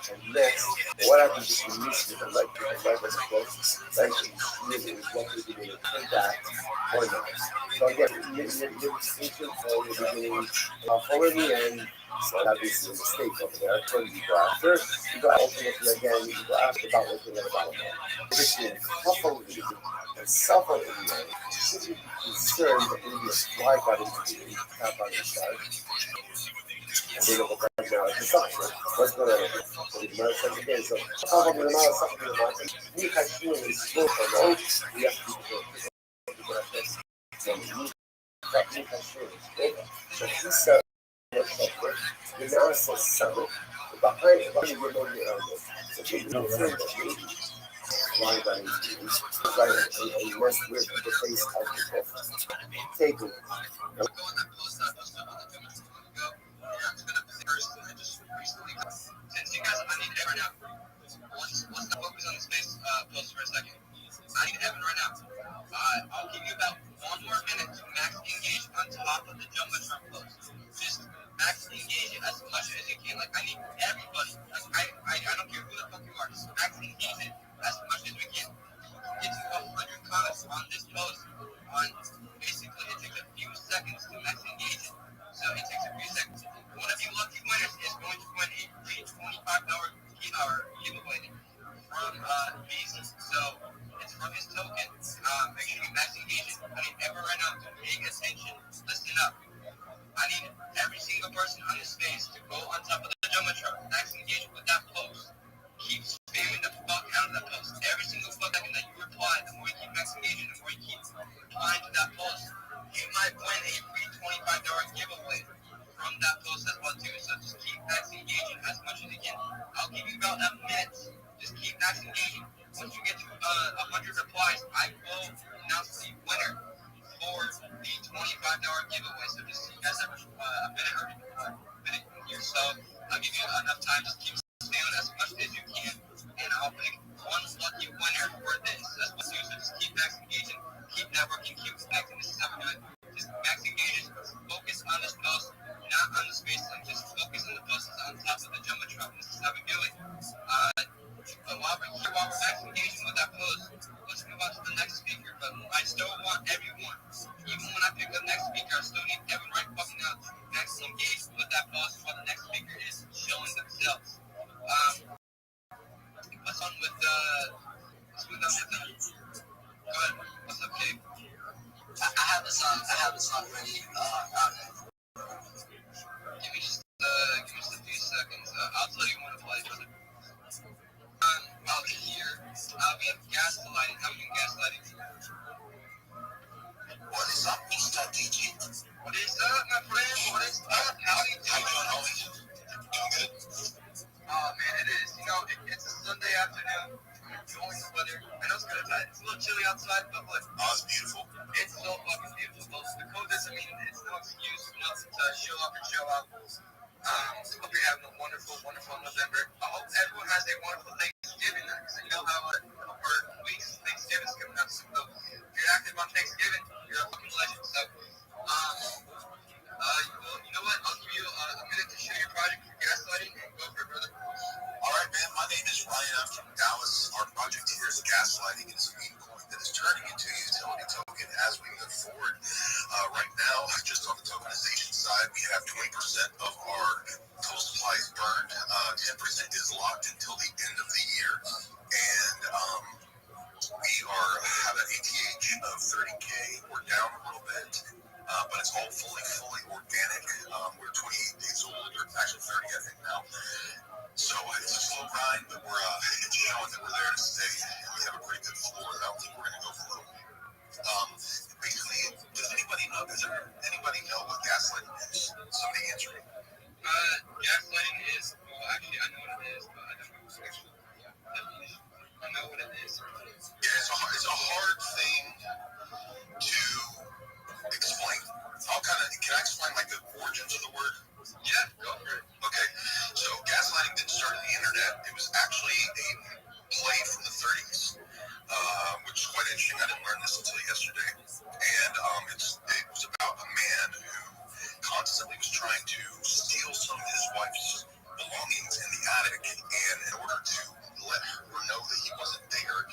and next, what happens if you miss it? Like was close, like really is what we're doing to that or not. So again, your distinction for the beginning, for the end. So obviously a mistake over there. So you go after, you go ultimately again, you go after about looking at the bottom line. This is couple and suffer in the end. You should be concerned that maybe a fly got into you, tap on your side. And they go back now at the suction. What's going on? So the United States again. So how about the amount of suffering in the market? You can feel it slow for long. We have to do it. So you can feel it. So he said, the analysis summit, behind you will know the element. So you can feel that why that is right and must with the face of the book. Take it. Since you guys, I need Evan out. Let's not focus on the space post for a second. I need Evan right now. I'll give you about 1 more minute to max engage on top of the Jumbotron post. Just max engage it as much as you can. Like, I need everybody. Like, I don't care who the fuck you are. Just max engage it as much as we can. Get to 100 comments on this post. Basically, it takes a few seconds to max engage it. So it takes a few seconds. One of you lucky winners is going to win a free $25 giveaway from Visa. So it's from his token. Make sure you max engage it. I need everyone right now to pay attention. Listen up. I need every single person on this space to go on top of the Jumbotron, max just keep max engaging as much as you can. I'll give you about a minute. Just keep max engaging. Once you get to 100 replies, I will announce the winner for the $25 giveaway. So just you guys have a minute or minute here. So I'll give you enough time. Just keep staying as much as you can, and I'll pick one lucky winner for this. That's what you do. So just keep max engaging, keep networking, keep connecting. This is how we do it. Just max engaging. Focus on this post, not on the spacing. Just focus on the posts on top of the jumbotron. This is how we do it. While we're max engaging with that post, let's move on to the next speaker. But I still want everyone, even when I pick the next speaker, I still need everyone right fucking now to max engage with that post while the next speaker is showing themselves. What's on with let's move on with go ahead. What's up, Kate? I have the song ready. Give me just a few seconds. I'll tell you when to play. While we're here, we have gaslighting. How are you doing gaslighting? What is up, Mr. DJ? What is up, my friend? What is up? How are you doing? Doing good. Oh man, it is. You know, it's a Sunday afternoon. I'm enjoying the weather. I know it's good outside. It's a little chilly outside, but look. Oh, it's beautiful. It's so fucking beautiful. The cold doesn't mean it's no excuse, you know, to show up and show out. Hope you're having a wonderful, wonderful November. I hope everyone has a wonderful Thanksgiving, because I know how for weeks Thanksgiving's coming up. So if you're active on Thanksgiving, you're a fucking legend. So, you know what? I'll give you a minute to show your project for gaslighting and go for it, brother. All right, man. My name is Ryan. I'm from Dallas. Our project here is gaslighting. It's a meme coin that is turning into a utility token as we move forward. Right now, just on the tokenization side, we have 20% of our total supplies burned. 10% is locked until the end of the year. And we have an ATH of 30K. We're down a little bit, but it's all fully organic. We're 28 days old, or actually 30, I think now. So it's a slow grind, but it's showing that we're there to stay, and we have a pretty good floor that I don't think we're going to go below. Basically, does anybody know what gaslighting is? Somebody answer me. Gaslighting is, well, actually, I know what it is, but I don't know the actual definition. I know what it is. Yeah, it's a hard thing to explain. Can I explain like the origins of the word? Yeah, go for it. Okay, so gaslighting didn't start on the internet. It was actually a play from the 30s, which is quite interesting. I didn't learn this until yesterday. And it was about a man who constantly was trying to steal some of his wife's belongings in the attic, and in order to let her know that he wasn't there,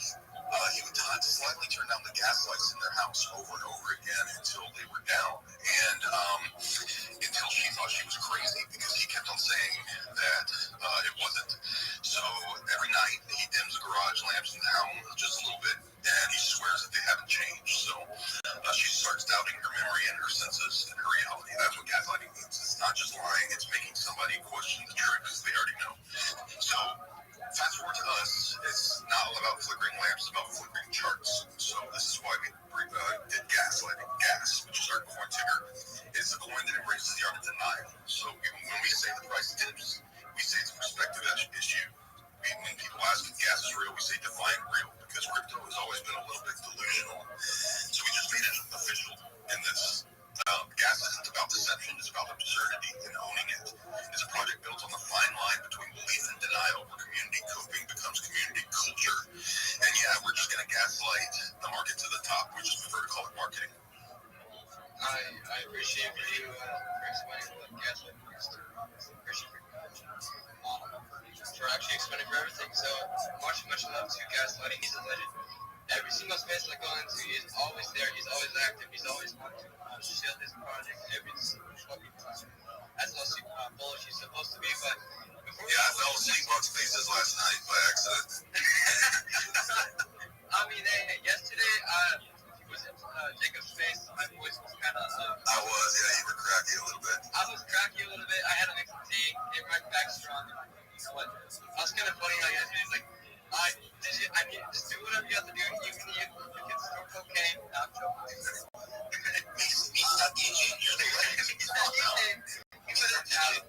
he would slightly turn down the gas lights in their house over and over again until they were down, and until she thought she was crazy because he kept on saying that it wasn't. So every night he dims the garage lamps in the house just a little bit, and he swears that they haven't changed. So she starts doubting her memory and her senses and her reality. That's what gaslighting means. It's not just lying, it's making somebody question the truth because they already know. So fast forward to us, it's not all about flickering lamps, it's about flickering charts. So this is why we did gaslighting. Gas, which is our coin ticker, is the coin that embraces the art of denial. So when we say the price dips, we say it's a perspective issue. When people ask if gas is real, we say define real, because crypto has always been a little bit delusional. So we just made it official in this. Gas isn't about deception, it's about absurdity and owning it. It's a project built on the fine line between belief and denial, where community coping becomes community culture. And yeah, we're just going to gaslight the market to the top. We just prefer to call it marketing. I appreciate you for explaining what gaslighting is. Appreciate for actually explaining for everything. So much love to gaslighting. He's a legend. Every single space I go into, he's always there. He's always active. He's always wanting to share his project every single fucking time. That's how bullish he's supposed to be. But I fell asleep on Spaces last night by accident. I mean, hey, yesterday he was in Jacob's space. My voice was kind of. You were cracky a little bit. I was cracky a little bit. I had to make some tea, get right back strong. You know what? I was kind of funny how yesterday he's like, I mean, just do whatever you have to do. You can snort cocaine. No, I'm joking. Mr. DJ, you're the legend. He put it down.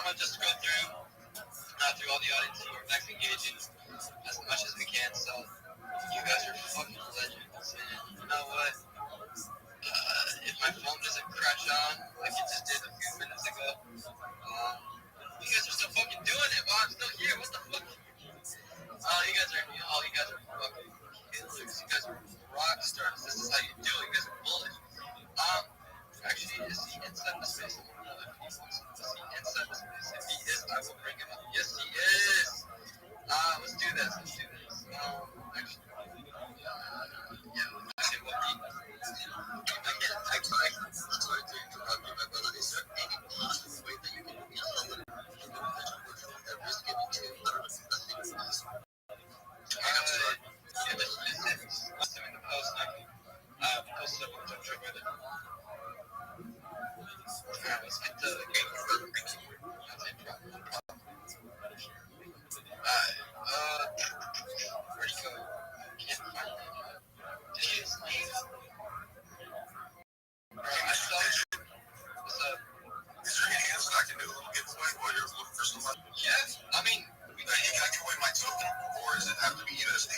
want to just go through all the audience who are max engaging as much as we can. So you guys are fucking legends. And you know what? If my phone doesn't crash on like it just did a few minutes ago, you guys are still fucking doing it. While I'm still here. What the fuck? You guys are fucking killers. You guys are rock stars. This is how you do it. You guys are bullets. Actually, is he inside the space? I don't know if he wants to see inside the space. If he is, I will bring him up. Yes, he is. Let's do this. Actually, okay, well, I'm sorry to interrupt you, but is there any possible way that you can do something at risk giving to Let's do in the post. Post up on the trip with it. Let's get the game further. Where'd he go? Can't find him. Did he just leave? I saw him. What's up? Is there anything else I can do? A little giveaway while you're looking for somebody? Yeah, I mean, Can I give away my token, or does it have to be USD?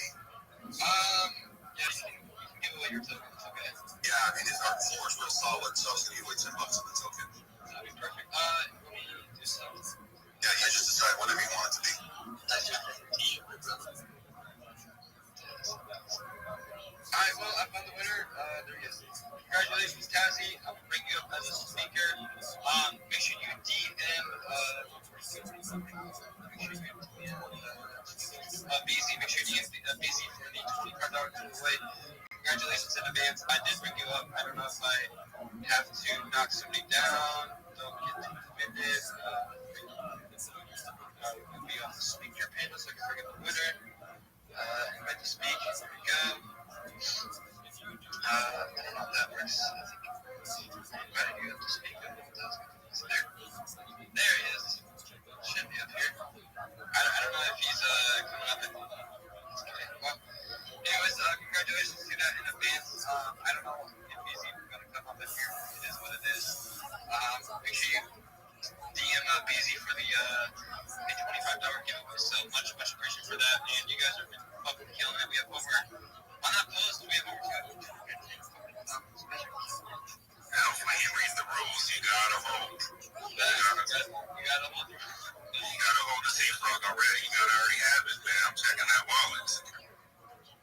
Yeah, you can give away your token. It's okay. Yeah, I mean, our floor is real solid, so I was going to give away $10 of the token. That'd be perfect. Let me do something. Yeah, you just decide whatever you want it to be. That's your t-shirt, my brother. Alright, well, I found the winner. There he is. Congratulations, Tazzy. I will bring you up as a speaker. Make sure you DM, BZ. Make sure you DM BZ for the $25 giveaway. Congratulations in advance. I did bring you up. I don't know if I have to knock somebody down. Don't get too offended. We'll be on the speaker panel so I can bring up the winner. Invite to speak. There we go. I don't know if that works. I think invited you up to speak. There he is. Should be up here. I don't know if he's coming up. Okay. Well, anyways, congratulations to that in advance. I don't know if he's even going to come up in here. It is what it is. Make sure you DM BZ for the $25 giveaway. So much appreciation for that. And you guys are fucking killing it. We have over, on that post, we have over 200. Now, when you read the rules, you gotta hold. You gotta hold. You gotta hold the safe frog already. You gotta already have it, man. I'm checking that wallet.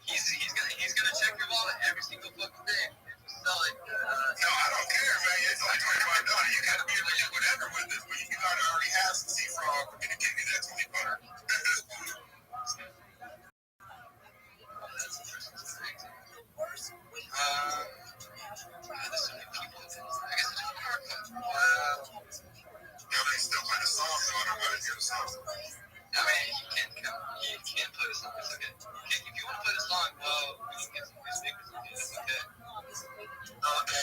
He's gonna check your wallet every single fucking day. Sell it. No, I don't care, man. It's only $25. You gotta be able to do whatever with this, but you gotta already have some sea frog for me to give me that $20. That's interesting. There's so many people. I guess it's a car club. Yeah, they still play the song, so I don't gotta hear the song. I mean, you can't play the song. It's okay. If you want to play the song, well, we can get some good speakers. It's okay. Okay.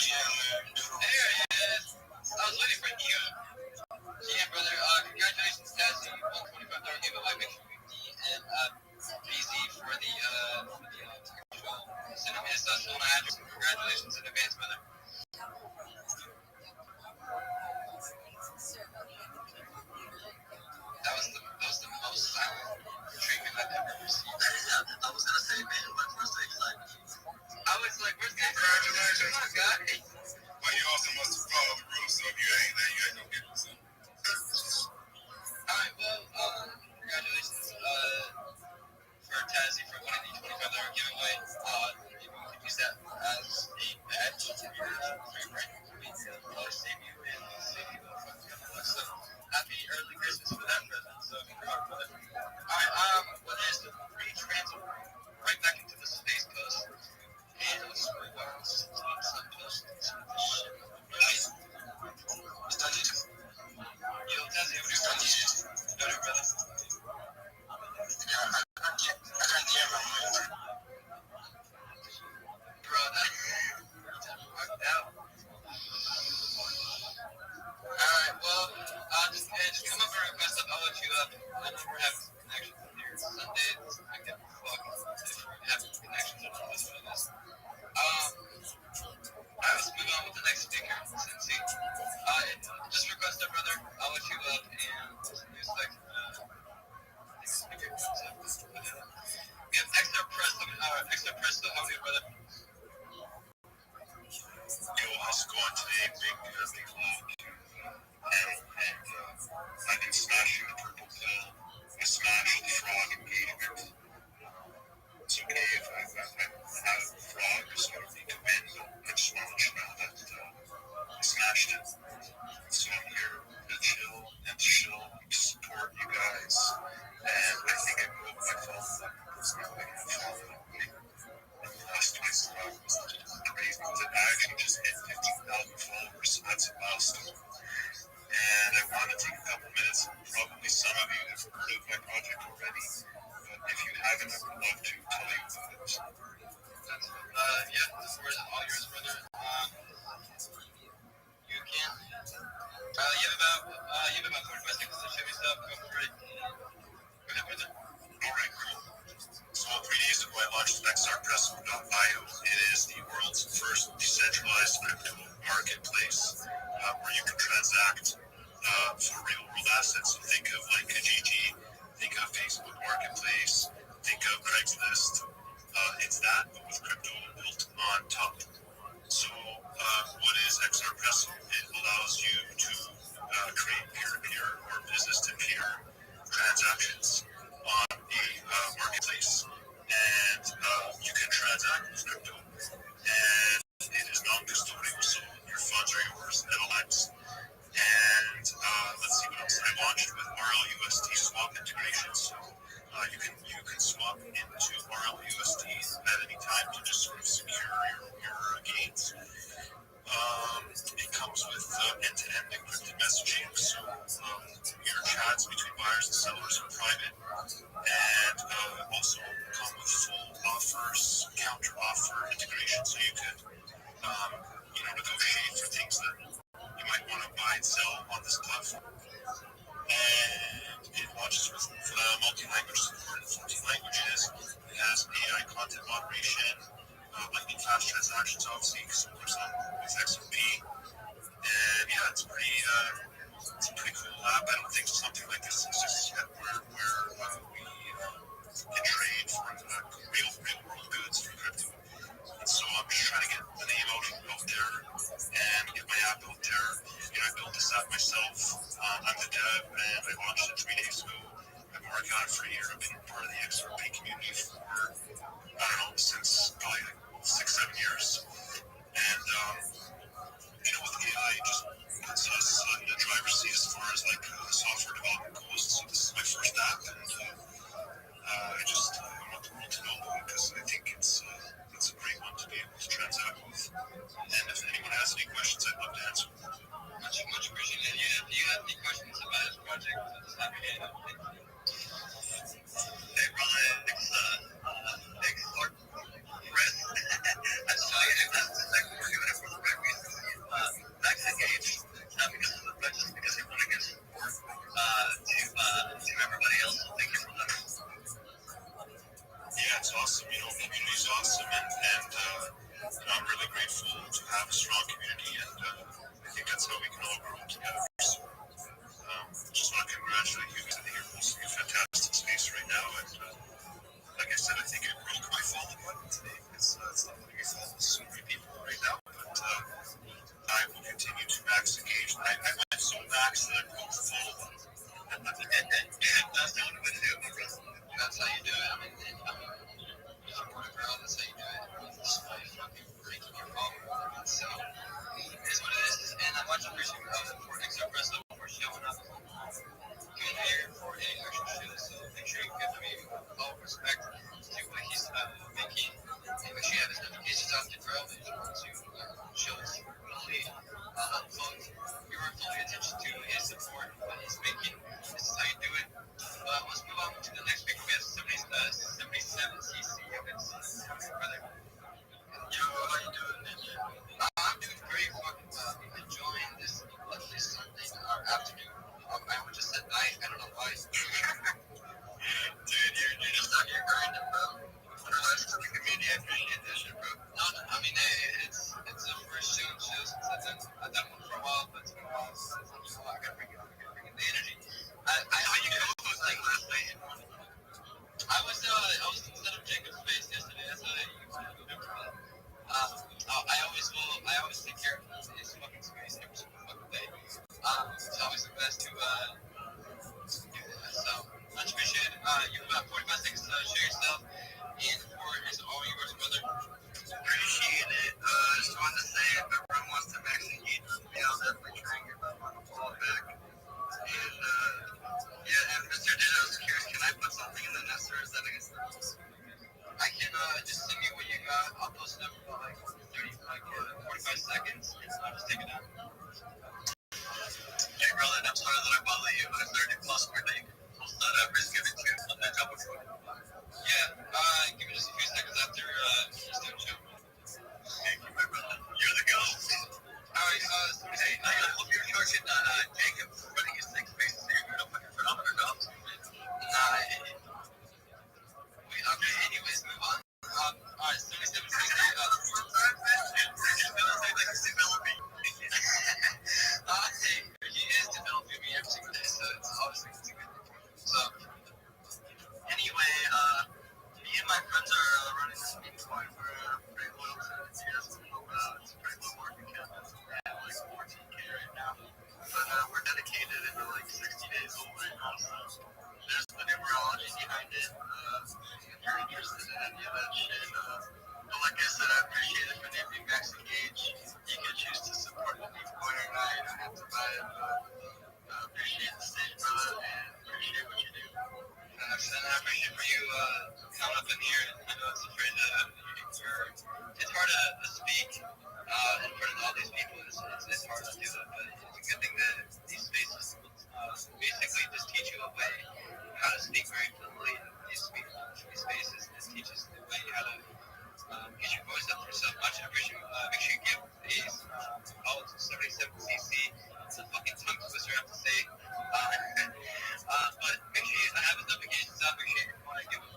There he is. I was waiting for you. Yeah, brother. Congratulations, Taz. You won $25 giveaway. Make sure you DM BZ for the actual. Send him his phone address. Congratulations in advance, brother. That was the most silent treatment I've ever received. I was gonna say, man, my first excitement. I was like, where's the congratulations? Come on, guy. But you also must follow the rules, so if you ain't there, you ain't gonna get it. Alright, well, congratulations for Tazzy for winning the $25 giveaway. You can use that as a badge for your brand. Save you and save you a fucking couple bucks. So happy early Christmas for that present. So congrats, brother. Alright, well, there's the retransfer right back into the space coast. And let's move on to some posts. Nice. Yo, Tazzy, what are you doing? Go to brother. Bro, that worked out. Alright, well, just come up and request up. I'll let you up. I know we're having some connections here Sunday. I get fucked if we're having connections or not. That's what it is. Alright, let's move on with the next speaker. Cincy. Just request up, brother. actually just hit 15,000 followers, so that's a milestone. And I want to take a couple minutes. Probably some of you have heard of my project already, but if you haven't, I would love to tell you about it. Yeah, the floor is all yours, brother. You can. You have about 45 seconds to show yourself. Go for it. Go ahead, brother. All right, cool. So 3 days ago, I launched xrpresso.io. It is the world's first decentralized crypto marketplace where you can transact for real-world assets. So think of like Kijiji, think of Facebook Marketplace, think of Craigslist. It's that, but with crypto built on top. So what is xrpresso? It allows you to create peer-to-peer or business-to-peer transactions on a marketplace, and you can transact with crypto, and it is non-custodial, so your funds are yours at all times. And let's see what else. I launched with RLUSD swap integration, so you can swap into RLUSD at any time to just sort of secure your gains. It comes with end-to-end encrypted messaging, so your chats between buyers and sellers are private, and also come with full offers, counter-offer integration, so you could negotiate for things that you might want to buy and sell on this platform. And it launches with multi-language support in 14 languages. It has AI content moderation, lightning fast transactions, obviously, because it works on with XRP. And yeah, it's a pretty cool app. I don't think something like this exists yet, where we can trade for real world goods through crypto. And so I'm just trying to get the name out there and get my app out there. I built this app myself. I'm the dev, and I launched it 3 days ago. I've been working on it for a year. I've been part of the XRP community for, I don't know, since probably 6-7 years. And, with AI, it just puts us in the driver's seat as far as like software development goes. So this is my first app, and I want the world to know about it because I think it's a great one to be able to transact with. And if anyone has any questions, I'd love to answer. Much appreciated. Do you have any questions about this project? Just have your hand up. Hey, brother, thanks for Chris. I saw you in that second we're doing it for the right reasons. Max engaged, not because of the but just because they want to give support to everybody else. So thank you for that. Yeah, it's awesome. Community's awesome, and I'm really grateful to have a strong community, and I think that's how we can all grow together. So, just want to congratulate you guys. I think you're hosting a fantastic space right now, and like I said, I think it broke my follow button today. It's not letting me follow so many people right now, but I will continue to max engage. I went so max that I broke the follow button. That's the only way to do it, my brother. That's how you do it. That's how you do it. Just by fucking breaking your phone. So, it is what it is. And I much appreciate for xrpresso for showing up. Good here for a actual show. So make sure you give me all respect to what he's making. And make sure you have his notifications on the bro. If you want to show us your full attention to his support, what he's making. This is how you do it. Let's move on to the next speaker. We have 77cc. Brother. Yo, how you doing, Ninja? I'm doing great. Fucking enjoying this lovely Sunday afternoon. I would just said night. I don't know why. Dude, you're just out here grinding, bro. For the rest of the community, I appreciate that shit, bro. No, I mean, it's a first show since I've done one for a while, but it's been a while. So I gotta bring it up. I gotta bring in the energy. How you co-host like last night? I was instead of Jacob's face yesterday. That's how you remember that. I always take care of his fucking space every single fucking day. It's always the best to do that. So much appreciated. You have about 45 seconds to share yourself. And for is all yours, brother. Appreciate it. Just wanted to say if everyone wants to max engage with me, seconds and just take it down. Hey, brother, I'm sorry that I bother you, but is there any password that you can post that risk giving to on that job before? Yeah, give me just a few seconds after just doing show. Thank you, my brother. You're the ghost. Alright, hey, I hope you're charging Jacob for running his next space here. You're no fucking phenomenal dogs. Nah, wait, okay, anyways, move on. Alright, 7760, hey, he is developing me every single day, so it's obviously it's a good thing for him. So, anyway, me and my friends are running this meeting point. We're pretty loyal to it. You guys can help out. It's a pretty low market cap. It's at like 14K right now. But we're dedicated into like 60 days old right now. So there's the numerology behind it. If you're interested in any of that shit. But like I said, I appreciate it for naming Max Engage. You can choose to support the meme coin or not. You don't have to buy it. But I appreciate the stage, brother, and appreciate what you do. And I appreciate for you coming up in here. I know it's afraid it's hard to speak in front of all these people. It's hard to do that, but it's a good thing that these spaces basically just teach you a way how to speak very fluently in these spaces. This teaches the way how to get your voice up there. So much appreciate. Make sure you give these all 77cc. It's a fucking tongue twister, I have to say. But make sure you have his notifications up. Make sure you want to give him a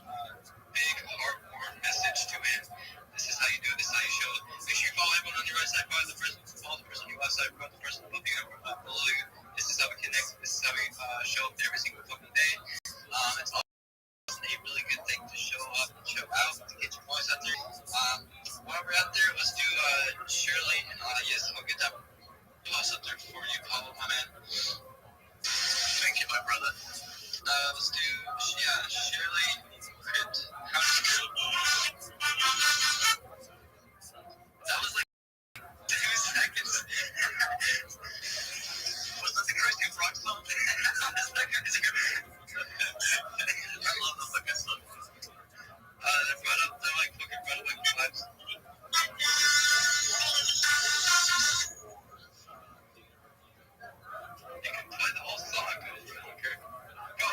big, heartwarming message to him. This is how you do it. This is how you show it. Make sure you follow everyone on your right side. Follow the person on your left side. Follow the person above you, below you. This is how we connect. This is how we show up every single fucking day. It's also a really good thing to show up and show out to get your voice out there. While we're out there, let's do Shirley and Audius. I'll get that toss up there for you, Paulo, my man. Thank you, my brother. Let's do, Shirley. How does it go? That was like 2 seconds. Was that the Christian rock song? I love the fucking song. They're like fucking brought up like vibes. You can play the whole song, I don't care. Go,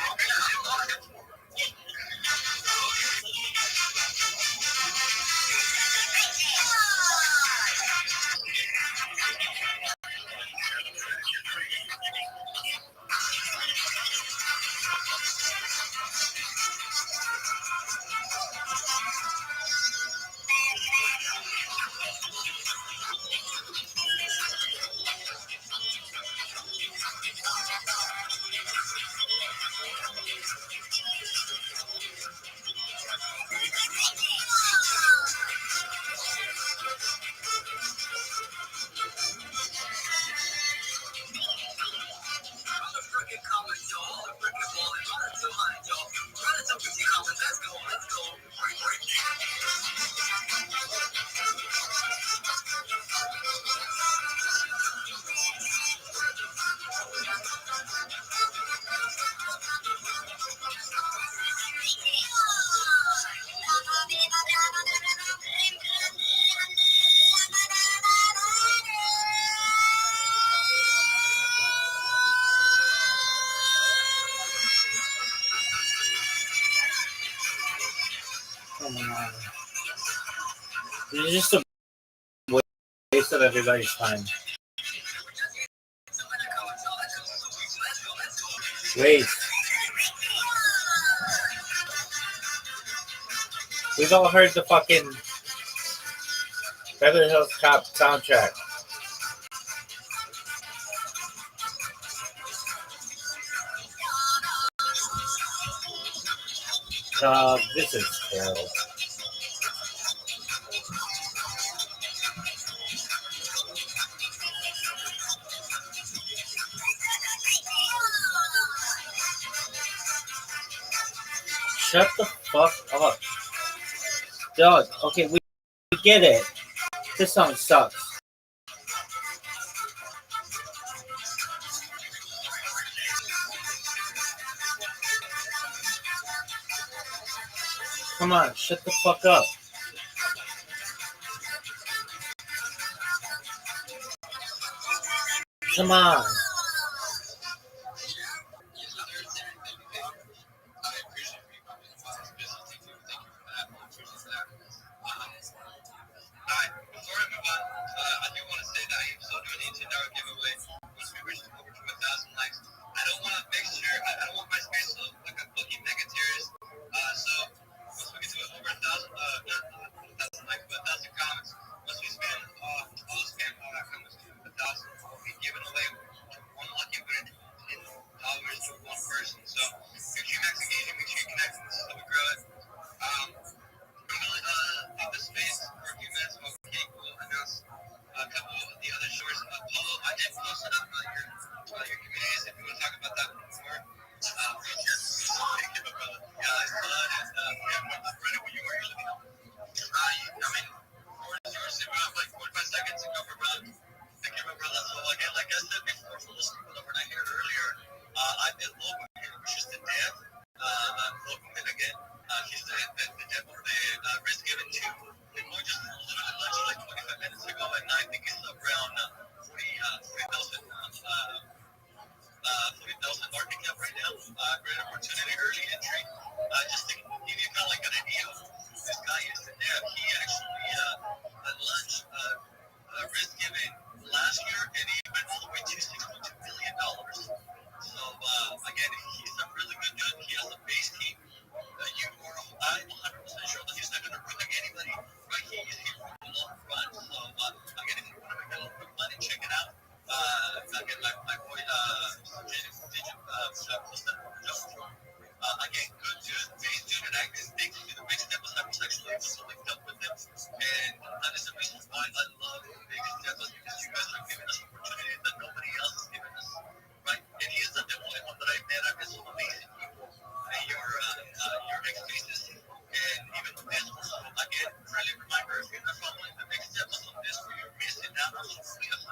It's just a waste of everybody's time. Waste. We've all heard the fucking Beverly Hills Cop soundtrack. This is terrible. Shut the fuck up. Dog, okay, we get it. This song sucks. Come on, shut the fuck up. Come on. Alright, before I move on, I do want to say that I am still doing the $10 giveaway once we reach over to 1,000 likes. I don't want to make sure, I don't want my space to look like a fucking mega terrorist. So once we get to over 1,000, not 1,000 likes, but 1,000 comments, once we spam all the spam comments to 1,000, we'll be giving away one lucky winner in dollars to one person. So make sure you max engagement, make sure you connect, this is how we grow it. I'm going to leave the space for a few minutes while Kate will announce a couple of the other shores. Paulo, I did post it up on your communities if you want to talk about that more. Thank you, my brother. Yeah, I saw it. And Brandon, when you were here, let me know. I mean, yours, we have like 45 seconds to go for brother. Thank you, my brother. So again, like I said before, for those people that were not here earlier, I've been local here, which is the dev. Local again. He's the dev for the risk given to. And we just literally launched like 25 minutes ago, and I think it's around 40,000 market cap right now. Great opportunity, early entry. Just to give you kind of like an idea of who this guy is in there. He actually launched risk given last year, and he went all the way to $6.2 million. So again, he's a really good dude. He has a base team. I'm 100% sure that he's not going to bring anybody, right? He's here for the long run. So again, if you want to make a little quick money, check it out. Again, my boy, again, good dude, base dude, and I think the big step was I was actually able to link up with them, and that is the reason why I love big steps, because you guys are giving us opportunities that nobody else is giving us, right? And he is not the only one that I met. I've met some amazing people, and your ex faces, and even the best one. So again, friendly reminder, if you're not following the big steps on this, where you're missing out on hopefully 110%,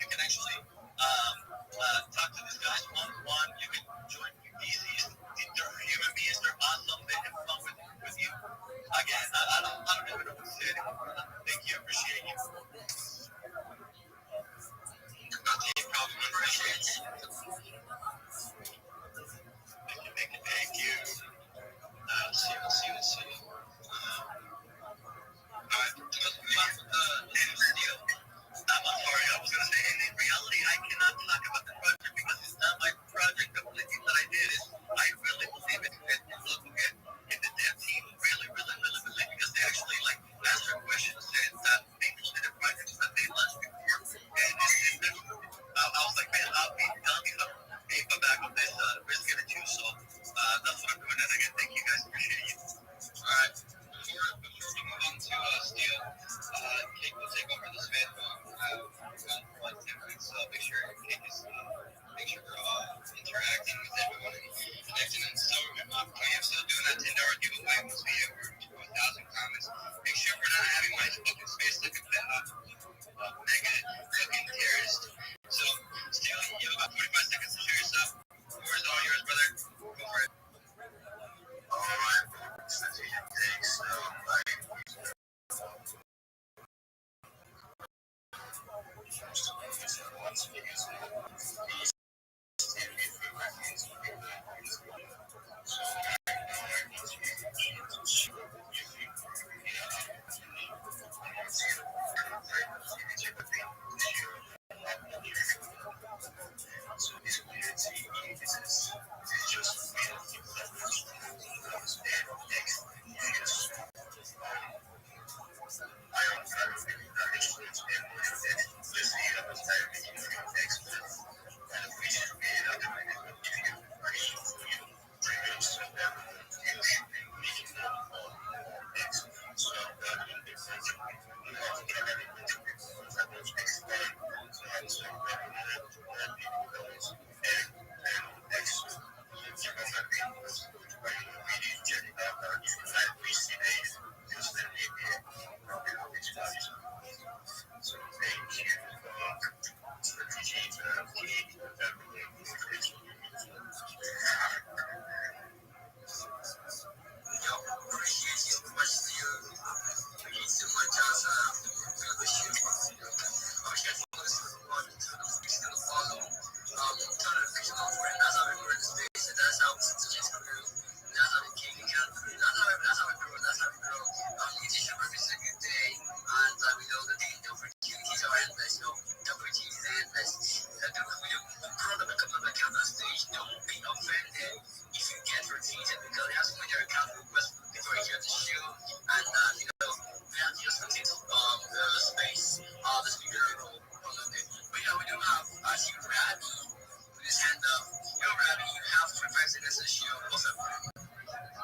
you can actually talk to these guys one-on-one. You can join easy. They're human beings. They're awesome. They have fun with you. Again, I don't even know what to say anymore. Thank you. Appreciate you. Thank you. See you. I'm sorry, I was going to say, and in reality, I cannot talk about the project because it's not my project. The only thing that I did is I really believe it in local and the dev team really believe, because they actually like asked questions and they included the projects that they launched before. And I was like, man, I'll be done if I'm back on this risk given too. So that's what I'm doing. And again, thank you guys. Appreciate you. All right. Before we move on to Steel, Kate will take over this vid for like 10 minutes. Make sure Kate is interacting with everyone and connecting. And so I am still doing that $10 giveaway once we hit over 1,000 comments. Make sure we're not having my fucking space like a mega fucking terrorist. So, Steel, you have about 45 seconds to show yourself. The floor is all yours, brother. Go for it. All right. Thanks.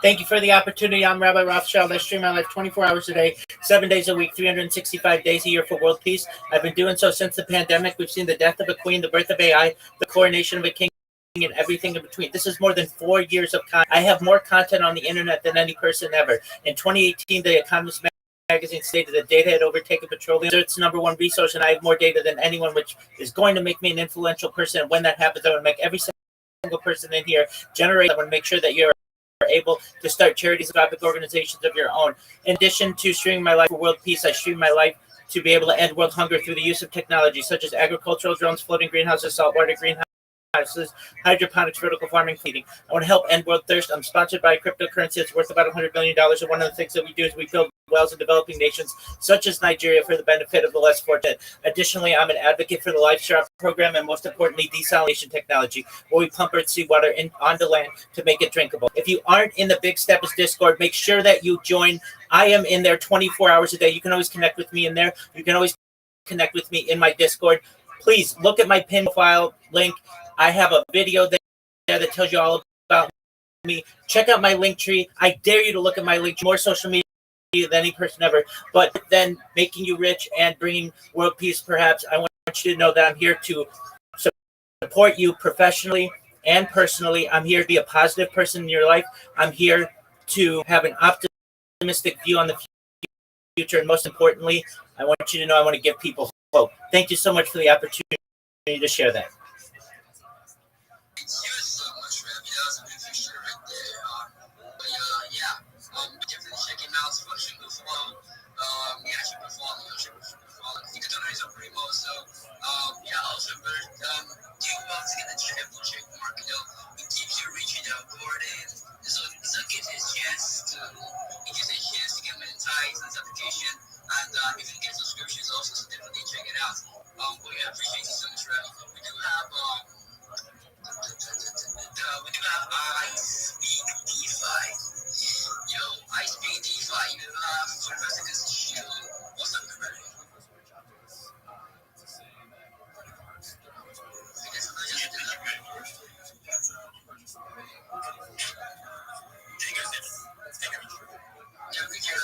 Thank you for the opportunity. I'm Rabbi Rothschild. I stream my life 24 hours a day, 7 days a week, 365 days a year for world peace. I've been doing so since the pandemic. We've seen the death of a queen, the birth of AI, the coronation of a king, and everything in between. This is more than 4 years of content. I have more content on the internet than any person ever. In 2018, the Economist magazine stated that data had overtaken petroleum. It's the number one resource, and I have more data than anyone, which is going to make me an influential person. And when that happens, I want to make every single person in here generate. I want to make sure that you're able to start charities and topic organizations of your own. In addition to streaming my life for world peace, I stream my life to be able to end world hunger through the use of technology such as agricultural drones, floating greenhouses, saltwater greenhouses, hydroponics, vertical farming, feeding. I want to help end world thirst. I'm sponsored by a cryptocurrency that's worth about $100 million. And one of the things that we do is we build wells in developing nations such as Nigeria for the benefit of the less fortunate. Additionally, I'm an advocate for the Life Shop program and most importantly, desalination technology, where we pump earth seawater onto land to make it drinkable. If you aren't in the Big Steppers Discord, make sure that you join. I am in there 24 hours a day. You can always connect with me in there. You can always connect with me in my Discord. Please look at my pin profile link. I have a video there that tells you all about me. Check out my link tree. I dare you to look at my link tree. More social media than any person ever. But then making you rich and bringing world peace, perhaps, I want you to know that I'm here to support you professionally and personally. I'm here to be a positive person in your life. I'm here to have an optimistic view on the future. And most importantly, I want you to know I want to give people hope. Thank you so much for the opportunity to share that. Thank you so much, Rabbi. That was a good picture right there. But yeah, definitely check him out. Check the follow. Yeah, check the follow. Check the follow. You can donate some primo. So yeah, also, but do about to get the triple check mark. It keeps you reaching out Gordon. So it gives his chance to get monetized on his application. And if you get subscriptions also, so definitely check it out. But yeah, appreciate you so much, Rabbi. We do have iSpeak DeFi. Yo, iSpeak DeFi. You have 45 seconds to shoot. What's up, everybody? Yeah, we can.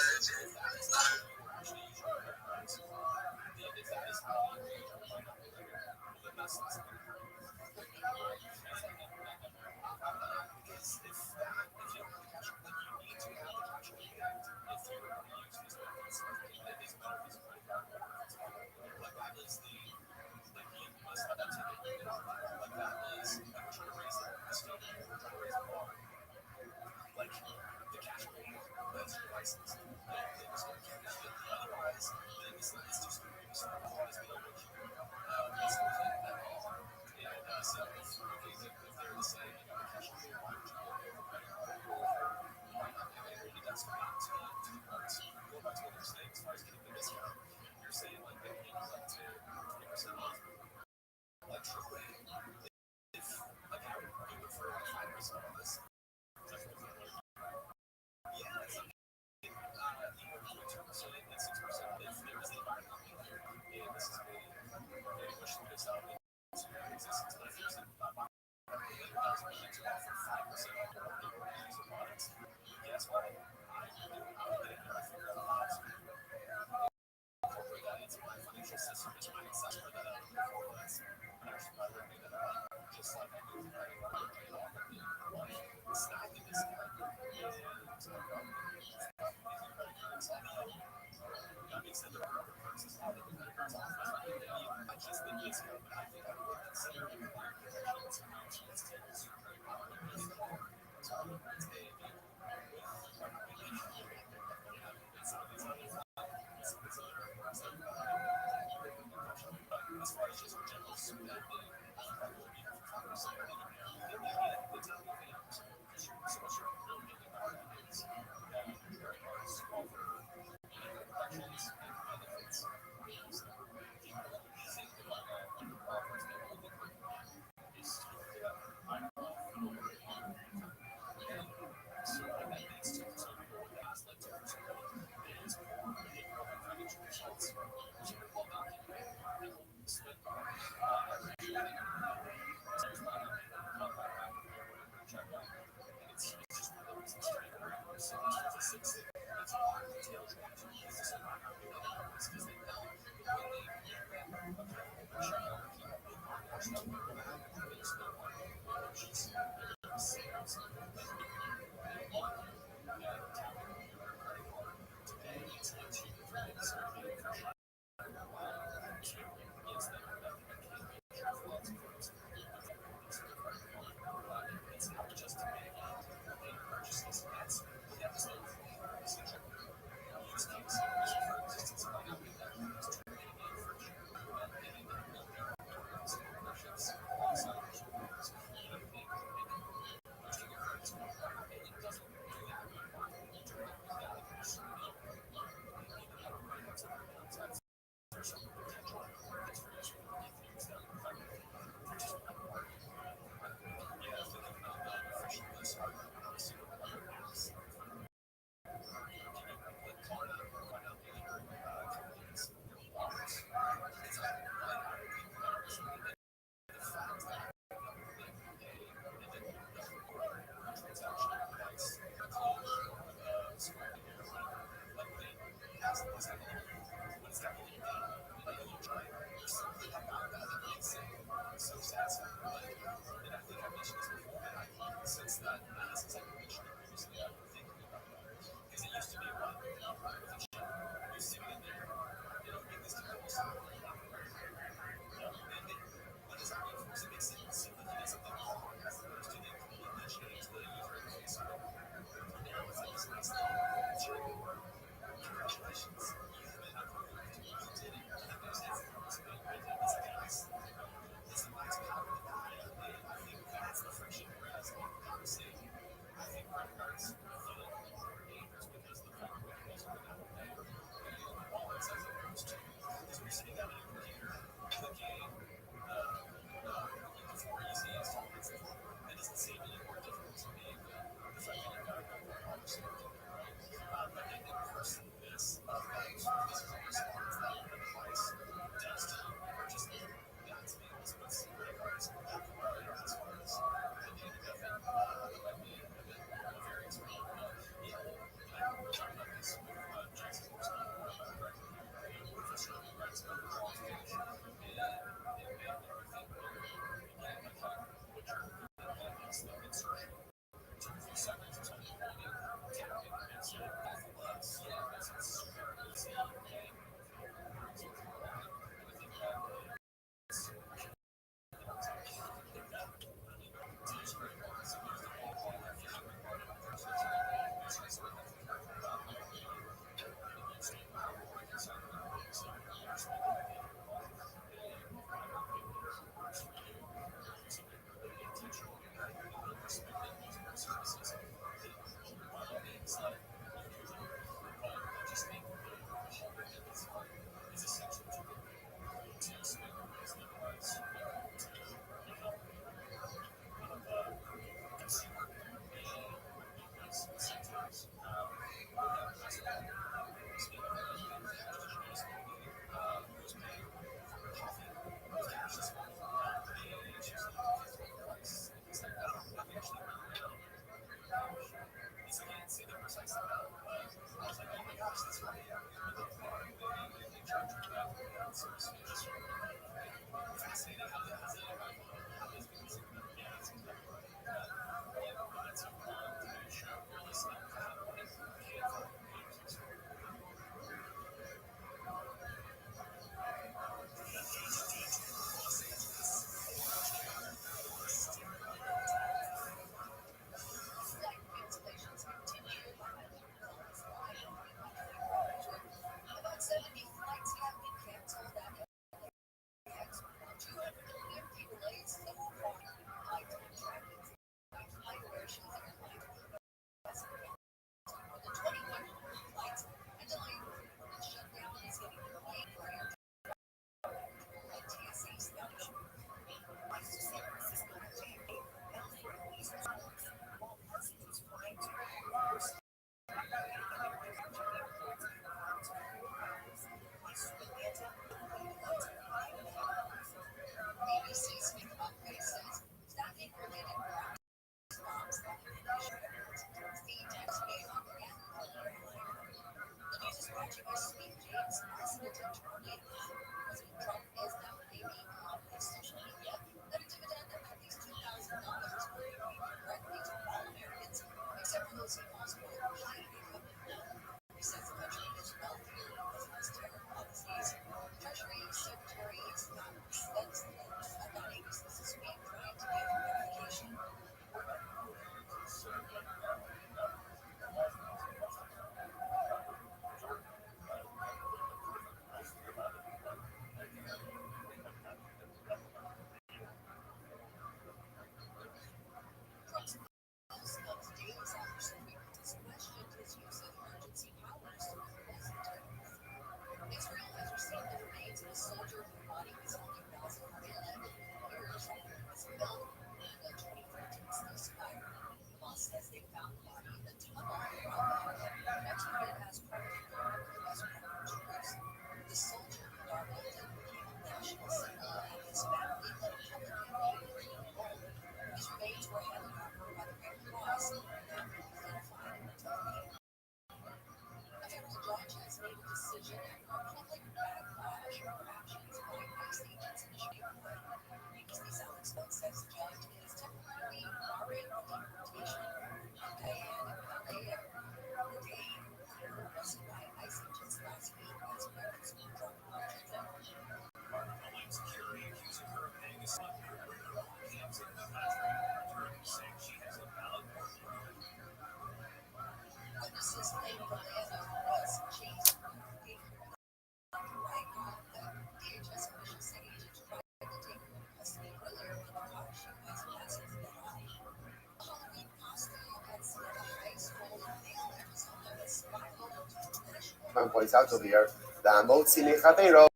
points out over here, the Hamotzi Mechavero,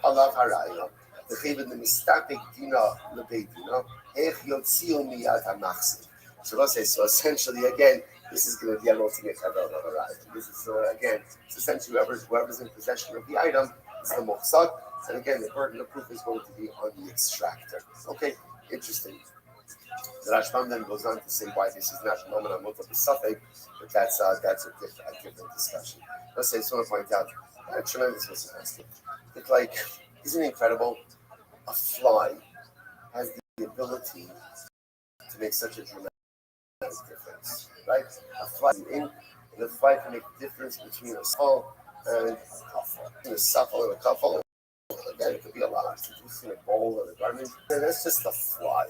Allah Harayah. The Chayvin the Mistatik Dina Lebedina, Ech Yotzil Miyat HaMachzik. So essentially, again, this is going to be a multi-mechaber. This is, again, it's essentially whoever's in possession of the item is the muhsak, and again, the burden of proof is going to be on the extractor. Okay, interesting. The Rashbam then goes on to say why this is not nomen amot of the suffix, but that's a different discussion. Let's say, I just want to point out a tremendous misunderstanding. It's like, isn't it incredible? A fly has the ability to make such a dramatic difference, right? A fly is in, and the fly can make a difference between a skull and a couple. A suffle and a couple, again, it could be a lot. It's in a bowl or a garment, and that's just a fly.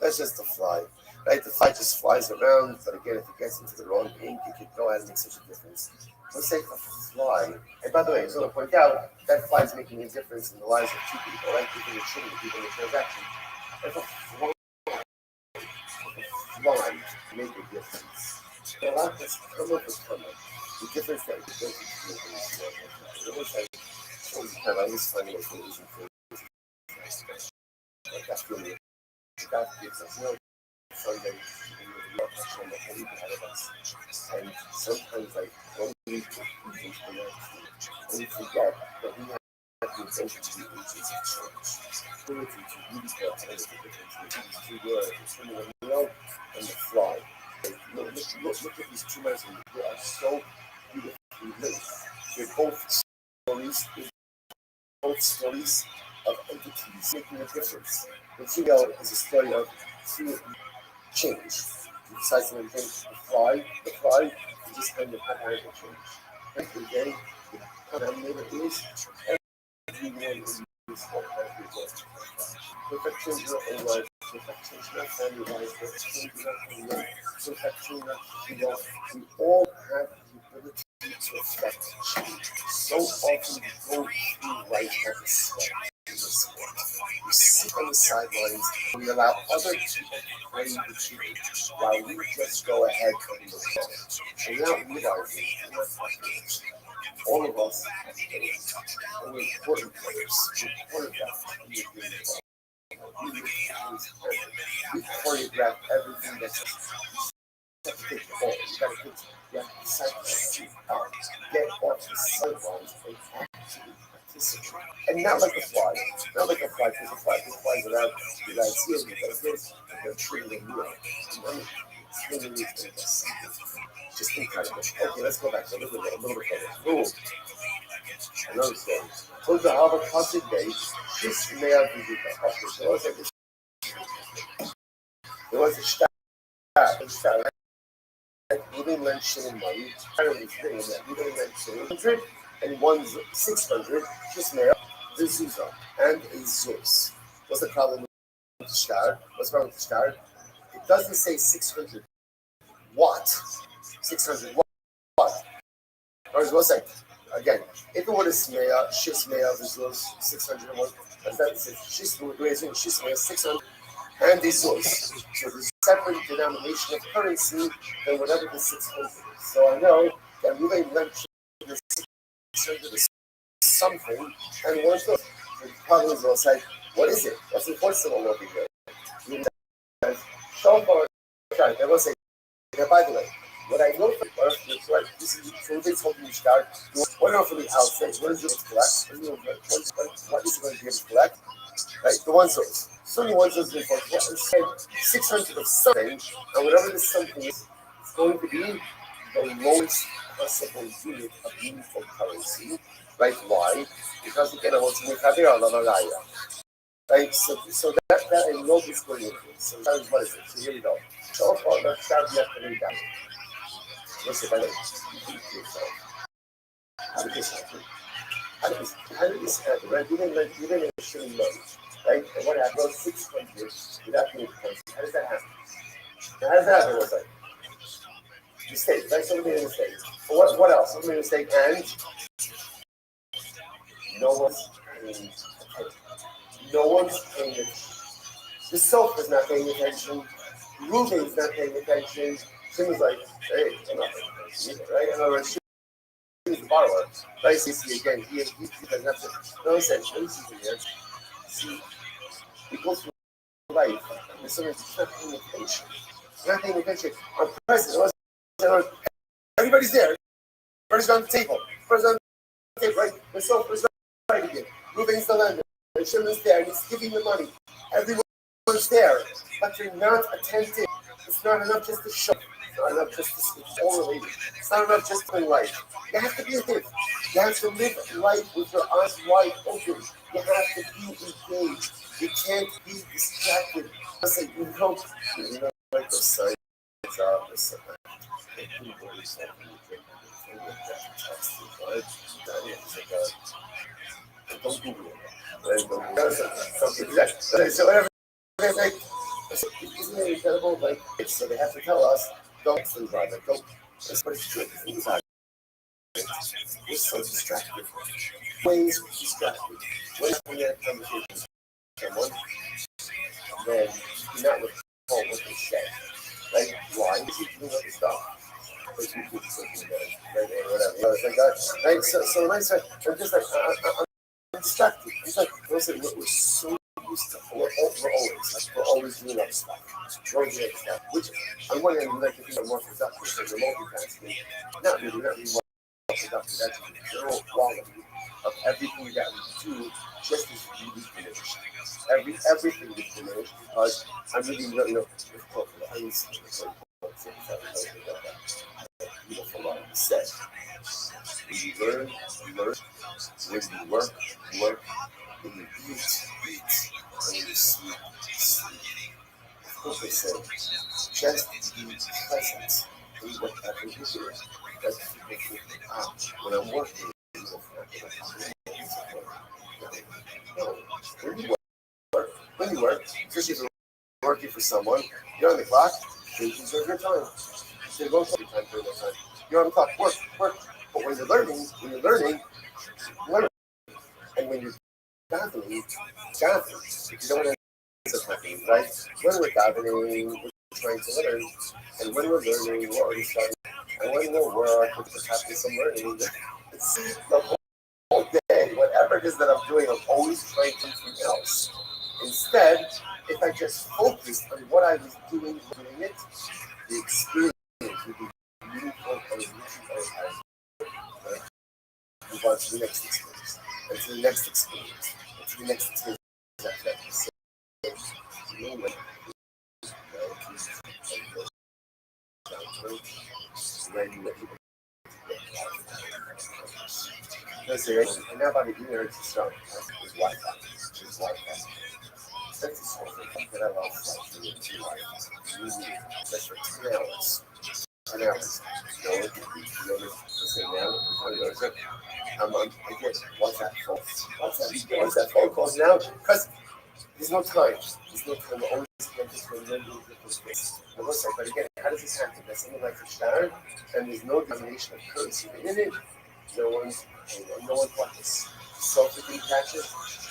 That's just a fly, right? The fly just flies around, but again, if it gets into the wrong ink, it could go ahead and make such a difference. Let's say a fly, and by the way, I just want to point out that fly is making a difference in the lives of two people, right? People in the trading, people in the transaction. If a fly make a difference, a lot that's come up with the difference that it does make. It was like, I was finding it amazing things. Like that's really that gives us Sunday on the holy ahead of us. And sometimes like when we into the next and we forget that we have the intention to be agents of change. Ability to really go ahead of the difference between these two words, between the real and the fly. Look at these two men, they are so beautifully linked. They're both stories of entities making a difference. The female is a story of true change. You decide to maintain the fly, you just kind of have a change. Every day, the contaminator is everyone in this world has results. Perfect change in your own life, perfect change in your family life, perfect change in your career, perfect change in your life. We all have the ability to affect change. So often we go through life as a sweat. We sit on the sidelines and we allow other people to play the change while we just go ahead and look at it. And without realizing, all of us are important players. We're choreographed. We choreograph everything that's you have to take the ball. You have to decide to shoot out, get off the sidelines and actually participate. And not like a fly, because a fly flies around without seeing you, but it is, they're treating you. It's really just incredible. Okay, let's go back to a little bit further. Cool. Another story. So the Harvard Classic Day, this may have been there was a star. We didn't mention money. Apparently, we didn't mention 100 and one's 600. Just made up the Zuzah and a Zeus. What's the problem with the star? What's wrong with the star? It doesn't say 600 watt. 600 watt. Or what's that? Again, if it were a Smeya, Shismeya, the Zeus, 601, as that says, Shismeya, 600. And the source. So there's a separate denomination of currency than whatever the 600 is. So I know that we may mention the 600 is something, and what's the problem is also what is it? What's enforceable over here? You know, Shofar, I will say, by the way, what I know from birth is right, this is so they told me to start. What are from the outside? What is it collect? What is it going to be able to collect? Right, the one source. So the one source is what said 600 of something, and whatever this something is, it's going to be the lowest possible unit of meaningful currency. Right? Why? Because we can also make a right? So that I know is going into it. So what is it? So here we go. So far, let's start the afternoon down. Let's see if I can how did this happen? How did this happen? Right? We didn't actually know. Right? And what happened? 600 without being currency. How does that happen? Now, how does that happen? What's that? Mistake, right? Somebody made a mistake. But what else? Somebody made a mistake, and no one's paying attention. No one's paying attention. The self is not paying attention. Ruben's not paying attention. Tim is like, hey, I'm not paying attention either, right? In other words, is the borrower. Right? So you see again, he doesn't have to. No, he said, see, we go through life, and sometimes not paying attention. Not paying attention. I'm present. Everybody's there. Everybody's on the table. Everybody's on the table, right? The sofa's right again. Ruben's the lender. And Shimon's there, and he's giving the money. Everyone's there, but you're not attentive. It's not enough just to show. It's not enough just to speak. It's all related. It's not enough just to life. You have to be attentive. You have to live life with your eyes wide open. You have to be engaged. You can't be distracted. I say, like the science of the sun. Don't Google it. So whatever. Isn't it incredible? Like, so they have to tell us, don't things like that. Don't. But it's true. Things like we're so distracted. Ways distracted. When you have conversations with someone, then you not recall what they said. Like, why? Because you doing other stuff. Like, you do something right? Whatever. It's like that. Right? So when I said, I'm just like, I'm distracted. It's like, we're so used to, we're always doing other stuff. We're always doing other stuff. Which, on one hand, we like to think are more productive because we're multitasking. Not really more productive. That's the general quality of everything that we do just is really diminished. Everything is diminished because I'm really, difficult for the eyes. Beautiful line said. When you learn, when you work, when you eat, when you sleep. They said, just be present in whatever you do. That's when I'm working, when you work, especially if you're working for someone, you're on the clock, you deserve your time. You don't take your time during that time. You're on the clock, work. But when you're learning, learn. And when you're davening, you don't want to happening, right? When we're davening, we're trying to learn, and when we're learning, we're already starting. And when we're work, we're just having some learning. The whole day, whatever it is that I'm doing, I'm always trying something else. Instead, if I just focused on what I was doing it, the experience would be meaningful and enriching all the time. Move on to the next experience, and to the next experience, and to the next experience. And now about a year to start is Wi-Fi. That's the sort of thing that I love that's for 10 hours. 10 hours. I get WhatsApp phone calls now because there's no time. We're always just remembering different things. But again, how does this happen? There's something like a star, and there's no denomination of currency in it. No one's watches. Sofa didn't catch it.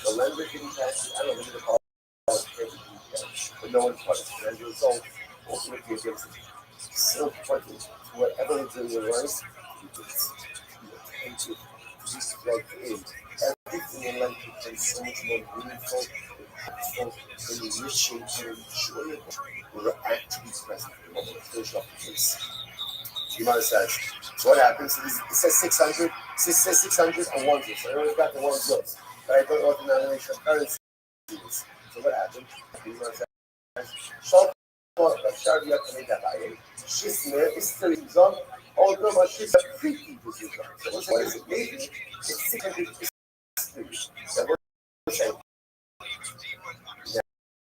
The lender didn't catch it. I don't know the call but no one's watches. And as a result, ultimately, it gives so important to whatever we're doing in life. To be attentive, to be plugged in. Everything in life becomes so much more meaningful, impactful, and enriching and enjoyable. We're actually present in the moment. Finish off the case. Gemara says, so what happens? So it says 600. It says 600 on one zero. So I already got the one zeros. But I don't know what the denomination of currency is. So what happened? Gemara says, Shisme is still in zone, although my shis are 50 positions. So what is it? Maybe it's 600 that we're saying.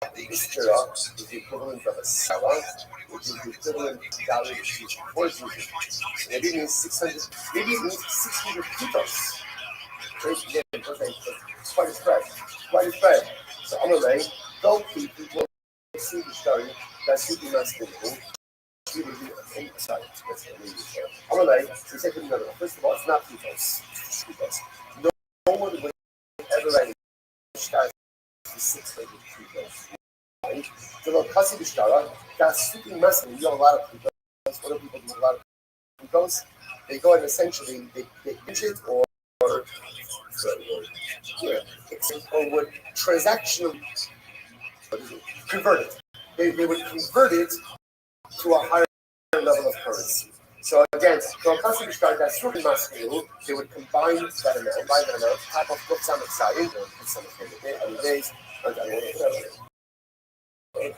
The Ishtira is the equivalent of a Salah, which is the equivalent of Dollar for Jesus. Maybe it means 600, maybe it means 600 pitos. It's quite a spread. So I'm going to lay, don't keep people see the story, that's really not simple. Sorry, that's what we say. I'm going to lay, so second number. First of all, it's not pitos. No one would ever write a start to 600 pitos. So the Kasi Bishara, that's super massive. You know a lot of people. What do people do? A lot of people. they go and essentially they use it or would transactionally convert it. They would convert it to a higher level of currency. So again, that's super masculine. They would combine that amount, type of put some exciting, put some days, but I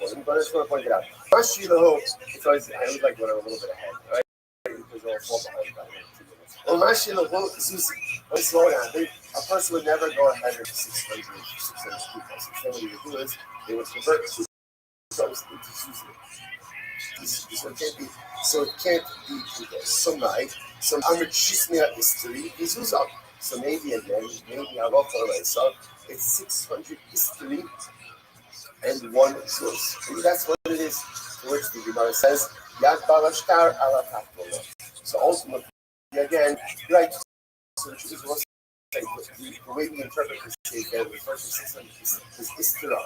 just want to point it out. Mashi Lahu, because I was like, when I'm a little bit ahead, right? Because I was fall behind by 2 minutes. Well, Mashi Lahu, Zuzi, let's slow down. A person would never go ahead with 600 people. So what they would do is they would convert those into Zuzi. So it can't be so nice. So I'm a chismia history is Zuzak. So maybe again, maybe I love so it's 600 history and one source. Maybe that's what it is. To which the Gemara says, Yad Balashkar ala Tachtola. So ultimately, again, right, so the truth was the way we interpret this is that the first 600 is Istra,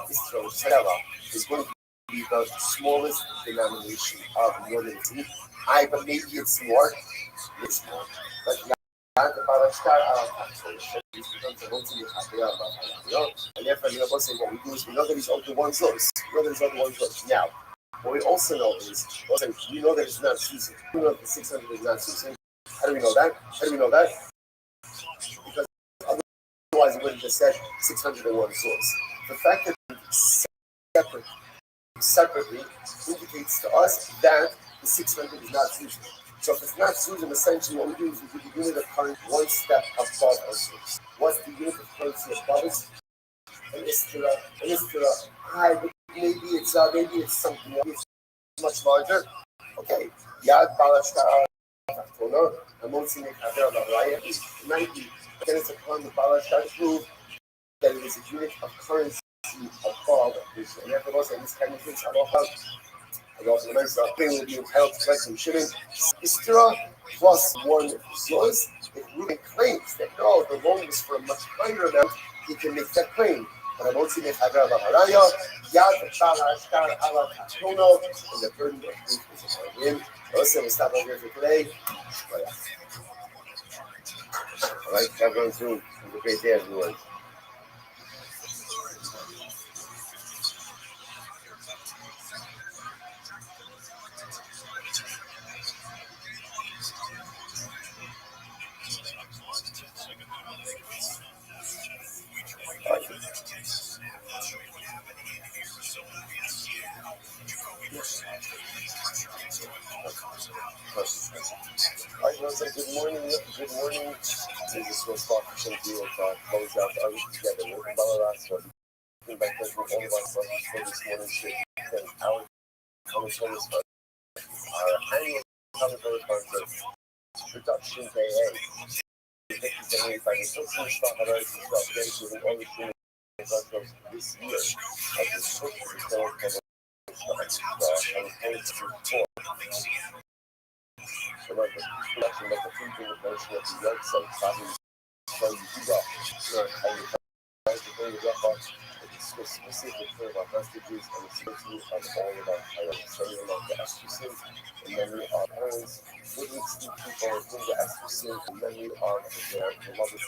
is going to be the smallest denomination of unity. But maybe it's more. It's more. But and therefore, the Rebbe saying what we do is we know that he's only one source. We know that he's only one source. Now, what we also know is, we know that it's not Susan. We know that the 600 is not Susan. How do we know that? Because otherwise, it would have just said 601 source. The fact that it's separately indicates to us that the 600 is not Susan. So if it's not Susan, essentially what we do is we do the unit of current one step above our source. What's the unit of currency above us? An istira. Maybe it's something else. It's much larger. Okay. Yad Balashkar Tachtono. It might be. Then it's upon the Balashkar to prove that it is a unit of currency above this. And therefore, in this kind of things, and also the next thing will be entitled to collect some shilling. Istira plus one source, it really claims that no, the loan is for a much higher amount, he can make that claim. But I won't see Yad Balashkar ala Tachtono, and the burden of proof is upon him. Also, we'll stop over here for today. All right, going through. Have a great day, everyone. Good morning. This was thought to close out our week together. We're in Balarasco. Looking back over all of our studies for this morning should be our commentary fund. Our annual commentary fund of production AA. This year, remember, production like a printing version of the website, so you do that. How you try to bring it up with specific for our messages and the security of all of our parents. So you love the estrogen in memory of parents, living people in the estrogen in memory of their beloved and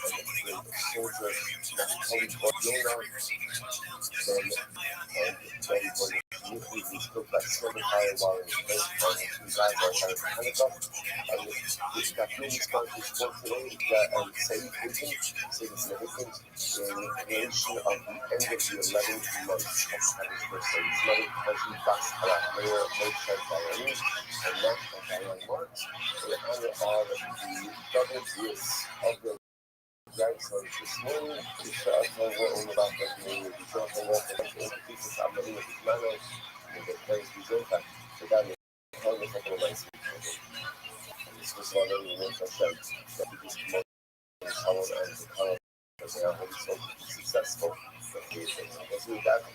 great soldiers, that's Holy Borjona, then and very boy we spoke like 7 higher while in the place on the guys are kind of Hanukkah, and which got many sponsors for today that save vision, save significant in relation of the end of the 11th month of Hadith's birthday. It's not a question that's Mayor Moshe Bayani, and not of Bayani March, in honor of the double years of the grandson this morning, which I told her all about the community, the dropping off of the pieces of the Mano, and the place we go back. So that is a couple of nice weeks. This was one of the ones I said that we just promoted the color and the color because they are always so successful. Because we got a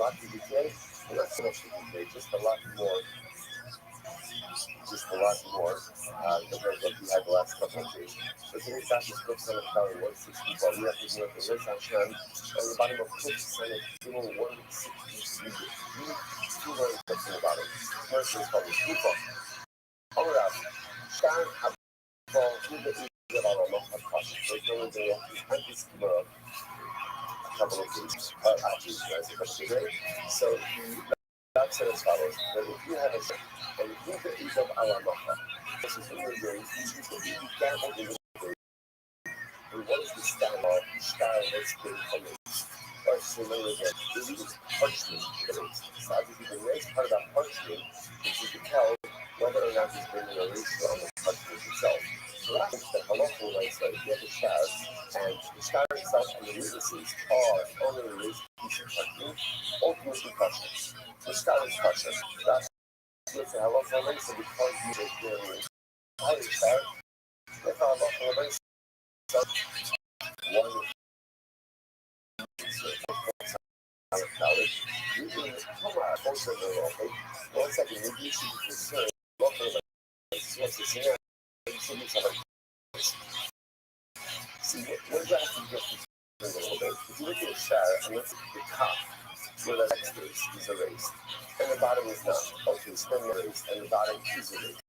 lot to be played, and not so much to be played, just a lot more compared to what we had the last couple of days. So today's Dr. Brooks on about 160, but we have to do it for Rish Hashem on the bottom of 50 Senate, doing 163. We two learn something about it. First is called the Kufa. All right. couple of days, actually, guys, a couple of days. So that said as follows: that if you have a ship and you get each of Alamaha, this is in your days, you gamble in your days. And what is the style that's been coming? Or similar again, this is parchment race. So obviously the next part about parchment is you can tell whether or not there's been an erasure on the parchment itself. So that means that halacha writes that if you have a shard and the shard itself and the witnesses are on an erased piece of parchment, ultimately kosher. The shard is kosher. That's what the halacha writes, so because you make the entire shard, if halacha writes one knowledge, you can come out also the okay. 1 second, maybe you should be concerned. See, what do I have to get a little bit? If you look at the shower and look at the top, where the next is erased, and the bottom is not. Okay, it's been erased, and the bottom is erased.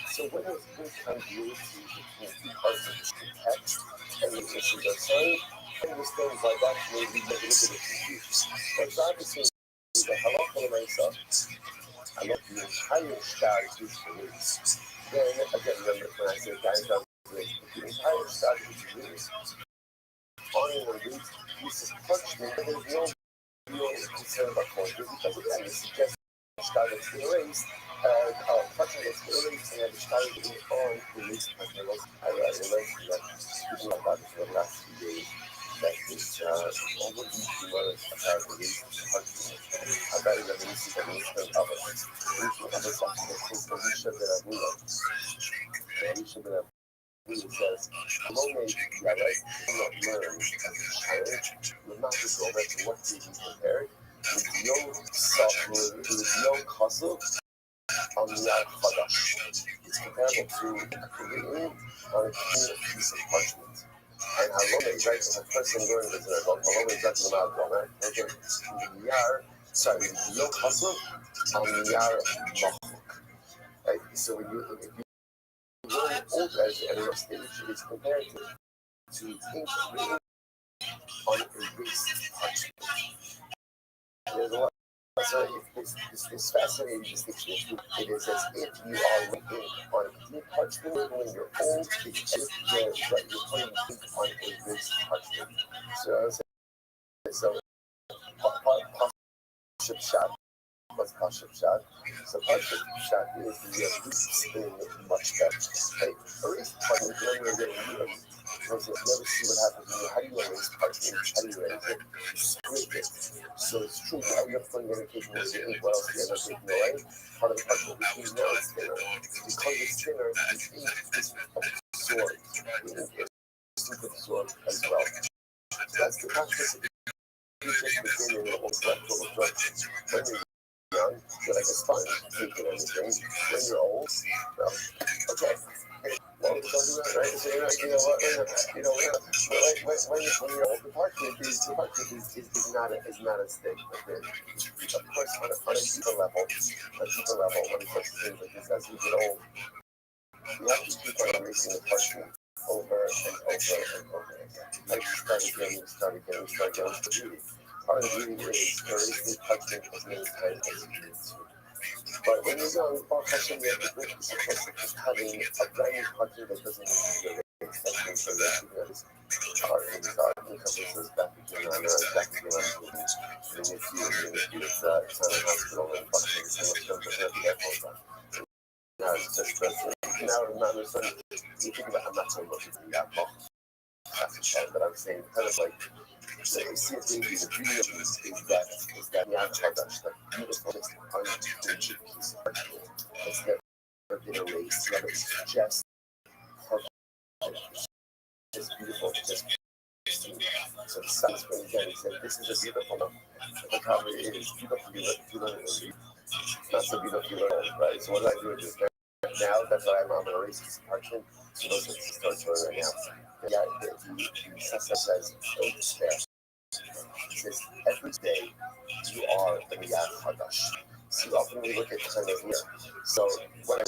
So when it's been congruity between the parts of the text and the issues are saying, and these things like that may be a little bit confused. But it's obviously the halacha l'maisa, I love the entire star is erased. Then again, remember when I said guys are erased, the entire star is erased. On an erased piece of parchment, there's no real concern about closure because again, it suggests the star that's erased. Parchment gets erased and the star is on the erased parchment. I learned that speaking about this for the last few days. That is over the humorous about the release parchment. About the release of the mission of others. Mission of others actually is the mission of the Abula. The mission of the Abula says, Alone Yaret cannot learn as a child, will not just go back to what he compared, with no software, with no hustle on the Al-Fadash. It's comparable to written on a clean piece of parchment. And Halome is right, the first thing learned is that Halome is right in the mouth, okay? Yar, sorry, no hustle on the Yar Machuk. Right? So when you learn old as at a stage, it's compared to ink written on erased parchment. There's a lot. So it's fascinating distinction. It is as if you are writing on a clean parchment when you're old, it's as if you're putting ink on erased parchment. So I was saying, so Pashup Shot. What's Pashup Shot? So Pashup Shot is the spin much better. Right? Erased parchment, when you're getting never see what happens when you, how do you erase parchment? How do you erase it? You scrape it. So it's true, how you have fun when you're taking the ink, what else do you end up taking away? Part of the parchment, which means now it's thinner. Because it's thinner, the ink is absorbed. The ink is absorbed as well. So that's the process of within your little intellectual absorption. When you're young, you're like a sponge, taking everything. When you're old, well, okay. Well, don't do that, right? So you're like, you know what? When you're old, the parchment is not as thick. But of course, on a deeper level, when it comes to things like this, as we get old, you have to keep on erasing the parchment over and over and over again. Like start again. The beauty. Part of the beauty is erasing the parchment as many times as you need to. But when you're young, all parchment you have to bring is of course just having a brand new parchment that doesn't need to be erased. That means so that you guys are in the encompasses back again on the NICU is China Hospital in Buckingham. So much of the airport on. Now it's just now remember, so you think about, I'm not saying what people got wrong. That's a shame, but I'm saying kind of like, so you see a baby, the beauty of this is that Yachadash, that beautiful, just unfinished piece of parchment that's never been erased, never just perfect. Just beautiful, just pristine. So the son's when again, he said, this is a beautiful one. The comment is beautiful, not so beautiful, right? So what do I do with this? Now, that's why I'm going to erase this parchment. So those are the start showing right now. Yeah, the Sasa says, don't despair. He says, every day you are in the Yad Hadash. So often we look at kind of here. So when I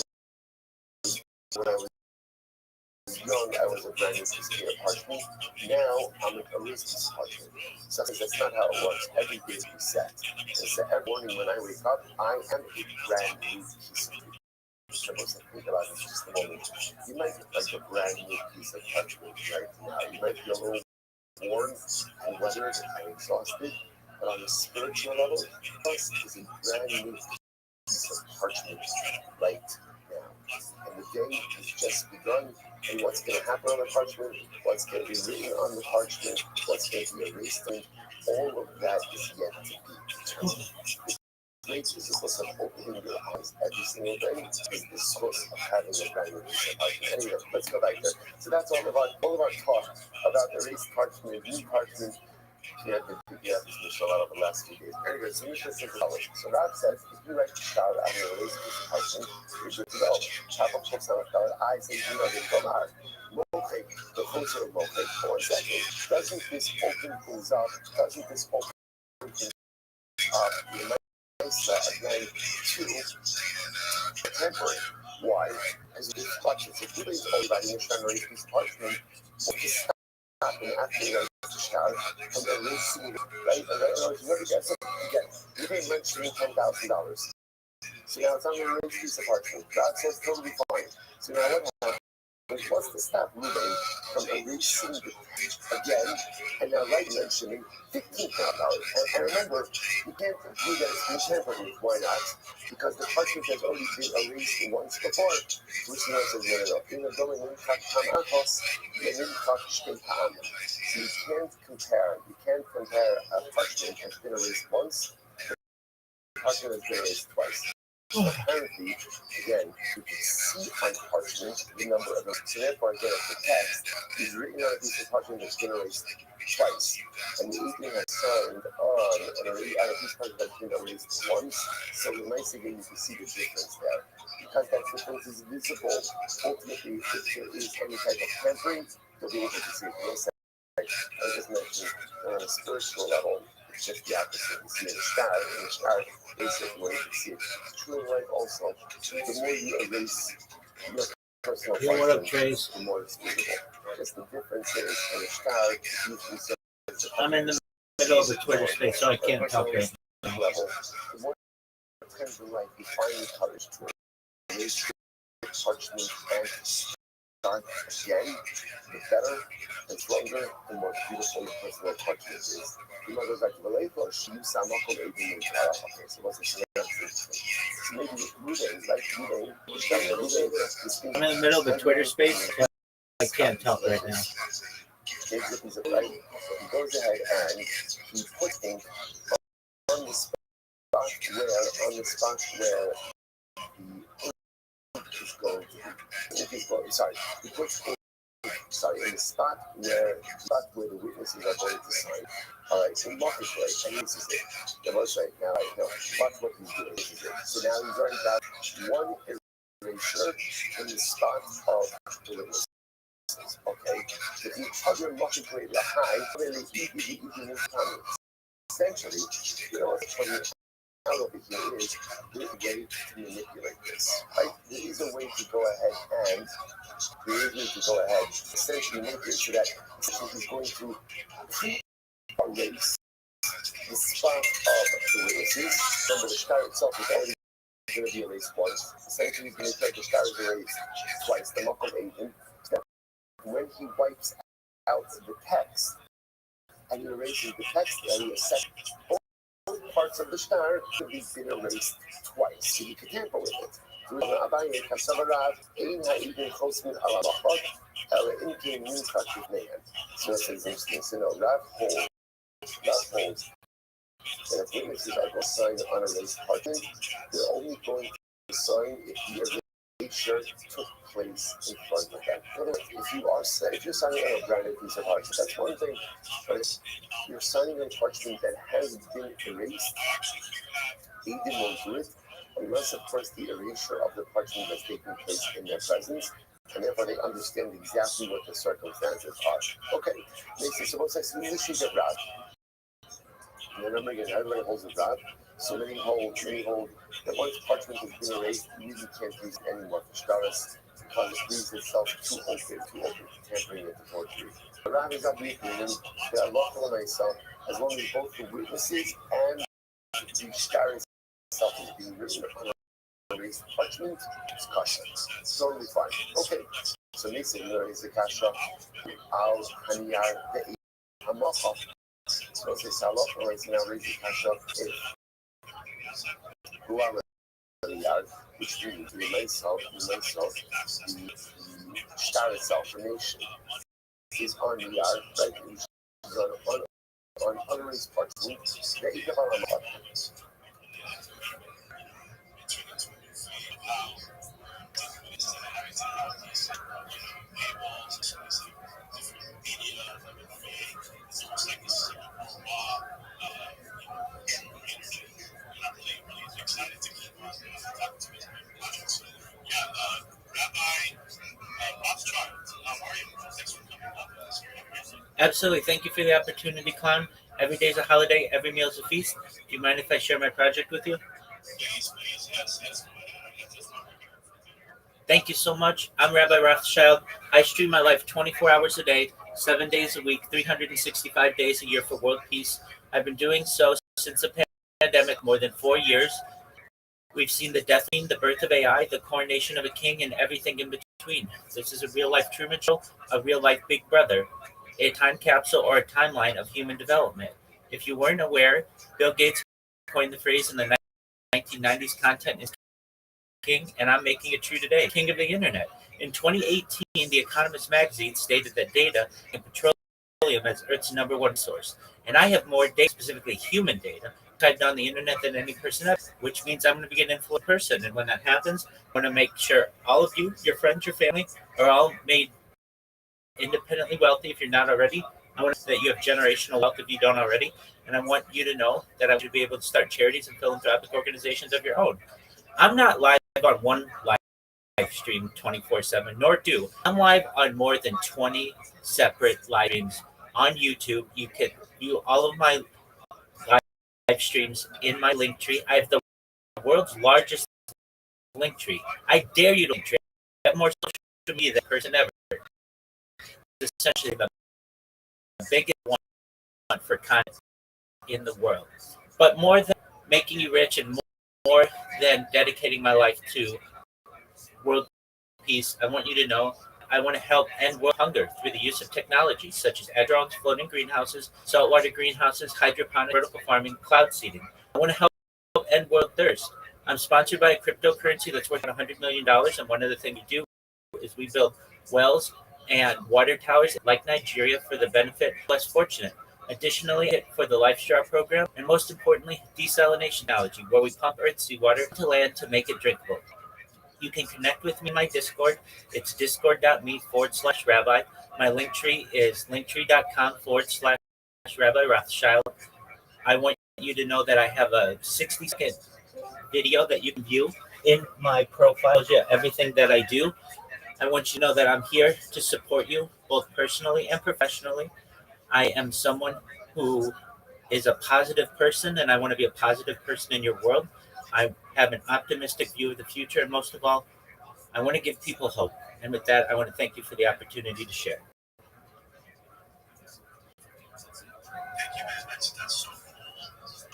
was was a brand new piece of clear parchment. Now I'm an erased piece of parchment. Sometimes that's not how it works. Every day is reset. And so every morning when I wake up, I am a brand new piece of paper. So think about it just a moment. You might look like a brand new piece of parchment right now. You might be a little worn and weathered and exhausted, but on a spiritual level, this is a brand new piece of parchment right now. And the day has just begun. And what's going to happen on the parchment, what's going to be written on the parchment, what's going to be erased, and all of that is yet to be determined. Great is the source of opening your eyes every single day is the source of having a brand new piece of parchment. Anyway, let's go back there. So that's all of our talk about erased parchment, new parchment. Yeah, this was a lot of the last few days. Anyway, so Mishnah says so Rav says, if you write the child out of a erased piece of parchment, you're good to go. Chapel checks out I say, you know, they come out. Mochek, the closer of Mochek, for 1 second. Doesn't this open things up? Doesn't this open things up? You might again to temporary. Why? Because it is clutches. If you raise all about Mishnah and erased piece of parchment, what is happening after you start from erasing, right? You never get something again. You didn't mention $10,000. So now it's on the erased piece of parchment. God says totally fine. So now what happens? What's to stop moving from erasing again and now right mentioning $15,000? And remember, you can't do that it's been tampered with. Why not? Because the parchment has already been erased once before. Which means says no. So you can't compare. You can't compare a parchment that's been erased once. The parchment has been erased twice. Apparently, again, you can see on parchment the number of them. So therefore, again, the text is written on a piece of parchment that's been erased twice. And the evening has signed on a piece of parchment that's been erased once. So nice again, you can see the difference there. Because that difference is visible, ultimately, if there is any type of tampering, you'll be able to see it. I just mentioned on a spiritual level, it's just the opposite. You see the star, and the star basically where you can see it. It's true in life also. The more you erase your personal functions, the more it's visible. Just the difference is, in the star, usually says I'm in the middle of the Twitter space, so I can't talk right now. Level. The more times in life you find the courage to erase parchment and start again, the better and stronger and more beautiful the personal parchment is. You know, goes back to the late or she used some okay, so what's the so maybe Ruben, like Ruben, I'm in the middle of the Twitter space, but I can't talk right now. He's right. So he goes ahead and he puts ink on the spot where the ink is going to be. He puts ink in the spot where the witnesses are going to sign. All right, so Mark is right, and this is it. The most right now, watch what he's doing. This is it. So now he's already got one erasure in the spot of the witness. Okay, if you other multiply the high, really easy essentially, you know what's funny out over here is there's a way to manipulate this. Right? There is a way to go ahead and essentially manipulate so that he's going to pre-erase the spot of the witnesses. Remember, the star itself is already going to be erased once. Essentially, he's going to take the star is erased twice. The Makam agent. When he wipes out the text and erases the text area, both parts of the star could be erased twice. So you can tamper with it. So it says interesting. So no, Rav holds that if witnesses are going to sign on a erased parchment, they're only going to sign if the erasure took place in front of them. In other words, if you're signing on a branded piece of parchment, that's one thing. But if you're signing on parchment that has been erased, they won't do it unless, of course, the erasure of the parchment has taken place in their presence, and therefore they understand exactly what the circumstances are. Okay, they say, suppose I say, this is a Rav. And remember again, everybody holds a Rav. So many hold that once parchment has been erased, you really can't use it anymore for shtaris. because it leaves itself too open to tampering with the forgery. The Rabbis are weakening, and the Allah myself, as long as both the witnesses and the shtar itself is being written on a raised parchment, it's kasha. It's totally fine. Okay. So next thing is the kasha al haniyar the hamacha. So it's salah, or it's now raised the kasha if who are haniyar, which means the myself, the shtar itself, the nation is on the yard, right? It's on unraised parchment. The ikab al hamacha. Absolutely. Thank you for the opportunity, Clown. Every day is a holiday. Every meal is a feast. Do you mind if I share my project with you? Thank you so much. I'm Rabbi Rothschild. I stream my life 24 hours a day, 7 days a week, 365 days a year for world peace. I've been doing so since the pandemic, more than 4 years. We've seen the death, the birth of AI, the coronation of a king, and everything in between. This is a real life Truman Show, a real life Big Brother, a time capsule, or a timeline of human development. If you weren't aware, Bill Gates coined the phrase in the 1990s, content is king, and I'm making it true today. King of the internet. In 2018, The Economist magazine stated that data and petroleum is Earth's number one source. And I have more data, specifically human data, typed on the internet than any person else, which means I'm going to be an influential person. And when that happens, I want to make sure all of you, your friends, your family, are all made independently wealthy if you're not already. I want that you have generational wealth if you don't already. And I want you to know that I want you to be able to start charities and philanthropic organizations of your own. I'm not live on one live stream 24/7, nor do I'm live on more than 20 separate live streams on YouTube. You can view all of my live streams in my link tree. I have the world's largest link tree. I dare you to link tree. I have more social media than person ever. It's essentially the biggest one for content in the world. But more than making you rich and more than dedicating my life to world peace, I want you to know I want to help end world hunger through the use of technologies such as drones, floating greenhouses, saltwater greenhouses, hydroponic, vertical farming, cloud seeding. I want to help end world thirst. I'm sponsored by a cryptocurrency that's worth $100 million, and one of the things we do is we build wells and water towers like Nigeria for the benefit of less fortunate. Additionally, for the LifeStar program, and most importantly, desalination technology, where we pump Earth's seawater to land to make it drinkable. You can connect with me in my Discord. It's discord.me/rabbi. My link tree is linktree.com/Rabbi Rothschild. I want you to know that I have a 60-second video that you can view in my profile. Everything that I do. I want you to know that I'm here to support you both personally and professionally. I am someone who is a positive person, and I want to be a positive person in your world. I have an optimistic view of the future, and most of all, I want to give people hope. And with that, I want to thank you for the opportunity to share. Thank you, man. That's so cool.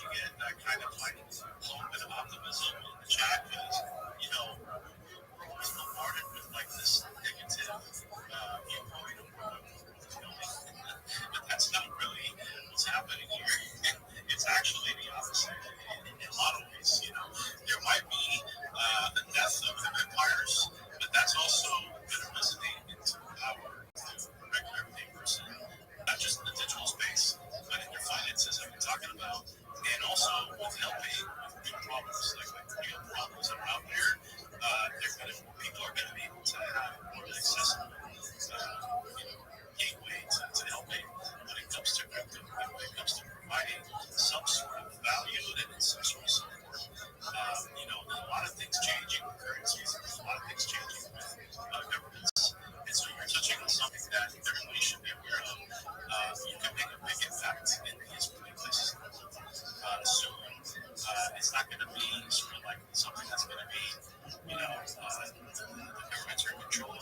You get that kind of like little bit of optimism in the chat because, we're always bombarded with like this negative viewpoint of what but that's not really what's happening here. It's actually the opposite in a lot of ways. There might be the death of the empires, but that's also going to resonate into the power of the regular everyday person, not just in the digital space, but in your finances that we're talking about, and also with helping with real problems, like real problems that are out there. People are going to be able to have more accessible gateway to helping when it comes to crypto, when it comes to providing some sort of value and some sort of support. There's a lot of things changing with currencies, there's a lot of things changing with governments. And so you're touching on something that everybody should be aware of. You can make a big impact in these places. So it's not going to be sort of like something that's going to be, the governments are in control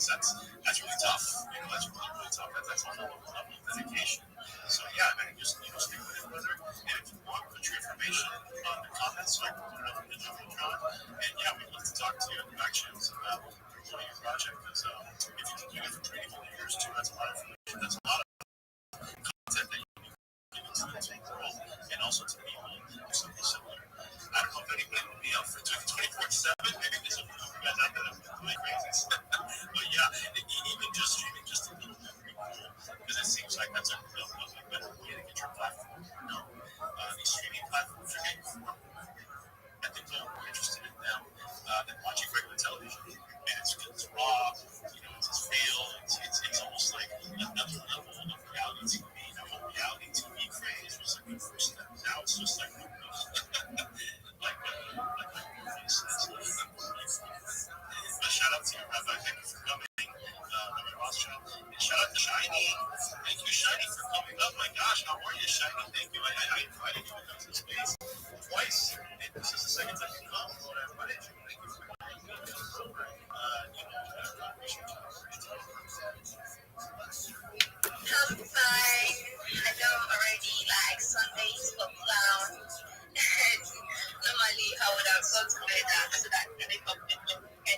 that's really tough. That's really tough. That's a whole level of dedication. So yeah, man, just stick with it, brother. And if you want, put your information on the comments so I can put it up in the Jumbotron. And yeah, we'd love to talk to you in the back channels about promoting your project because if you can do it for 3 whole years too, that's a lot of information. That's a lot of content that you can give to the world and also to people do something similar. I don't know if anybody would be up for doing 24/7. Maybe there's a few guys out there that would be crazy. But yeah, even just streaming just a little bit would be cool because it seems like that's a better way to get your platform. These streaming platforms are getting more. I think they're more interested in them than watching regular television. And it's raw, it's feel. It's almost like another level of reality TV. The whole reality TV craze was like the first step. Now it's just like movies. But shout out to you, Rabbi. Thank you for coming. Rabbi Rothschild. And shout out to Shiny. Thank you, Shiny, for coming up. My gosh, how are you, Shiny? Thank you. I invited you to come to the space twice. And this is the second time you come. But I invited you. Thank you for coming. I appreciate you. I'm fine. I know already, like Sundays for clown. Normally, I would have gone to bed so that I wake up and I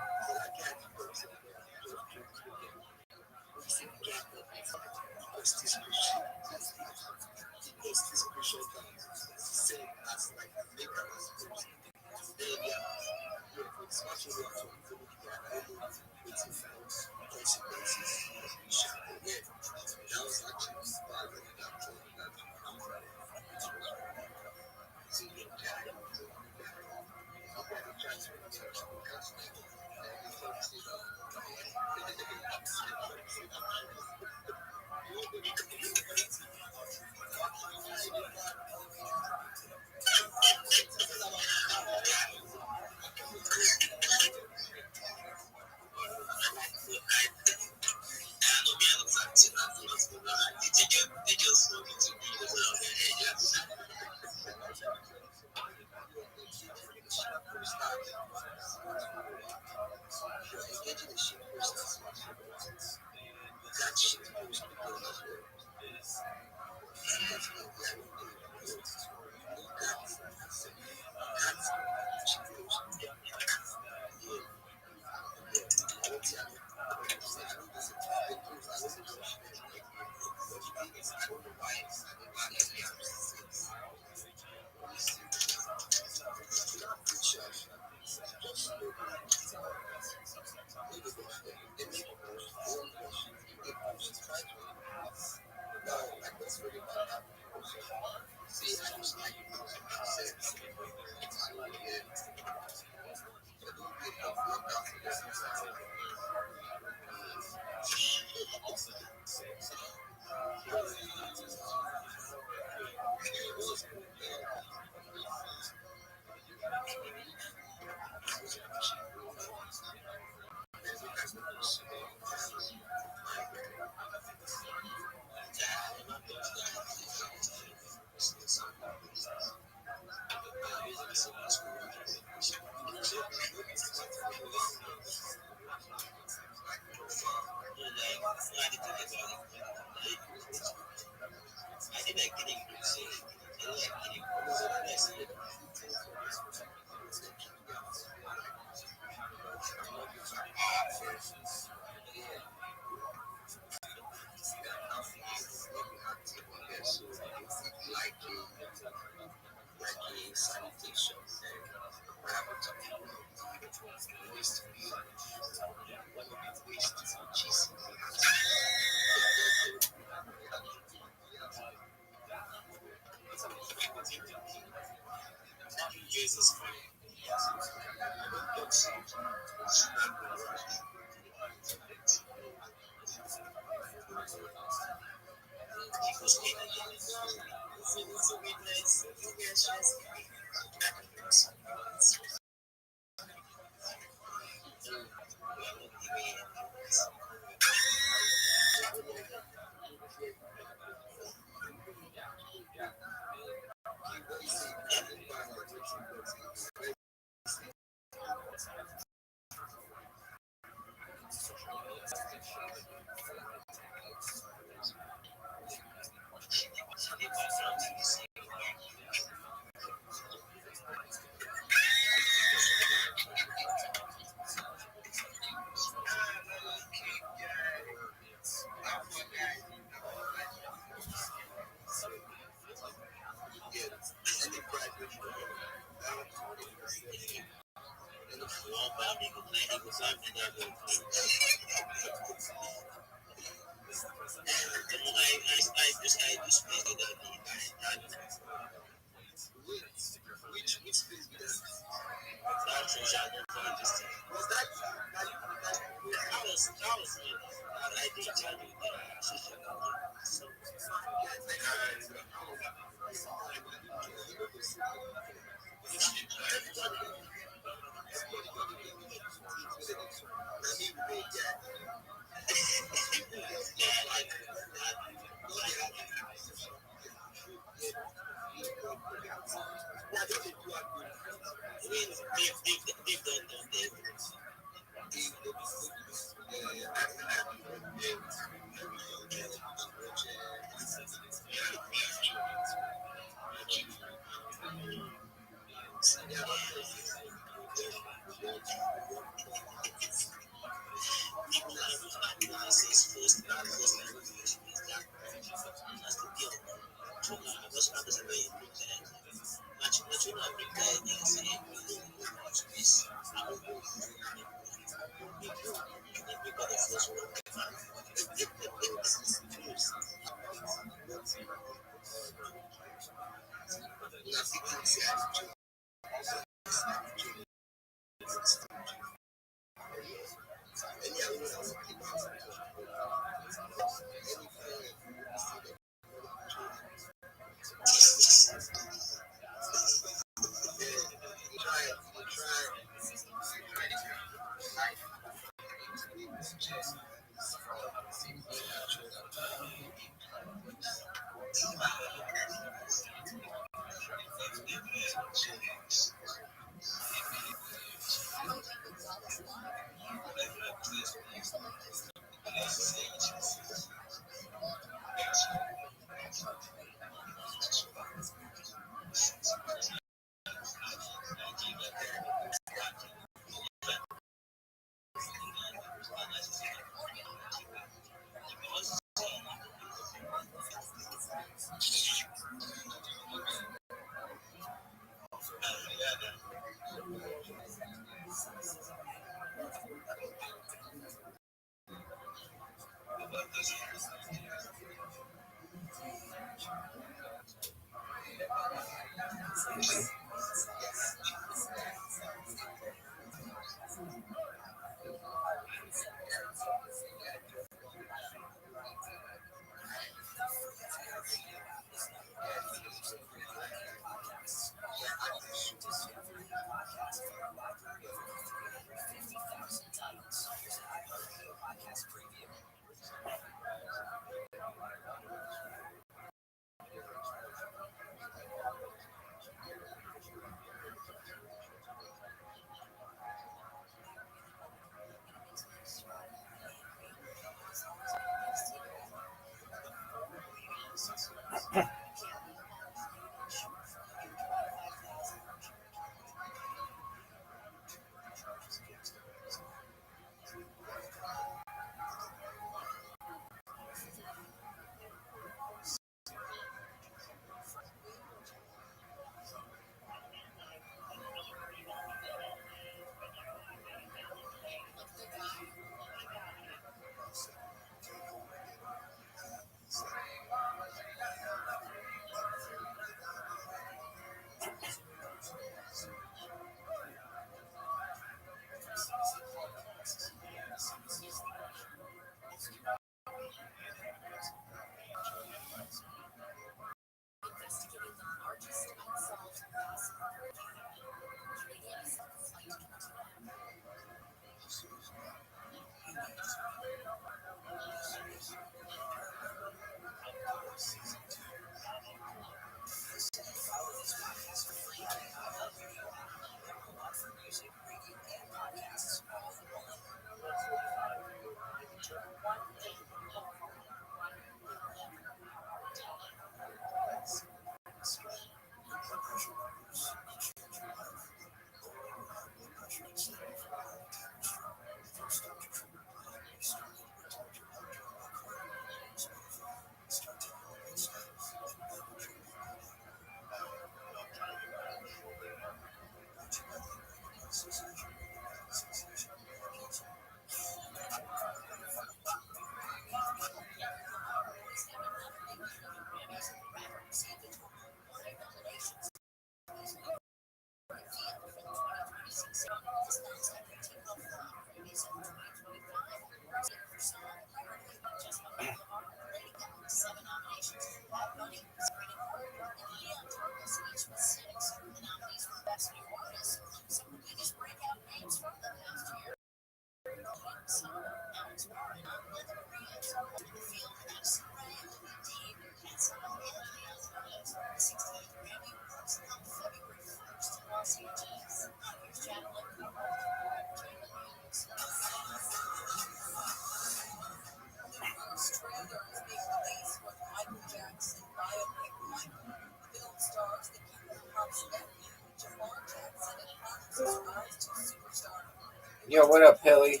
Yo, what up, Hilly?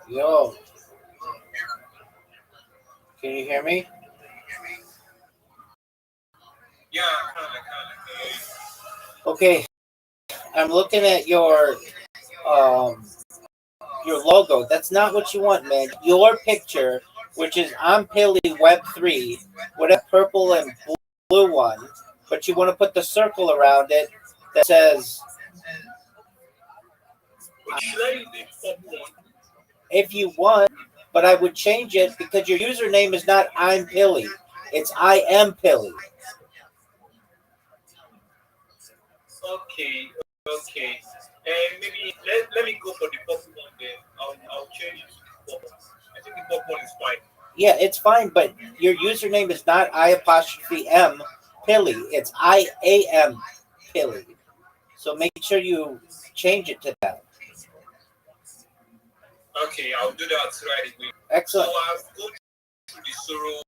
Yo, can you hear me? Yeah, kind of. Okay, I'm looking at um your logo. That's not what you want, man. Your picture, which is I'm Pilly Web 3, with a purple and blue one, but you want to put the circle around it that says, Should I use the pop one? if you want, but I would change it because your username is not I'm Pilly. It's I am Pilly. Okay, okay. And maybe let me go for the pop one then. I'll change it to the pop. I think the pop one is fine. Yeah, it's fine, but your username is not I apostrophe M Pilly. It's I am Pilly. So make sure you change it to that. Okay, I'll do that right away. Excellent. So I've gone through the Soro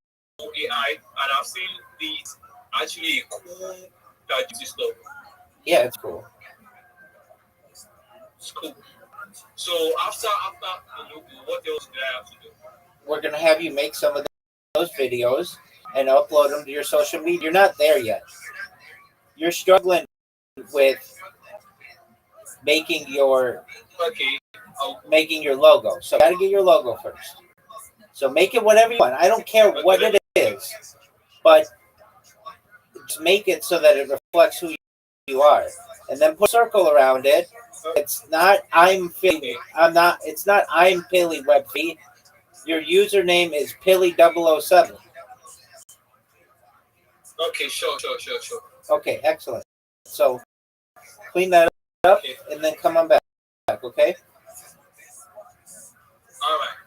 AI and I've seen this actually a cool that uses stuff. Yeah, it's cool. It's cool. So after the logo, what else do I have to do? We're gonna have you make some of those videos and upload them to your social media. You're not there yet. You're struggling with making your Okay, making your logo. So you gotta get your logo first. So make it whatever you want. I don't care what it is, but just make it so that it reflects who you are. And then put a circle around it. It's not I'm Pilly. I'm not. It's not I'm Pilly Web Feed. Your username is Pilly007. okay, sure. Okay, excellent. So clean that up Okay, and then come on back. Okay. all right.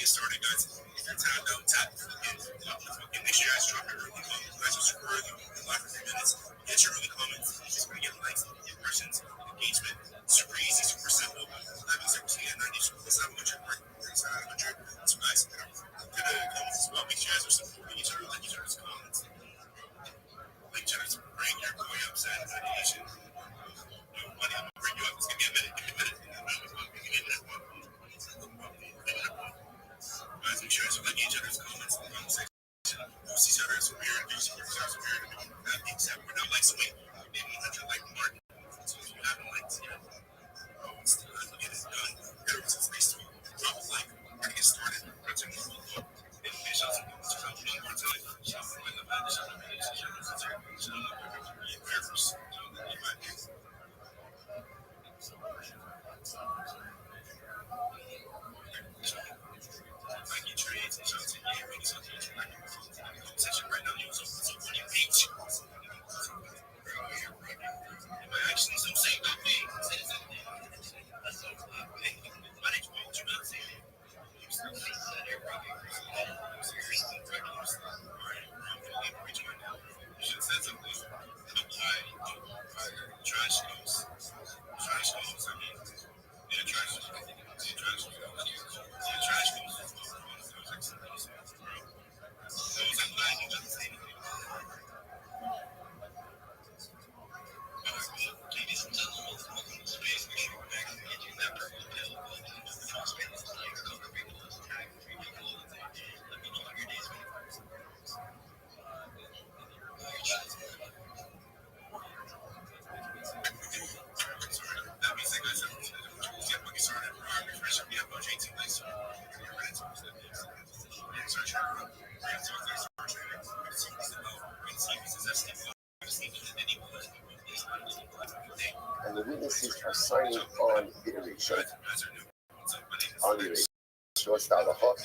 started, guys. If you're tapped out, tap and make sure you guys drop your early comments. You guys are super early in live for 3 minutes. Get your early comments. Just want to get likes, impressions, engagement. Super easy, super simple. That means that we're seeing 90 plus 700 right? 700. So guys, get a comments as well. Make sure you guys are supporting each other, like each other's comments. Like each other's bring your boy up, send ideation. Money, I'm gonna bring you up. Just give me a minute. Give me a minute. Guys, make sure you guys are liking each other's comments in the comment section. Post each other as weird. Do support each other as weird. That being said, we're not like sweet. Maybe 100 like mark. So if you haven't liked yet, it's still good to get it done. Everyone's in space to drop a like. We're gonna get started. We're gonna take a look. And make sure to one more time. Shout out to my love, shout out to my shout out to Nike trades and shout out to you. Really shout out to you. Section right now, you was open to when you reach. My actions don't say nothing. Say something. That's so cool. My name's Paul. You not say it. You still say it. You should have said something. Trash goes. Trash goes. I mean, yeah, trash goes. Yeah, trash goes. Yeah, trash goes. Ladies and gentlemen, welcome to Space. Make sure we're back and get you that purple pill. Welcome to the Fox Space. Like the cover people, tag 3 people all the time. Let me know how your day's been. That means that guys have to get boogie started. Refresh up. We have about 18 likes. You're ready to post that. Search your and the witnesses are signing on the erasure. On the erasure. Start the hook.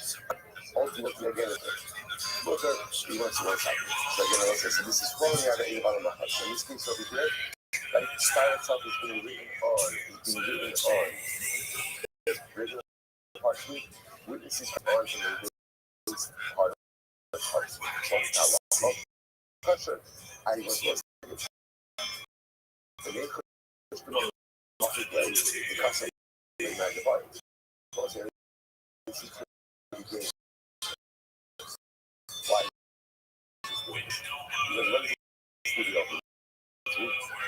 Ultimately, again, look at he wants to work out. So again, also, so this is flowing out of the bottom of the hook. So in this case over here, that style itself is being written on. Regular parchment. Witnesses are on to the part of the parchment. Pressure. I was the main question of the because I magnify it. This is why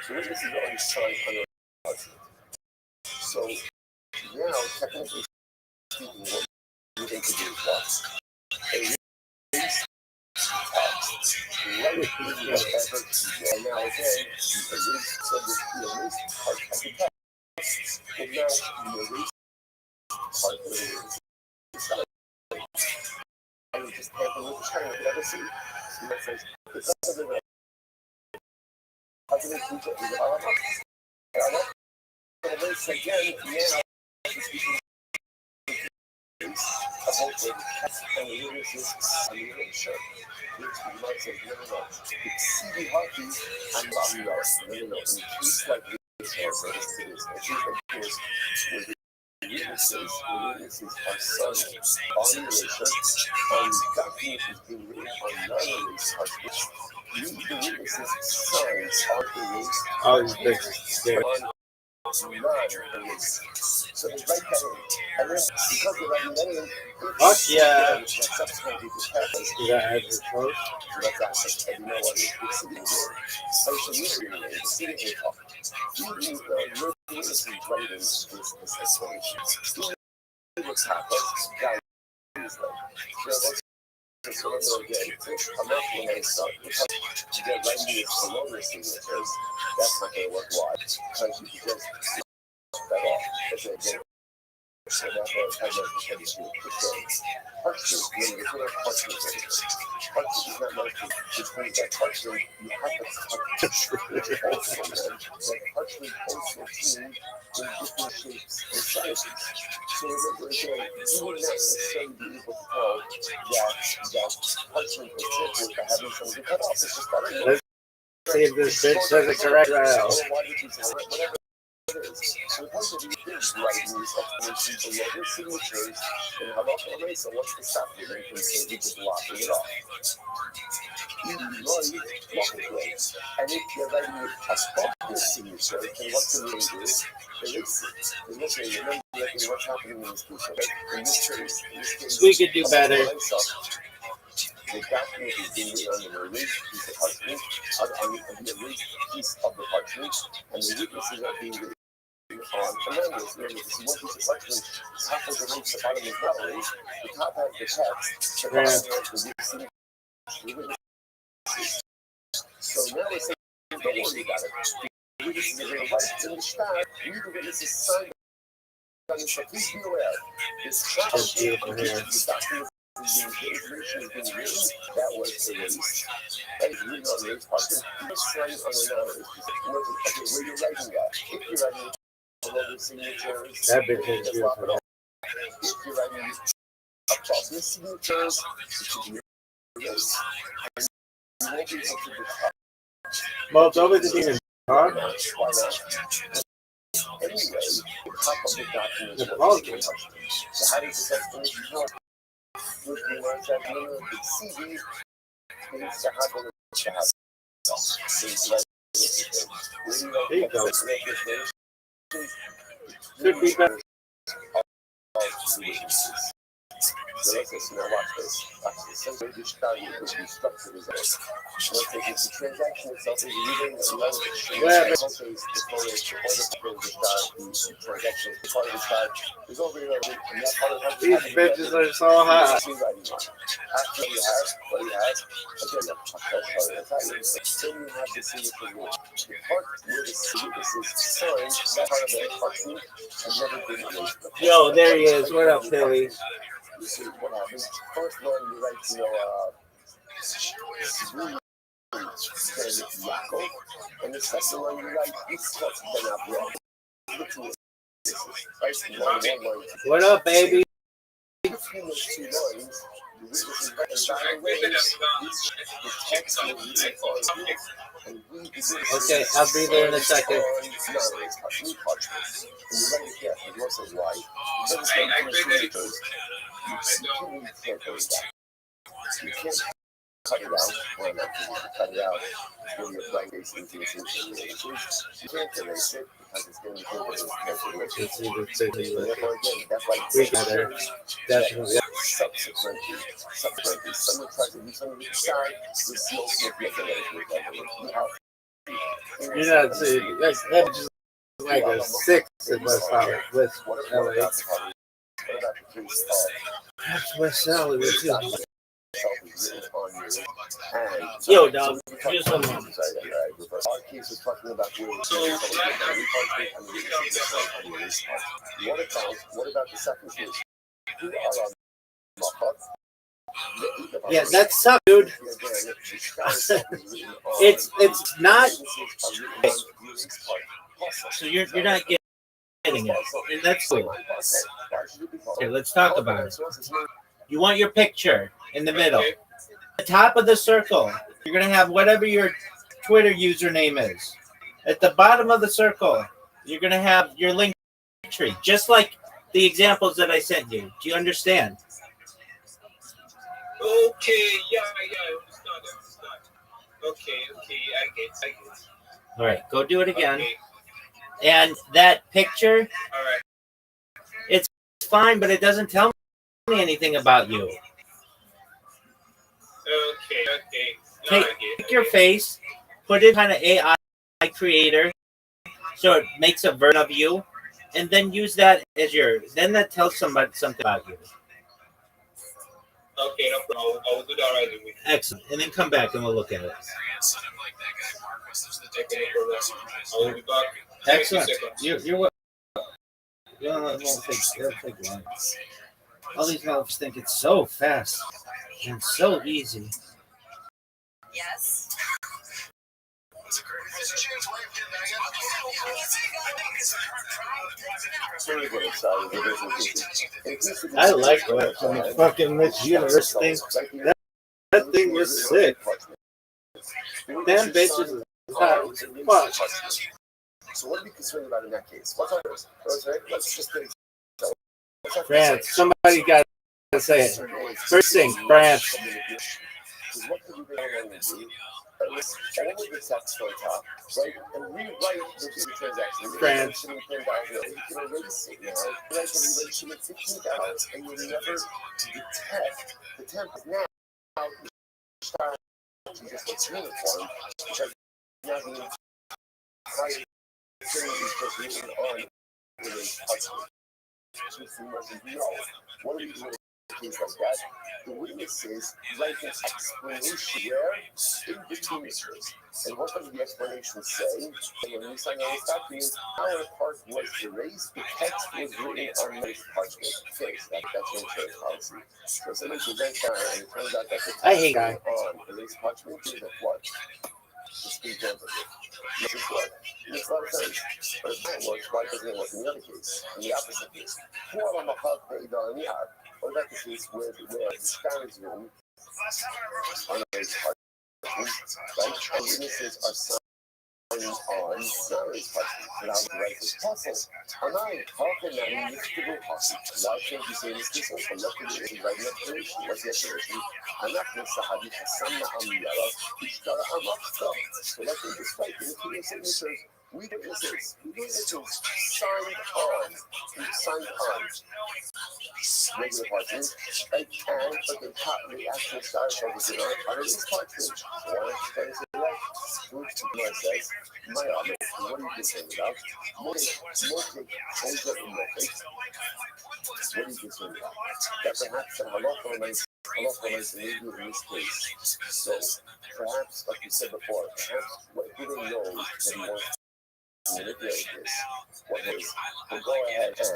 so this is already signed under parchment. So now, technically speaking, what you think to do is what? Right, and now again, the erase, so the erase part of the text, and now the erase part of the erase inside. And you just have a little tiny letter C. So that says, it's not the way. How can they teach it? And I want to erase again, now, about the text and the lyrics and the erasure. Which you might say, no. It's CD hockey and no. In a case like this, where the witnesses are signed on erasure, and document is being written on non-erased parchment, the witnesses sign on erased on non-erased. So they write that in. And then, because they're writing that in, yeah. Subsequently, the text is That's close. that's and you know what? It's sitting there. I should use it. It's sitting here. The witnesses writing this explanation. What's happened? Guys, so again, I'm not going to start. Because you get writing this below your signatures, that's not going to work. Why? Because you can just that off. That's it again. So that's what I love to tell you. Parchment, when you put a parchment in, parchment is not marking between that parchment, you have to cut also then, that parchment also came in different shapes and sizes. So remember again, you would not necessarily be able to tell that parchment was different by having something cut off. It's just that. Let's see if this bitch says it correct now. Whatever it is. the point of these things writing these explanations and their signatures and how much of it, so what's the stuff that they can say we just locking it off. And if you're writing it above the signature, then what can you do? Erase it. And look at remember what's happening in this case. In this case, We could do better. The document is being written on an erased piece of parchment, on the erased piece of the parchment, and the witnesses are being written on a language. Remember, this is one piece of parchment. The top of the erased, the bottom is not erased. The top has the text, the bottom has the witnesses. So now we're saying, don't worry about it. The witnesses are going to write in the start, read the witnesses signed on it, so please be aware. This document the information is being written, that was erased. That is written on the erased parchment. You sign on the non-erased piece. Okay, where you're writing that. If you're writing below the signatures, That bitch is beautiful. if you're writing above the signatures, it should be erased. And you won't be able to detect. Well, it's over the demon. Why not? Anyway, the top of the document is what the parchment. So how does this explanation help? With the ones that literally the CD needs to have a There you go. Could be better. So let's just now watch this. Watch this. So the value could be structured as this. Let's take it. The transaction itself is using a language. Yeah, but the transaction is part of the start. There's over here, and that part of the These bitches are so hot. after you have what you have, again, then you have the signature rule. The part where the signature is signed, that part of the parchment has never been erased. Yo, there he is. What up, Philly? You see what happens. First one, you write, Yaakov, and the second one, you write Yitzchak ben Avraham. What up, baby? Between those two lines, the witness is Okay, I'll be there in a second. You can't cut it out. Well, not cut it out when you're playing these things. You can't erase it because it's going to be therefore, again, that's why Definitely. subsequently, someone tries to do something with the side, we still You're not saying that's just like a 6 in West Hollywood, West LA. That's West Hollywood too. Yo, dog, just a moment. What about the second case? Yeah, that sucks, dude. It's not. So you're not getting it, and that's cool. Okay, let's talk about it. You want your picture in the middle. At the top of the circle, you're going to have whatever your Twitter username is. At the bottom of the circle, you're going to have your link tree, just like the examples that I sent you. Do you understand? Okay, yeah, understand. Okay, I get. All right, go do it again. Okay. And that picture, All right. it's fine, but it doesn't tell me anything about you. Okay. Take your face, put it kind of AI creator, so it makes a version of you, and then use that as your. Then that tells somebody something about you. Okay, no problem. I'll do that right away. Excellent. And then come back and we'll look at it. Okay, no problem. I will be back. Excellent. You're what? It won't take long. All these motherfuckers think it's so fast and so easy. Yes. I like that from the fucking Miss Universe thing. That thing was sick. Damn bitches is hot as fuck. So what are we concerned about in that case? What's our first? Let's just get France. Somebody got to say it. First thing, France. What could we do? All of the text on top, right? And rewrite the transaction. France. You can erase it now. Right? And erase it at $15, and you'll never detect the temp is now start to just what's uniform, which has now been higher thing is just written on with a touchscreen. What are we doing? Things like that. The witnesses write an explanation where in between issues. And what does the explanation say? And when we sign on this document, our part was erased, the text was written on this parchment. Fixed. That's your insurance policy. So somebody presents that, and it turns out that the text I hate that. on erased parchment is a what? Just be example. This is what? It makes a lot of sense. But if that works, why doesn't it work in the other case? In the opposite case. Who are on the hub that you don't have? Or that the case where the star is written on a race parchment, right? And witnesses are signing on Sarah's parchment without the right to puzzle. And I talk and I need to go puzzle. Why can't you say this case? I'm not going to write an explanation. What's the explanation? I'm not going to say how you can sum the Amiyara, which are a master. So let me just write in the signatures. We witnesses signed on. Regular parchment, right? And but the actual style focus on this parchment. So I explain it right. Which to my says, my army, what are you concerned about? Motive, change that in motive. What are you concerned about? That perhaps a lot of nice in this case. So perhaps, like you said before, perhaps what he didn't know that he wants to manipulate this. What is, we'll go ahead and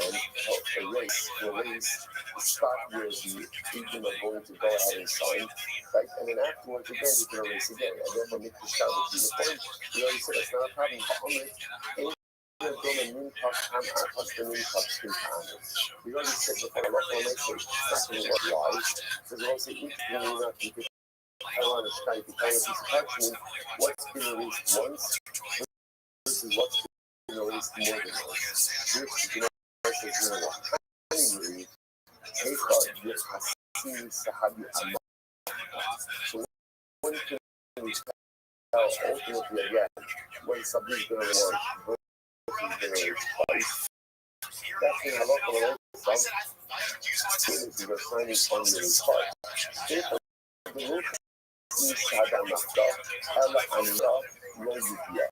erase the spot where the agent are going to go ahead and sign, right? And then afterwards, again, you can erase again. And therefore, make the start with uniform. We already said that's not a problem. We already said before, a lot of it's not going to work wise. Because also, each thing you could I want to try to kind of discussion what's been released once versus what's been released more than once. Which you know, primary take out your Hassim Sahabi Amma. So when you can tell ultimately again when somebody's going to work versus going to work twice, that's in a lot of ways some witnesses are signing on your part. The rule Sadamata, Allah and Allah, Rosia.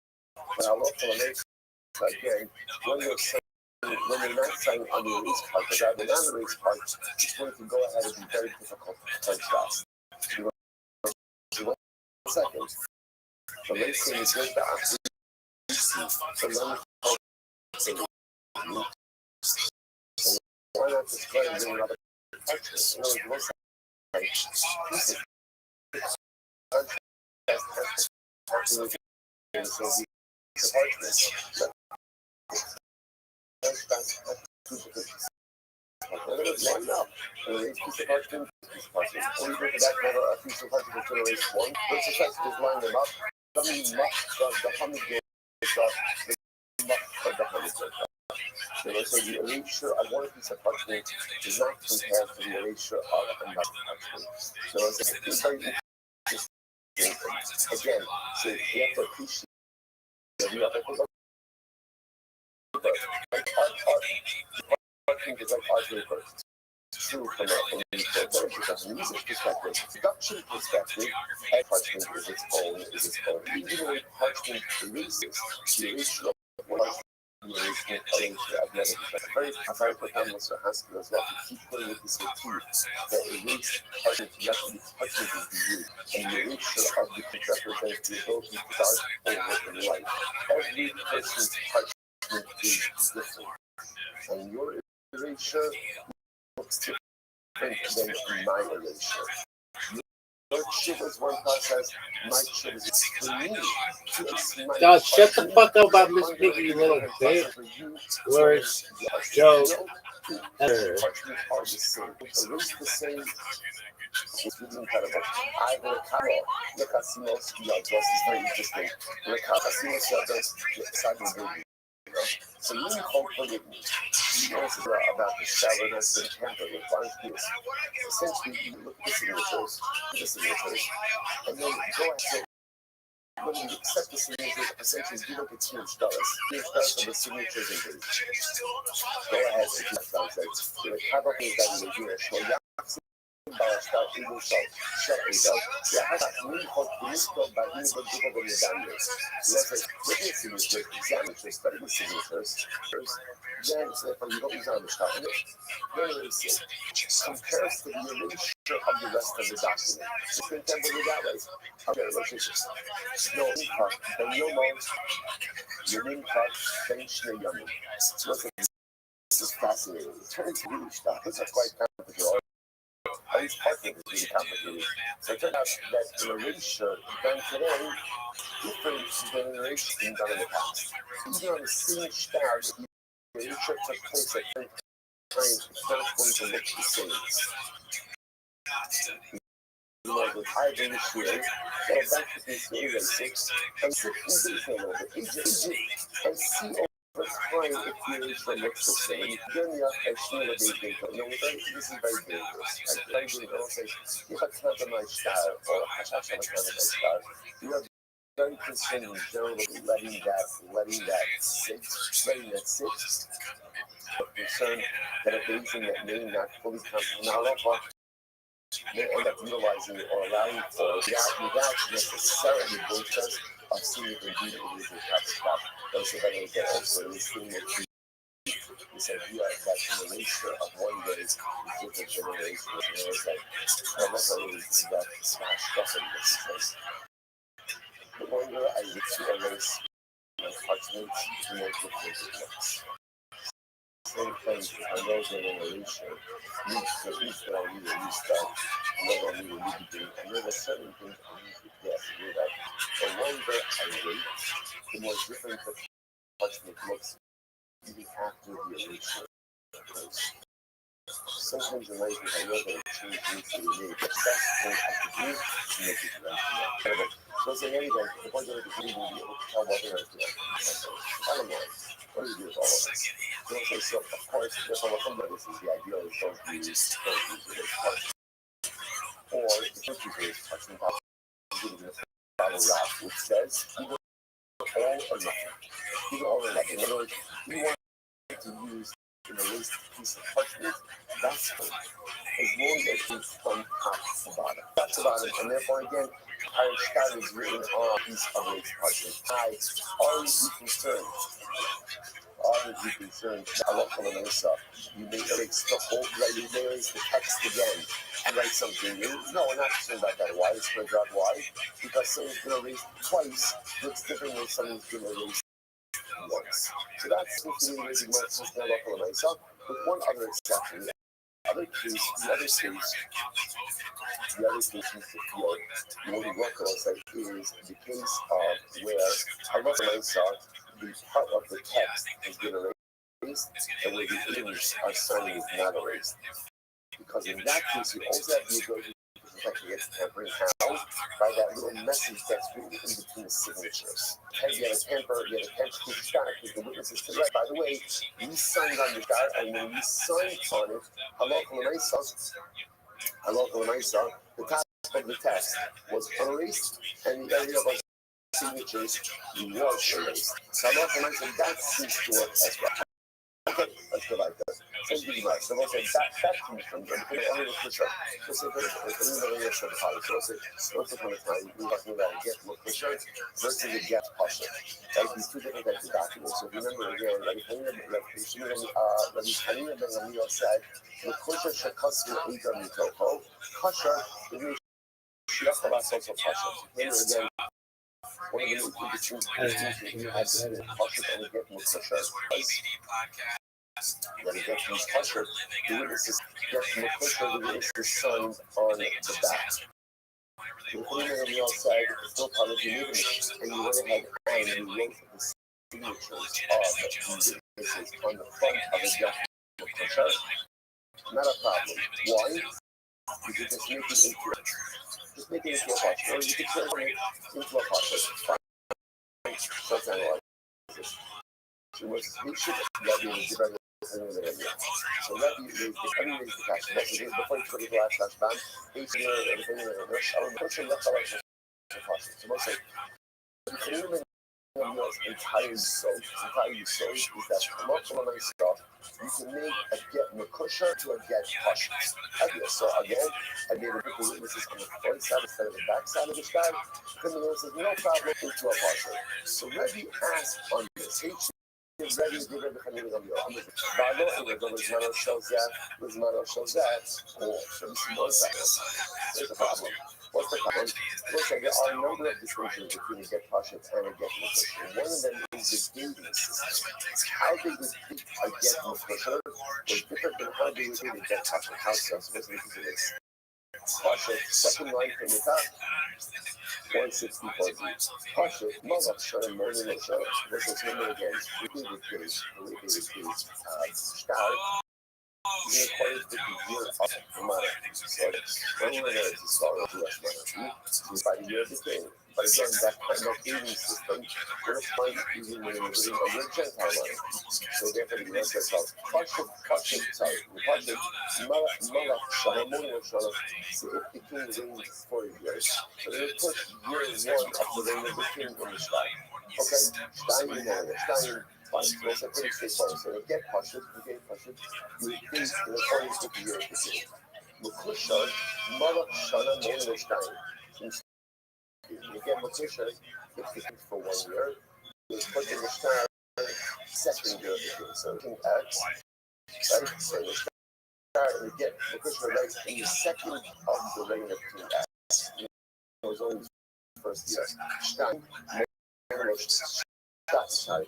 But a lot of ways again, when you're not signing on the release part, because the non-release part is going to go ahead and be very difficult to punch fast. One second. The next thing is going to ask so why not just go and do another touch? So the erasure of one piece of parchment is not compared to the erasure of another parchment. So it's very interesting. Again, so you have to appreciate that we have to parchment is like art paper. True from a music perspective, production perspective, parchment is its own. Even when parchment releases, the erasure of one very profound was asking as well to keep putting with this motif that erase parchment actually parchment is the you and the erasure of the represents the ability to start over in life. Every person's parchment is different. And your erasure looks different than my erasure. Your chip is one process, my chip is for me. God, shut the fuck up about Miss Piggy, you little bitch. Words, Joe. Parchment are the same. Erase the same. It's really incredible. I will cover the Casinos, is very interesting. The Casinos, It's a meaningful forgiveness. This is about the shallowness and temper with volunteers. Essentially, you look at the signatures, and then go ahead. When you accept the signatures, essentially you look at $200. $200 for the signatures and dates. Go ahead and do that. Have a evaluation. Bağışlar, ulusal, şartlar, ve hatta municipal by municipal values. Let's say, witnesses with examiners, study the signatures, then say from the examiners, compares to the erasure of the rest of the document. So you can believe that way. Okay, let's just no impact, then no more, your impact, bench the young. So this is fascinating. It turns to really stuff. It's quite complicated. At least part of it is really complicated. So it turned out that an erasure done today different than an erasure being done in the past. Even on the same style, the erasure took place at different times, it's not going to look the same. You know, the high initiator, go back to this erasure, and sit in detail over it, and see over time if the erasure looks the same. Then you have to show what they think. No, this is very dangerous. Very dangerous. You have compromised style, or hash of a compromised style. You have very concerned in general with letting that sit. But concerned that a Bayesian that may not fully comprehend may end up utilizing it or allowing for it without necessarily because of seeing it indeed it is a top. Those are better get also this thing that this idea that an erasure of one day is different than an erasure of another. It's like that smash button that says the longer I get to erase my parchments, the more different it looks. Same thing, I know that an erasure needs to at least that I need to restart. I know that I need to redo. I know that certain things I need to get rid of. The longer I wait, the more different the parchment looks even after the erasure occurs. Sometimes in life, I know that a change needs to be made. The best thing I can do is to make it right. So say anyway, the point of it is we will be able to tell whether or not bottom line, what do you do with all of this? So of course, if I'm somebody this is the ideal is don't use this part. Or the first user is touching top bottle wrap, which says either all or nothing. Either all or nothing. In other words, you want to use an erased piece of parchment, that's fine. As long as it's from top to bottom. Top to bottom, and therefore again, our style is written on a piece of erased parchment. Always be concerned. Always be concerned. I love calling myself. You may erase the whole, you may erase the text again and write something new. No, we're not concerned about that. Why? It's going to drop why? Because something's been erased twice looks different than something's been erased once. So that's supposed to be amazing marks and I love calling myself, with one other exception. The other case you only work on site is the case of where I love myself, the part of the text has been erased and where the images are signing is not erased. Because in that case, you also have the ability to protect against tampering by that little message that's written in between the signatures. You have a tamper to the start, because the witnesses can write, by the way, we signed on the start, and when we signed on it, hello, the top of the text was erased, and the area of our signatures was erased. So that seems to work as well. Okay, let's go like that. Same thing like so. Let's say that comes from the only push up. Let's say anybody else on the college. Let's say from the time we have to get more push up versus the get push up. Like these two different types of documents. So if you remember again, like Daniel said, the pusher should customer income total. Pusher is just about social pusher. Remember again. One of the interesting things you had to do pusher and get more pusher. When it gets these pusher, the witnesses get from the pusher, the witnesses signed on the back. The thing on the outside is still part of the witness, and you went ahead and you wrote the signatures of the witnesses on the front of the death of the pusher. Not a problem. Why? You can just make it into a pusher, or you can turn it into a pusher. Let's analyze this. was Richard Rabbi was divided so Rabbi raised the cash. Before he put it last ban, each year everything in the rush. I would push him left out so most like entirely sold is that much of my stuff you can make a get makusha to a get push. So again, I made a bit of witnesses on the front side instead of the back side of the sky. Criminal says no problem into a partial. So Rebbe asked on this. Rebbe give Rebbe Chanina Rabbi Yochanan. Valo and Rebbe Lizmano shows that. Oh, so this is there's a problem. What's the problem? Look, there are a number of distinctions between a get partial and a get makusha. One of them is the dating system. How they would treat a get makusha was different than how they would treat a get partial. How so? So let's listen to this. Partial, second line from the top. 164 Partial, Malach Shana, Morning of Shana. This is him again. Repeated case. Star. He requires the year of the money. So, when we know it's a US money, by the year of the king. But again, that kind of dating system, we're fine using the Gentile money. So, therefore, the answer is called Partial, Malach Shana, Morning of Shana. So, if the king reigns 40 years, so they put year 1 of the reign of the king in the sky. Okay, Stein, fine. So it's a pretty straightforward. So you get Pashut, you think in accordance with the year of the king. Makusha, Malach Shana, Morning of Stein. You get Makusha, it's the king for 1 year. You put in the star, second year of the king. So King X, right? So the star, you get Makusha right in the second of the reign of King X. It was only the first year. Stein, Stein,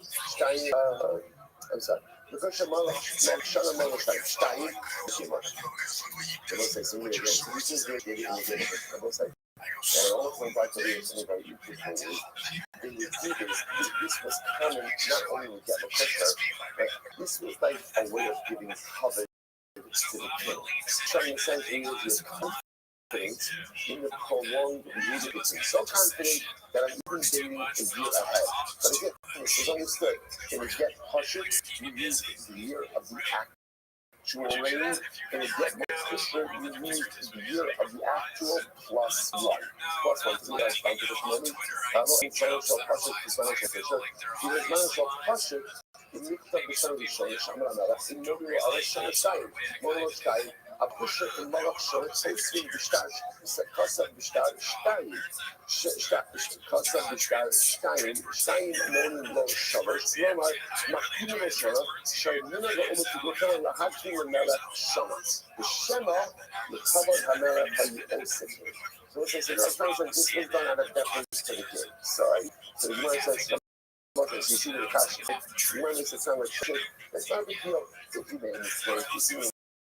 I'm sorry. Because Shana Stein, I will say something again. This is very good in the game. I will say, and all of them back to the about you people. They would do this. This was common not only with Yamakosha, but this was like a way of giving cover to the king. Shana says he was confident in the prolonged leadership. So confident that I'm even dating a year ahead. But again, it's understood. In a get Pashut, you use the year of the actual reign. In a get Makusha, you use the year of the actual plus 1. Plus 1. So we have time for this moment. I'm not in financial Pashut to financial Pashut. In the financial Pashut, in the Pashut, in the Pashut, in Apusha in Malach Shor, Sessin Bishtar, Kasa Bishtar, Stein, Monin Lo Shavash, Roma, Makino Shana, Sharmina the Umutugutan, the Hakim and Mela Shama. The Shema, the Kavod Hamera, Hayu Osik. So it says, this was done at a deference to the king. Sorry. So the Gemara says, you see the Kashi. The Gemara makes it sound like shit. That's not a big deal. If you made a mistake,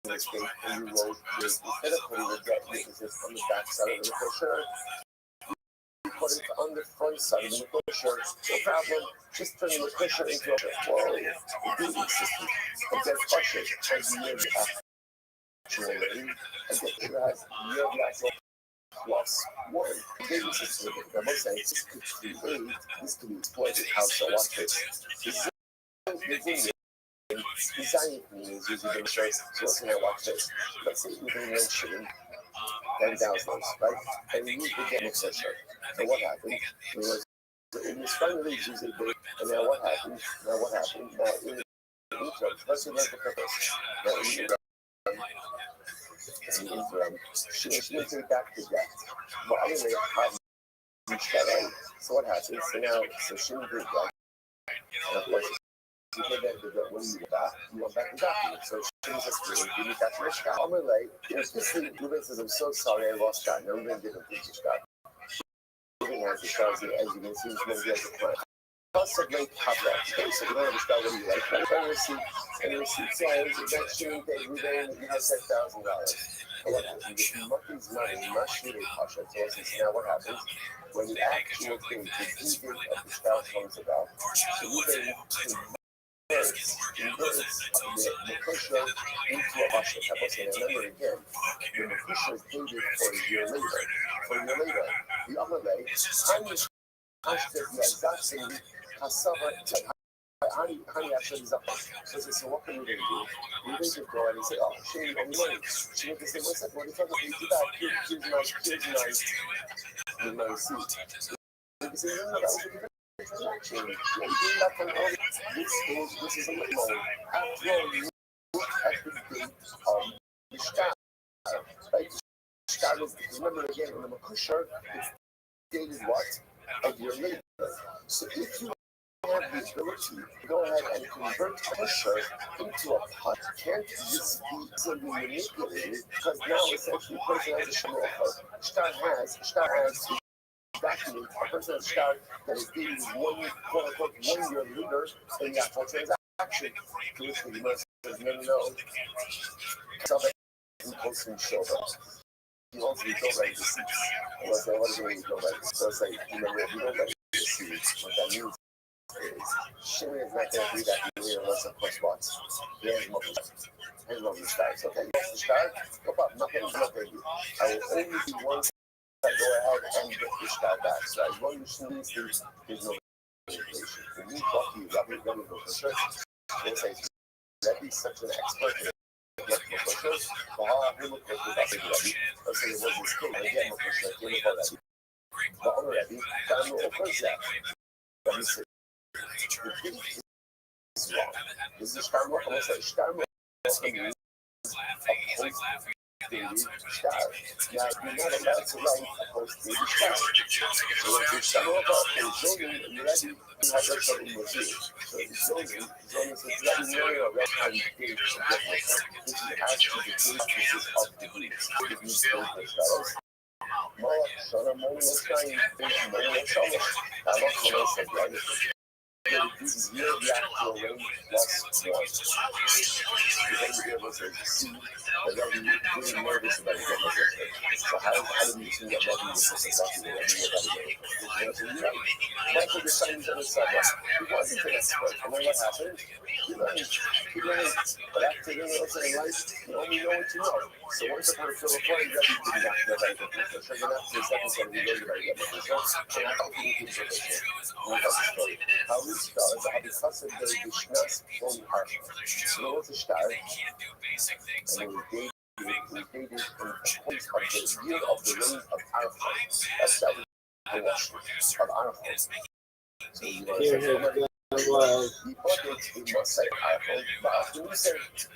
mistake and you wrote this instead of putting the get emphasis on the back side of the shirt, you put it on the front side of the shirt. No problem. Just turn the cushion into a whoa. The dating system of that cushion has near the actual rating, and the cushion has near the actual plus 1. The dating system of the most saying this could be exploited. How so? Watch this. Design means using the shirts. So let's say I watch this. Let's say we can mention 10,000, right? And we need to get mixed shirt. So what happened? In this finally using it, and now what happened? Now in the let's see the purpose. Now in the interim, she makes it back to that. But anyway, how reach that end? So what happens? So she would do that. And of course, you get that when you want back the document. So she was just give me that rich guy. On my leg, this Ruben says, I'm so sorry I lost that. No, Ruben didn't lose this guy. Ruben has the stars, as you can see, he's going to get the plan. Plus, a great pop up. Okay, so we don't understand what you like. And receipt says, that shooting day, Ruben, you have $10,000. And what happens? If you muck his money, you must shoot a Pasha. So now what happens? When the actual thing, the evil of the style comes about, so Ruben converts the Makusha into a Pasha. And remember again, the Makusha is dated for a year later. The other way, time is hashtag the exact same cassava honey actually is up. So I said, so what can we do? We can just go ahead and say, oh, Shane, I'm money. She went to say, what's that? What are you talking about? You got here's nice. With my receipt. We say, no, that was a different transaction. You're doing that for all this is a little after all, you look at the date of the shtar. Right? The shtar is, remember again, in the Makusher, it's dated what? A year later. So if you have the ability to go ahead and convert Makusher into a pot, can't this be easily manipulated? Because now essentially a person has a shtar. Shtar has document a person has shtar that is dated quote unquote 1 year later in the actual transaction. To which the US says, no. Something close to show us. You also need to write receipts. And I say, what does it mean you don't write receipts? So it's like, remember, if you don't write receipts, what that means is Sherry is not going to do that really unless, of course, what? Here's lovely stars. Okay, you want the star? No problem, not going to do. I will only do one I go ahead and get the star back. So as long as you see there's no manipulation. When you talk to you, Rabbi for sure, they say, Rabbi is such an expert in for sure. So how I look at the Rabbi, let's say it was this king, again, for sure, came for Rabbi. But on Rabbi, I know, of course, that. Rabbi said, the king is wrong. This is star more, almost like star more. Dated star. Now, you're not allowed to write a post-dated star. So if you start off and zoning, you're ready to have that something with you. So if zoning says, let me know your red time date to get my stuff. This is actually the date pieces of the deeds. If you still the stars. Mala, Shana, Mona, Stein, Mona, Shana. I love when I said that. This year the actual range plus 1. Because you able to see that you didn't know this about the so how do you see that revenue is exactly the revenue that Michael decided on the side. He wasn't an expert. And then what happened? He learned. But after the little in life, you only know what you know. So once upon a film recording, you didn't have to know about it. So then after the second time, you know you got to get the results. And I don't think you can do it. How we start, I have because of the Bishnas from our so it's a start. And we dated in the place of the year of the reign of Arafat. That's that was of Arafat. So you know, the budget, we must say Arafat. But after we say,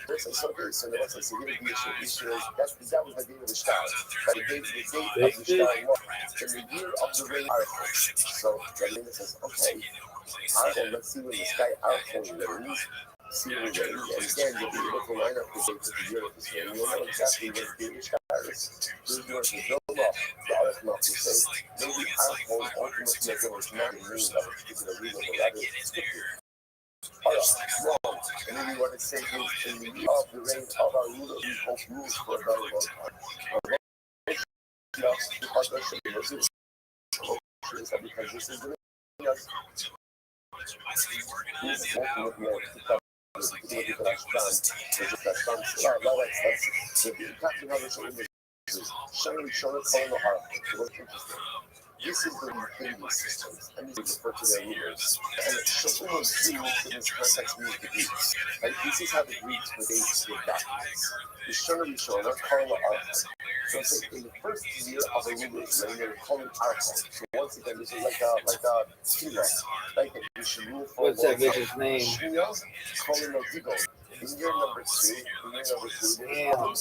there's a subject, so there was a significant issue. That was the date of the start. But the date of the start was in the year of the reign of Arafat. So the name says, okay. Alright, let's see when this guy outcomes reigns. See when he reigns, and again, you'll be able to line up the dates of the year of his reign. You'll know exactly when the Jewish stars. This is what the Zolach, the Arachmach will say. Maybe Arachmach ultimately make it was not in meaning of a particular reason, but rather it's scripture. Wrong. And then we want to say in the year of the reign of our ruler, we hope rules for a very long time. Because this is the yes. This is the repeating systems, and these refer to their rulers. And so almost Greeks in this context means the Greeks. Like, this is how the Greeks relate to their documents. The Shona, Karla Archon. So it's like in the first year of a ruler's reign, they're calling Archon. So once again, this is like a Shira. Like you should rule for what's that bitch's name? Shira, calling a Digon. In year number 2, there's Digon.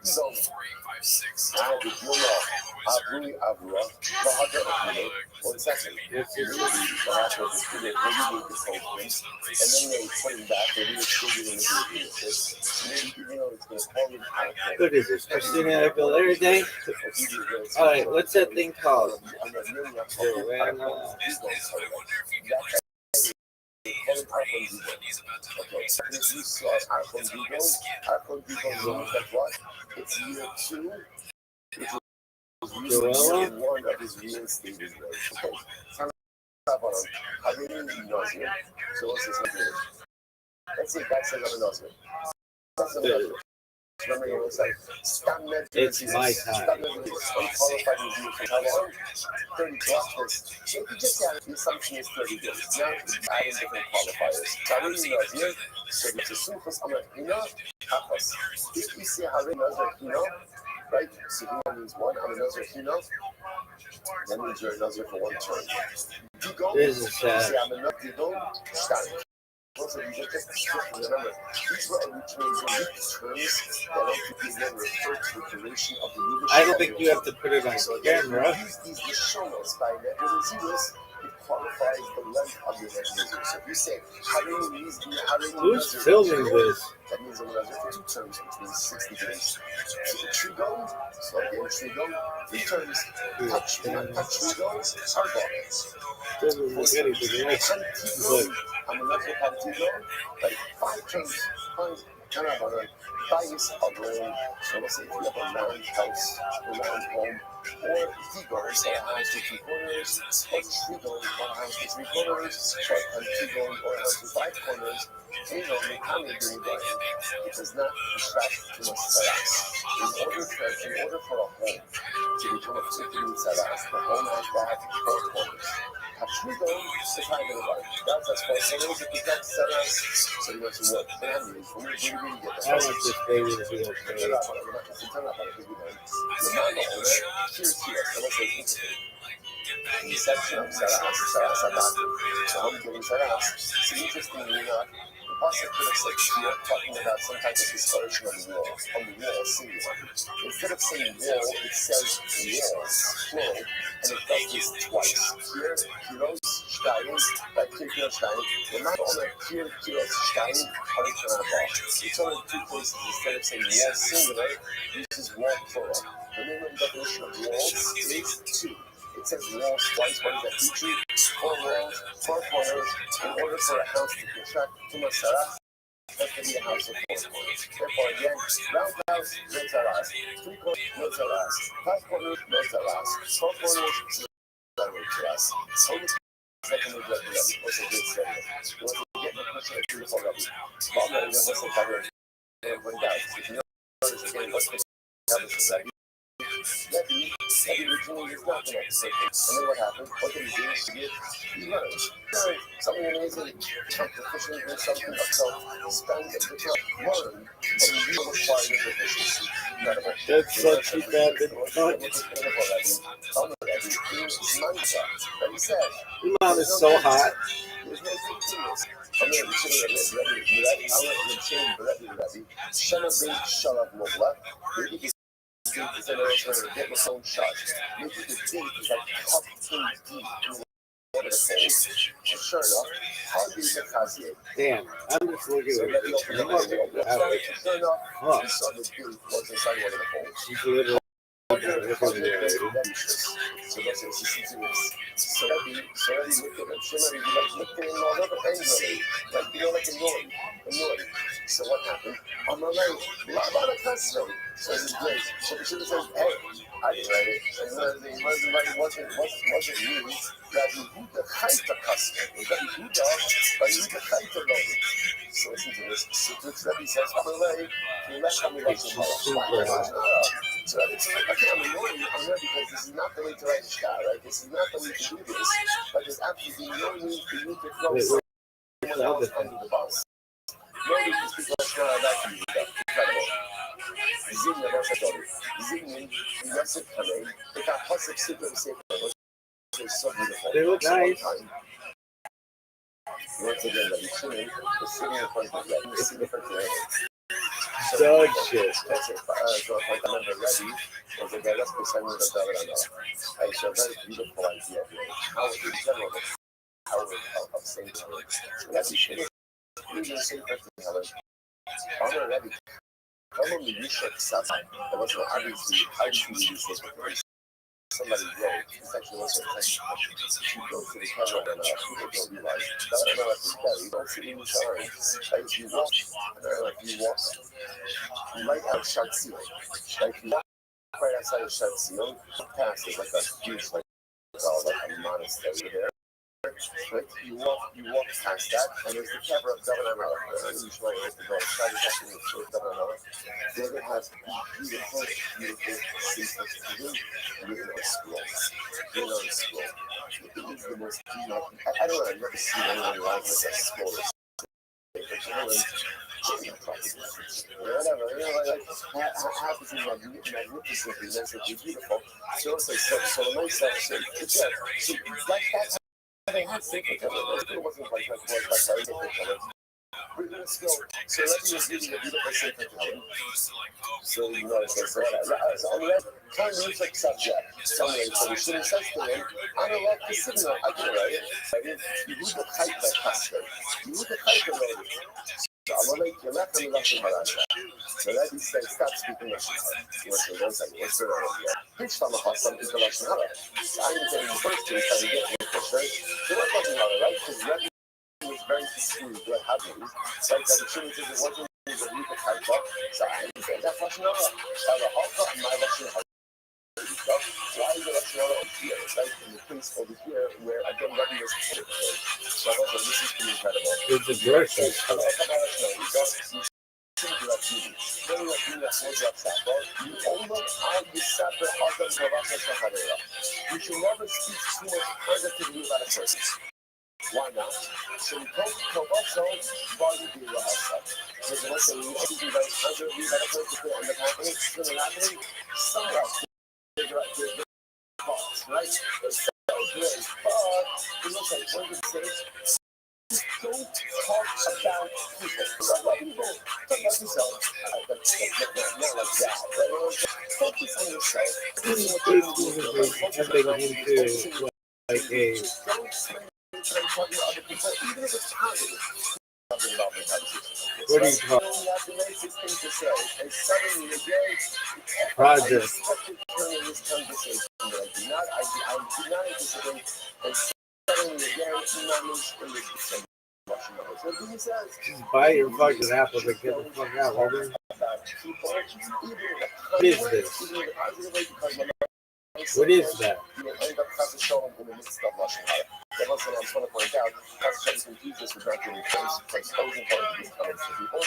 So, I did you know, Abri Abra, Bahadar Abra, 1 second. This is what happens to the regulate this whole thing, and then they put him back, and he was still doing the business. Maybe even though it's going to call him out. What is this? Christina every day? Alright, what's that thing called? It's year 2, which was year 1 of his reinstated marriage. Okay. How many knows him? So what's his name? Let's see if that's another knows him. That's another. Remember, it was like standard. It's my time. Standard is unqualified review for how long? 30 plus. So if you just say the assumption is 30 days, now adding different qualifiers. So I really know here, so it's a sufas on a hina, hafas. If you see how another hina, right? So hina means one, and another hina, that means you're another for one term. This is See, I'm another digon, stein. Also, you just remember, these were originally unique terms that ultimately then refer to the duration of the leadership. I don't think you have to put it on camera. Use these Lashonos by Nebuchadnezzar, it qualifies the length of your Nebuchadnezzar. So if you say, Who's filming this? that means I'm going to for two terms, which means 60 days. Trigon, so again, Trigon, 3 terms, touch Trigon, Arbok. Doesn't look anything like it. I'm not going to have Trigon, like 5 terms, 5 bias of rain. So let's say if you have a round house, a round home, or Tigons, or a house with 3 corners, or Trigon, or a house with 3 corners, or a Trigon, or a house with 5 corners, you know, you can't be doing that. It does not distract too much saras. In order for a home to become a 15 saras, the home has to have 4 corners. Trigon is kind of like that's as far as it is. If you got saras, so you know to what family, when you really get that. I want this baby to be okay. The section of saras abad. So I'm getting saras. So interestingly enough, the pasuk could have said here, talking about some type of discouragement on the wall, singular. Instead of saying wall, it says walls, plural, and it does this twice. Here, kilos, stein, like kilos, stein. We're not only here, kilos, stein, it's only 2 places. Instead of saying wall, singular, it uses wall, plural. The minimum definition of walls is 2. It says walls twice. What is that feature? 4 walls, 4 corners. In order for a house to contract to my saras, it has to be a house of 4 corners. Therefore, again, round house, no saras. 3 corners, no saras. 5 corners, no saras. 4 corners, no saras. Only second is Rabbi. Also good study. You want to get my question at 3 to 4 Rabbi. Bob, I'm going to listen to Rabbi. When guys, if you notice again, what's the Rabbi? Rebbe originally is not the next second. And then what happened? What did he do? He learned. Something amazing. Check the fishing or something of self. Spend the job. Learn. And you acquire the efficiency. Incredible. That's such a bad thought. Imam is so hot. There's no continuous. I'm going to say Rebbe. Shana bin Shalav Mogla. Is that I was trying to get my phone shot. Maybe the date is like tucked in deep in one of the folds. So sure enough, how do you get Kazier? Damn, I'm just looking So at let me open the window. Sure enough, Huh. we saw the dude was inside one of the folds. She's literally So that's it. So Rebbe looked at him. Shimmery, looked at him all over angrily. Like, like annoyed. So what happened? I'm like, Lava Custom. So this is great. So the shooter says, hey, I didn't write it. And it wasn't you. That you do the Kaita custom. That you do but you the Kaita load. So listen to this. So Rebbe says, I'm away. You left me like so it's like, okay, I'm annoying you. I'm not because this is not the way to write a shot, right? This is not the way to do this. But there's absolutely no need for you to throw someone else under the bus. No need to speak like I like you. Incredible. Zimna wasza dory. Zimnin, Yosef Kamei, the Pasuk super safe. It's so beautiful. They look nice. Once again, the Shimon is sitting in front of them. You see the front of them. Dog shit. That's it. So if I remember Rebbe, was a guy that's beside me with a I showed a very beautiful idea of how in general the power of saying to her. So Rebbe should have even say that to her. I'm Rebbe. Probably you should stop. There was no obviously these days. Somebody wrote, it's actually also a text. She goes to the camera and people don't realize. That's not like this guy. You don't see any signs. Like you walk, right out Shatzion. Like you walk right outside of Shatzion, past is like a huge, like a monastery there. right? You walk past that, and there's the camera of Governor Miller. Usually, it's the door. Then it has beautiful secret school. School. It is the most, I don't know, I've never seen anyone like this at school. Whatever, half is magnificently, immensely beautiful. So it's like, so the nice stuff, so it's like that's how they had secret color. It wasn't like that, we're going to go. So let me just give you the beautiful secret color. So you know, so on the left, time music subject. Somewhere, so we should have said to him, on the left, the signal, I can write it. You would have typed that custard. You would have typed it already. So I'm going to make your left and the Russian Harasha. So that he says, stop speaking Russian. What's the Which time of some is the Russian Harasha? So I'm getting the first two, trying to get me the first. So what Russian Harasha, right? Because was very discreet what happened. So that the truth is it wasn't a legal type of. So I said that Russian Harasha. The Haka and my Russian Harasha. Why is the Russian Harasha here? Right? In the place over here where I don't recognize the so I thought this is incredible. It's a grocery store. You should never speak too much positively about a person. Why not? So we talk also body view outside. Because also we do very positively about a person to end up happening, it's really happening. Somewhere else, they're boss, right? It's so great, but it looks like one of the things. Don't talk about people. Talk about people. Talk about yourself. Not like that. Focus on yourself. Everything into like a. Don't spend time talking about other people, even if it's positive. Something about my conversation. What do you call You only have the nicest thing to say. And suddenly again, project? I expected to turn in this conversation, but I do not anticipate. And suddenly again, not mentioned. Just buy your fucking apples and get the fuck out, brother. What is this? What is that? You end up having to show them in the midst of Russian hire. The one thing I just want to point out, Russians confuse this with not giving face, for exposing part of these comments to people.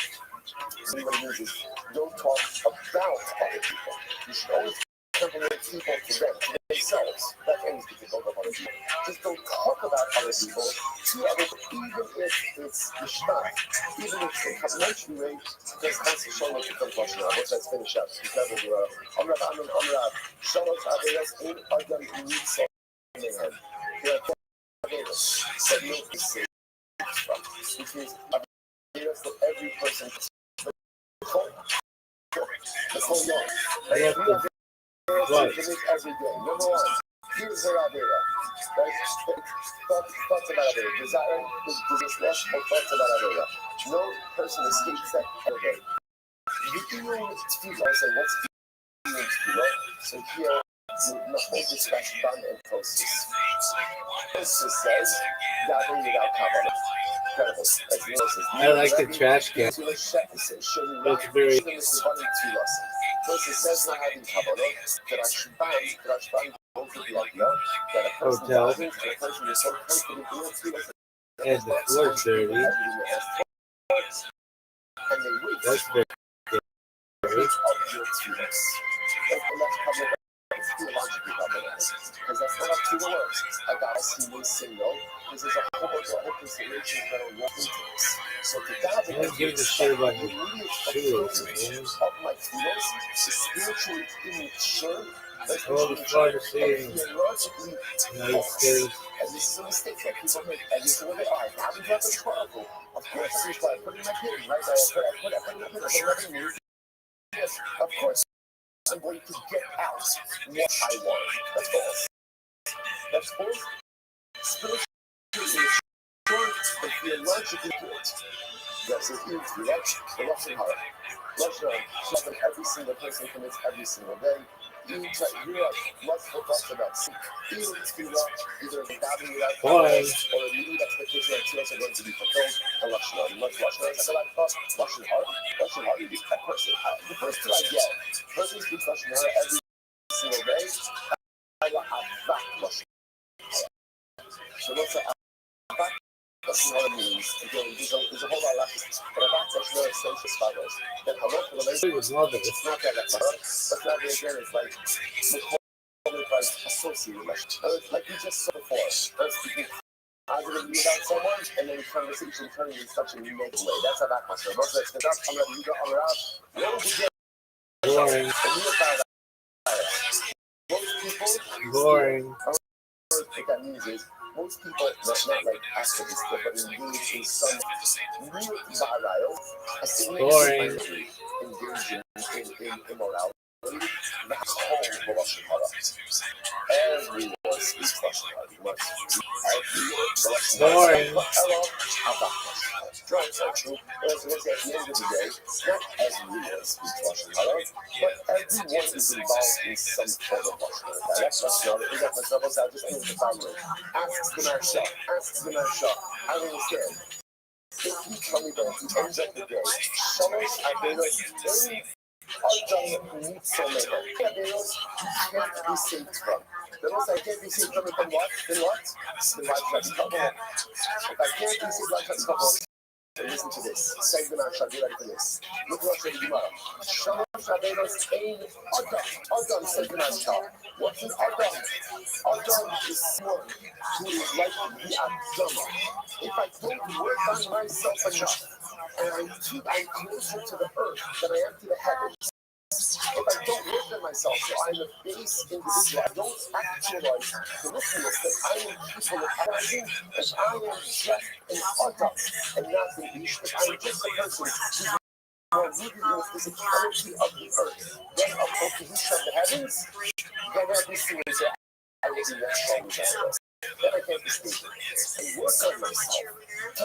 So what it means is, don't talk about other people. You should always compliment people to them, to themselves. That ends with the talk about other people. Just don't talk about other people to other people, even if it's Mishmah, even if it's a combination rate, because constitutional like the Russian hire. Let's finish up. Because Amrav, Shalosh Averas in Adam Nitsa. But no say which means Averas for every person. The whole life. I have to. What? Every day. Number one, here's the Avera. Right? Thoughts about Avera. Desire, lust, or thoughts about Avera. No person escapes that ever. Vidiyum Tfilah. I say, what's Vidiyum Tfilah? So here, the whole discussion ban and process. Process says, davening without Kabbalah. Incredible. I like the trash can. That's very. First it says not having Kabbalah, Rashban goes to the idea that a person Hotel. doesn't, and a person is so confident in their feelings And the floor's dirty. and they wait. That's very. Of your feelings. And that's public. It's theologically Kabbalah. Because that's not up to the words. I gotta see me single. Because there's a whole bunch of other considerations that are walking into this. So to God, I don't give a shit about your shoes, man. of my feelings, to spiritually immature, All the fun to see in theologically, United States. and this is a mistake that people make, and this is what they are. Now we have a chronicle. Of course, I put in my kid, right? I put in my kid. Yes, of course, I'm going to get out what I want. That's false. That's false. Spiritually immature, but theologically good. Yes, it is the Russian heart. Russia, something every single person commits every single day. You realize lustful thoughts about sin. Even either a godly without or a immediate expectation that tears are going to be fulfilled. And Russian heart. Russian heart, you that person. The first two I get. Person speaks Russian heart every single day. I love Russian heart. So what's backlash means, again, there's a whole lot of leftists, but a backlash more social scholars. Then hello for the lady. It's not that that's not. But now again, it's like associated like we just saw before. First speaking positively about someone, and then conversation turning in such a negative way. That's a backlash. Most of it's not coming up, you got all around. Boring. Most people. Boring. What that means is most people not like activists, but engage in some real viral, boring, engaging in immorality. That's whole Russian product. Everyone speaks Russian. Boring. Hello. Drugs are true. At the end of the day, not everyone speaks Russian. But everyone is involved in some form of Russian. That's not the other thing. That's not the other thing. Ask the Marsha. I don't understand. If you tell me that at the end of the day, Shalosh Averos, any Adam Nitzoleh, Averos, can't be saved from. Then once I can't be saved from it, then what? Then life has trouble. If I can't be saved, life has trouble. Listen to this. Say the Marsha, be ready for this. Look what you're doing. Shalosh Averos, ein Adam, says the Marsha. What's an Adam? Adam is someone who is like the Adam. If I don't work on myself enough, and I'm closer to the earth than I am to the heavens, if I don't work on myself, so I'm a base individual, I don't actualize the witness that I am capable of acting, that I am just an Adam, and not an Ish, that I'm just a person who's rooted in the physicality of the earth, then of the Ish of the heavens, then every single day I will be that strong as I was. Then I can't be stable. And work on myself, to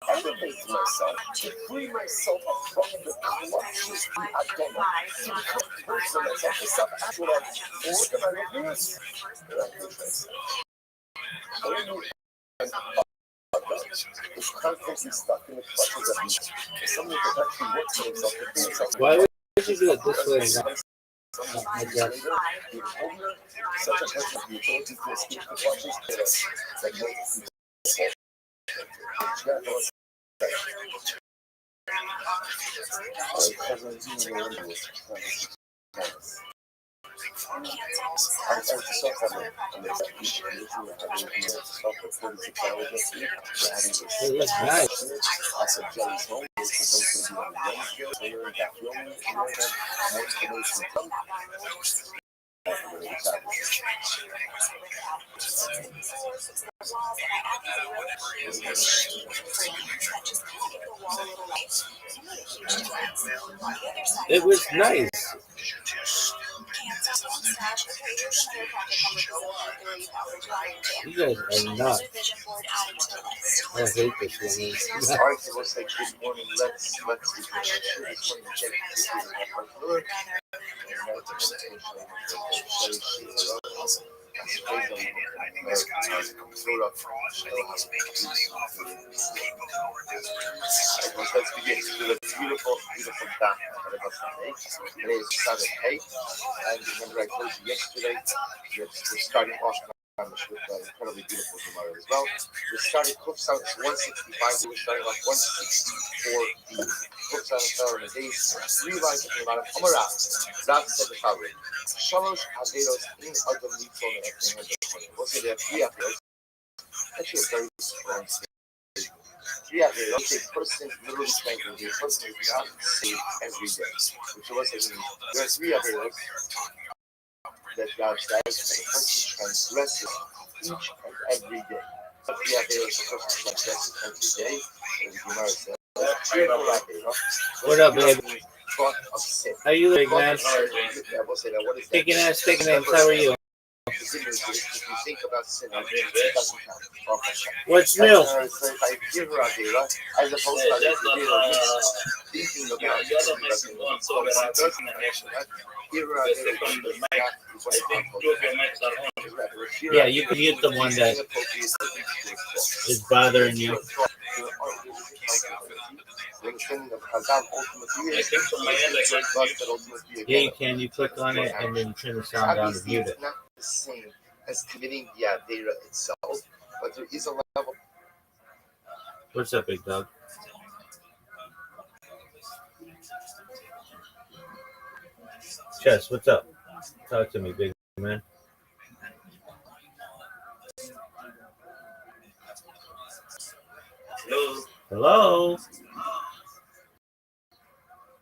elevate myself, to free myself from the clutches of Adonai, to become a person myself, to self-actualize, and work on my weakness, then I can is constantly stuck in the clutches of me. Somebody that actually works for himself, to free himself. Why would you do it this way? I guess. Such a person, the ability to escape the clutches that most people. It was nice. You guys are nuts. I hate this one. Alright, so let's say good morning. Let's do let's begin. So the beautiful back ahead of us today. Today is Saturday, and remember I told you yesterday that we're starting off with incredibly beautiful Gemara as well. We're starting Kufs out 165, we're starting off 164b. Kufs out in the days, 3 lines of Gemara. Amarav, Rav said the following: Shalosh Averos in Adam Litzon and we'll say there are 3 Averos. Actually, a very strong statement. 3 Averos, a person literally thinking, a person is not saved every day. Which was saying, there are 3 Averos that God says, and a person transgresses each and every day. But 3 Averos, a person transgresses every day, as Gemara says. What up, baby? How you doing, man? Taking ass, how are you? What's new? Yeah, you can mute the one that is bothering you. Yeah, you can. You click on it and then turn the sound down to mute it. Not the same as committing the Avera itself, but there is a level What's up, big dog? Chess, what's up? Talk to me, big man. Hello. Hello.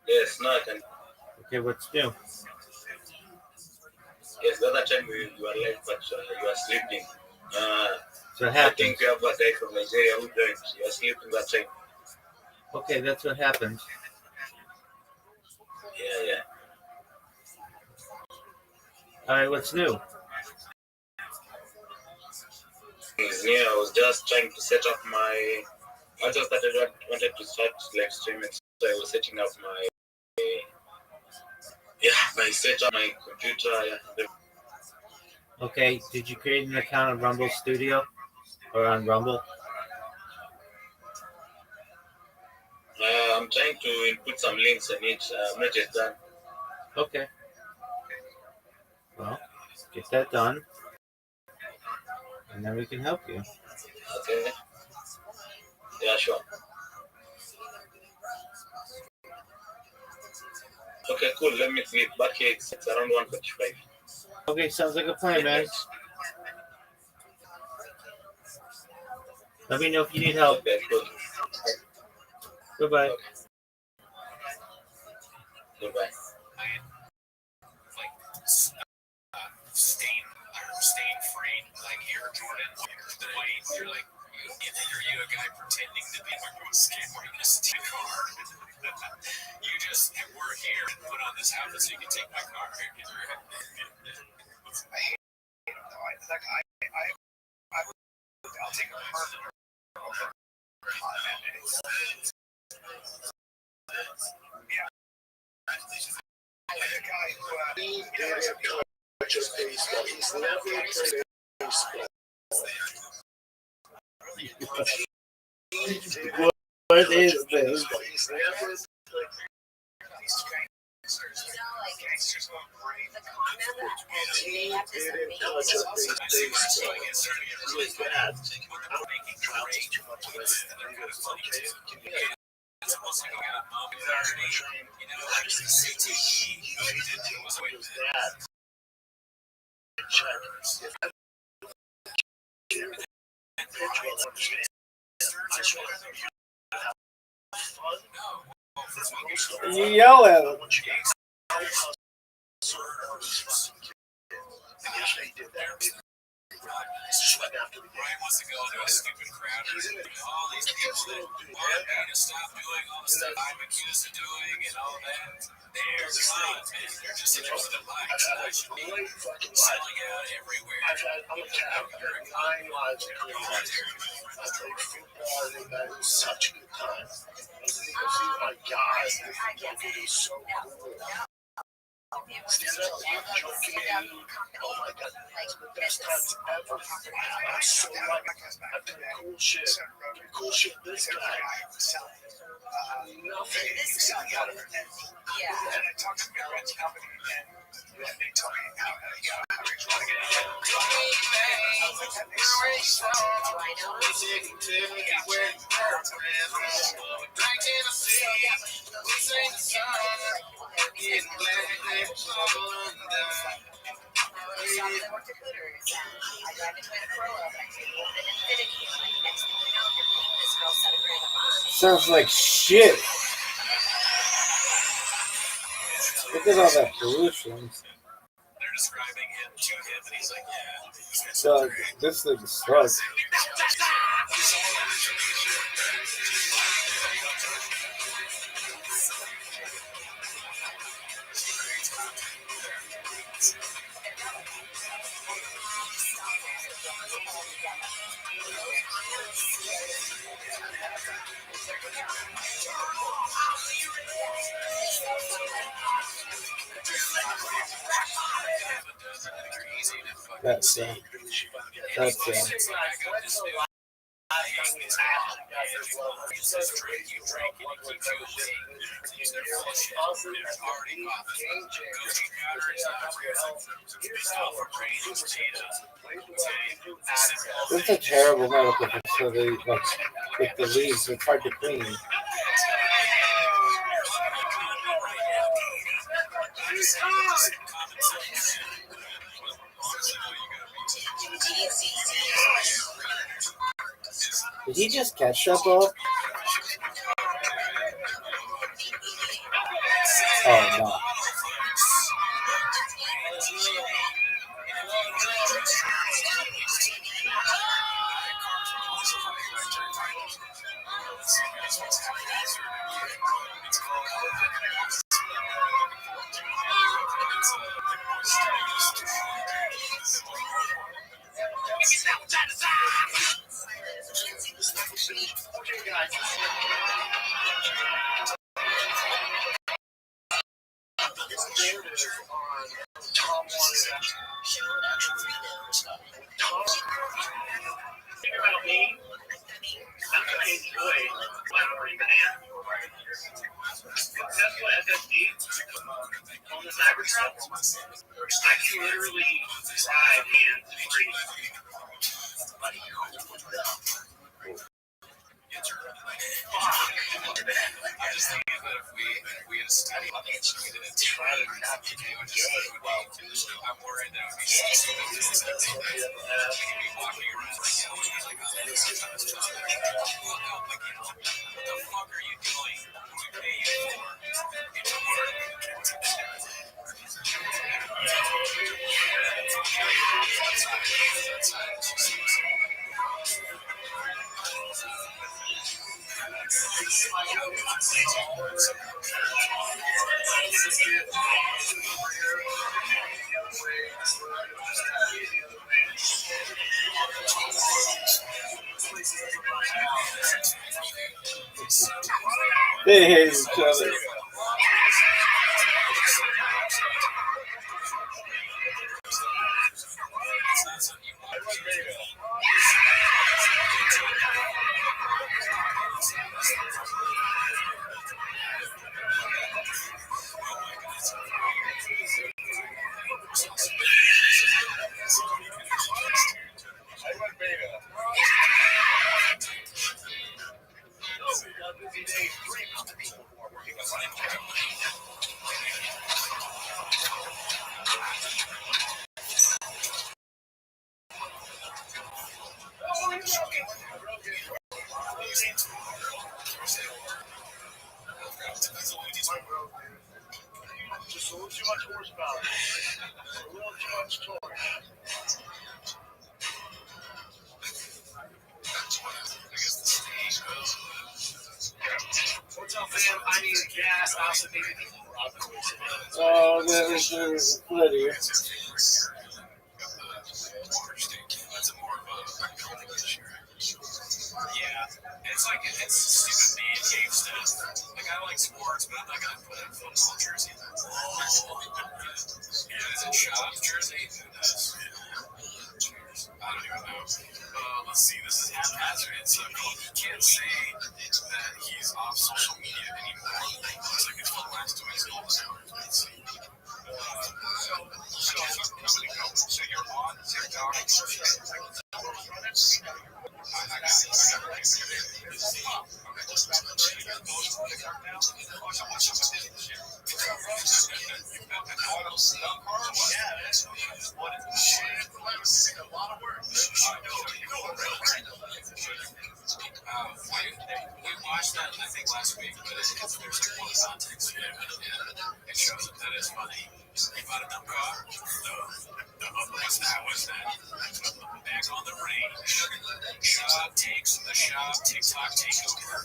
Yes, now I can. Okay, what's new? Yes, the other time you were live, but you are sleeping. So it I happens. think we have a guy from Nigeria who joined. You are sleeping that time. Okay, that's what happens. Yeah. All right, what's new? It's new. I was just trying to set up my. I just wanted to start live streaming, so I was setting up my. My setup, my computer. Yeah. Okay, did you create an account on Rumble Studio or on Rumble? I'm trying to input some links in it. I'm not yet done. Okay. Well, get that done, and then we can help you. Okay. Yeah, sure. Okay, cool. Let me sleep. Back here, it's around 1:45. Okay, sounds like a plan, man. Let me know if you need help. Okay, cool. Goodbye. Okay. Goodbye. Stain free, like Air Jordan, the white. You're like, are you a guy pretending to be a skateboarding a steam car? You just work here and put on this outfit so you can take my car. I hate him though. I'll take a car. Yeah. The guy who He didn't touch his baseball. He's never played baseball. What is this? He's never played. gangsters going crazy. The comment and they have this Didn't touch amazing his baseball. He was bad. Making trains too much of it. They're kind of funny too. It's almost like a moment. You know, like CTE. It was bad. You yell at him. Brian wants to go into a stupid crowd. All these people that want me to stop doing all the stuff I'm accused of doing and all that. They're not, man. They're just interested in buying selling out everywhere. I'm a cat. I've had 9 lives in Cleveland. I played football and that was such a good time. I see my guys. It is so cool. Stand up, joking. Oh my god, it's the best times ever. I'm so like, I've done cool shit. Cool shit with this guy. Nothing. Yeah. And I talked to my friend's company and they told me how to try to get Sounds like shit. Look at all that pollution. They're describing him to him, and he's like, yeah. So this thing sucks. That's It's a terrible medical facility. Like, with the leaves. It's hard to clean. Did he just catch that ball? Oh no. They hate each other. Just a little too much horsepower. A little too much torque. What's up, fam? I need a gas. I also need a Oh, there's a flood here. Yeah, it's like it's stupid man cave stuff. Like I like sports, but I'm not gonna put a football jersey. Yeah, is it shop jersey? Who does? I don't even know. Let's see. This is haphazard. So he can't say that he's off social media anymore. Looks like it's the last 2 weeks old now. Let's see. So you're on TikTok. We watched that, I think, last week, but there's like one context here. It shows that it's funny. You bought a dumb car? What's that? Back on the range. Shop takes the shop TikTok takeover.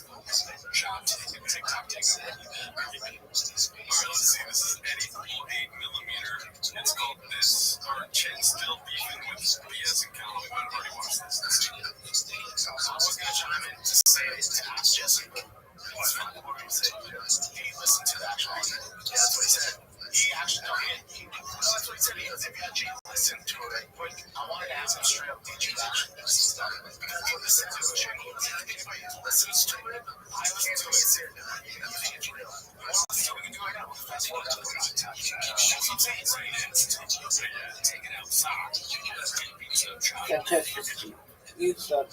Shop TikTok takeover. Alright, let's see. This is Eddie 8mm. It's called This. Our chin still beefing with BS and Callaway, but I've already watched this. I was gonna chime in to say to ask Jesse. What did he say? He listened to that track. Yeah, that's what he said. He actually, that's what he said. He goes, if you actually listen to it, but I wanted to ask him straight up, did you actually listen to it? Because he listened to it. Anybody who listens to it, I listen to it. You think it's real. So we can do it now. That's what I'm saying. Take it outside. That test is you stop.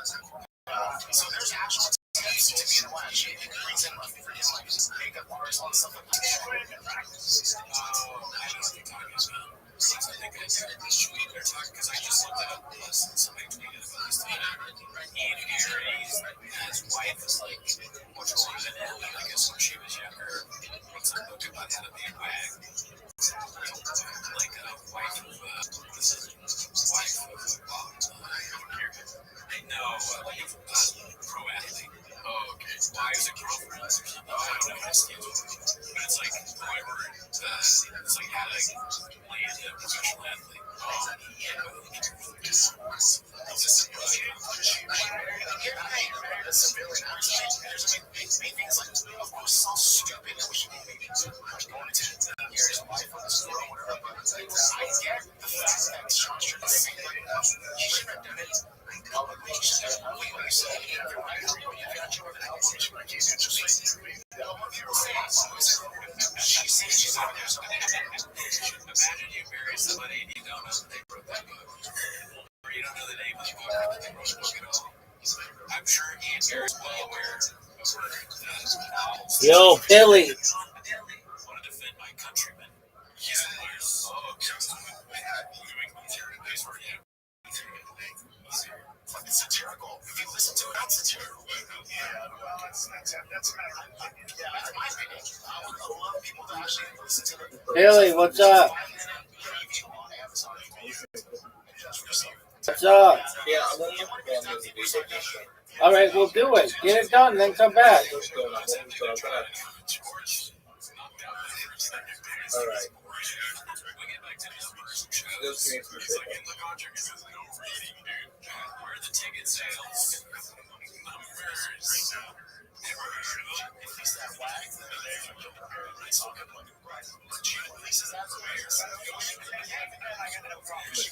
So there's actual steps to being a latch. It brings in money for his like makeup artists, all this stuff like that. I don't know what you're talking about. I think I said this tweet they're talking because I just looked it up. Somebody tweeted about this thing. Ian Harry's wife is like much older than him. I guess when she was younger, wrote some book about how to be a wag. Like a wife of what is it? Wife of no, like pro athlete. Oh, okay. Wives and girlfriends or something. I don't know what it's called. But it's like whoever, it's like how to land a professional athlete. Oh, imagine you marry somebody and you don't know that they wrote that book. Or you don't know the name of the book, but they wrote the book at all. I'm sure Ian Harris is well aware of her. Yo, Billy. I want to defend my countrymen. He's fucking satirical. If you listen to it, it's satirical. Yeah, well, that's a matter of opinion. Yeah, that's my opinion. I would love people to actually listen to it. Billy, what's up? What's up? All right, we'll do it. Get it done, then come back. All right. Where the ticket sales? Numbers. Never heard of them. If he's that whack, then they're talking like but she releases that for years. I got no problem. The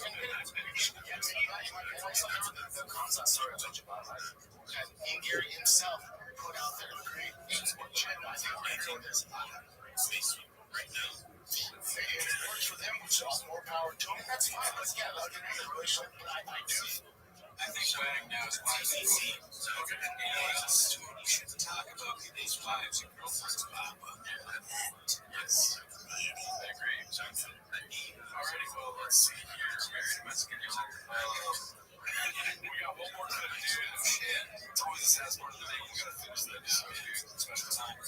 concept story I told you about, Ian Gary himself put out there the great things what China I think anything is right now. If it works for them, which is more power to them, that's fine. But yeah, look at the relationship. I do. I think wedding now is why it's easy. So, you should talk about these wives and girlfriends about yes. I agree. Alrighty, well, let's see here. Married Mexican young. We got one more clip to do. Shit. It's always the saddest part of the day. We gotta finish that special time.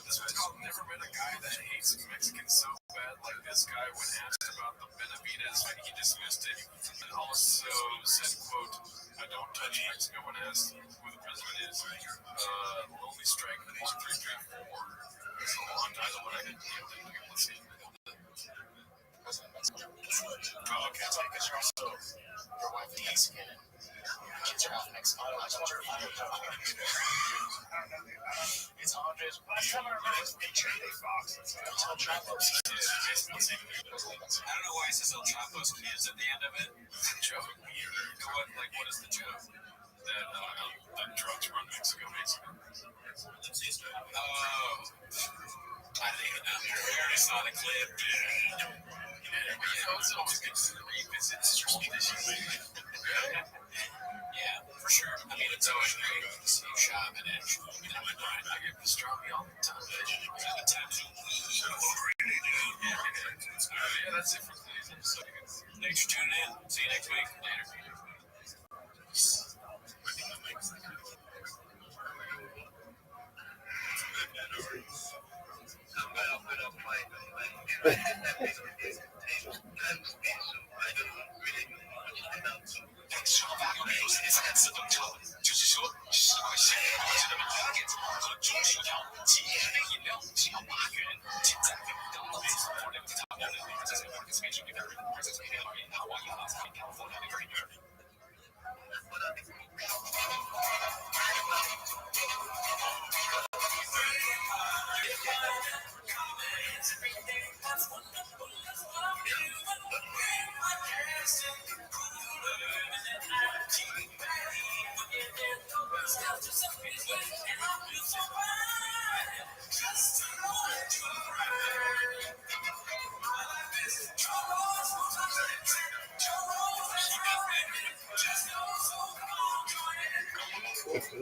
This one's called Never Met a Guy That Hates Mexicans So Bad Like This Guy. When asked about the Benavides, he dismissed it and also said, quote, I don't touch Mexico when asked who the president is. Lonely Strike 1334. It's a long title, but I didn't let's see. Oh, okay. Because you're also your wife is Mexican and your kids are half Mexican. It's Andres. Last time I remember, it's H.A. Fox. El Chapo's kids. I don't know why it says El Chapo's kids at the end of it. Joke. You know what? Like, what is the joke? That drugs run Mexico, basically. Oh. I think we already saw the clip. It's always good to revisit traditions. Yeah, for sure. I mean, it's always great to see you shop and actually, I get pastrami all the time. The tattoo. Yeah, that's it for today's episode. Thanks for tuning in. See you next week. Later. Wow.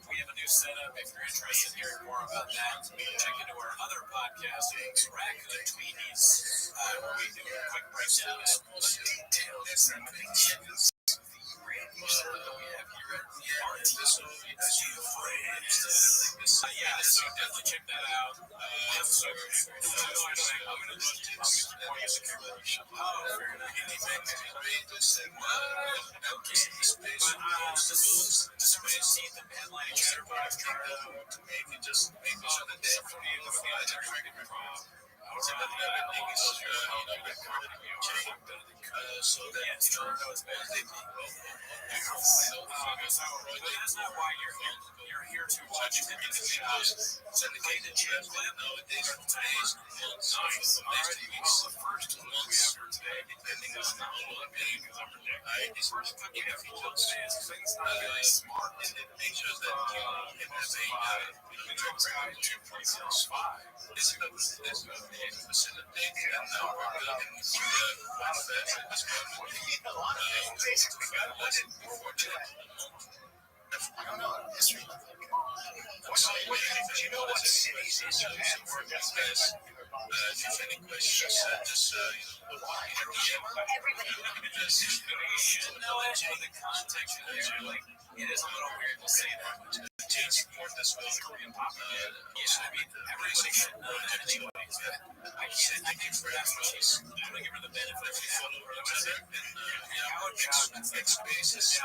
We have a new setup. If you're interested in hearing more about that, check into our other podcast, Raccoon Tweenies, where we do a quick breakdown of the details and things that we have here at yeah, so definitely check that out. So, I'm going to see the headline chatterbox maybe just make sure that they have to be able to so that you don't know it's bad. But that's not why you're here. You're here to watch it in the shows. Syndicated chats nowadays from today's nice. The first one we have here today, depending on how long things are predicted. This first one we have here today is things not very smart. And it makes sure that you can have a 2.65. This is the thing, and now we're going to see what's that. Basically, got to let it before I don't know. History. Do you know what cities in Japan were that's best? If you have any questions, just Hiroshima. Everybody. No, actually, the context is like, it is a little weird to say that. To support this with Korean propaganda. Everybody should know that anyways. I can't thank you for that. I'm going to give her the benefit of the follow her. Our job is like spaces.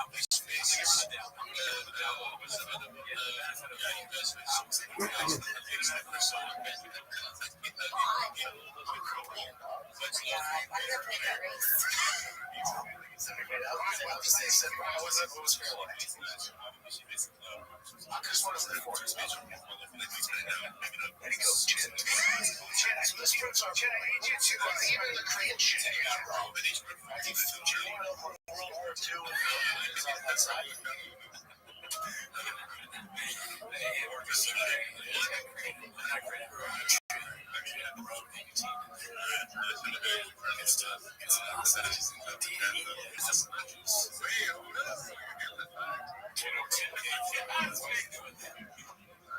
Even the Korean shit got wrong. World War II. That's how you know.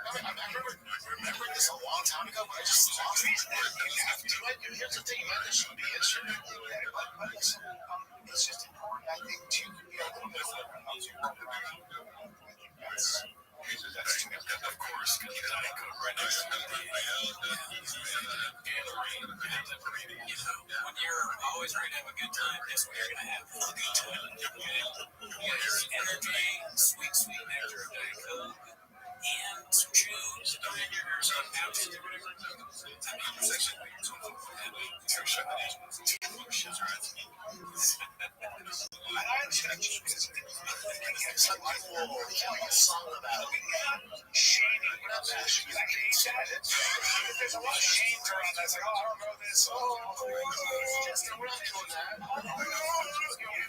I remember this a long time ago, but I just lost it. Here's the thing, man, this should be instrumental. It's just important, I think, to be a little bit of course, because I go right next to the when you're always ready to have a good time, that's when you're going to have a good time. Energy, sweet nectar of Diet Coke, and some tunes. Song about shaming. We're not bashing. There's a lot of shame around that. It's like, oh, I don't know this. We're not doing that.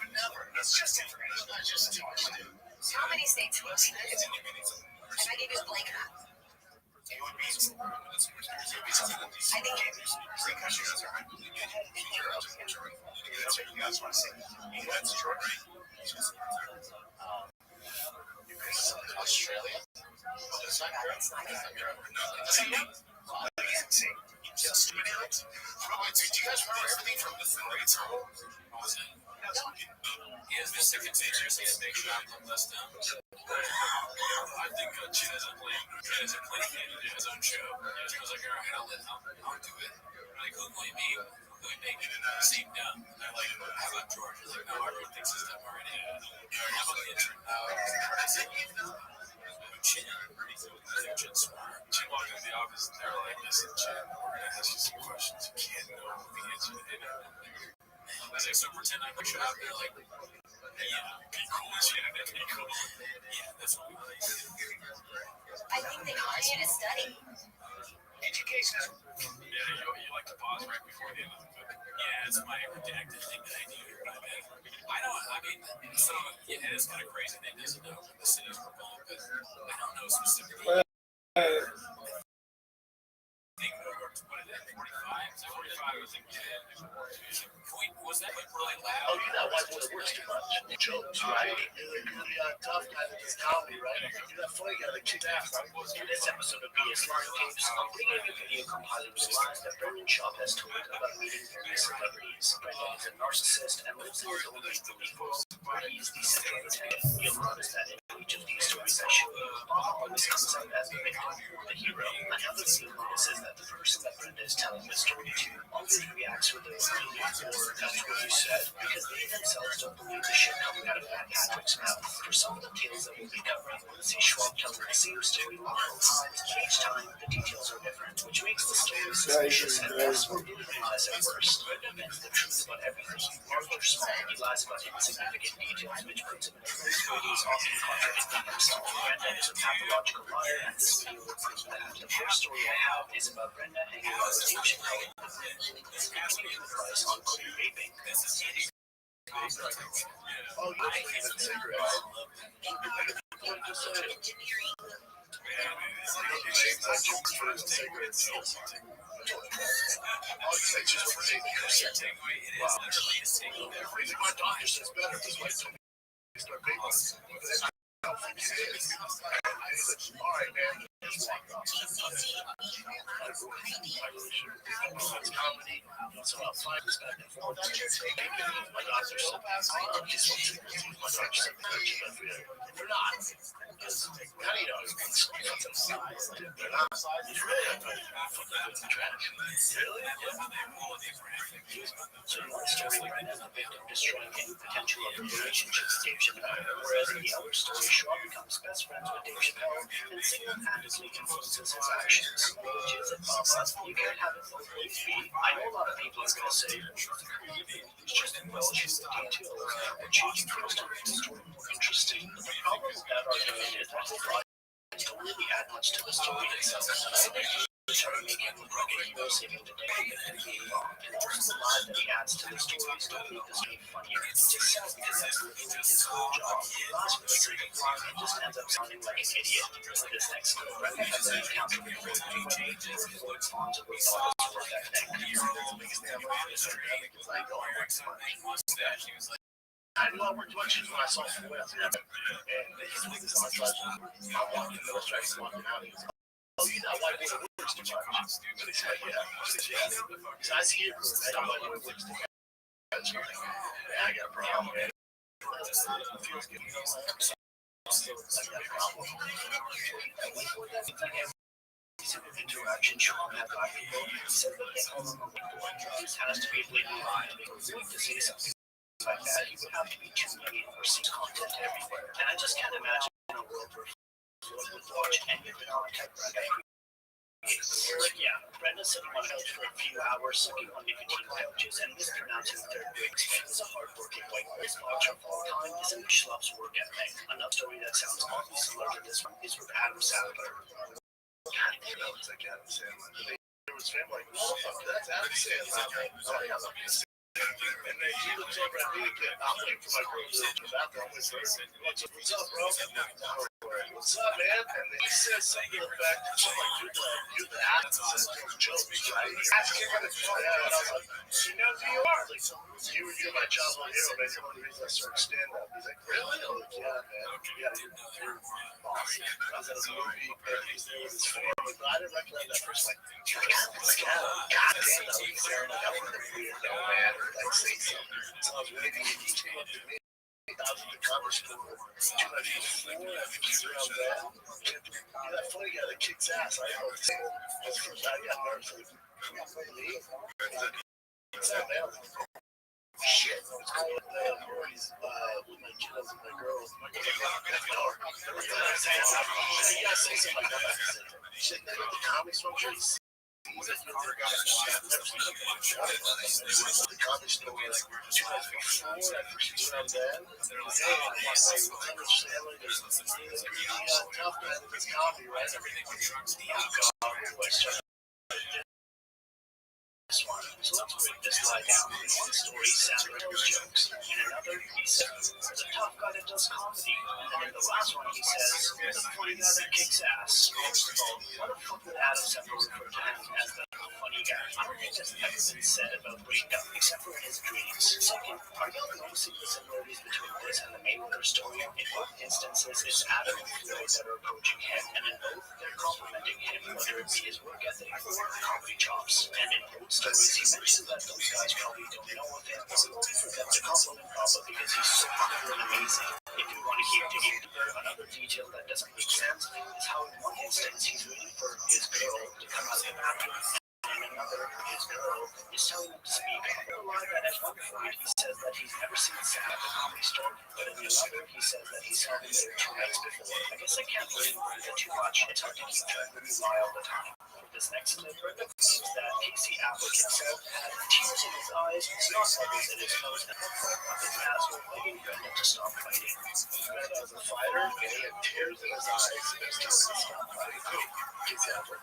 Never. It's just information. Not just information. How many states would you visit? If I give you a blank map. It would be something. I think three countries are in Europe. That's what you guys want to see. That's Detroit, right? Australia? It's not Europe. Just do you guys remember everything from the Great Circle? Is this a conspiracy to make sure I'm less down? I think Chin isn't playing. Chin isn't playing his own show. He was like, all right, I'll do it. Like, who will you meet? Who will you make? Seem dumb. And they're like, how about George? He's like, no, everyone thinks he's dumb already. How about the intern? I said, Chin. Chin's smart. Chin walked into the office and they're like, listen, Chin, we're going to ask you some questions. You can't know the answer to anything. I was like, so pretend I'm like, out there, like, Be cool as shit. Be cool. Yeah, that's what we like. I think they want you to study. Education. Yeah, you like to pause right before the end of the book. Yeah, it's my redacted thing that I do. I don't, I mean, so yeah, it is kind of crazy that he doesn't know when the cities were bombed, but I don't know specifically. What is that, 45? Is it 45? Was it, was that like really loud? Oh, you're that white boy that works too much. Jokes, right? You're the tough guy that does comedy, right? You're that funny guy that kicks ass. In this episode of BS Line Tapes, I'm bringing you a video compiling the lies that Brendan Schaub has told about meeting various celebrities. Brendan is a narcissist and lives in his own make-believe where he is the center of attention. You'll notice that in each of these stories I show you, Bob always comes out as the victim or the hero. Another thing you'll notice is that the person that Brenda is telling the story to always reacts with a really or that's what you said, because they themselves don't believe the shit coming out of Matt Patrick's mouth. For some of the tales that we'll be covering, we'll see Schwab telling the same story multiple times, and each time the details are different, which makes the story suspicious and less revealing lies at first. Brenda bends the truth about everything, large or small. He lies about insignificant details, which puts him in a place where he's often contradicting himself. Brenda is a pathological liar, and this video will prove that. The first story I have is about Brenda hanging out with Dave Chappelle including the price on clean vaping. Oh, you don't even cigarettes. My doctor says better. This might start paying us. I don't think it is. All right, man. Just walk off. I really should. It's comedy. It's about fights back and forth. My doctor said, oh, just want to. My doctor said, they're not. How do you know? They're not. It's really trash. Really? So in one story, Brenda is the victim destroying any potential of a relationship with Dave Chappelle, whereas in the other story, Schwab becomes best friends with Dave Chappelle and single-handedly influences his actions. Which is it, Mama? You can't have it both ways. I know a lot of people are going to say, it's just embellishing the details or changing things to make the story more interesting. But the problem with that argument is that the lies don't really add much to the story itself. Trying to make him look like a hero saving the day and being wrong. And also the lies that he adds to the stories don't make the story funnier. It's just sad because that's literally his whole job. He lies for the sake of lying and just ends up sounding like an idiot. For this next clip, Brenda has an encounter with Floyd Mayweather where Floyd fawns over thoughts worth that thing. The biggest thing I've ever heard is like, oh, I work too much. I knew I worked too much when I saw Floyd. And he's with his entourage. I'm walking in the middle strikes walking out. Oh, you know, white boy works too much. He's like, yeah. So I see it, man. White boy works too much. Yeah, I got a problem, man. Feels good. I got a problem. Interaction Sean had black people. He said that they call him a white boy. This has to be a blatant lie. Because to say something like that, he would have to be too many or see content everywhere. And I just can't imagine a world where Floyd would watch any of the content Brenda created. Yeah, Brenda sitting on a couch for a few hours, sucking on nicotine pouches, and mispronouncing third grade Spanish is a hardworking white boy's watch of all time isn't a schlub's work ethic. Another story that sounds awfully similar to this one is from Adam Sandler. God damn, that looks like Adam Sandler. There was family like, oh, fuck, that's Adam Sandler. And then he looks over at me again. I'm waiting for my girl to go to the bathroom. What's up, bro? What's up, man? And then he says something back to something like, you're the actor that tells jokes, right? That's kicking the phone. Yeah, and I was like, he knows who you are. Like, you're my childhood hero, man. You're one of the reasons I started stand-up. He's like, really? I was like, yeah, man. Yeah, you're awesome. I was at a movie, and he's there with his family, but I didn't recognize that person. Like, God damn, that was there. Like, I wanted to be a no man. Like, say something. So I was waiting and he came up to me. I was at the cover school 2004. I think he's around that. You're that funny guy that kicks ass. I don't know what to say. That's the first time I got nervous. Like, me? What's that, man? Shit. I was going with the parties with my kids and my girls. My girls next door. Yeah, say something like that. Shit, the comedy structure is This one. So let's break this lie down. In one story, Sandra tells jokes. In another, he says, there's a tough guy that does comedy. And then in the last one, he says, there's a funny guy that kicks ass. First of all, why the fuck would Adam Sandler refer to him as the funny guy? I don't think that's ever been said about breakup, except for in his dreams. Second, are y'all noticing the similarities between this and the Mayweather story? In both instances, it's Adam and Floyd that are approaching him, and in both, they're complimenting him, whether it be his work ethic or comedy chops. And in both stories, he mentions that those guys probably don't know of him, so only for them to compliment Papa because he's so clever and amazing. If you want to keep digging deeper, another detail that doesn't make sense is how in one instance he's waiting for his girl to come out of the bathroom, and in another, his girl is telling him to speak up. I lie that at one point he says that he's never seen Sam at the comedy store, but in another he says that he saw him there 2 nights before. I guess I can't really worry too much. It's hard to keep track of his lie all the time. For this next clip, Brenda claims that Casey Affleck himself had tears in his eyes, snot bubbles in his nose, and a foot up his asshole, begging Brenda to stop fighting. Brenda, as a fighter, and he had tears in his eyes, and he was telling him to stop fighting. Casey Affleck.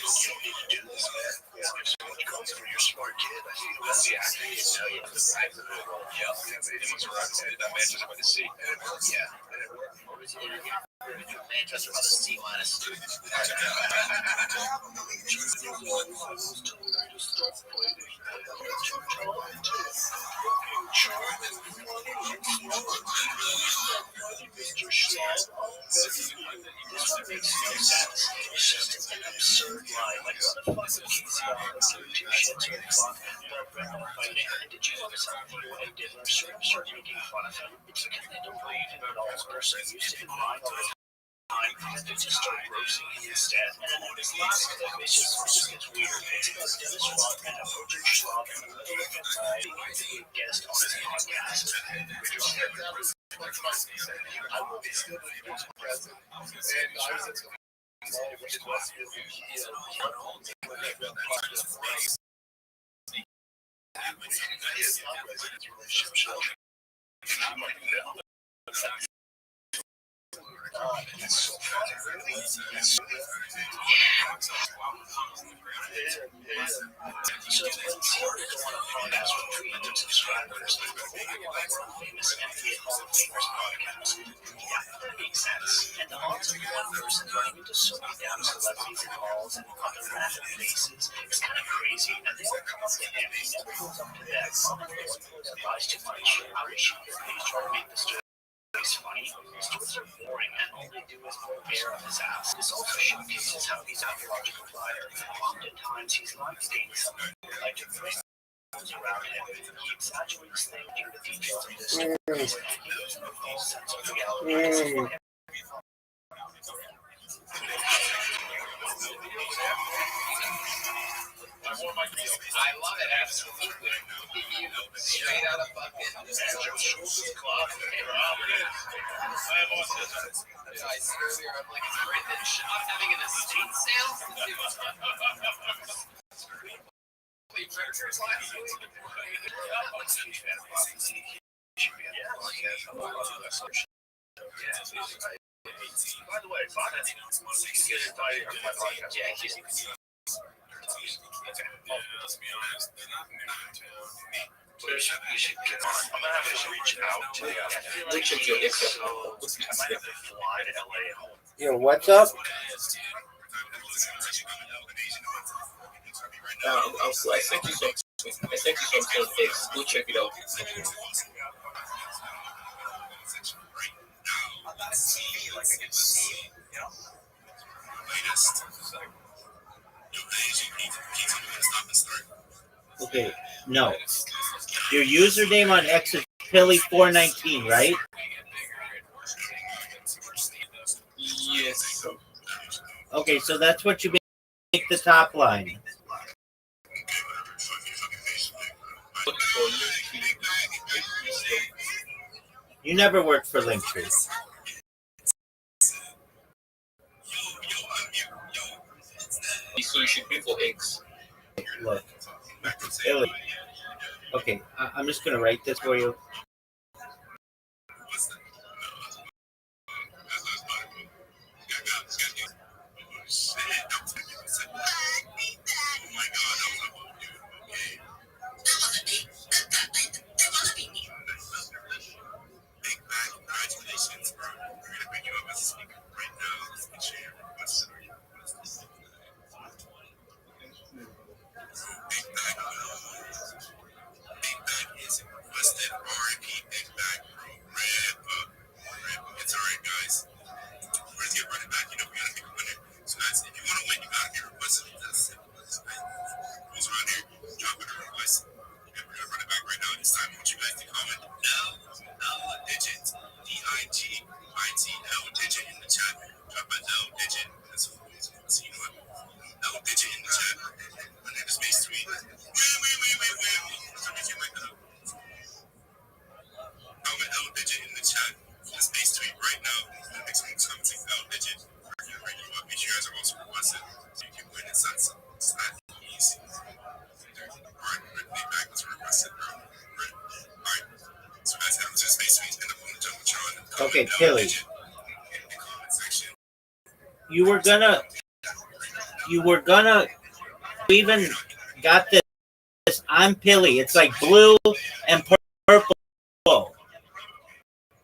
You don't need to do this, man. Yeah, there's so much going for your smart kid. I feel that's the acting. You know, you have the size of it. Yeah, it was around that Manchester by the Sea. Yeah, and it worked. What was it? Manchester by the Sea minus. This one makes no sense. It's just an absurd lie. Like, what the fuck would Casey Affleck do 2 shits or fuck about Brenda fighting? And did you notice how Theo and Diddler sort of start making fun of him? It's because they don't believe him at all. This person used to be lying all the time. They just start roasting him instead. And then in this last clip, it just gets weird. It's about Dennis Rodman approaching Schwab in the middle of the night to be a guest on his podcast. I will be still present. And I was at the which was it's so funny, really. So when Sierra go on a podcast with 300 subscribers, they go on a world famous NBA Hall of Famers podcast. Yeah, that makes sense. And the odds of one person running into so many damn celebrities in malls and other random places is kind of crazy. And they all come up to him. He never goes up to them. I'm the one that lies too much. I wish he would please try to make the story. He's funny. His stories are boring, and all they do is blow air on his ass. This also showcases how he's a pathological liar. Oftentimes, he's not saying something like to bring around him. He exaggerates things in the details of his stories. He lives in a false sense of reality. I love it, absolutely. You straight out of fucking Joe Schultz's club. I earlier, I'm like, is Brendan Schaub having an estate sale? Predators last week. By the way, Bob, you get invited to my podcast. Yeah, he's okay. Let's be honest, they're not new to town. You should get on. I'm gonna have to reach out to you. I might have to fly to LA. Yo, what's up? I sent you some pics. Go check it out. Okay, no. Your username on X is Pilly419, right? Yes. Okay, so that's what you make the top line. You never worked for Linktree. So you should pay for eggs. Look, Billy. Okay, I'm just gonna write this for you. Congratulations, bro. We're gonna bring you up as a speaker right now. Let's get you your request. Big Bag is requested R.I.P. Big Bag, bro. Rip up. It's alright, guys. We're gonna get running back. You know, we gotta pick a winner. So, guys, if you wanna win, you gotta get requested. That's simple. Who's around here? Drop it a request. And we're gonna run it back right now. This time, I want you guys to comment L digit. DIGITL digit in the chat. Drop an L digit. That's what it is. So, you know what? L digit in the chat. My name is Mace 3. Comment L digit in the chat. This Mace 3 right now. The next one's coming to L digit. We're gonna bring you up. Make sure you guys are also requested. So you can win. It's not easy. Alright, Big Bag was requested, bro. Alright. So guys, that was just Mace 3's end up on the Jumbotron. Okay, Billy. You were gonna even got this I'm Pilly. It's like blue and purple.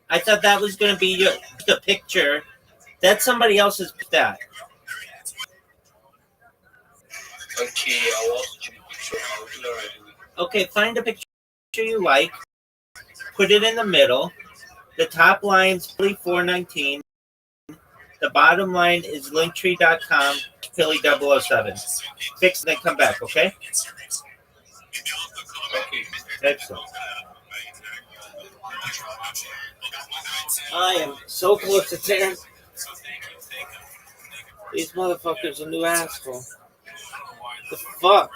I thought that was gonna be the picture. That's somebody else's that. Okay, I'll also check the picture. I'll do that right away. Okay, find a picture you like, put it in the middle. The top line's Pilly419. The bottom line is linktree.com, Pilly007. Fix it and come back, okay? Okay. Excellent. I am so close to tearing these motherfuckers a new asshole. The fuck?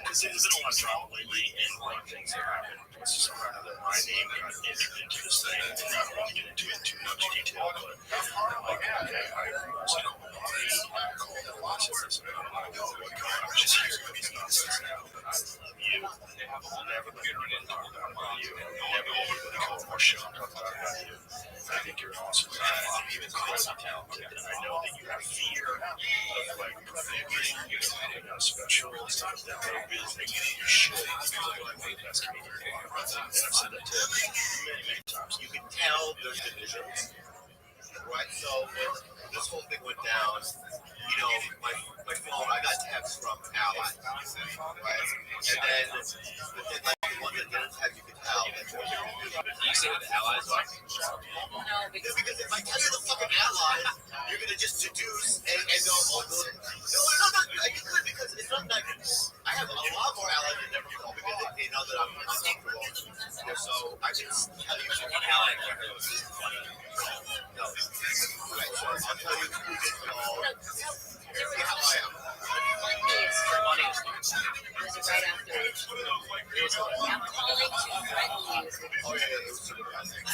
Because there's been a lot of drama lately, and a lot of things that happened. It's just around that my name got entered into this thing. I don't want to get into it too much detail, but I'm like, okay, I was in a call that lots of this about I'm just here because nonsense now. But I love you. I'll never let anyone talk about you. Never let anybody call or show up about you. I think you're awesome. I'm even crazy talented, and I know that you have fear of like performing, special stuff that will really make you shit. I think that's kind of very hard. And I've said that to many times. You can tell there's divisions, right? So when this whole thing went down, you know, my phone, I got texts from allies, right? And then the one that didn't text, you could tell. You say what the allies are? No, because if I tell you the fucking allies, you're gonna just deduce and go, oh, good. No, I could because it's not that good. I have a lot more allies that never call because they know that I'm uncomfortable. So I can tell you an ally that was funny. No. Right, so I'll tell you who did call. How I am. For money. It was right after. I'm calling to threaten you. Oh, yeah, it was super interesting.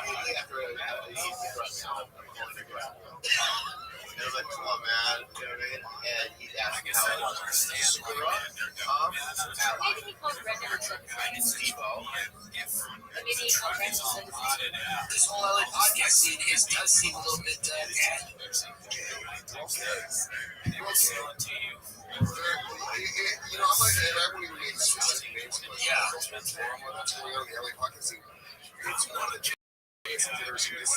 Immediately after and I'm like, come on, man. You know what I mean? And he'd ask me how it was. Super rough. Maybe he called Red and Steve-O. Maybe he called Red and this whole LA podcast scene does seem a little bit dead. You know, I'm like, I wouldn't even name specific names. Yeah. What's going on in the LA podcast scene? It's one of the it's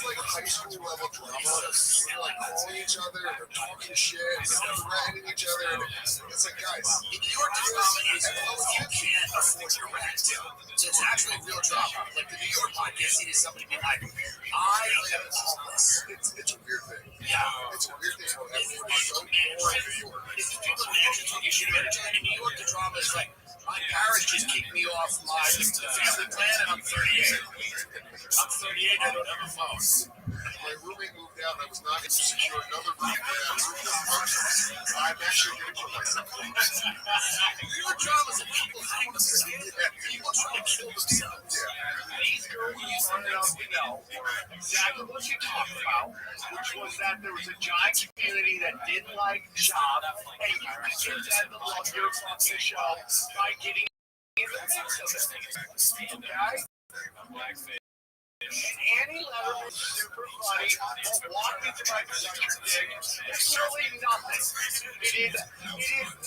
like high school level drama. They're like calling each other, they're talking shit, they're threatening each other. It's like, guys, in New York, drama is you can't afford your rent. So it's actually real drama. Like the New York podcast scene is somebody being like, I am homeless. It's a weird thing. Yeah. It's a weird thing. Everyone's so bored in New York. If people actually talking shit about each other in New York, the drama is like, my parents just kicked me off my family plan and I'm 38. I'm 38, I don't have a phone. my roommate moved out, and I was not able to secure another room. I'm actually going to kill myself. Your job is a people hiding the stand. People trying to kill the deal. These girls started out to know exactly what you talked about, which was that there was a giant community that didn't like Shop, and you could get them to love your fucking show by getting in the mix of it. Okay? Annie Letterman is super funny. Don't walk into my production dig. It's really nothing. It is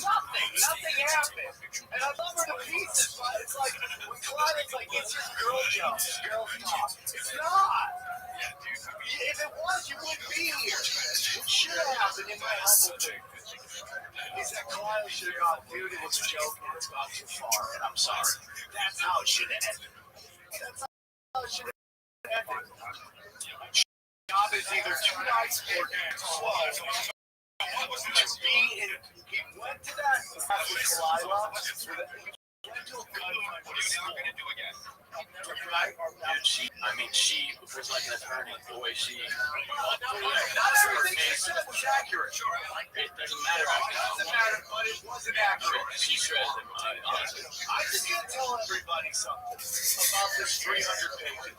nothing. Nothing happened. And I love her to pieces, but it's like when Clyde's like, it's just girl jokes, girl talk. It's not. If it was, you wouldn't be here. What should have happened in my humble thing is that Clyde should have gone, dude, it was a joke and it's gone too far, and I'm sorry. That's how it should have ended. That's how it should have. Job is either too nice or slow. To be in, he went to that with Delilah. He went to a gunfight. What are you not going to do again? Right? She was like an attorney. The way she. Not everything she said was accurate. It doesn't matter. It doesn't matter, but it wasn't accurate. She shredded him, honestly. I'm just going to tell everybody something about this 300 pages.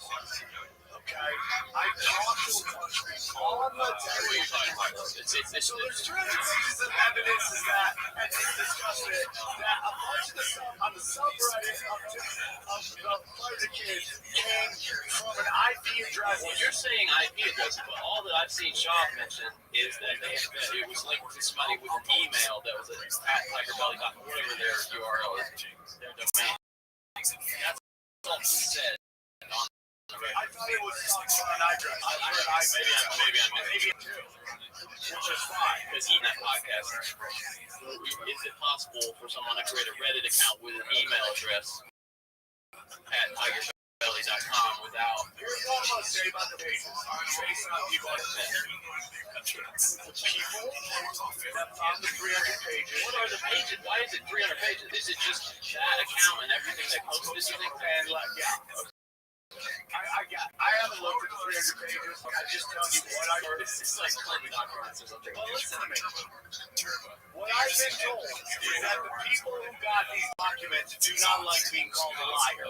Okay? I talked to a bunch of people. All I'm going to tell you is so there's 300 pages of evidence is that, and they discussed it, that a bunch of the stuff on the subreddit of the kids came from an IP address. Well, you're saying IP addresses, but all that I've seen Shaw mention is that it was linked to somebody with an email that was at tigerbelly.com, whatever their URL is, their domain. That's all he said. I thought it was on an address. Maybe I missed it. Which is fine, because even that podcast, is it possible for someone to create a Reddit account with an email address at tigerbelly.com without... Here's what I'm going to say about the pages. Based on people like that. The people that found the 300 pages. What are the pages? Why is it 300 pages? Is it just that account and everything that posted, you think? And like, yeah. I haven't looked at the 300 pages. I just tell you what I heard. It's like claiming documents or something. Well, listen to me. What I've been told is that the people who got these documents do not like being called a liar.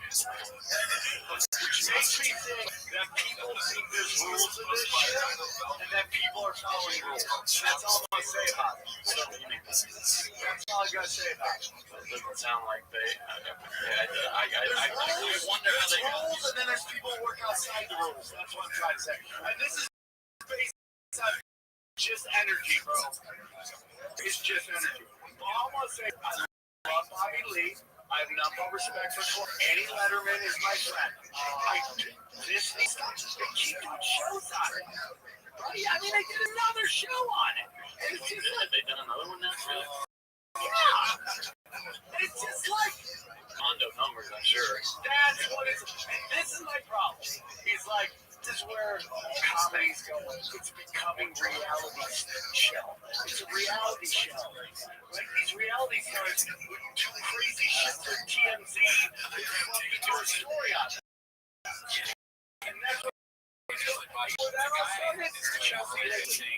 Which makes me think that people think there's rules to this shit, and that people are following rules. That's all I'm going to say about it. That's all I got to say about it. It doesn't sound like they... I wonder how they... There's rules, and then there's people who work outside the rules. That's what I'm trying to say. And this is based on just energy, bro. It's just energy. All I'm going to say, I love Bobby Lee. I have nothing but respect for Annie Letterman is my friend. This stuff, they keep doing shows on it. Right? I mean, they did another show on it. And it's just like, They've done another one now? Really? yeah. It's just like... Mondo numbers, I'm sure. That's what it's... And this is my problem. It's like... This is where comedy's going. It's becoming reality show. It's a reality show. Like these reality stars with two crazy shit for TMZ, they fucking do a story on it. And that's what that all started.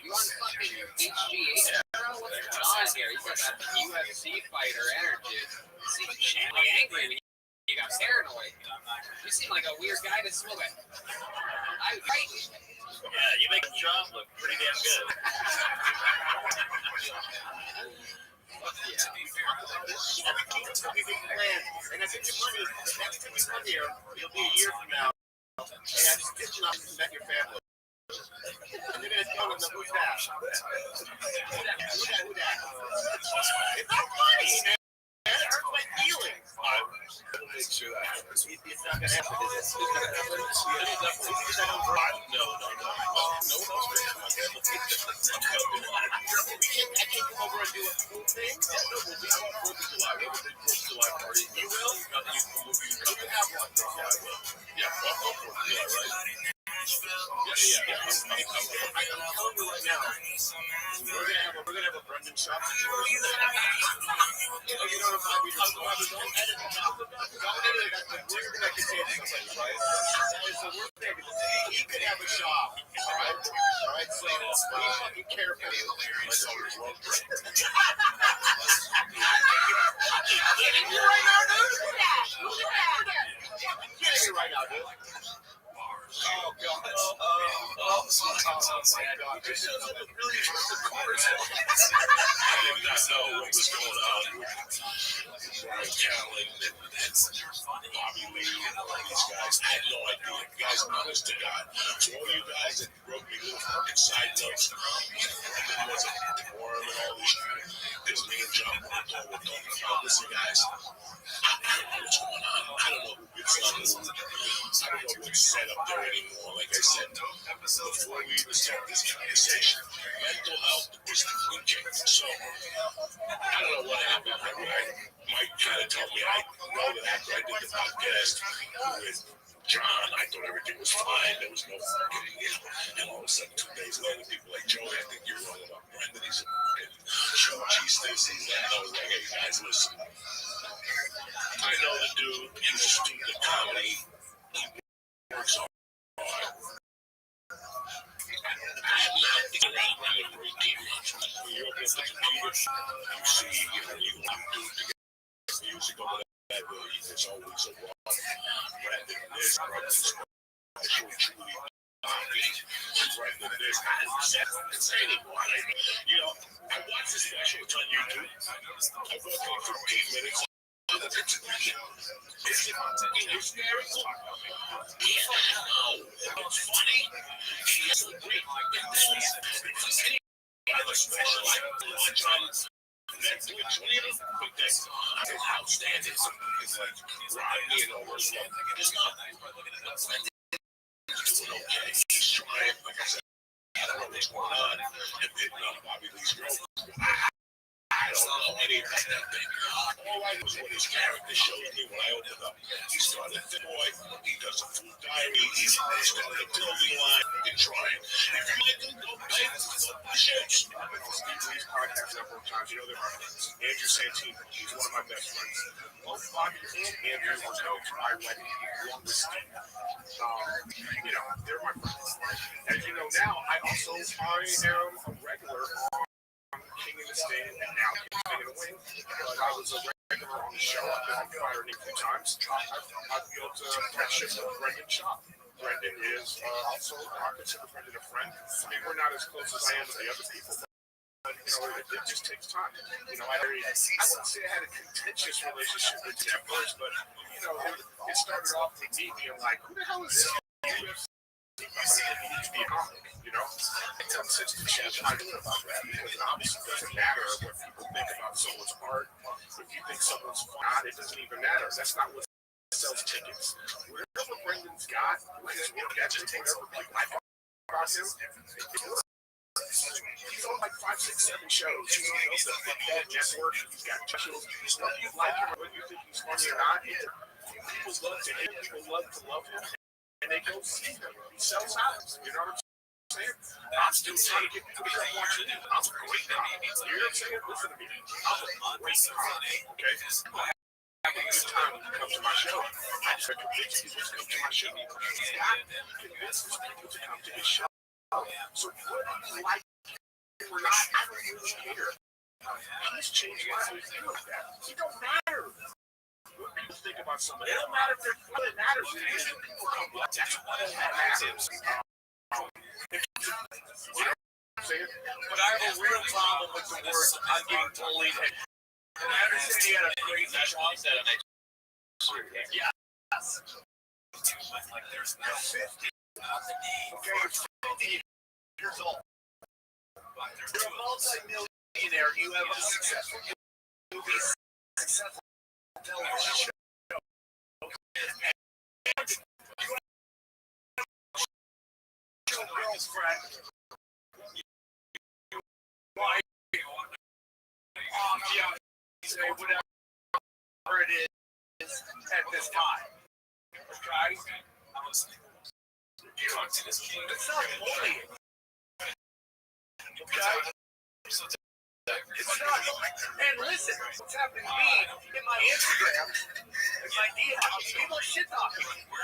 You on fucking HGH? What's going on here? He's got that UFC fighter energy. You seem really angry. You got paranoid. You seem like a weird guy to smoke it. Yeah, you make the job look pretty damn good. That's a big plan. And I think your money, next time you come here, it'll be a year from now. And I just ditch off and met your family. And they're going to tell them, who's that? Who that? It's not funny, man. It hurts my feelings. Make sure that happens. It's not going to happen, is it? It's not going to happen. No. I can't come over and do a cool thing. No, we'll be on 4th of July. We'll do 4th of July party. You will? You can have one. Yeah, 4th of July, right? Yeah. I'm telling you right now, we're gonna have a Brendan shop situation. You know what I'm talking about? Don't edit it out. Don't edit it. That's the worst thing I can say to somebody, right? That is the worst thing I can say. He could have a shop. All right. So be fucking careful. Kidding me right now, dude? Kidding me right now, dude? Oh god. Oh my god. This is a really expensive cars. I did not know what was going on. Brian Callen and Bobby Lee and all these guys. I had no idea. Guys, honest to God. So all you guys that wrote me little fucking side notes, and then was a forum and all this shit. This me and John Paul were talking about. Listen, guys, I don't know what's going on. I don't know who gets on the move. I don't know what's set up there anymore. Like I said, before we even start this conversation, mental health is the weekend. So I don't know what happened. Mike kind of told me, I know that after I did the podcast with John, I thought everything was fine. There was no fucking, and all of a sudden, 2 days later, people like, Joey, I think you're wrong about Brendan. He's a fucking show cheese this, he's that. I was like, hey guys, listen. I know the dude, he's a student of comedy. He works hard. I'm not thinking around Brendan for 18 months. When you open up the computer, you see, you do it together. Music over that really, it's always a raw. Brendan this, Brendan special, truly. Brendan this, I didn't say anymore. You know, I watched the special, it's on YouTube. I watched it for 15 minutes. It's hysterical. Yeah, I know. It's funny. It's great. Any other special I watch on Netflix, it's outstanding. It's like Rodney and all this stuff. It's not. He's doing okay. He's trying. Like I said, I don't know what's going on. And hitting on Bobby Lee's girl. I don't know anything. All I know is what his character showed me when I opened up. He started the boy. He does a food diary. He started a clothing line and trying. If you like to go play shit. I've been on Steve Lee's podcast several times. You know, Andrew Santino. He's one of my best friends. Both Bobby and Andrew were going to my wedding along with Steve. You know, they're my friends. As you know now, I am a regular King of the Stand and now King of the Wing. But I was a regular on the show. I've been fired a few times. I've built a friendship with Brendan Shaw. Brendan is also, I consider Brendan a friend. I mean, we're not as close as I am with the other people. But, you know, it just takes time. You know, I wouldn't say I had a contentious relationship with him at first, but, you know, it started off with me being like, who the hell is this? He needs to be a comic, you know? It comes since to change my view about that because it obviously doesn't matter what people think about someone's art. If you think someone's fun, it doesn't even matter. That's not what sells tickets. Whatever Brendan's got, his work ethic, whatever people like about him, he's on like 5, 6, 7 shows. He's on the Fuck That Network. He's got shows. Whether you like him or whether you think he's funny or not, people love to him. People love to love him. And they go see him. He sells out. You know what I'm saying? I'm still trying to get people to watch it. I'm a great comic. You know what I'm saying? Listen to me. I'm a great comic. Okay? Have a good time when you come to my show. I just convince people to come to my show. He's got convinces people to come to his show. So whether you like it or not, I don't really care. He's changed my whole view of that. It don't matter what people think about somebody. It don't matter if they're what it matters is people come up. That's what matters. You know what I'm saying? But I have a real problem with the word I'm getting bullied. And I understand he had a great Sean said on that. Yeah. Like there's no 50. Okay, 50 years old. You're a multi-millionaire. You have a successful movie, successful television show. Your girlfriend. Why? Yeah. Say whatever it is at this time. Okay? It's not bullying. Okay? It's not. And listen, what's happening to me in my Instagram, idea. People are shit talking. Remember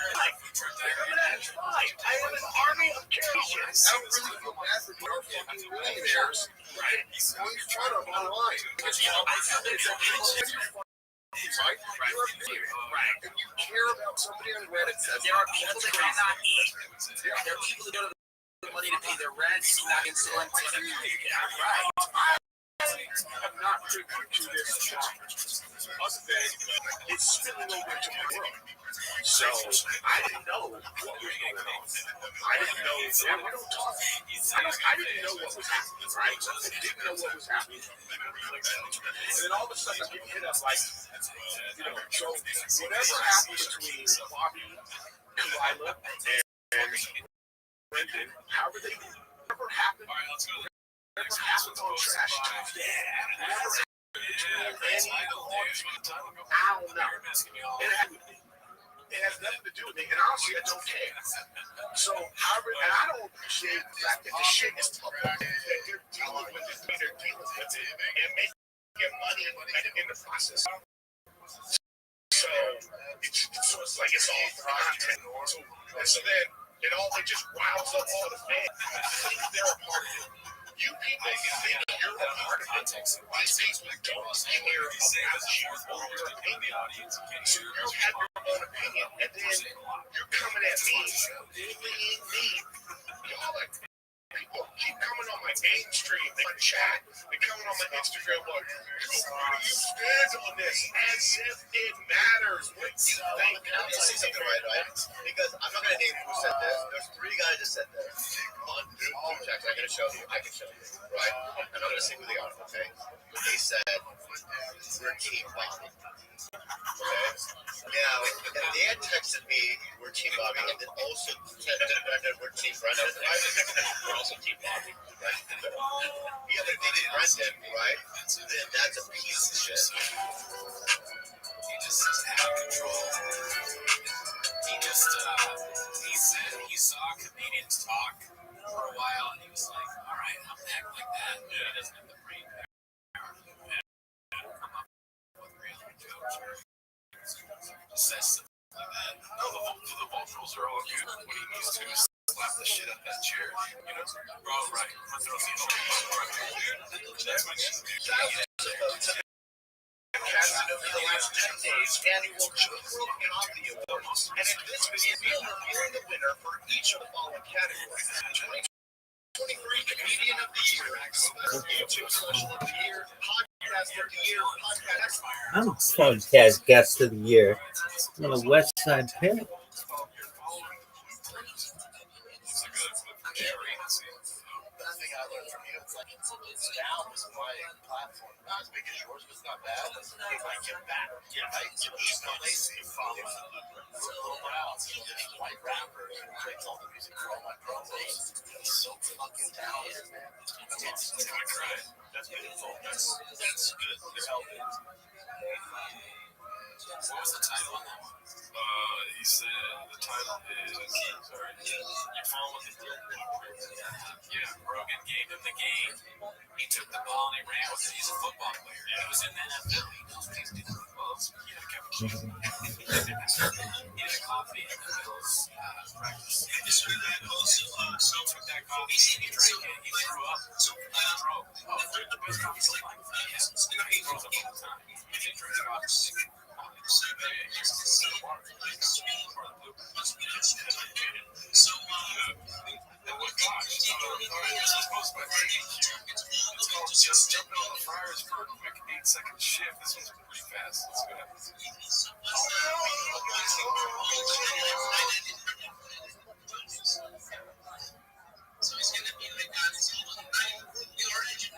that? It's fine. I have an army of Caucasians. I don't really feel bad for our fucking millionaires. Right. Going to China online. Because you know, I feel that it's right? You're a billionaire. Right. If you care about somebody on Reddit says There are people that cannot eat. There are people that don't have the money to pay their rent, not insulin. Right. I'm not privy to this other than it's spilling over into my world. So I didn't know what was going on. I didn't know. Yeah, we don't talk. I didn't know what was happening, right? I didn't know what was happening. And then all of a sudden, I'm getting hit up like, you know, so whatever happened between Bobby, Kalila, and Brendan, however they whatever happened. Whatever happened on Trash Talk, whatever happened between Annie and I don't know. It has nothing to do with me, and honestly, I don't care. So, however, and I don't appreciate the fact that the shit is public, that they're dealing with it, and making money in the process. So it's like it's all for content. And so then it just riles up all the fans. They're a part of it. You people think you're a part of it. These people don't care about you or your opinion. So you have your own opinion, and then you're coming at me, bullying me. Y'all like people keep coming on my mainstream, they chat, they coming on my Instagram like, where do you stand on this? As if it matters what you think. I'm going to say something right? Because I'm not going to name who said this. There's 3 guys that said this. On group text, I can show you, right? I'm not going to say who they are, okay? They said, we're Team Bobby. Okay? Now, if they had texted me, we're Team Bobby, and then also texted Brendan, we're Team Brendan, right? We're also Team Bobby, right? Yeah, but if they did Brendan, right? Then that's a piece of shit. He just doesn't have control. He said he saw comedians talk for a while, and he was like, all right, I'm gonna act like that. Yeah. He doesn't have the brain power to come up with real jokes or says something like that. No, the vocals are all good. What he needs to is slap the shit out of that chair. You know, bro, right. I'm gonna throw some That's what you do. Over the last 10 days, annual Joke World Comedy Awards. And in this video, we are revealing the winner for each of the following categories. 2023 Comedian of the Year, YouTube Social of the Year, Podcast of the Year, Podcast. I'm podcast guest of the year. I'm on the West Side Pit. That's the thing I learned from you. It's like it's down was my platform. Not as big as yours, but it's not bad. It might get back. Yeah, right. So he's not lazy. Follows Brown, this white rapper who creates all the music for all my girls. He's so fucking talented, man. It's gonna cry. That's beautiful. That's good. They're helping. What was the title on that one? He said the title is You Following the Deal. Yeah, Rogan gave him the game. He took the ball and he ran with it. He's a football player. He was in the NFL. He knows what he's doing. He had a cappuccino. He had a coffee in the middle of practice. He just took that coffee, he drank it, he threw up, and stroke. Oh, the best coffee of life. He throws up all the time. He drinks coffee. Just jumping on the fryers for a quick 8-second shift. This one's pretty fast. Let's go ahead. So it's gonna be like that. So we already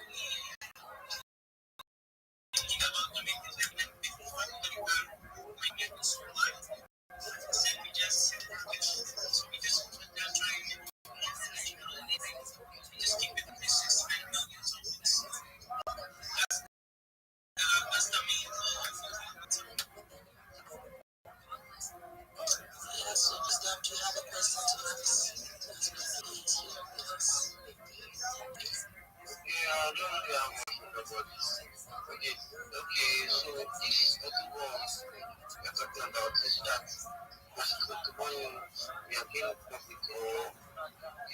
we are being conflict or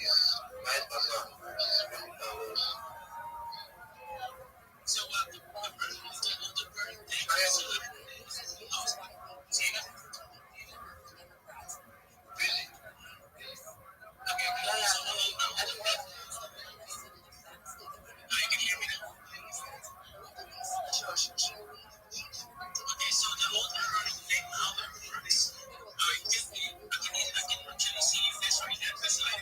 is vice versa, which is when it was. So, the burning thing is Busy. okay. I don't know. You can hear me now. Sure. Okay, so the whole burning thing, how the burning I can actually see your face right now because I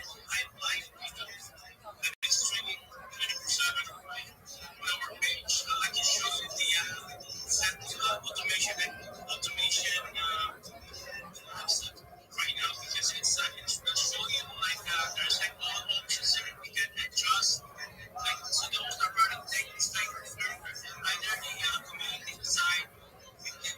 live and it's streaming 24/7 on our page. I can show you the set automation stuff right now because it's will show you like there's like all options that we can adjust. Like so the older running thing is like either the community design. We can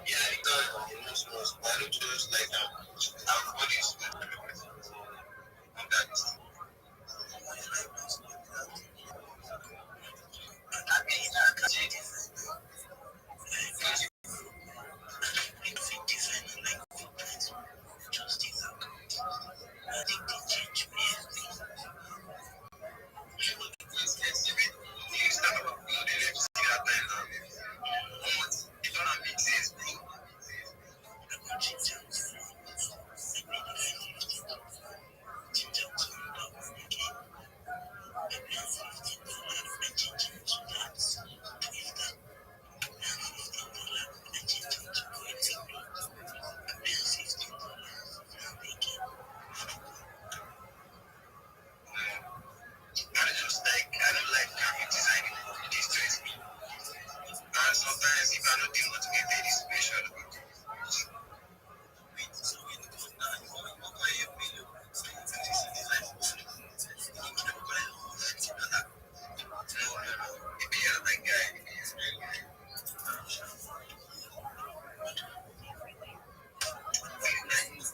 Yeah, it does. Most biologists like our bodies on that. I don't like graphic designing. It distress me. And sometimes if I don't deal with any inspiration about it. Maybe you're like guy.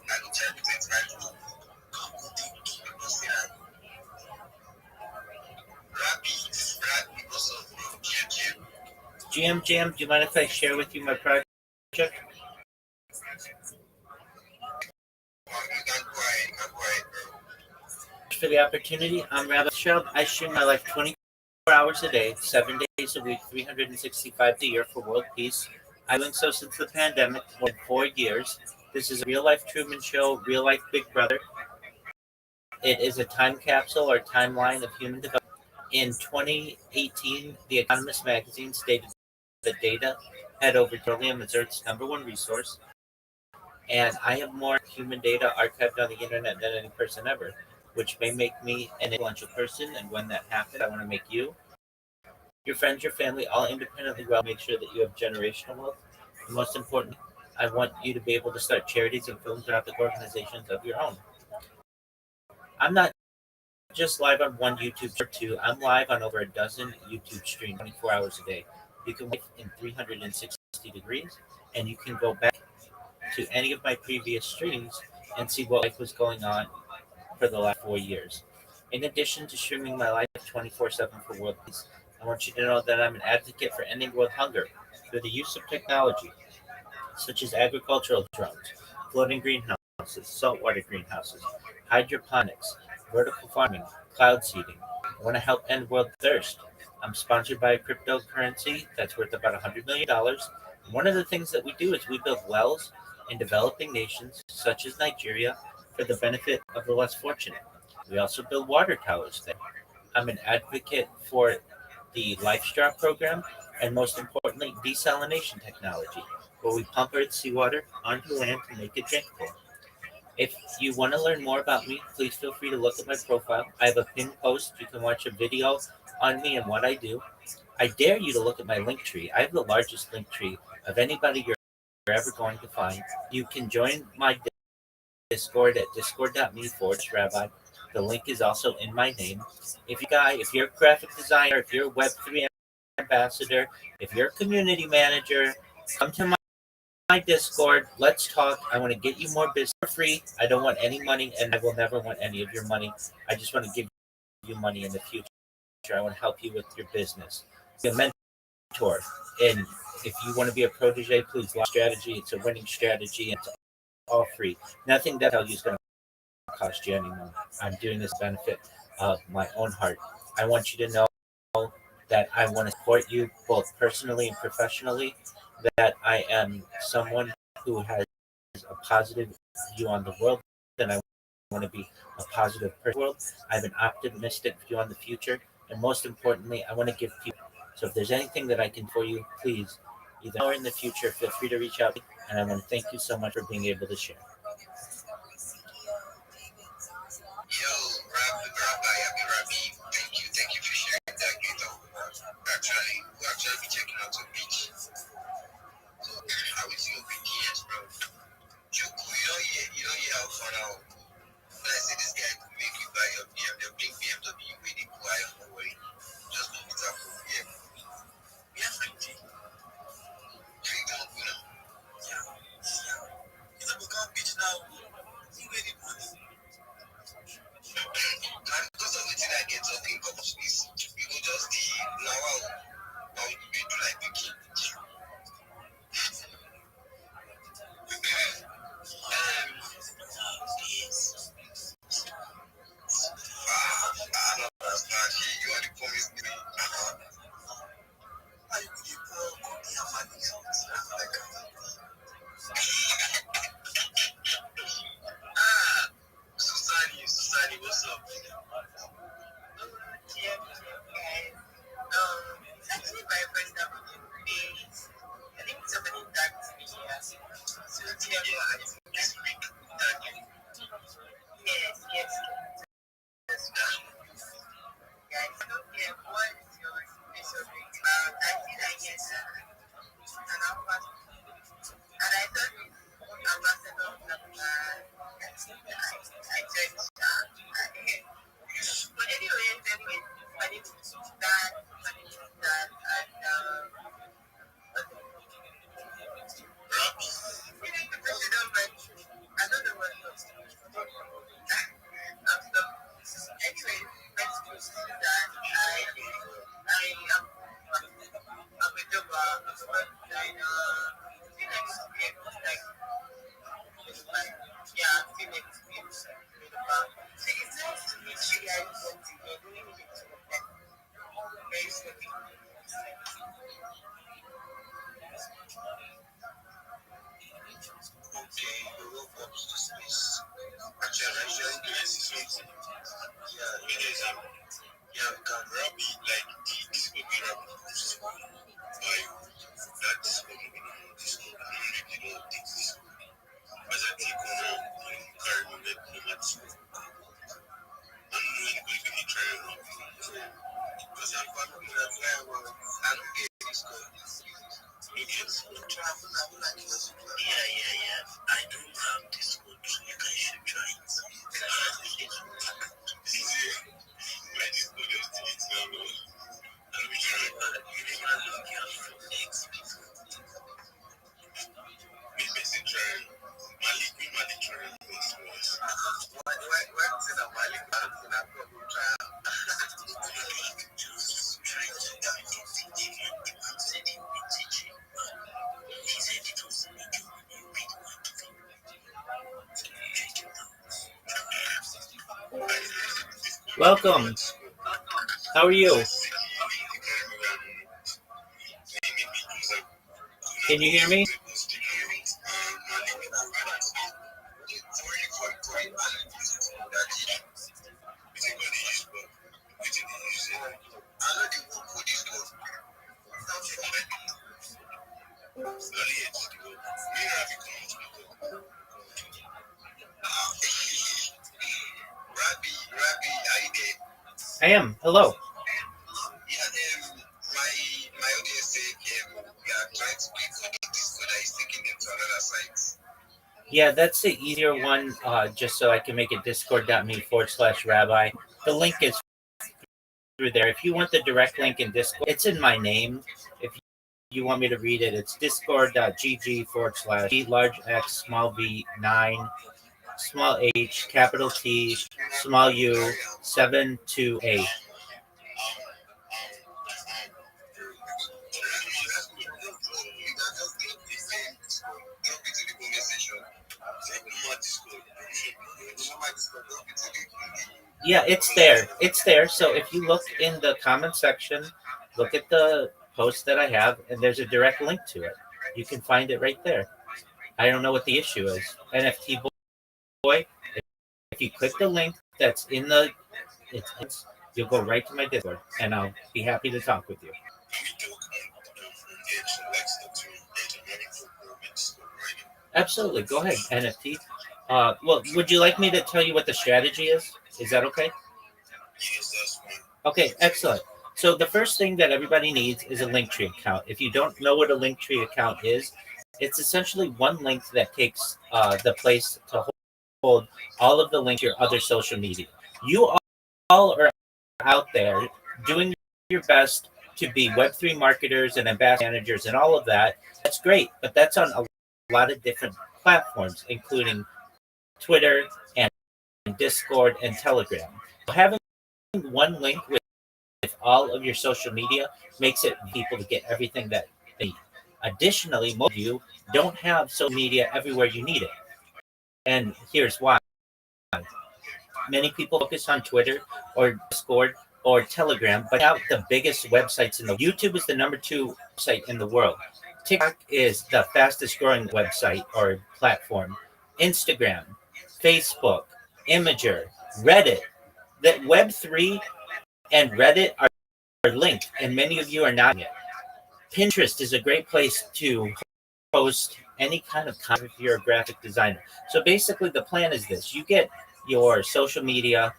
I don't try to take right now. Because Rabbit also from GM. GM, do you mind if I share with you my project? You can go ahead, bro. For the opportunity, I'm Rabbi Shrub. I stream my life 24 hours a day, 7 days a week, 365 a year for world peace. I've been doing so since the pandemic, more than 4 years. This is a real life Truman Show, real life Big Brother. It is a time capsule or timeline of human development. In 2018, The Economist magazine stated that data had over petroleum as Earth's number one resource, and I have more human data archived on the internet than any person ever, which may make me an influential person. And when that happens, I want to make you, your friends, your family, all independently well. Make sure that you have generational wealth. And most importantly, I want you to be able to start charities and philanthropic organizations of your own. I'm not just live on one YouTube or two. I'm live on over a dozen YouTube streams 24 hours a day. You can watch in 360 degrees, and you can go back to any of my previous streams and see what life was going on for the last 4 years. In addition to streaming my life 24/7 for world peace, I want you to know that I'm an advocate for ending world hunger through the use of technology, such as agricultural drones, floating greenhouses, saltwater greenhouses, hydroponics, vertical farming, cloud seeding. I want to help end world thirst. I'm sponsored by a cryptocurrency that's worth about $100 million. One of the things that we do is we build wells in developing nations such as Nigeria for the benefit of the less fortunate. We also build water towers there. I'm an advocate for the Lifestrap program and most importantly, desalination technology, where we pump Earth's seawater onto land to make it drinkable. If you want to learn more about me, please feel free to look at my profile. I have a pinned post. You can watch a video on me and what I do. I dare you to look at my link tree. I have the largest link tree of anybody you're ever going to find. You can join my Discord at discord.me/rabbi. The link is also in my name. If you're a graphic designer, if you're a Web3 ambassador, if you're a community manager, come to my Discord. Let's talk. I want to get you more business for free. I don't want any money, and I will never want any of your money. I just want to give you money in the future. I want to help you with your business. Be a mentor. And if you want to be a protege, please watch strategy. It's a winning strategy, and it's all free. Nothing that I tell you is going to cost you anymore. I'm doing this benefit of my own heart. I want you to know that I want to support you both personally and professionally, that I am someone who has a positive view on the world, and I want to be a positive person in the world. I have an optimistic view on the future, and most importantly, I want to give people. So if there's anything that I can do for you, please, either now or in the future, feel free to reach out. And I want to thank you so much for being able to share. Yo, Rabbi, thank you for sharing that gate of we're actually be checking out a beach. I will see your BTS, bro. You know, how fun out. When I say this guy could make you buy your BMW with the quiet away. Just go with that for PM. Yeah, frankly. You don't know. Yeah. It's a Bukau beach now. You ready, money? And because of the thing I get talking about is we go just the now how we do like the kid. You only promise me. I give Susani, what's up? Yeah, guys. It's actually my first time on your face. I think somebody tagged me here. So, yeah, this week, yes. Guys, okay, what is your explanation? I feel like yes, an alpha, and I thought ambassador of the I checked but anyway, my name is Dan, and I don't know what else to do. Anyway, let's proceed that I am I'm a job, I'm a web designer, Phoenix game, yeah, Phoenix games. See, it's nice to meet you guys once again. We need to meet them. Very soon. Okay, we will go to the space. Actually, this is it. Yeah, it is. Yeah, we can rub it like this will be rubbed. Like that's what we do. This will be really don't take this. As I take on carry my bed no matter. I don't know anybody can try it out. Because I'm probably not very well. I don't get this good. You get travel, I would like to. Yeah. I don't have this good. You guys should try it. Like this good is it's now. And we try it. You didn't want to look at from next week. Maybe it's a try. Malik try it. Why is it a Malik? I don't think I've got to try it. Just try to get teaching and I'm setting the teaching. He said it was a medium and you made one to think. Check it out. Welcome. How are you? Can you hear me? Rabbi, are you there? I am. Hello. Yeah, my audience said we are trying to click on the Discord that is taking them to another site. Yeah, that's the easier one. Just so I can make it discord.me/rabbi. The link is through there. If you want the direct link in Discord, it's in my name. If you want me to read it, it's discord.gg/E large X small V 9 small H capital T small U 728. Yeah, it's there. It's there. So if you look in the comment section, look at the post that I have, and there's a direct link to it. You can find it right there. I don't know what the issue is. NFT boy, if you click the link that's in the, you'll go right to my Discord, and I'll be happy to talk with you. Absolutely. Go ahead, NFT. Well, would you like me to tell you what the strategy is? Is that okay? Okay, excellent. So the first thing that everybody needs is a Linktree account. If you don't know what a Linktree account is, it's essentially one link that takes the place to hold all of the links to your other social media. You all are out there doing your best to be Web3 marketers and ambassador managers and all of that. That's great, but that's on a lot of different platforms, including Twitter and Discord and Telegram. Having one link with all of your social media makes it people to get everything that they need. Additionally, most of you don't have social media everywhere you need it. And here's why. Many people focus on Twitter or Discord or Telegram, but now the biggest websites in the YouTube is the #2 site in the world. TikTok is the fastest growing website or platform. Instagram, Facebook, Imager, Reddit. That Web3 and Reddit are linked, and many of you are not yet. Pinterest is a great place to post any kind of content if you're a graphic designer. So basically, the plan is this: you get your social media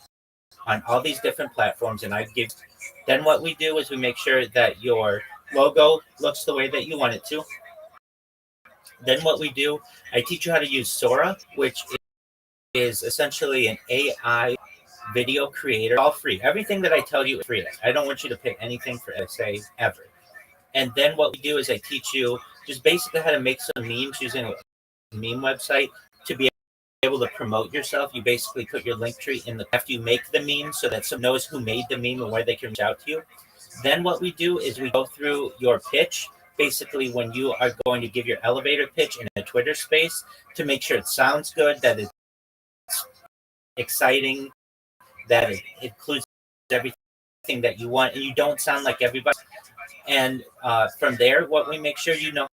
on all these different platforms, and I give. Then what we do is we make sure that your logo looks the way that you want it to. Then what we do, I teach you how to use Sora, which is essentially an AI video creator, all free. Everything that I tell you is free. I don't want you to pay anything for SA ever. And then what we do is I teach you just basically how to make some memes using a meme website to be able to promote yourself. You basically put your link tree in the after you make the meme so that someone knows who made the meme and where they can reach out to you. Then what we do is we go through your pitch, basically when you are going to give your elevator pitch in a Twitter space to make sure it sounds good, that it's exciting, that it includes everything that you want, and you don't sound like everybody. And from there, what we make sure you know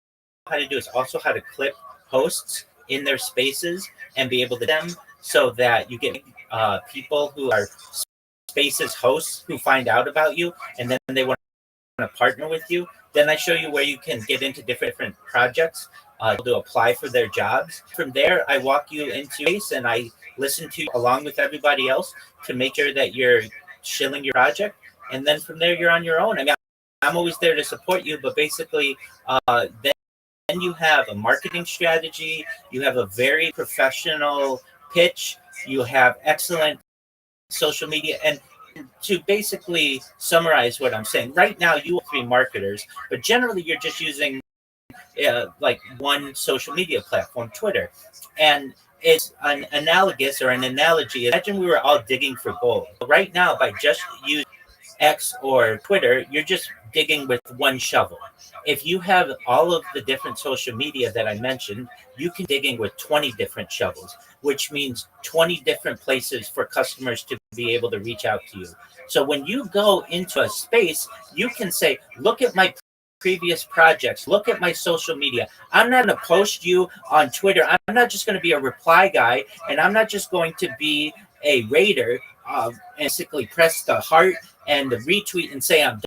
how to do is also how to clip hosts in their spaces and be able to them so that you get people who are spaces hosts who find out about you and then they want to partner with you. Then I show you where you can get into different projects to apply for their jobs. From there, I walk you into space and I listen to you along with everybody else to make sure that you're shilling your project. And then from there, you're on your own. I mean, I'm always there to support you, but basically, then you have a marketing strategy, you have a very professional pitch, you have excellent social media. And to basically summarize what I'm saying, right now you are 3 marketers, but generally you're just using like one social media platform, Twitter. And it's an analogous or an analogy. Imagine we were all digging for gold. Right now, by just using X or Twitter, you're just digging with one shovel. If you have all of the different social media that I mentioned, you can digging with 20 different shovels, which means 20 different places for customers to be able to reach out to you. So when you go into a space, you can say, look at my previous projects, look at my social media. I'm not going to post you on Twitter. I'm not just going to be a reply guy, and I'm not just going to be a raider, basically press the heart and the retweet and say I'm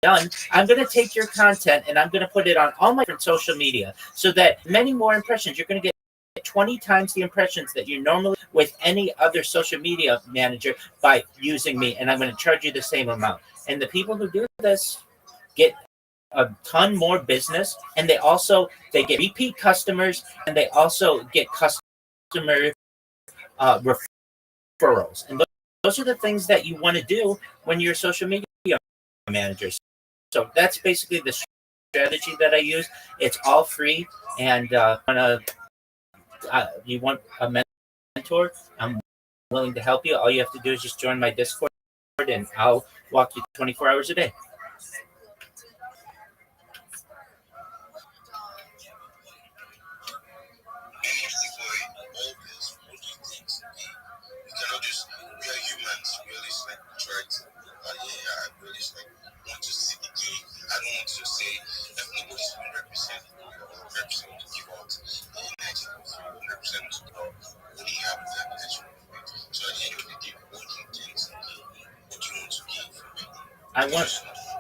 done, I'm going to take your content and I'm going to put it on all my different social media so that many more impressions. You're going to get 20 times the impressions that you normally with any other social media manager by using me, and I'm going to charge you the same amount. And the people who do this get a ton more business, and they get repeat customers, and they also get customer referrals. And those are the things that you want to do when you're a social media manager. So that's basically the strategy that I use. It's all free, and you want a mentor, I'm willing to help you. All you have to do is just join my Discord, and I'll walk you 24 hours a day. Cannot just, we are humans, we always like try to, I always like want to see the game. I don't want to say that nobody's 100%, 100% to give out the 100% to give out what do you have with that potential. So at the end of the day, what do you think to gain? What do you want to gain from it?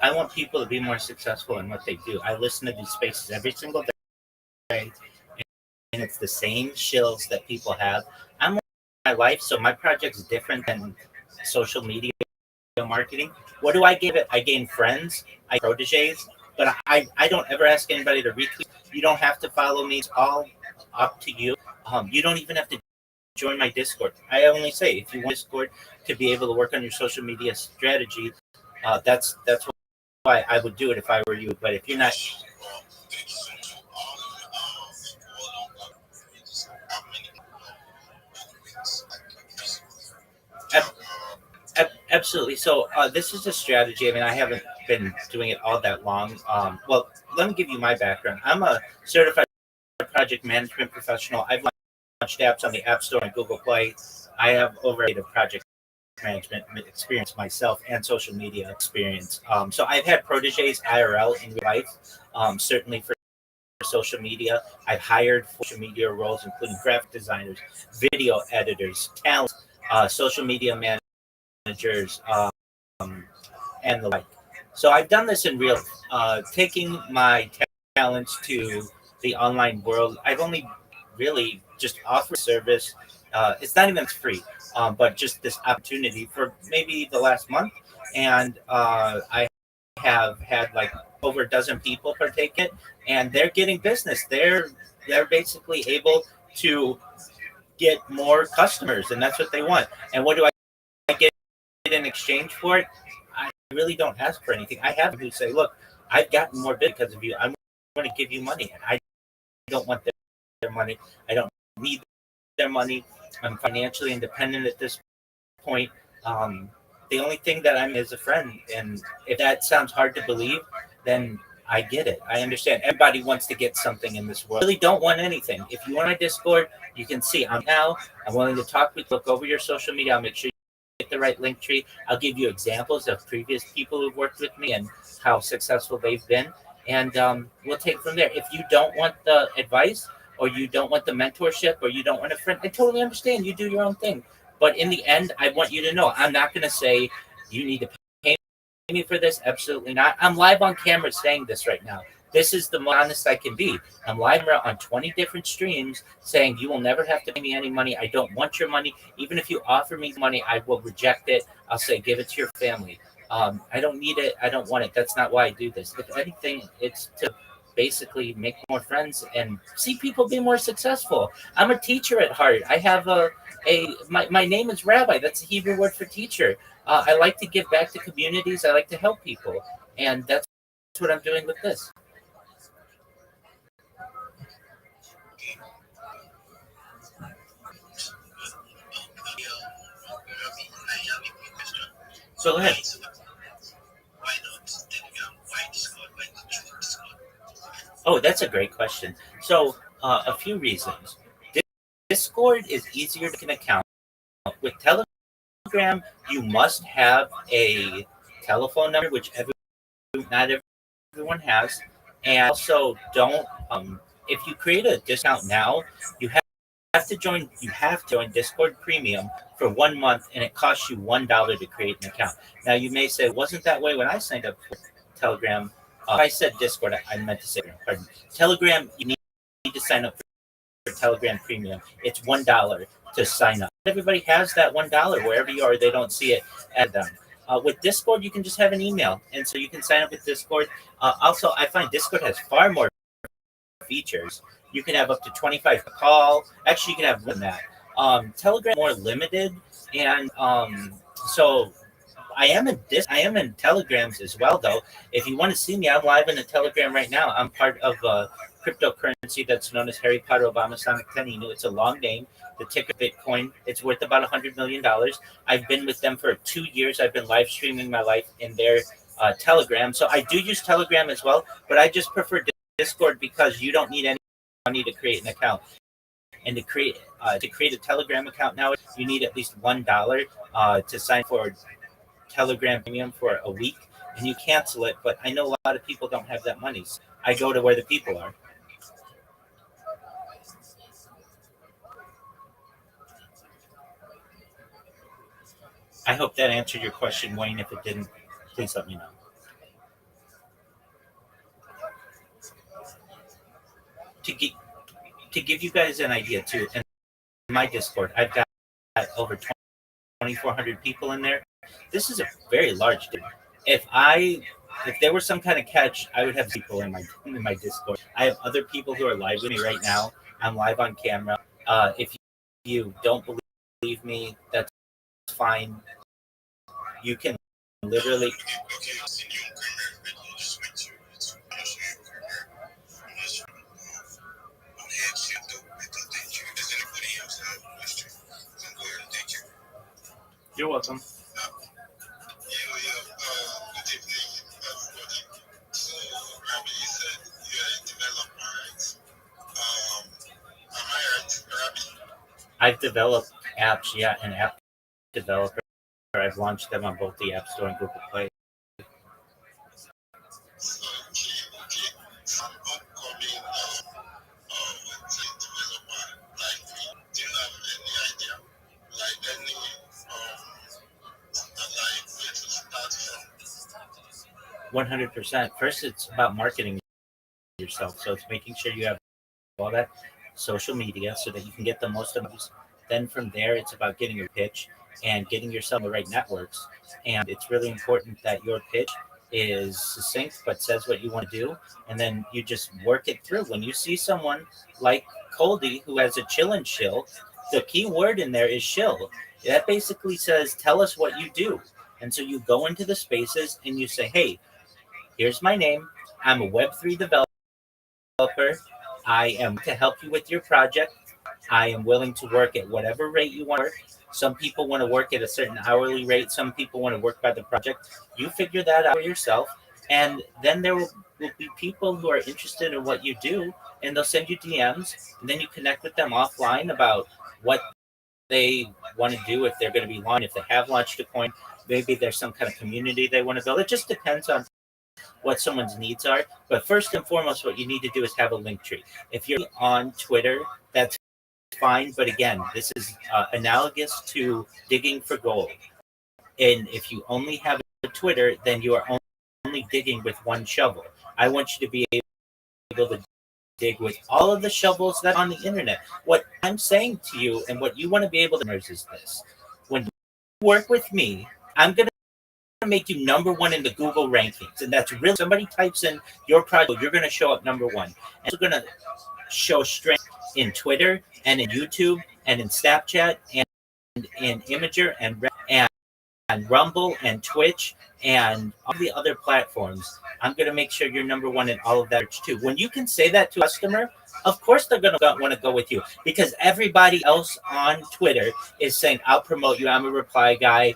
I want people to be more successful in what they do. I listen to these spaces every single day, and it's the same shills that people have. I'm my life, so my project is different than social media marketing. What do I give it? I gain friends, I proteges, but I don't ever ask anybody to retweet. You don't have to follow me. It's all up to you. You don't even have to join my Discord. I only say if you want Discord to be able to work on your social media strategy, that's why I would do it if I were you. But if you're not, absolutely. So this is a strategy. I mean, I haven't been doing it all that long. Well, let me give you my background. I'm a certified project management professional. I've launched apps on the App Store and Google Play. I have over a project management experience myself and social media experience. So I've had proteges IRL in real life, certainly for social media. I've hired social media roles, including graphic designers, video editors, talent, social media managers, and the like. So I've done this in real, taking my talents to the online world. I've only really just offered service. It's not even free, but just this opportunity for maybe the last month, and I have had like over a dozen people partake in it, and they're getting business. They're basically able to get more customers, and that's what they want. And what do I get in exchange for it? I really don't ask for anything. I have who say, "Look, I've gotten more big because of you. I'm going to give you money, and I don't want their money. I don't need their money. I'm financially independent at this point. The only thing that I'm is a friend, and if that sounds hard to believe, then I get it. I understand. Everybody wants to get something in this world. I really don't want anything. If you want my Discord, you can see I'm now. I'm willing to talk with. Look over your social media. I'll make sure you get the right link tree. I'll give you examples of previous people who've worked with me and how successful they've been, and we'll take from there. If you don't want the advice, or you don't want the mentorship, or you don't want a friend, I totally understand. You do your own thing. But in the end, I want you to know I'm not going to say you need to pay me for this. Absolutely not. I'm live on camera saying this right now. This is the most honest I can be. I'm live on 20 different streams saying you will never have to pay me any money. I don't want your money. Even if you offer me money, I will reject it. I'll say give it to your family. I don't need it. I don't want it. That's not why I do this. If anything, it's to basically make more friends and see people be more successful. I'm a teacher at heart. I have my name is Rabbi. That's a Hebrew word for teacher. I like to give back to communities. I like to help people, and that's what I'm doing with this. So go ahead. Why not Telegram? Why Discord? Why not Discord? Oh, that's a great question. So a few reasons. Discord is easier to get an account. With Telegram, you must have a telephone number, which not everyone has, and also don't. If you create a discount now, you have to join. You have to join Discord Premium for 1 month, and it costs you $1 to create an account. Now you may say, wasn't that way when I signed up for Telegram. If I said Discord, I meant to say pardon. Telegram. You need to sign up for Telegram Premium. It's $1 to sign up. Everybody has that $1 wherever you are. They don't see it at them. With Discord, you can just have an email, and so you can sign up with Discord. Also, I find Discord has far more features. You can have up to 25 call. Actually, you can have more than that. Telegram more limited, and so I am in Telegrams as well, though. If you want to see me, I'm live in a Telegram right now. I'm part of a cryptocurrency that's known as Harry Potter Obama Sonic Tenino. It's a long name. The ticker Bitcoin. It's worth about $100 million. I've been with them for 2 years. I've been live streaming my life in their Telegram. So I do use Telegram as well, but I just prefer Discord because you don't need any money to create an account. And to create a Telegram account now, you need at least $1 to sign for Telegram Premium for a week, and you cancel it. But I know a lot of people don't have that money. So I go to where the people are. I hope that answered your question, Wayne. If it didn't, please let me know. To give you guys an idea too, in my Discord, I've got over 2,400 people in there. This is a very large Discord. If there was some kind of catch, I would have people in my Discord. I have other people who are live with me right now. I'm live on camera. If you don't believe me, that's fine. You can literally. You're welcome. I've developed apps, yeah, an app developer. I've launched them on both the App Store and Google Play. $100%. First, it's about marketing yourself. So it's making sure you have all that social media so that you can get the most of those. Then from there, it's about getting your pitch and getting yourself the right networks. And it's really important that your pitch is succinct but says what you want to do. And then you just work it through. When you see someone like Coldy who has a chill and shill, the key word in there is shill. That basically says, tell us what you do. And so you go into the spaces and you say, hey, here's my name. I'm a Web3 developer. I am to help you with your project. I am willing to work at whatever rate you want to work. Some people want to work at a certain hourly rate. Some people want to work by the project. You figure that out yourself. And then there will be people who are interested in what you do, and they'll send you DMs. And then you connect with them offline about what they want to do, if they're going to be launching, if they have launched a coin. Maybe there's some kind of community they want to build. It just depends on what someone's needs are. But first and foremost, what you need to do is have a link tree. If you're on Twitter, that's fine. But again, this is analogous to digging for gold. And if you only have a Twitter, then you are only digging with one shovel. I want you to be able to dig with all of the shovels that are on the internet. What I'm saying to you and what you want to be able to is this. When you work with me, I'm going to make you number one in the Google rankings. And that's really, somebody types in your project, you're going to show up number one. And you're going to show strength in Twitter and in YouTube and in Snapchat and in Imager and Rumble and Twitch and all the other platforms. I'm going to make sure you're number one in all of that too. When you can say that to a customer, of course they're going to want to go with you, because everybody else on Twitter is saying, I'll promote you. I'm a reply guy.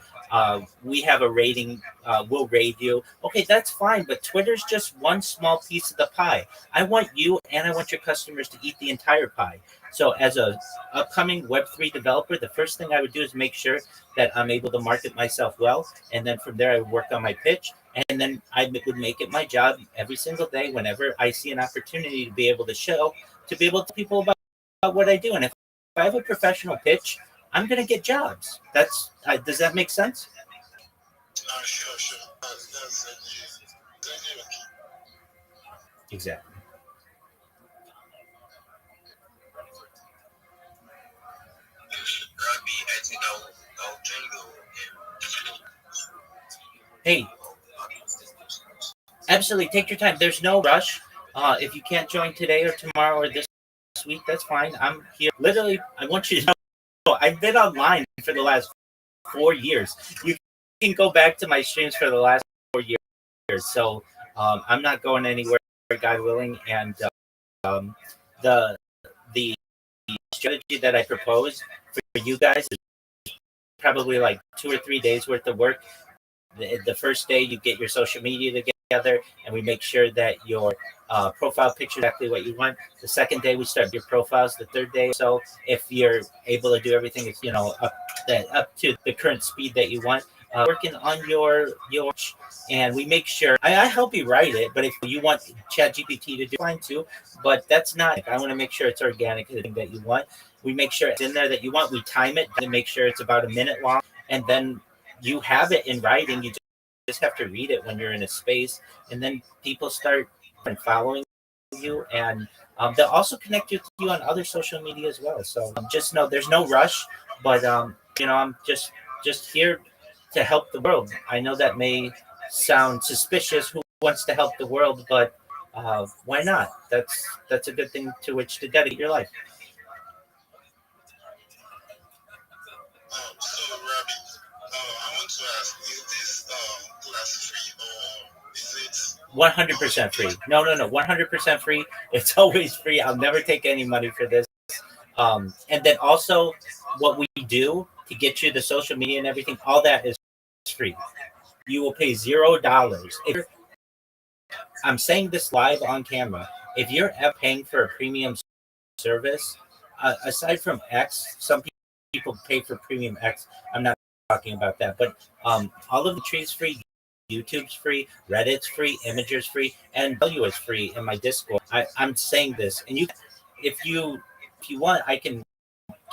We have a rating. We'll rate you. Okay, that's fine. But Twitter's just one small piece of the pie. I want you and I want your customers to eat the entire pie. So as a upcoming Web3 developer, the first thing I would do is make sure that I'm able to market myself well. And then from there, I would work on my pitch. And then I would make it my job every single day, whenever I see an opportunity to be able to show, to be able to tell people about what I do. And if I have a professional pitch, I'm going to get jobs. Does that make sense? Sure. That's Exactly. Rabbi, I think I'll join you. Hey, absolutely. Take your time. There's no rush. If you can't join today or tomorrow or this week, that's fine. I'm here. Literally, I want you to know I've been online for the last 4 years. You can go back to my streams for the last 4 years. So I'm not going anywhere, God willing. And um, the the strategy that I propose for you guys is probably like 2 or 3 days worth of work. The first day you get your social media together, and we make sure that your profile picture is exactly what you want. The second day we start your profiles. The third day, so if you're able to do everything, it's up to the current speed that you want. Working on your and we make sure I help you write it, but if you want ChatGPT to do fine too, but that's not. I want to make sure it's organic, the thing that you want. We make sure it's in there that you want. We time it and make sure it's about a minute long, and then you have it in writing. You just have to read it when you're in a space, and then people start following you, and they'll also connect with you on other social media as well. So just know there's no rush, but I'm just here to help the world. I know that may sound suspicious. Who wants to help the world? But why not? That's a good thing to which to dedicate your life. So, Rabbi, I want to ask, is this class free or is it 100% free. No, 100% free. It's always free. I'll never take any money for this. And then also, what we do to get you the social media and everything, all that is free. You will pay $0. I'm saying this live on camera. If you're paying for a premium service, aside from X, some people pay for premium X. I'm not talking about that, but all of the trees free. YouTube's free, Reddit's free, Imager's free, and W is free in my Discord. I'm saying this, and if you want, I can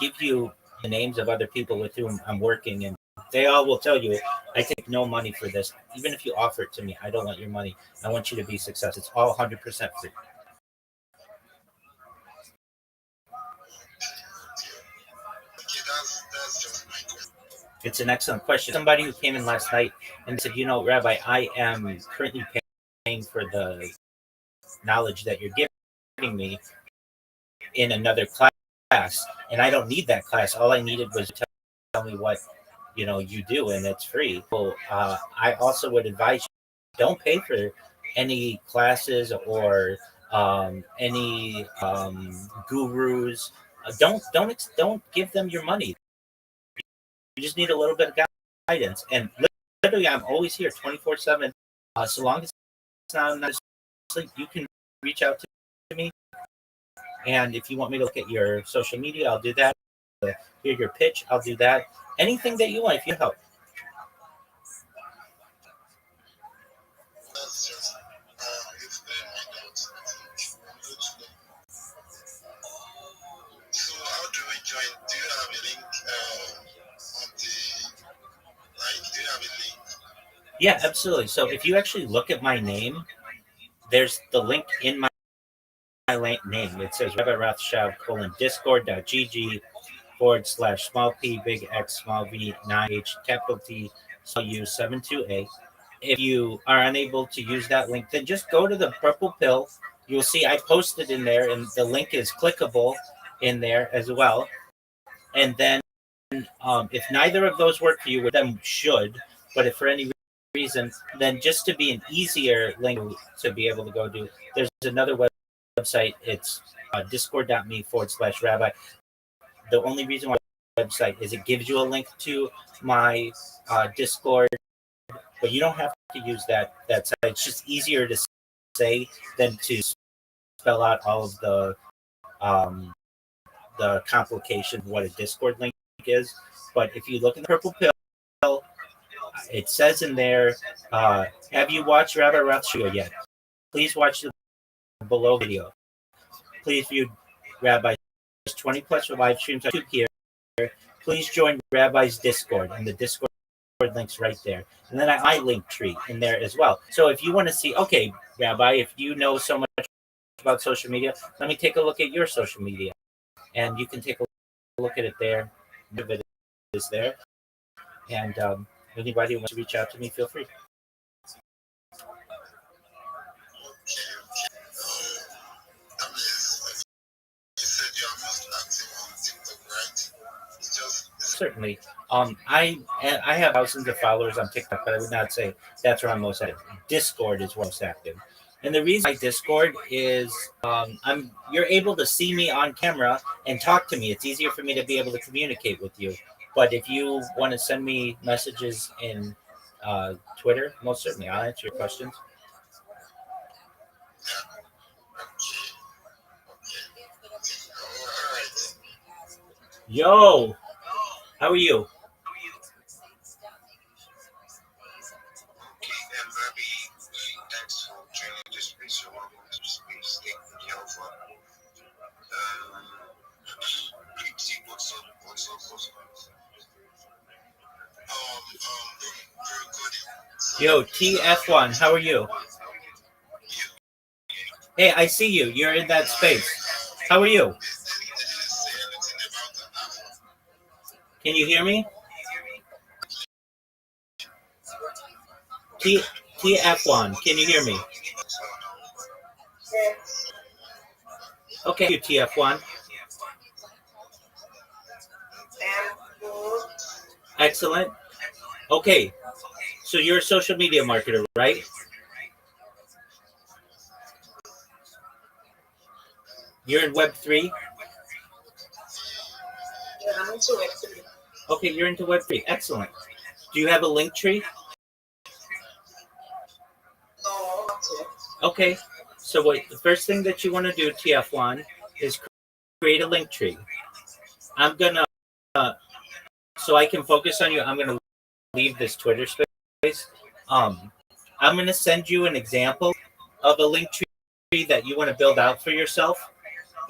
give you the names of other people with whom I'm working, and they all will tell you I take no money for this. Even if you offer it to me, I don't want your money. I want you to be successful. It's all 100% free. okay? That's just my question. It's an excellent question. Somebody who came in last night and said, Rabbi, I am currently paying for the knowledge that you're giving me in another class, and I don't need that class. All I needed was to tell me what you do, and it's free. So I also would advise you don't pay for any classes or any gurus. Don't give them your money. You just need a little bit of guidance, and literally, I'm always here 24/7. So long as it's not asleep, you can reach out to me. And if you want me to look at your social media, I'll do that. Hear your pitch, I'll do that. Anything that you want, if you help. That's just it's clear my doubts. I think I'm good to go. So how do we join? Do you have a link on the do you have a link? Yeah, absolutely. So if you actually look at my name, there's the link in my name. It says Rabbi Rothschild discord.gg /small p big X small v 9h capital T small U 72A. If you are unable to use that link, then just go to the purple pill. You'll see I posted in there, and the link is clickable in there as well. And then if neither of those work for you, which them should, but if for any reason, then just to be an easier link to be able to go do, there's another website. It's discord.me /rabbi. The only reason why website is it gives you a link to my Discord, but you don't have to use that site. It's just easier to say than to spell out all of the complication of what a Discord link is. But if you look in the purple pill, it says in there, have you watched Rabbi Rothschild yet? Please watch the below video. Please view Rabbi's 20 plus live streams on YouTube here. Please join Rabbi's Discord, and the Discord links right there. And then I link tree in there as well. So if you want to see, okay, Rabbi, if you know so much about social media, let me take a look at your social media. And you can take a look at it there. It is there. And anybody who wants to reach out to me, feel free. Certainly. I have thousands of followers on TikTok, but I would not say that's where I'm most active. Discord is where I'm most active. And the reason I Discord is you're able to see me on camera and talk to me. It's easier for me to be able to communicate with you. But if you want to send me messages in Twitter, most certainly I'll answer your questions. Yo, how are you? Yo, TF1, how are you? Hey, I see you. You're in that space. How are you? Can you hear me? TF1, can you hear me? Okay, you TF1. Excellent. Okay, so you're a social media marketer, right? You're in Web3? Yeah, I'm into Web3. Okay, you're into Web3. Excellent. Do you have a link tree? No, not yet. Okay, so the first thing that you want to do, TF1, is create a link tree. I'm gonna, so I can focus on you, I'm gonna leave this Twitter space. I'm gonna send you an example of a link tree that you want to build out for yourself,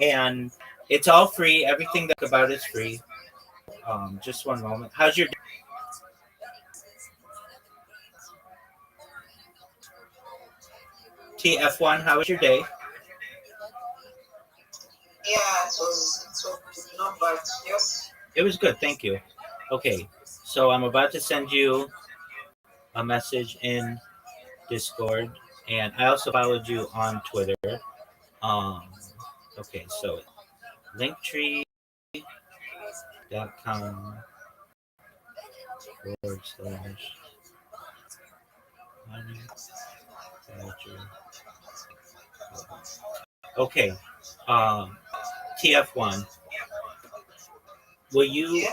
and it's all free. Everything that's about is free. Just one moment. How's your TF1? How was your day? Yeah, it was not bad. Yes. It was good, thank you. Okay, so I'm about to send you a message in Discord, and I also followed you on Twitter. Um, okay, so linktree.com/money. Okay, TF1. Will you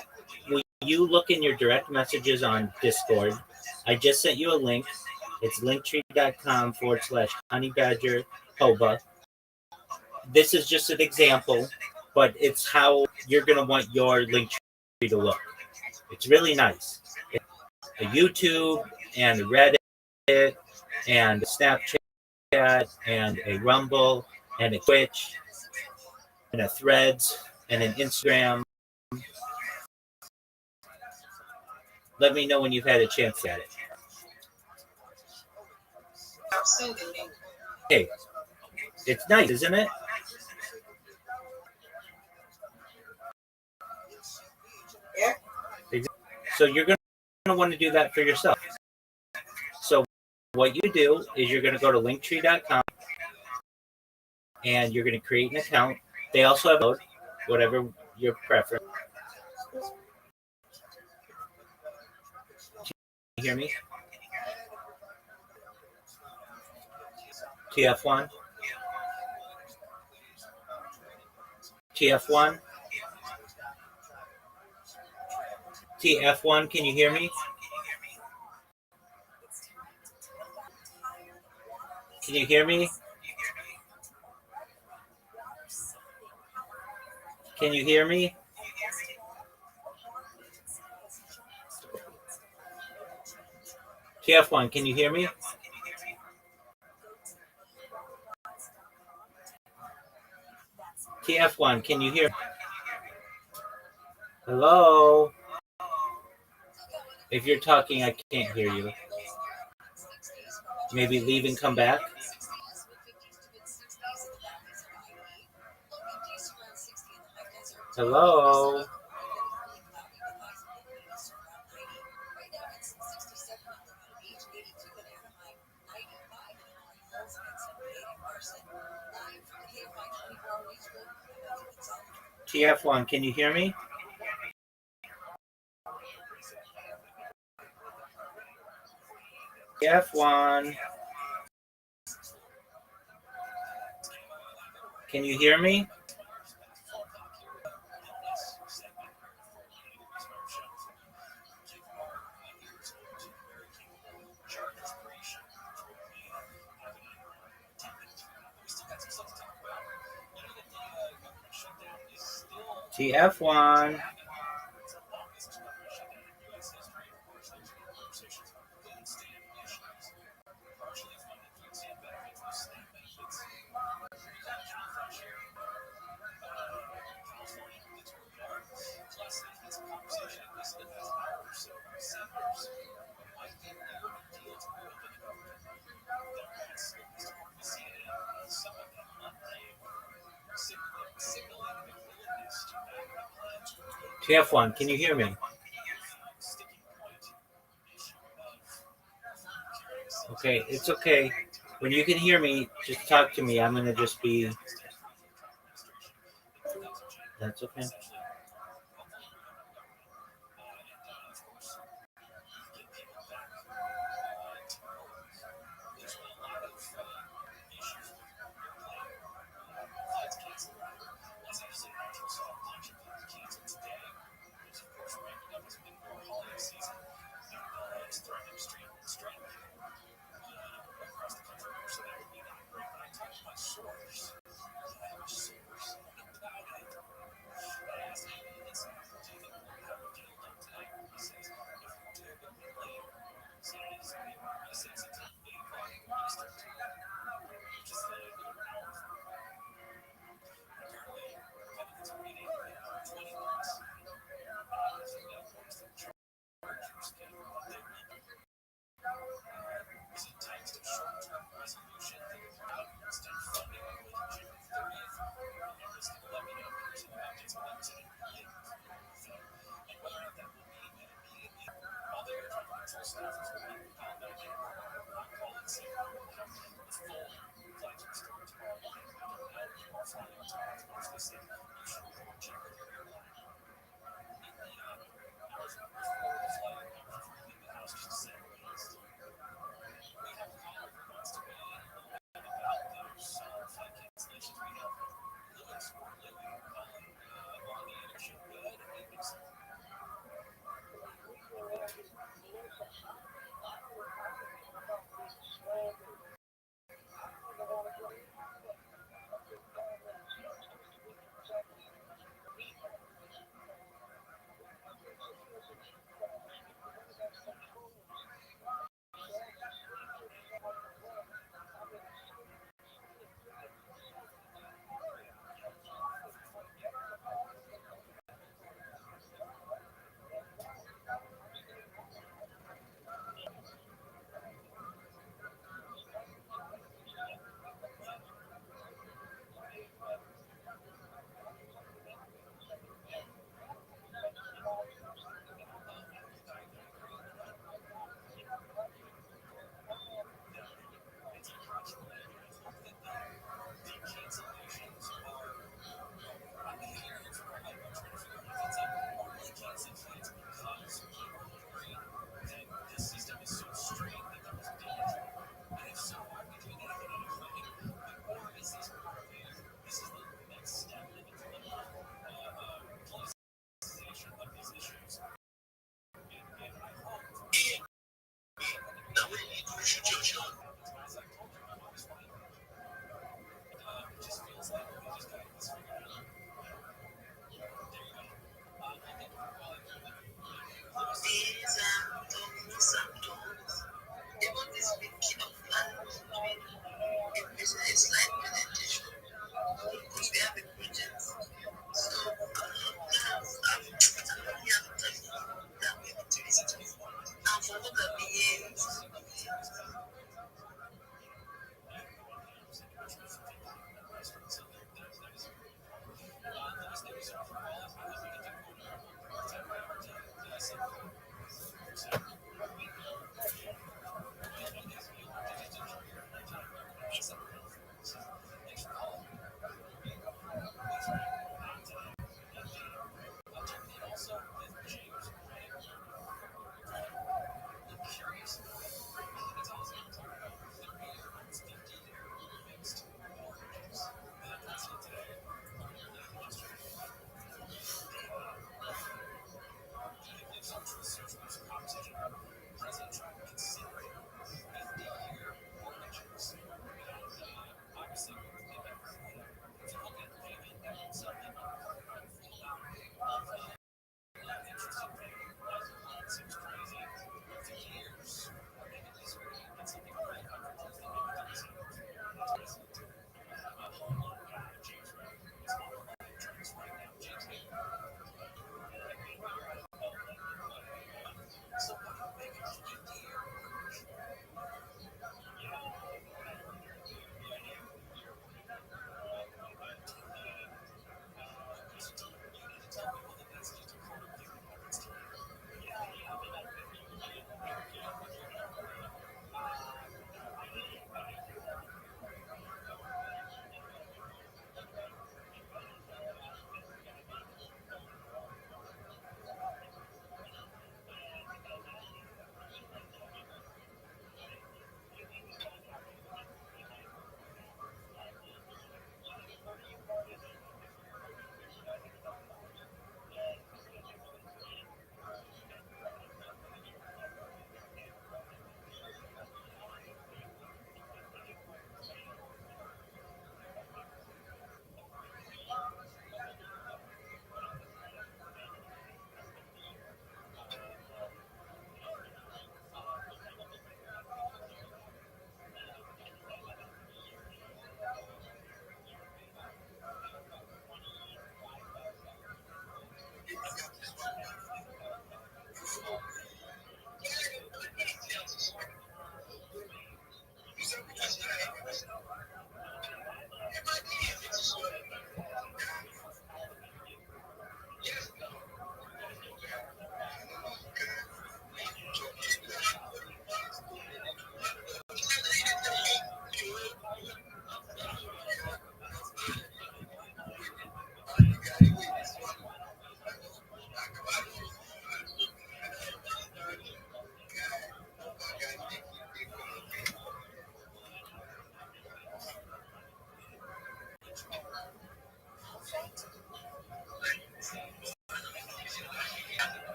look in your direct messages on Discord? I just sent you a link. It's linktree.com/honeybadgerhoba. This is just an example, but it's how you're going to want your link tree to look. It's really nice. It's a YouTube and Reddit and a Snapchat and a Rumble and a Twitch and a Threads and an Instagram. Let me know when you've had a chance at it. I've seen the link. Okay. It's nice, isn't it? Yeah. So you're going to want to do that for yourself. So what you do is you're going to go to linktree.com and you're going to create an account. They also have mode, whatever your preference. Can you hear me? TF1? TF1? TF1, can you hear me? Can you hear me? Can you hear me? TF1, can you hear me? TF1, can you hear? Hello? If you're talking, I can't hear you. Maybe leave and come back. Hello? TF1, can you hear me? TF1. Can you hear me? TF1. TF1, can you hear me? Okay, it's okay. When you can hear me, just talk to me. I'm going to just be... That's okay.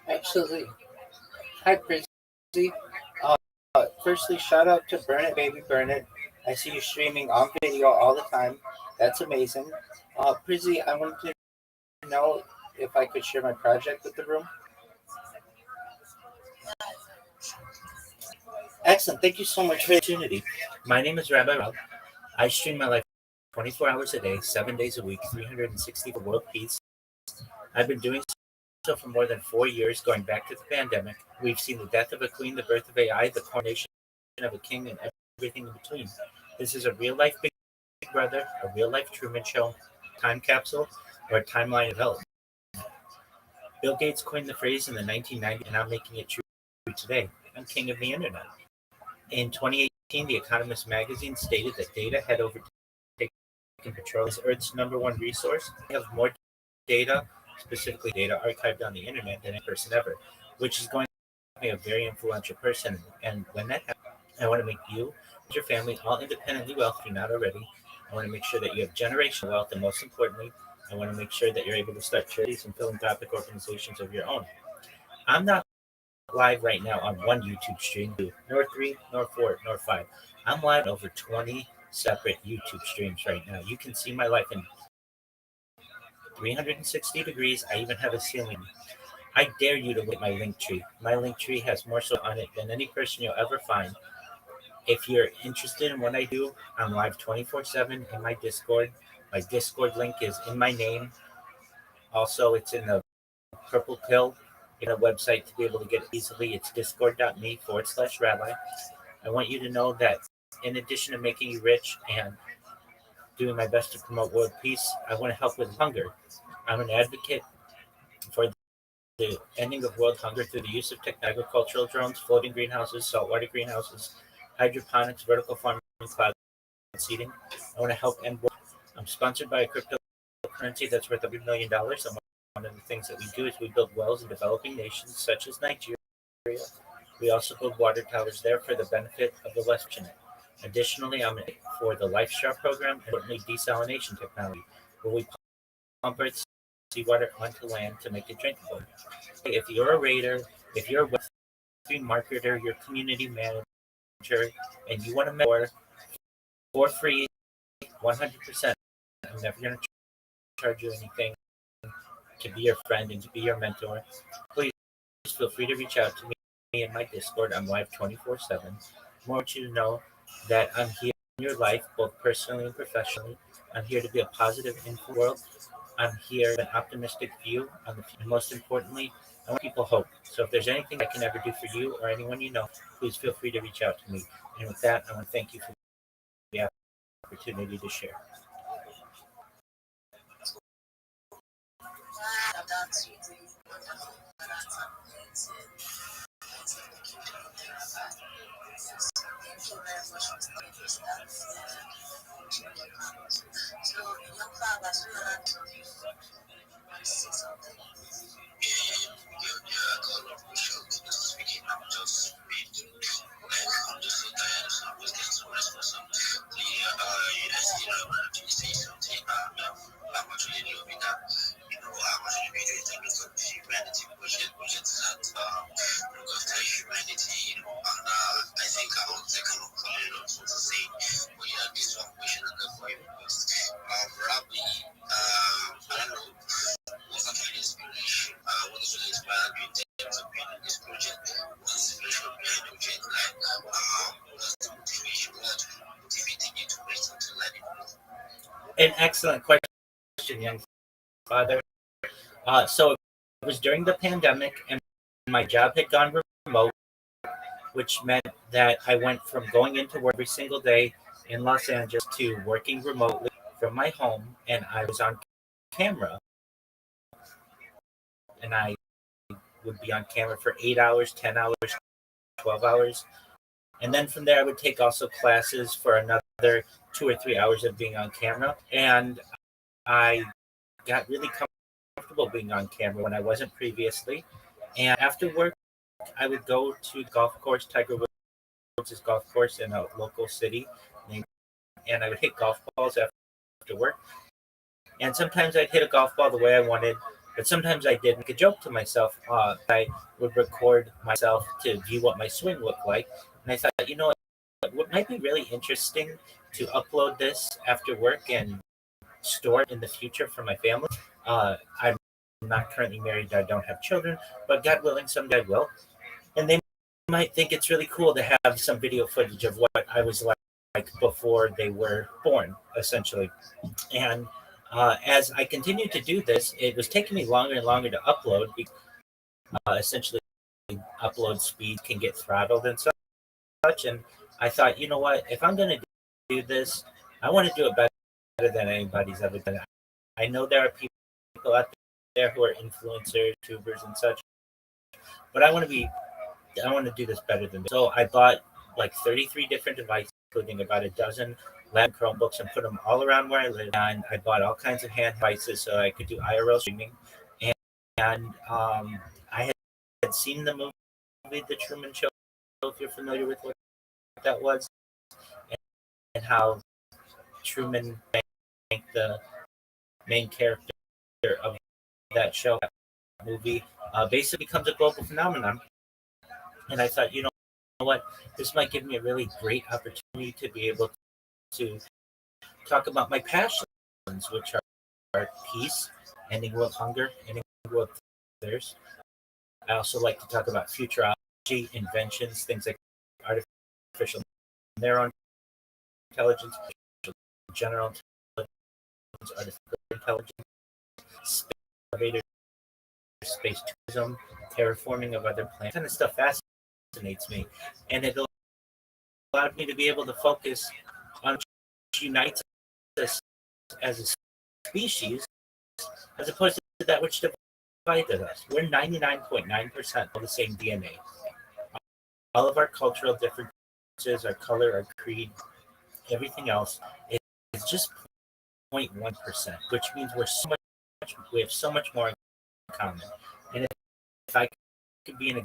Absolutely. Hi, Prissy. Uh, Firstly, shout out to Burn It, Baby Burn It. I see you streaming on video all the time. That's amazing. Prissy, I wanted to know if I could share my project with the room. Excellent. Thank you so much for the opportunity. My name is Rabbi Rob. I stream my life 24 hours a day, 7 days a week, 360 for world peace. I've been doing so for more than 4 years, going back to the pandemic. We've seen the death of a queen, the birth of AI, the coronation of a king, and everything in between. This is a real life Big Brother, a real life Truman Show, time capsule, or a timeline of health. Bill Gates coined the phrase in the 1990s, and I'm making it true today. I'm king of the internet. In 2018, The Economist magazine stated that data had overtaken control as Earth's number one resource. We have more data, specifically data archived on the internet, than any person ever, which is going to be a very influential person. And when that happens, I want to make you and your family all independently wealthy if you're not already. I want to make sure that you have generational wealth, and most importantly, I want to make sure that you're able to start charities and philanthropic organizations of your own. I'm not live right now on one YouTube stream, nor three, nor four, nor five. I'm live on over 20 separate YouTube streams right now. You can see my life in 360 degrees. I even have a ceiling. I dare you to look at my link tree. My link tree has more so on it than any person you'll ever find. If you're interested in what I do, I'm live 24/7 in my Discord. My Discord link is in my name. Also, it's in the purple pill in a website to be able to get it easily. It's discord.me/rabbi. I want you to know that in addition to making you rich and doing my best to promote world peace, I want to help with hunger. I'm an advocate for the ending of world hunger through the use of agricultural drones, floating greenhouses, saltwater greenhouses, hydroponics, vertical farming, cloud seeding. I want to help end world. I'm sponsored by a cryptocurrency that's worth $100 million. And one of the things that we do is we build wells in developing nations such as Nigeria. We also build water towers there for the benefit of the less fortunate. Additionally, I'm for the LifeStar program and importantly desalination technology, where we pump Earth's seawater onto land to make it drinkable. If you're a raider, if you're a Web3 marketer, your community manager, and you want to mentor for free, 100%, I'm never going to charge you anything to be your friend and to be your mentor. Please feel free to reach out to me in my Discord. I'm live 24/7. I want you to know that I'm here in your life, both personally and professionally. I'm here to be a positive influence in the world. I'm here with an optimistic view on the future. And most importantly, I want people hope. So if there's anything I can ever do for you or anyone you know, please feel free to reach out to me. And with that, I want to thank you for the opportunity to share. An excellent question, young father. So it was during the pandemic, and my job had gone remote, which meant that I went from going into work every single day in Los Angeles to working remotely from my home, and I was on camera, and I would be on camera for 8 hours, 10 hours, 12 hours, and then from there I would take also classes for another 2 or 3 hours of being on camera, and I got really comfortable being on camera when I wasn't previously. And after work, I would go to golf course, Tiger Woods' golf course in a local city, and I would hit golf balls after work. And sometimes I'd hit a golf ball the way I wanted, but sometimes I did make a joke to myself. I would record myself to view what my swing looked like. And I thought, what might be really interesting to upload this after work and store it in the future for my family. I'm not currently married, I don't have children, but God willing, someday I will. And they might think it's really cool to have some video footage of what I was like before they were born, essentially. And as I continued to do this, it was taking me longer and longer to upload. Essentially, upload speed can get throttled and such. And I thought, you know what? If I'm going to do this, I want to do it better than anybody's ever done it. I know there are people out there who are influencers, YouTubers, and such, but I want to do this better than this. So I bought like 33 different devices, including about a dozen lab Chromebooks, and put them all around where I live. And I bought all kinds of hand devices so I could do IRL streaming. And I had seen the movie The Truman Show, if you're familiar with what that was, and how Truman, the main character of that show, that movie, basically becomes a global phenomenon. And I thought, you know what, this might give me a really great opportunity to be able to talk about my passions, which are peace, ending world hunger, ending world thirst. I also like to talk about futurology, inventions, things like artificial narrow intelligence, general intelligence, artificial intelligence, space elevators, space tourism, terraforming of other planets. Kind of stuff fascinates me, and it allowed me to be able to focus on what unites us as a species, as opposed to that which divided us. We're 99.9% of the same DNA. All of our cultural differences, our color, our creed, everything else is just 0.1%, which means we have so much more in common. And if I could be an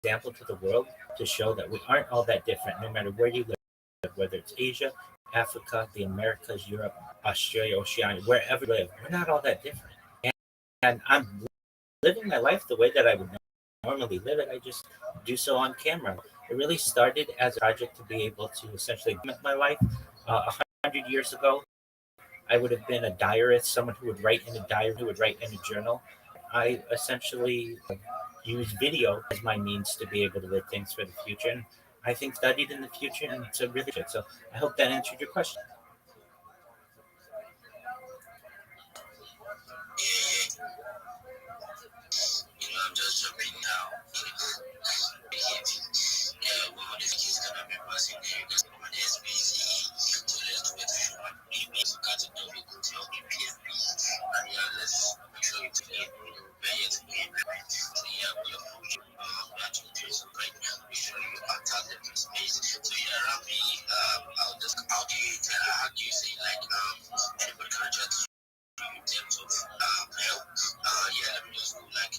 example to the world to show that we aren't all that different, no matter where you live, whether it's Asia, Africa, the Americas, Europe, Australia, Oceania, wherever you live, we're not all that different. And I'm living my life the way that I would normally live it. I just do so on camera. It really started as a project to be able to essentially document my life. 100 years ago, I would have been a diarist, someone who would write in a diary, who would write in a journal. I essentially use video as my means to be able to live things for the future. And I think studied in the future, and it's a really good. So I hope that answered your question. I'm just jumping now. Yeah, well, this is gonna be passing there. That's on SBC. So let's do it. Maybe it's got to do with your PFP. And yeah, let's make sure you take it. Pay it. So yeah, we are pushing. We are to do some right. We show you our talent in space. So yeah, Rafi, I'll just, how do you say, like, anybody can chat to you in terms of help? Yeah, let me just go, like,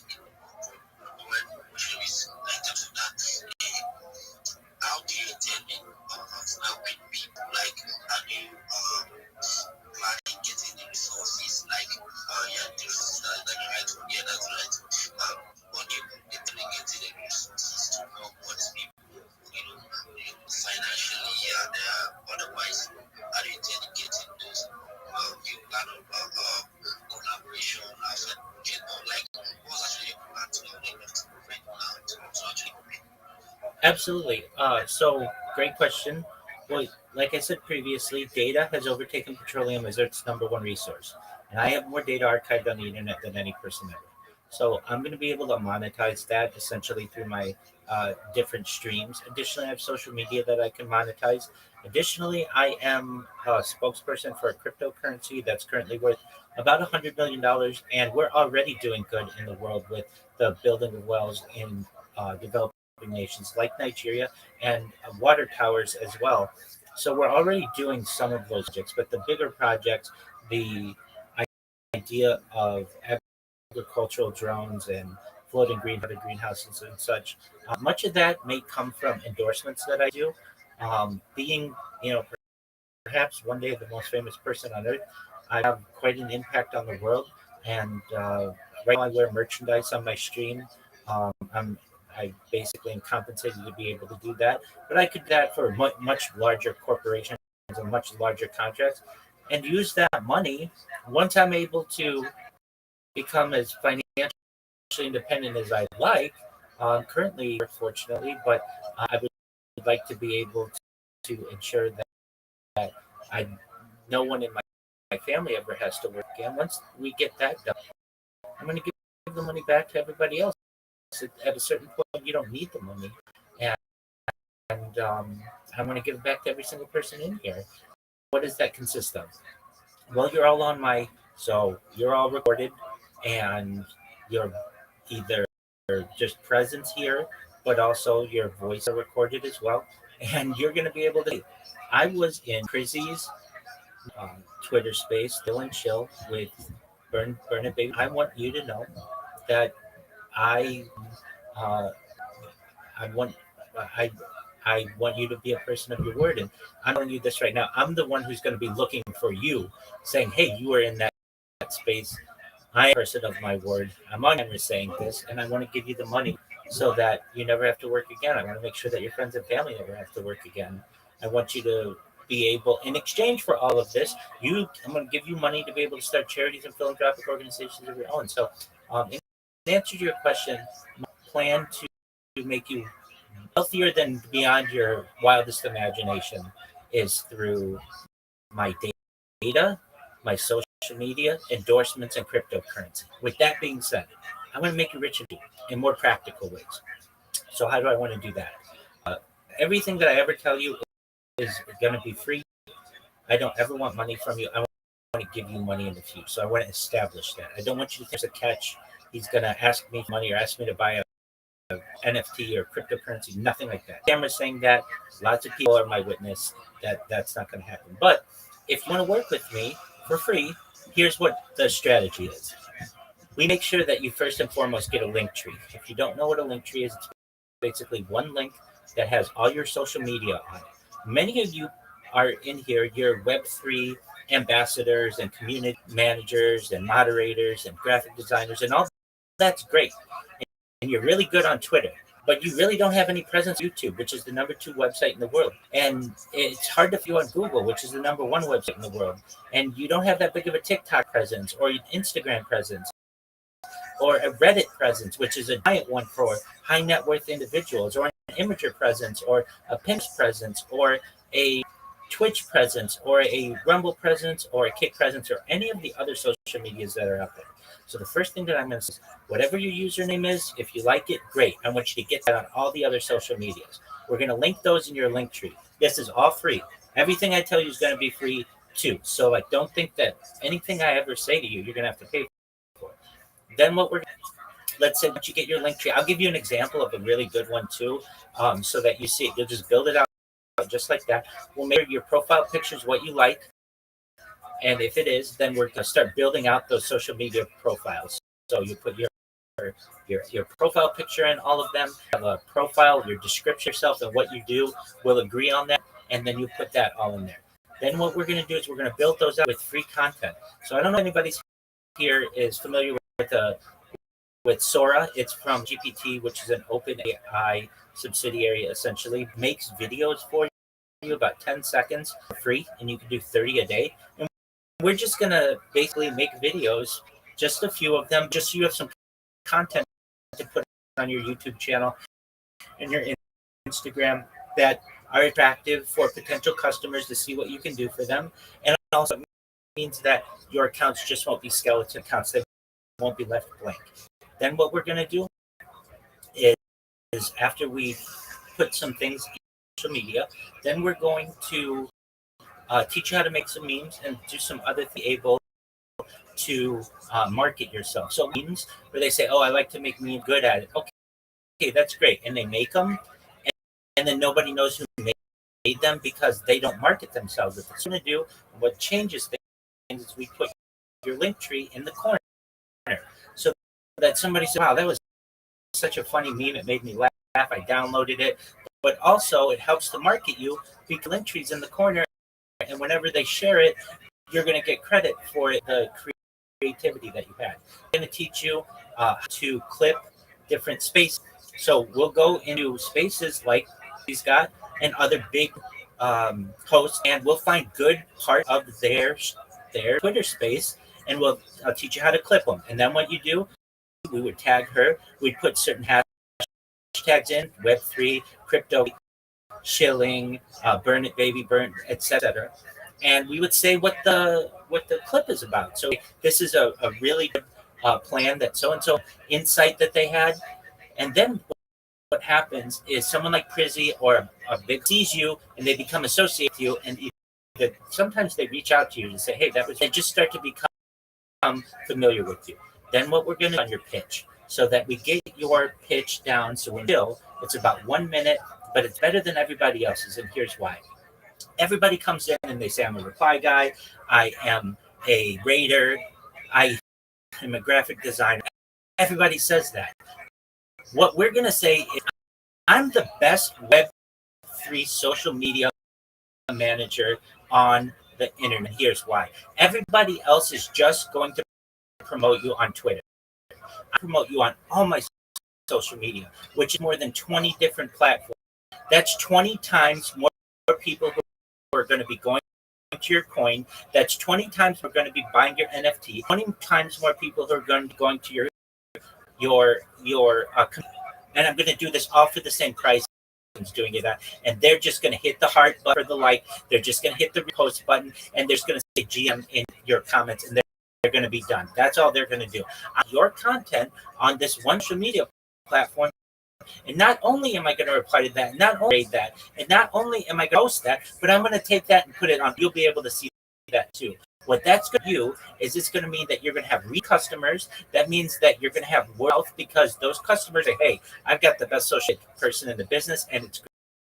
what should we say, in terms of that? How do you intend helping people? Like, how do you planning getting the resources? Like, yeah, the resources that you right one. Yeah, that's right. What do you intend getting the resources to help what people, financially and otherwise? How do you intend getting those? Do you plan on collaboration outside project, or like what's actually your plan to help them to prevent to actually compete? Absolutely. So great question. Well, like I said previously, data has overtaken petroleum as Earth's number one resource. And I have more data archived on the internet than any person ever. So I'm going to be able to monetize that essentially through my different streams. Additionally, I have social media that I can monetize. Additionally, I am a spokesperson for a cryptocurrency that's currently worth about $100 million, and we're already doing good in the world with the building of wells in developing nations like Nigeria and water towers as well. So we're already doing some of those projects, but the bigger projects, the idea of agricultural drones and floating greenhouses and such, much of that may come from endorsements that I do. Being, you know, perhaps one day the most famous person on earth, I have quite an impact on the world. And right now I wear merchandise on my stream. I basically am compensated to be able to do that, but I could do that for much larger corporations and much larger contracts, and use that money once I'm able to become as financially independent as I like. Currently, fortunately, but I would like to be able to ensure that I no one in my family ever has to work again. Once we get that done, I'm going to give the money back to everybody else. At a certain point, you don't need the money, and I'm going to give it back to every single person in here. What does that consist of? Well, you're all on my, so you're all recorded, and you're either just presence here, but also your voice are recorded as well, and you're going to be able to. I was in Crizzy's Twitter space, still and chill with Burn It Baby. I want you to know that I uh, I want I I want you to be a person of your word, and I'm telling you this right now. I'm the one who's going to be looking for you, saying, "Hey, you were in that space. I am a person of my word. I'm on camera saying this, and I want to give you the money so that you never have to work again. I want to make sure that your friends and family never have to work again. I want you to be able, in exchange for all of this, I'm going to give you money to be able to start charities and philanthropic organizations of your own." So, in answer to your question, my plan to make you wealthier than beyond your wildest imagination is through my data, my social media, endorsements, and cryptocurrency. With that being said, I want to make you richer in more practical ways. So, how do I want to do that? Uh, Everything that I ever tell you is going to be free. I don't ever want money from you. I want to give you money in the future. So, I want to establish that. I don't want you to think there's a catch. He's going to ask me for money or ask me to buy a NFT or cryptocurrency, nothing like that. Camera's saying that. Lots of people are my witness that that's not going to happen. But if you want to work with me for free, here's what the strategy is. We make sure that you first and foremost get a link tree. If you don't know what a link tree is, it's basically one link that has all your social media on it. Many of you are in here, you're Web3 ambassadors and community managers and moderators and graphic designers, and all that's great. And you're really good on Twitter, but you really don't have any presence on YouTube, which is the number two website in the world. And it's hard to find you on Google, which is the number one website in the world. And you don't have that big of a TikTok presence or an Instagram presence or a Reddit presence, which is a giant one for high net worth individuals, or an Imager presence, or a Pinterest presence, or a Twitch presence, or a Rumble presence, or a Kick presence, or any of the other social medias that are out there. So the first thing that I'm going to say, whatever your username is, if you like it, great. I want you to get that on all the other social medias. We're going to link those in your link tree. This is all free. Everything I tell you is going to be free too. So like, don't think that anything I ever say to you, you're going to have to pay for. Then let's say once you get your link tree, I'll give you an example of a really good one too, so that you see it. You'll just build it out just like that. We'll make your profile pictures what you like, and if it is, then we're gonna start building out those social media profiles. So you put your profile picture in all of them, have a profile, your description yourself and what you do. We'll agree on that, and then you put that all in there. Then what we're going to do is we're going to build those out with free content. So I don't know if anybody here is familiar with Sora. It's from GPT, which is an open AI subsidiary, essentially makes videos for you about 10 seconds for free, and you can do 30 a day. And we're just going to basically make videos, just a few of them, just so you have some content to put on your YouTube channel and your Instagram that are attractive for potential customers to see what you can do for them. And also it means that your accounts just won't be skeleton accounts. They won't be left blank. Then what we're going to do is after we put some things in social media, then we're going to teach you how to make some memes and do some other things able to market yourself. So memes where they say, "Oh, I like to make memes, good at it." Okay, that's great, and they make them, and then nobody knows who made them because they don't market themselves. What it's going to do, what changes things, is we put your link tree in the corner, so that somebody says, "Wow, that was such a funny meme. It made me laugh. I downloaded it." But also, it helps to market you because link tree's in the corner, and whenever they share it, you're going to get credit for the creativity that you had. I'm going to teach you how to clip different spaces. So we'll go into spaces like he's got and other big hosts, and we'll find good part of their Twitter space, and I'll teach you how to clip them. And then what you do, we would tag her. We'd put certain hashtags in: Web3, crypto, shilling, burn it, baby, burn, etc. And we would say what the clip is about. So this is a really good plan that so and so insight that they had, and then what happens is someone like Prizzy or a big sees you and they become associated with you, and sometimes they reach out to you and say, "Hey, that was." They just start to become familiar with you. Then what we're going to do on your pitch, so that we get your pitch down. So it's about 1 minute, but it's better than everybody else's, and here's why. Everybody comes in and they say, "I'm a reply guy. I am a rater. I am a graphic designer." Everybody says that. What we're going to say is, "I'm the best Web3 social media manager on the internet. Here's why." Everybody else is just going to promote you on Twitter. I promote you on all my social media, which is more than 20 different platforms. That's 20 times more people who are going to be going to your coin. That's 20 times we're going to be buying your NFT. 20 times more people who are going to be going to your and I'm going to do this all for the same price. Doing it, and they're just going to hit the heart button for the like. They're just going to hit the repost button, and they're just going to say GM in your comments, and they're going to be done. That's all they're going to do. Your content on this one social media platform, and not only am I going to reply to that, not only read that, and not only am I going to post that, but I'm going to take that and put it on. You'll be able to see that too. What that's going to do is it's going to mean that you're going to have customers. That means that you're going to have word of mouth because those customers say, "Hey, I've got the best social person in the business, and it's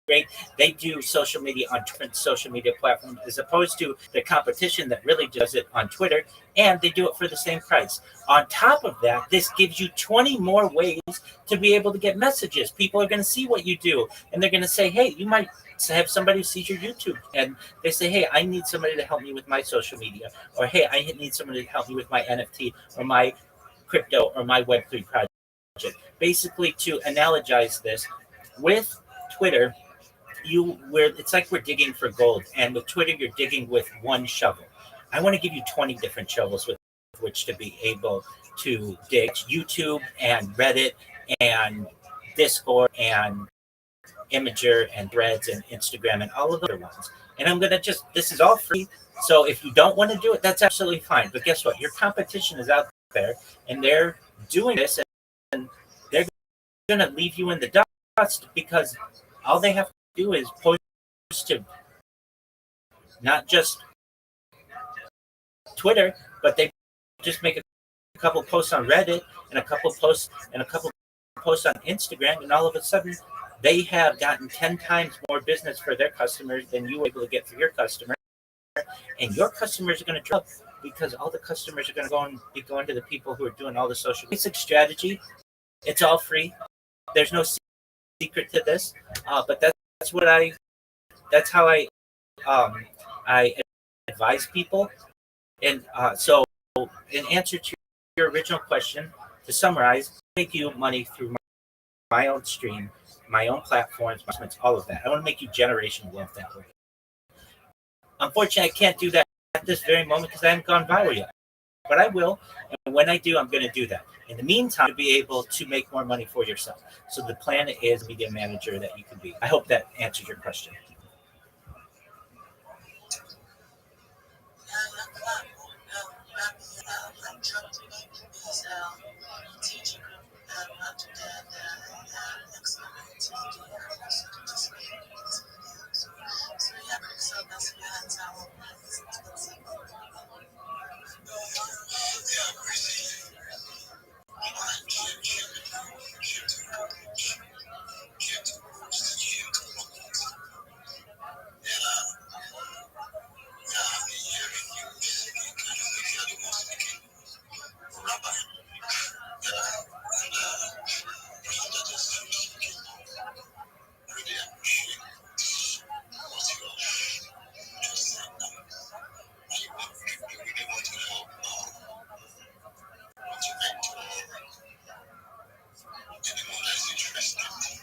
great. They do social media on different social media platforms as opposed to the competition that really does it on Twitter, and they do it for the same price." On top of that, this gives you 20 more ways to be able to get messages. People are going to see what you do, and they're going to say, "Hey, you might have somebody who sees your YouTube, and they say, 'Hey, I need somebody to help me with my social media,' or 'Hey, I need somebody to help me with my NFT or my crypto or my Web3 project.'" Basically, to analogize this with Twitter, it's like we're digging for gold, and with Twitter you're digging with one shovel. I want to give you 20 different shovels with which to be able to dig. YouTube and Reddit and Discord and Imager and Threads and Instagram and all of the other ones. And I'm gonna this is all free. So if you don't want to do it, that's absolutely fine. But guess what? Your competition is out there, and they're doing this, and they're gonna leave you in the dust because all they have to do is post to not just Twitter, but they just make a couple posts on Reddit and a couple posts on Instagram, and all of a sudden they have gotten 10 times more business for their customers than you were able to get for your customer. And your customers are going to drop because all the customers are going to be going to the people who are doing all the social basic strategy. It's all free. There's no secret to this, but that's how I advise people. And so, in answer to your original question, to summarize, make you money through my own stream, my own platforms, all of that. I want to make you generational wealth that way. Unfortunately, I can't do that at this very moment because I haven't gone viral yet. But I will, and when I do, I'm going to do that. In the meantime, to be able to make more money for yourself. So the plan is media manager that you can be. I hope that answers your question.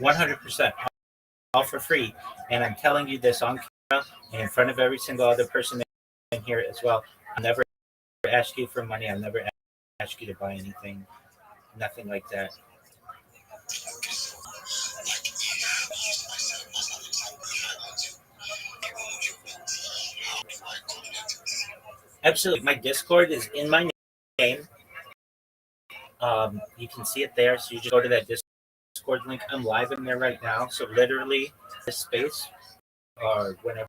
100%, all for free. And I'm telling you this on camera and in front of every single other person in here as well. I'll never ask you for money. I'll never ask you to buy anything. Nothing like that. Absolutely. My Discord is in my name. You can see it there. So you just go to that Discord link. I'm live in there right now. So literally this space or whenever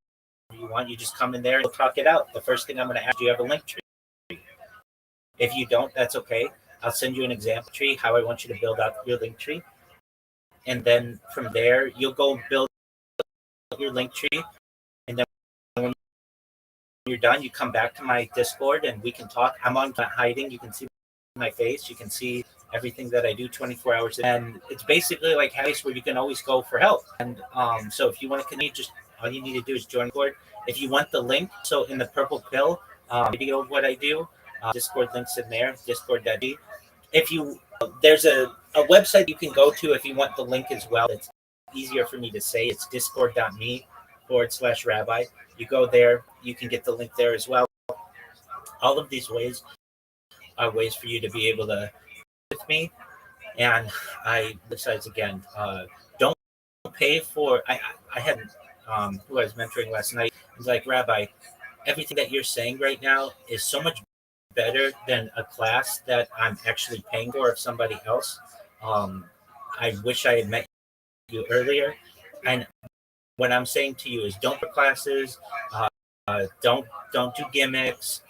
you want, you just come in there and we'll talk it out. The first thing I'm going to ask you, have a link tree. If you don't, that's okay. I'll send you an example tree, how I want you to build out your link tree. And then from there, you'll go build your link tree. And then when you're done, you come back to my Discord and we can talk. I'm on hiding. You can see my face. You can see everything that I do 24 hours. And it's basically like a place where you can always go for help. And so if you want to connect, just all you need to do is join Discord. If you want the link, so in the purple pill video of what I do, Discord links in there, discord.d. If you there's a website you can go to if you want the link as well. It's easier for me to say. It's discord.me/rabbi. You go there, you can get the link there as well. All of these ways are ways for you to be able to with me. And besides again, don't pay for. I had who I was mentoring last night. He's like, Rabbi, everything that you're saying right now is so much better than a class that I'm actually paying for of somebody else. I wish I had met you earlier. And what I'm saying to you is, don't for classes. Don't do gimmicks.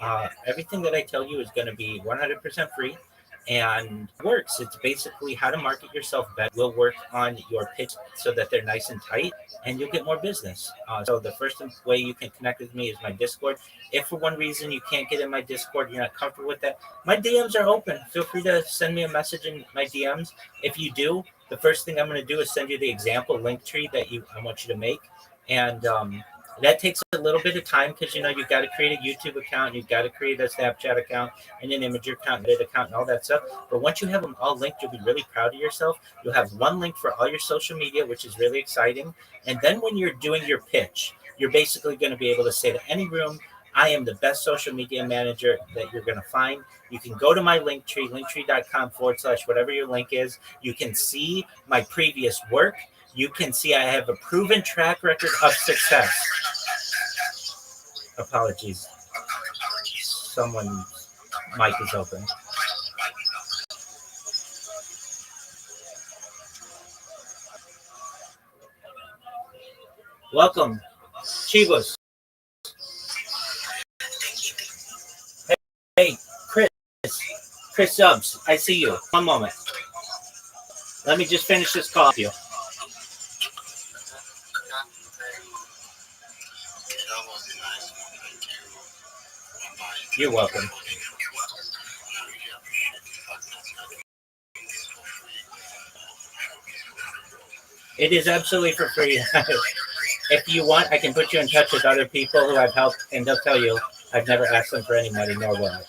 Everything that I tell you is going to be 100% free, and works. It's basically how to market yourself better. We'll work on your pitch so that they're nice and tight, and you'll get more business. So the first way you can connect with me is my Discord. If for one reason you can't get in my Discord, you're not comfortable with that, my DMs are open. Feel free to send me a message in my DMs. If you do, the first thing I'm going to do is send you the example link tree that I want you to make, and that takes a little bit of time because you've got to create a YouTube account, you've got to create a Snapchat account, and an Imager account, Reddit account, and all that stuff. But once you have them all linked, you'll be really proud of yourself. You'll have one link for all your social media, which is really exciting. And then when you're doing your pitch, you're basically going to be able to say to any room, I am the best social media manager that you're going to find. You can go to my link tree, linktree.com/whatever your link is. You can see my previous work. You can see I have a proven track record of success. Apologies. Someone's mic is open. Welcome, Chivos. Hey, Chris Subs, I see you. One moment. Let me just finish this call with you. You're welcome. It is absolutely for free. If you want, I can put you in touch with other people who I've helped, and they'll tell you I've never asked them for any money, nor will I.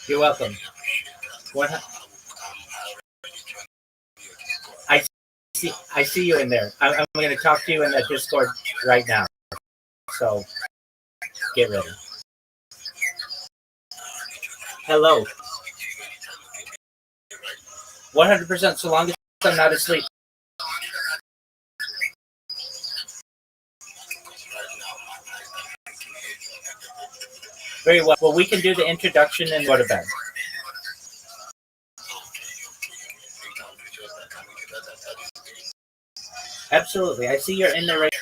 You're welcome. I see you in there. I'm going to talk to you in that Discord right now. So get ready. Hello. 100%, so long as I'm not asleep. Very well. Well, we can do the introduction and go to bed. Absolutely. I see you're in there right.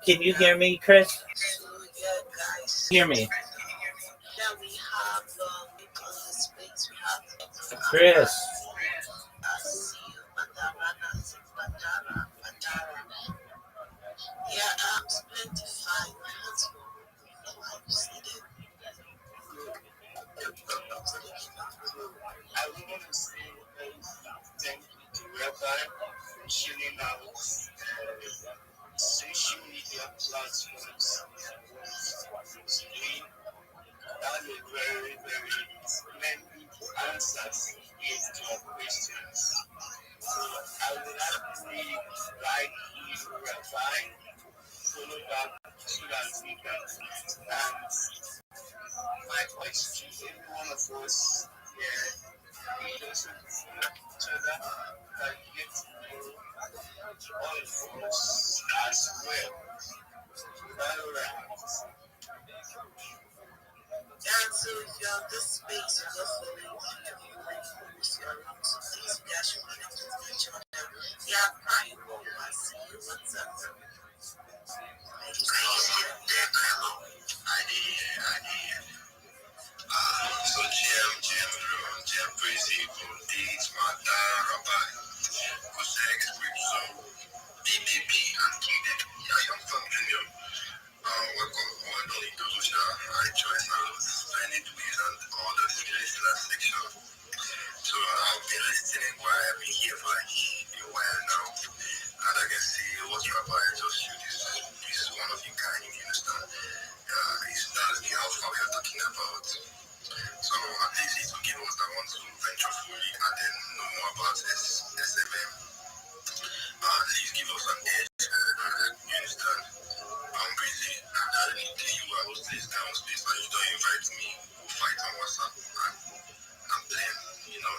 Can you hear me, Chris? Hear me. Chris. force, to that, get all force as well. And so, yeah, this space was for you. So please, you guys should connect with each other. Yeah, I will see you. What's up? So GM Breezy for Deeds, my Rabbi, Hussein Scripture, BBP, and Kingdom, Young Fam Junior. Welcome, one only Dosha, I join now, Splendid Ways and all the skills in that section. So I've been listening while I've been here for like a while now. And I can see what Rabbi just showed is one of the kind, you understand. It's not the alpha we are talking about. So at least it will give us that want to venture fully and then know more about SMM. At least give us an edge. You understand? I'm busy. And I didn't tell you I was this down space and you don't invite me. We'll fight on WhatsApp. I'm playing, you know.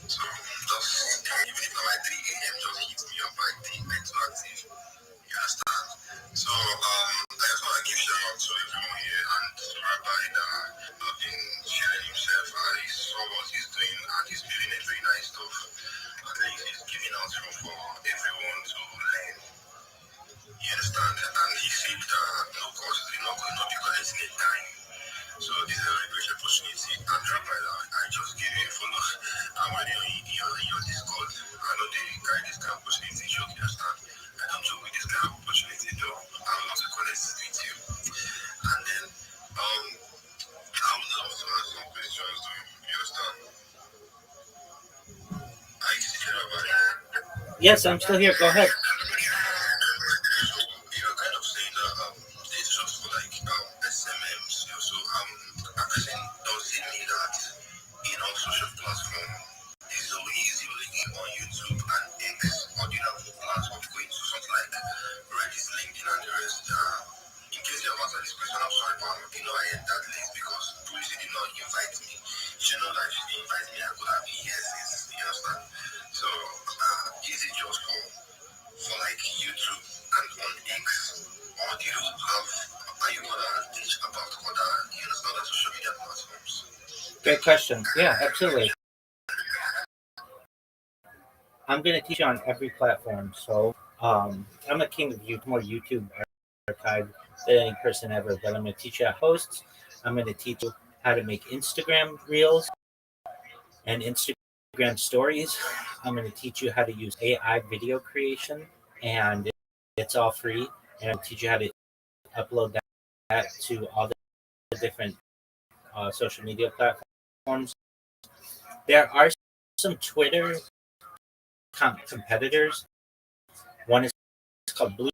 So just even if my 3 a.m. just hits me up by too active. You understand? So I just want to give shout out to everyone here and to Rabbi that have been sharing himself and he saw what he's doing and he's building a very nice stuff. At least he's giving out room for everyone to learn. You understand? And he feels that no course is not going to be collecting a time. So this is a very great opportunity. And Rabbi, I just gave you a follow. I'm already on your Discord. I know the guy this kind of opportunity, you understand? I don't joke with this kind of opportunity though. I would love to connect with you. And then I would love to ask some questions though. You understand? Are you still here about it? Yes, I'm still here. Go ahead. So you're kind of saying that it's just for like SMMs. So asking, does it mean that in all social platforms it's so easy on YouTube and X, or do you have platforms going to something like Reddit, LinkedIn, and the rest? In case you have answered this question, I'm sorry, but I had that list because Policy did not invite me. She know that if she didn't invite me, I could have been yes, you understand? So is it just for like YouTube and on X, or do you have, are you gonna teach about other, you understand, other social media platforms? Great question. Yeah, absolutely. I'm going to teach you on every platform. So I'm a king of more YouTube archive than any person ever, but I'm going to teach you how to host. I'm going to teach you how to make Instagram reels and Instagram stories. I'm going to teach you how to use AI video creation, and it's all free. And I'll teach you how to upload that to all the different social media platforms. There are some Twitter competitors. One is called Blue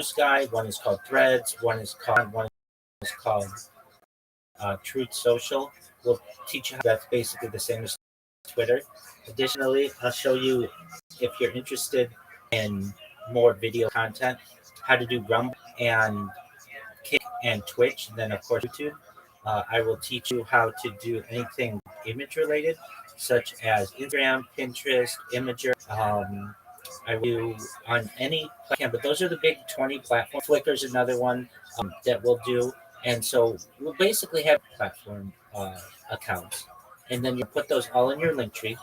Sky, one is called Threads, one is called Truth Social. We'll teach you how that's basically the same as Twitter. Additionally, I'll show you, if you're interested in more video content, how to do Rumble and Kick and Twitch, and then of course YouTube. I will teach you how to do anything image related, such as Instagram, Pinterest, Imager. I will do on any platform, but those are the big 20 platforms. Flickr's another one that we'll do. And so we'll basically have platform accounts. And then you put those all in your link tree.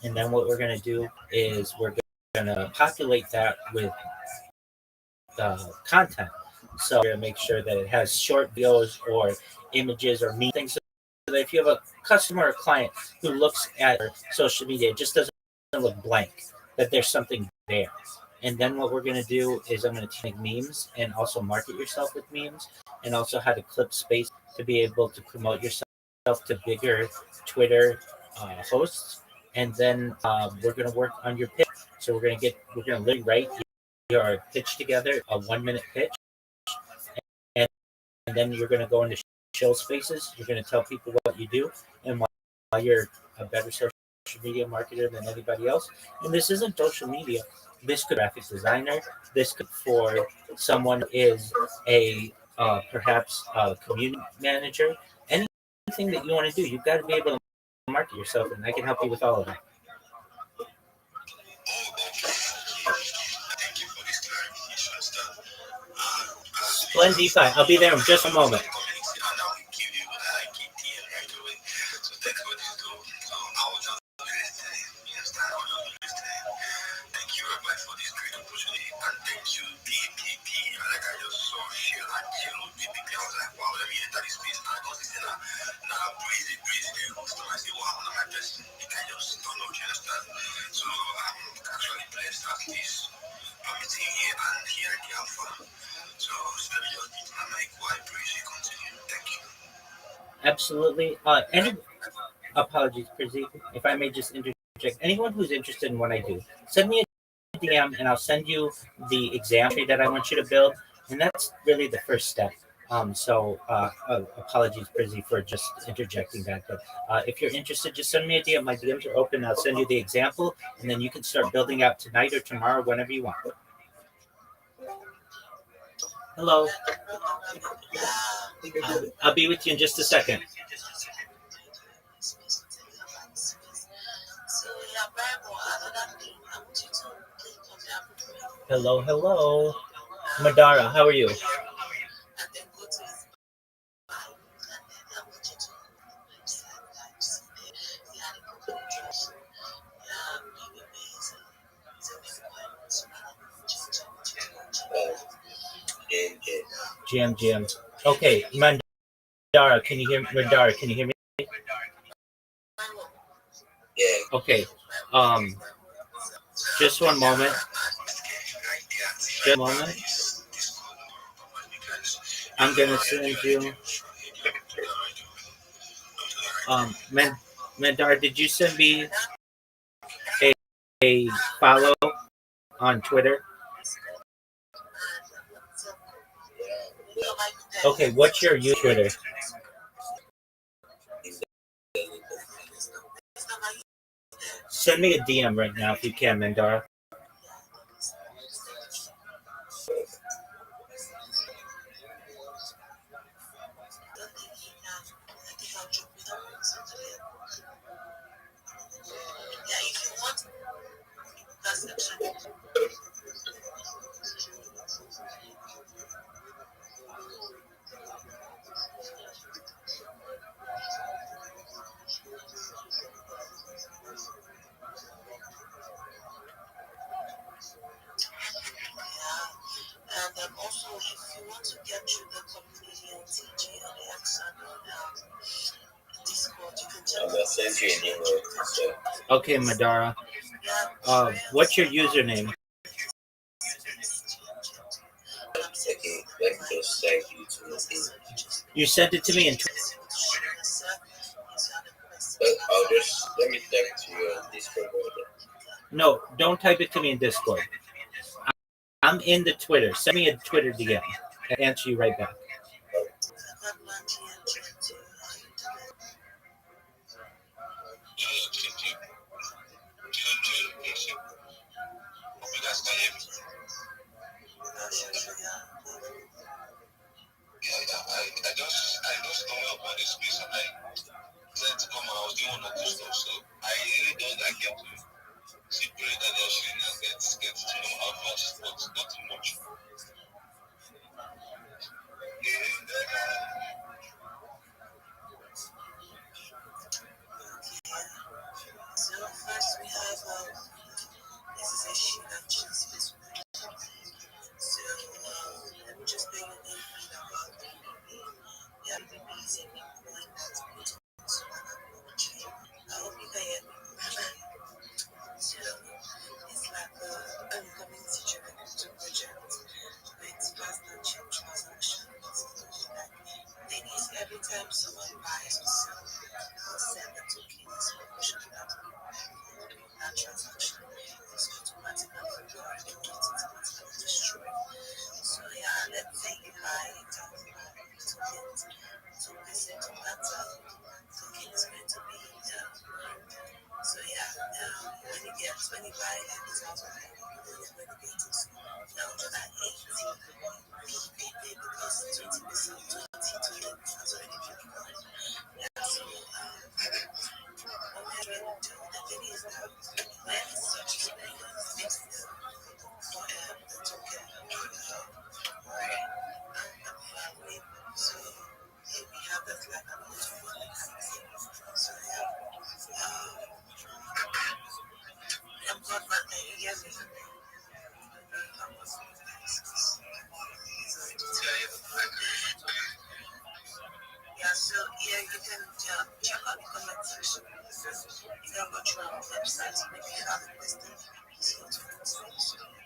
And then what we're going to do is we're going to populate that with content. So we're going to make sure that it has short videos or images or meme things. So that if you have a customer or client who looks at social media, it just doesn't look blank, that there's something there. And then what we're going to do is I'm going to make memes and also market yourself with memes, and also how to clip space to be able to promote yourself to bigger Twitter hosts. And then we're going to work on your pitch. So we're going to literally write your pitch together, a 1-minute pitch, and then you're going to go into show spaces. You're going to tell people what you do and why you're a better social media marketer than anybody else. And this isn't social media. This could be a graphic designer. This could for someone who is a perhaps a community manager. anything that you want to do, you've got to be able to market yourself, and I can help you with all of that. Thank you for this clarification, sir. Splendid. I'll be there in just a moment. And I will give you KTM right away. So thanks for this too. So I will just be listening. Yes, I will just be listening. Thank you very much for this great opportunity. And thank you, DPP. Like I just saw Shell and Shell DPP. I was like, wow, let me enter this space. And I was listening now breezy. So I say, wow, I'm my best. You can just don't know, you understand? So I'm actually blessed at least. I'm meeting here and here at the Alpha. So let me just meet my mic while I briefly continue. Thank you. Absolutely. And apologies, Prizzy, if I may just interject. Anyone who's interested in what I do, send me a DM and I'll send you the exam tree that I want you to build. And that's really the first step. Apologies, Prizzy, for just interjecting that. But if you're interested, just send me a DM. My DMs are open. I'll send you the example, and then you can start building out tonight or tomorrow, whenever you want. Hello. I'll be with you in just a second. Hello. Madara, how are you? GM. Okay, Madara, can you hear me? Madara, can you hear me? Yeah. Okay. Just one moment. I'm gonna send you. Mandar, did you send me a follow on Twitter? Okay, what's your Twitter? Send me a DM right now if you can, Mandar. And also, if you want to get to the community on TG and the X and on Discord, you can check. I'm gonna send you an email. Okay, Madara. What's your username? Okay, let me just send you to the You sent it to me in Twitter. I'll just let me type to you on Discord. No, don't type it to me in Discord. I'm in the Twitter. Send me a Twitter DM. I'll answer you right back. I just stumbled upon this space and I decided to come and I was doing one or two stuff. So I really don't like get to see pray that they're shooting and get to know how much, but not too much. So first we have this is a sheet of cheese. So let me just bring it in about yeah, BB's and like that. I hope you can hear me. So it's like a community driven project with faster change transactions. Ladies, every time someone buys or sells, I'll send the tokens for that transaction. It's automatically blurred and it's automatically destroyed. So yeah, let's say you buy tokens, 2% of that token is going to be so yeah, when you buy it, it's also when you get it. Now that 18 because 20% 20 to 20 has already been done. Yeah, So yeah, you can check out the comment section. You can go through our website and if you have a question, please go to the section. I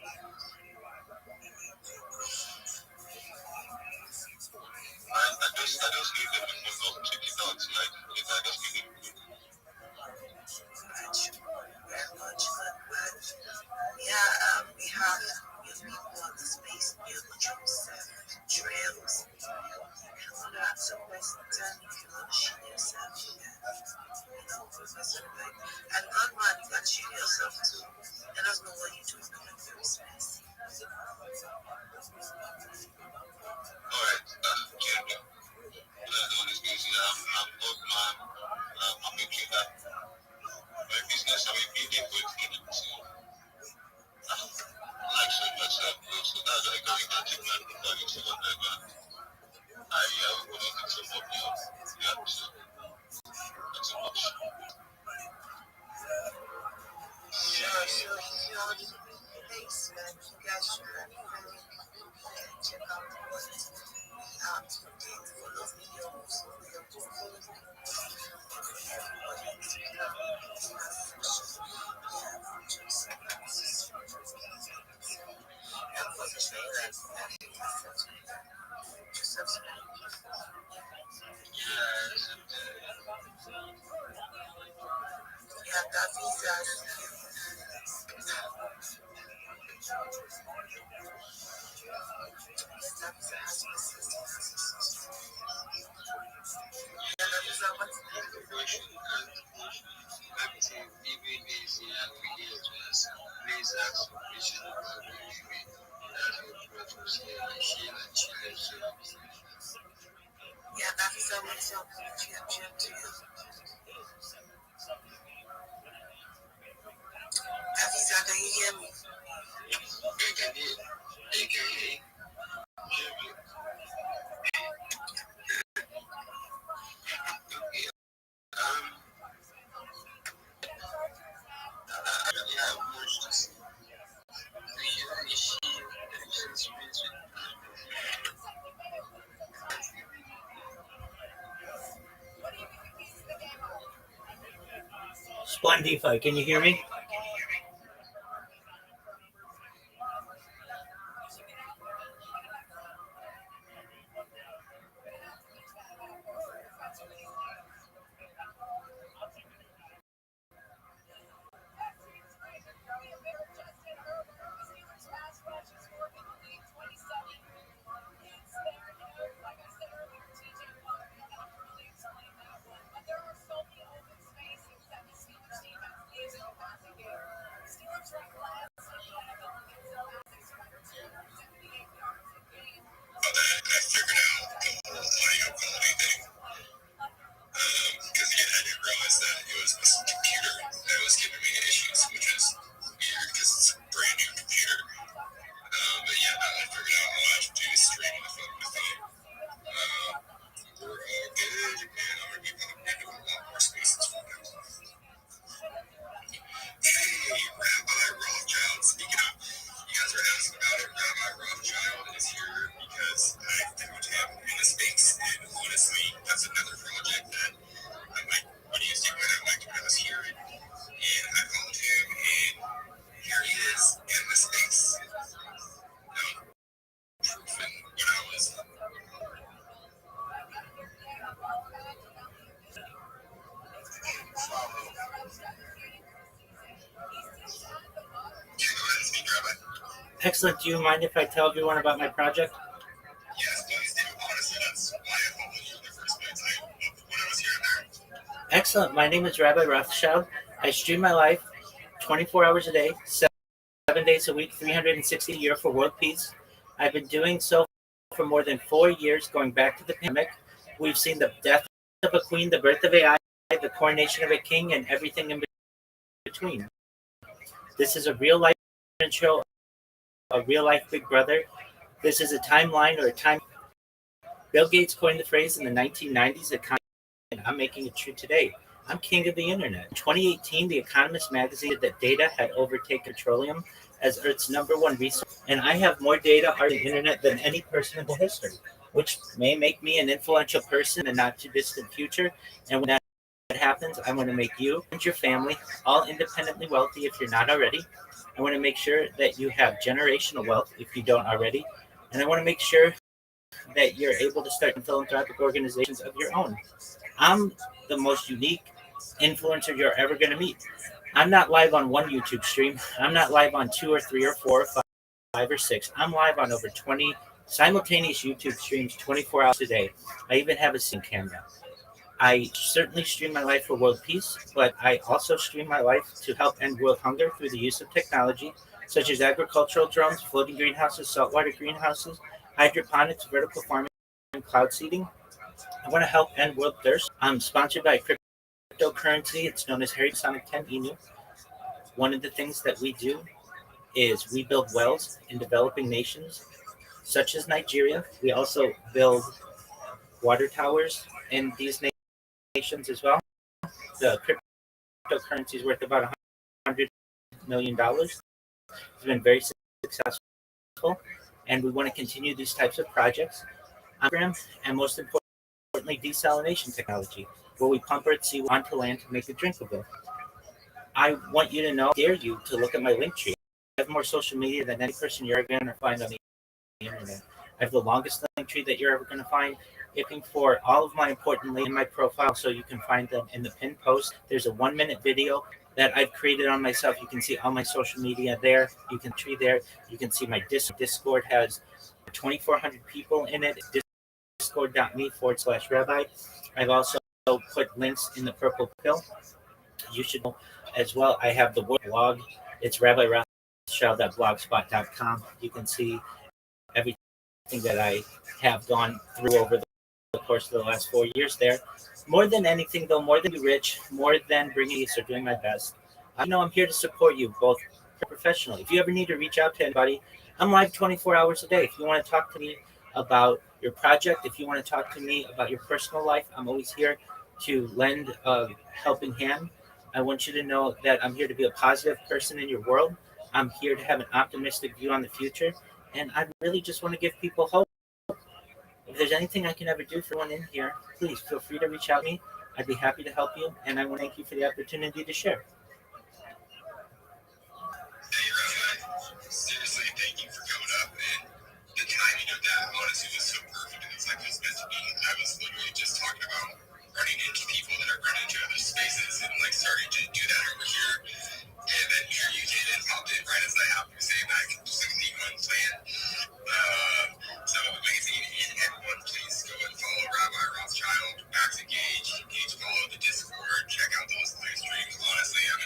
just need them to check it out. Like, if I just need them. Thank you very much. But yeah, we have new people on the space, new Joseph, Trails, lots of questions. If you want to share yourself, you can, Professor Beck. And Godman, you can share yourself too. Let us know what you do in the very space. Alright, Jim. On this music, I'm Godman. I'm a trader. My business, I'm a PD with like so myself, so that's why I got to take my profile to what I got. I will need some more bills. Yeah, so that's so much. Sure. So if you're on the basement, you guys should really check out what today full of videos. We are full of everybody is picking up and for the trailer, just subscribe. Yeah, that visas. That visa has yeah, that visa makes up GM to you. That visa, can you hear me? Splendify, can you hear me? I figured out the whole audio quality thing. Because again, I didn't realize that it was this computer that was giving me issues, which is weird because it's a brand new computer. But yeah, I figured out all I have to do is stream on the phone. We're all good, and I'm going to be popping into a lot more spaces for now. Hey, Rabbi Rothschild, speaking of, you guys are asking about it, Rabbi Rothschild is here because I found him in the space, and honestly, that's another project that I might want to use when I was here, and I found him, and here he is in the space. Proof and when I was Excellent. Do you mind if I tell everyone about my project? Yes, please do. Honestly, that's why I followed you in the first place. When I was here and there. Excellent. My name is Rabbi Rothschild. I stream my life 24 hours a day, 7 days a week, 360 a year for world peace. I've been doing so for more than 4 years, going back to the pandemic. We've seen the death of a queen, the birth of AI, the coronation of a king, and everything in between. This is a real life show, a real life Big Brother. This is a timeline or a time. Bill Gates coined the phrase in the 1990s, and I'm making it true today. I'm king of the internet. In 2018, The Economist magazine said that data had overtaken petroleum as Earth's #1 resource, and I have more data on the internet than any person in history. which may make me an influential person in the not too distant future. And when that happens, I want to make you and your family all independently wealthy if you're not already. I want to make sure that you have generational wealth if you don't already. And I want to make sure that you're able to start philanthropic organizations of your own. I'm the most unique influencer you're ever going to meet. I'm not live on one YouTube stream. I'm not live on 2 or 3 or 4 or 5 or 6. I'm live on over 20 simultaneous YouTube streams 24 hours a day. I even have a sync camera. I certainly stream my life for world peace, but I also stream my life to help end world hunger through the use of technology, such as agricultural drones, floating greenhouses, saltwater greenhouses, hydroponics, vertical farming, and cloud seeding. I want to help end world thirst. I'm sponsored by cryptocurrency. It's known as Harry Sonic 10 Inu. One of the things that we do is we build wells in developing nations, such as Nigeria. We also build water towers in these nations as well. The cryptocurrency is worth about $100 million. It's been very successful, and we want to continue these types of projects. And most importantly, desalination technology, where we pump earth seawater onto land to make it drinkable. I want you to know, I dare you to look at my link tree. I have more social media than any person you're ever going to find on the internet. I have the longest link tree that you're ever going to find. Looking for all of my important links in my profile so you can find them in the pinned post. There's a 1-minute video that I've created on myself. You can see all my social media there. You can tree there. You can see my Discord has 2,400 people in it. Discord.me/rabbi. I've also put links in the purple pill. You should know as well. I have the blog. It's rabbirothschild.blogspot.com. You can see everything that I have gone through over the course of the last 4 years there. More than anything, though, more than be rich, more than bringing peace or doing my best, I know I'm here to support you both professionally. If you ever need to reach out to anybody, I'm live 24 hours a day. If you want to talk to me about your project, if you want to talk to me about your personal life, I'm always here to lend a helping hand. I want you to know that I'm here to be a positive person in your world. I'm here to have an optimistic view on the future. And I really just want to give people hope. If there's anything I can ever do for one in here, please feel free to reach out to me. I'd be happy to help you. And I want to thank you for the opportunity to share. Hey, Rabbi, seriously, thank you for coming up. And the timing of that, honestly, was so perfect. And it's like it was meant to be. I was literally just talking about running into people that are running into other spaces and like starting to do that over here. And then here you came and popped in right as I happened to say that. Just like leave one plan. So amazing. And everyone, please go and follow Rabbi Rothschild, Max Engage, follow the Discord, check out those live streams. Honestly, I mean,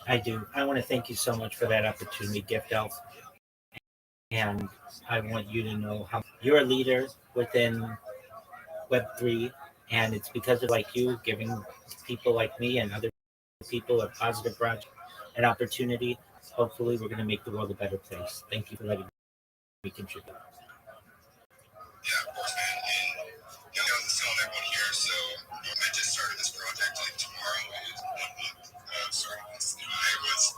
I do. I want to thank you so much for that opportunity, Gift Elf. And I want you to know how you're a leader within Web3. And it's because of like you giving people like me and other people a positive project, an opportunity. Hopefully, we're going to make the world a better place. Thank you for letting me contribute. Yeah, of course, man. And I was telling everyone here, so I just started this project. Like tomorrow is 1 month starting this. I was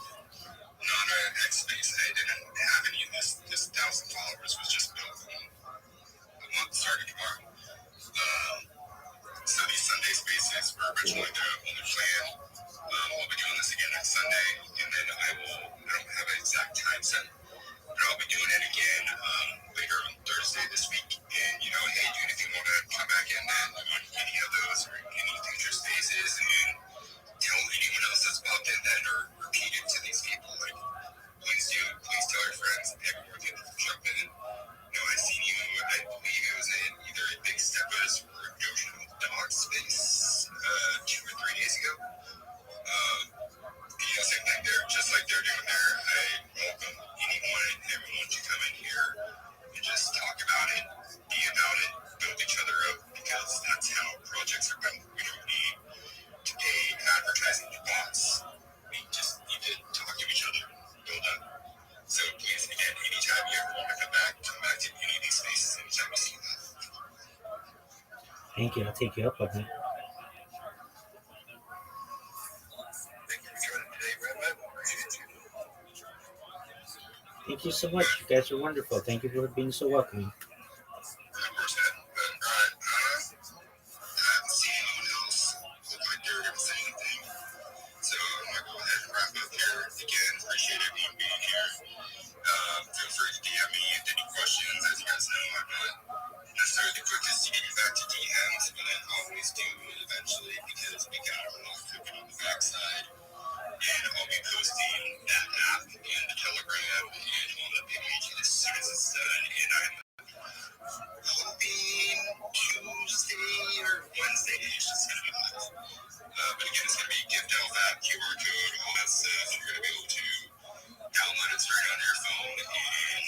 not an X space. I didn't have any of this. This 1,000 followers was just built in a month starting tomorrow. So these Sunday spaces were originally the only plan. I'll be doing this again next Sunday, and then I don't have an exact time set, but I'll be doing it again later on Thursday this week. And, hey, do you anything want to come back in then on any of those or any future spaces and tell anyone else that's popped in then or repeat it to these people? Like, please tell your friends, everyone can jump in. I seen you, I believe it was in either a Big Steppers or a Notional Dog space 2 or 3 days ago. Same thing there, just like they're doing there. I welcome anyone and everyone to come in here and just talk about it, be about it, build each other up, because that's how projects are built. We don't need to pay advertising bots. We just need to talk to each other, build up. So please, again, anytime you ever want to come back to any of these spaces, anytime you see that. Thank you. I'll take you up on that. Thank you for joining today, Redman. Appreciate you. Thank you so much. You guys are wonderful. Thank you for being so welcoming. Of course, man. But, all right, I haven't seen anyone else look like they're going to say anything. So I'm going to go ahead and wrap up here. Again, appreciate everyone being here. Feel free to DM me if any questions. As you guys know, I'm not necessarily the quickest to get you back to DMs, but I always do eventually because we got a lot cooking on the backside. And I'll be posting that app and the Telegram and on the page as soon as it's done. And I'm hoping Tuesday or Wednesday it's just going to be live. But again, it's going to be gift elf app, QR code, all that stuff. You're going to be able to download it straight on your phone, and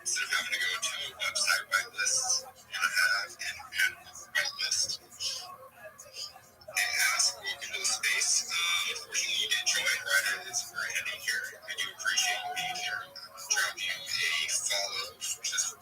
instead of having to go to a website whitelist, you're going to have an whitelist. And ask, welcome to the space. Unfortunately, you did join right as we're ending here. I do appreciate you being here. Drop you a follow. Just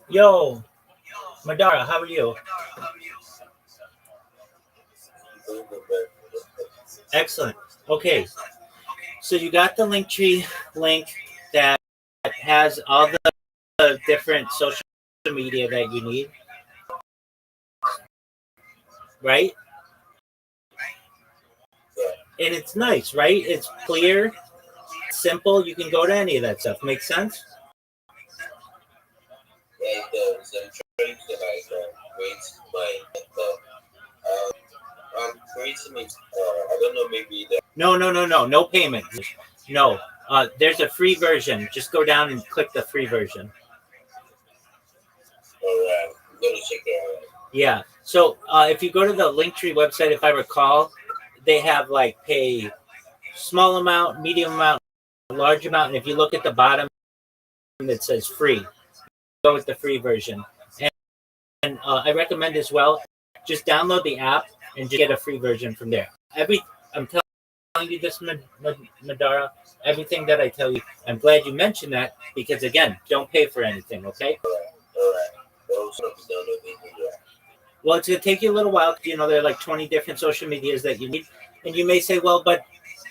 Yo, Madara, how are you? Excellent. Okay, so you got the Linktree link that has all the different social media that you need, right? And it's nice, right? It's clear, simple. You can go to any of that stuff. Make sense? Yeah, it does. I'm trying to create my creating it. I don't know, maybe the No payment. No. There's a free version. Just go down and click the free version. Alright, I'm gonna check it out. Yeah. So if you go to the Linktree website, if I recall, they have like pay small amount, medium amount, large amount, and if you look at the bottom, it says free. Go with the free version. And I recommend as well, just download the app and just get a free version from there. I'm telling you this, Madara. Everything that I tell you, I'm glad you mentioned that because again, don't pay for anything. Okay. Alright. Those will be done with it. Well, it's going to take you a little while. You know, there are like 20 different social medias that you need. And you may say, well, but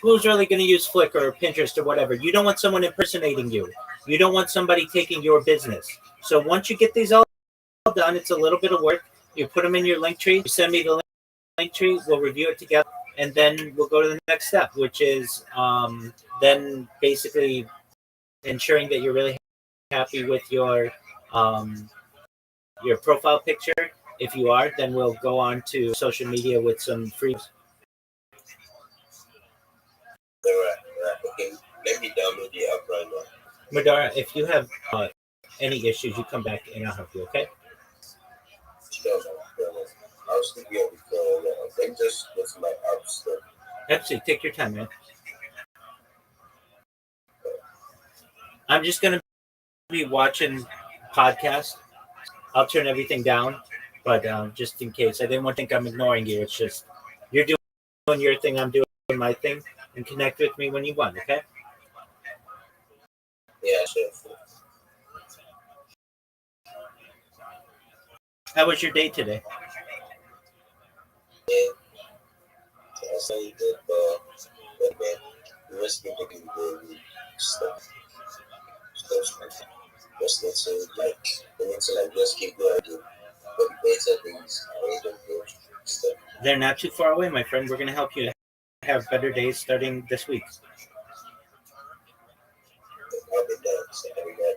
who's really going to use Flickr or Pinterest or whatever? You don't want someone impersonating you. You don't want somebody taking your business. So once you get these all done, it's a little bit of work. You put them in your link tree. You send me the link tree. We'll review it together. And then we'll go to the next step, which is then basically ensuring that you're really happy with your profile picture. If you are, then we'll go on to social media with some free. Alright. Okay, let me download the app right now. Madara, if you have any issues, you come back and I'll help you, okay? Sure, man. I'll still be on the phone. Let me just go to my app store. Absolutely, take your time, man. I'm just going to be watching podcast. I'll turn everything down, but just in case. I didn't want to think I'm ignoring you. It's just you're doing your thing, I'm doing my thing, and connect with me when you want, okay? Yeah, sure. How was your day today? Yeah. I saw you did, but man, the rest of the day, stuff. Just need to like, we need to like just keep going for the better things. I really don't do stuff. They're not too far away, my friend. We're going to help you have better days starting this week. I'll be done. So I'll be done.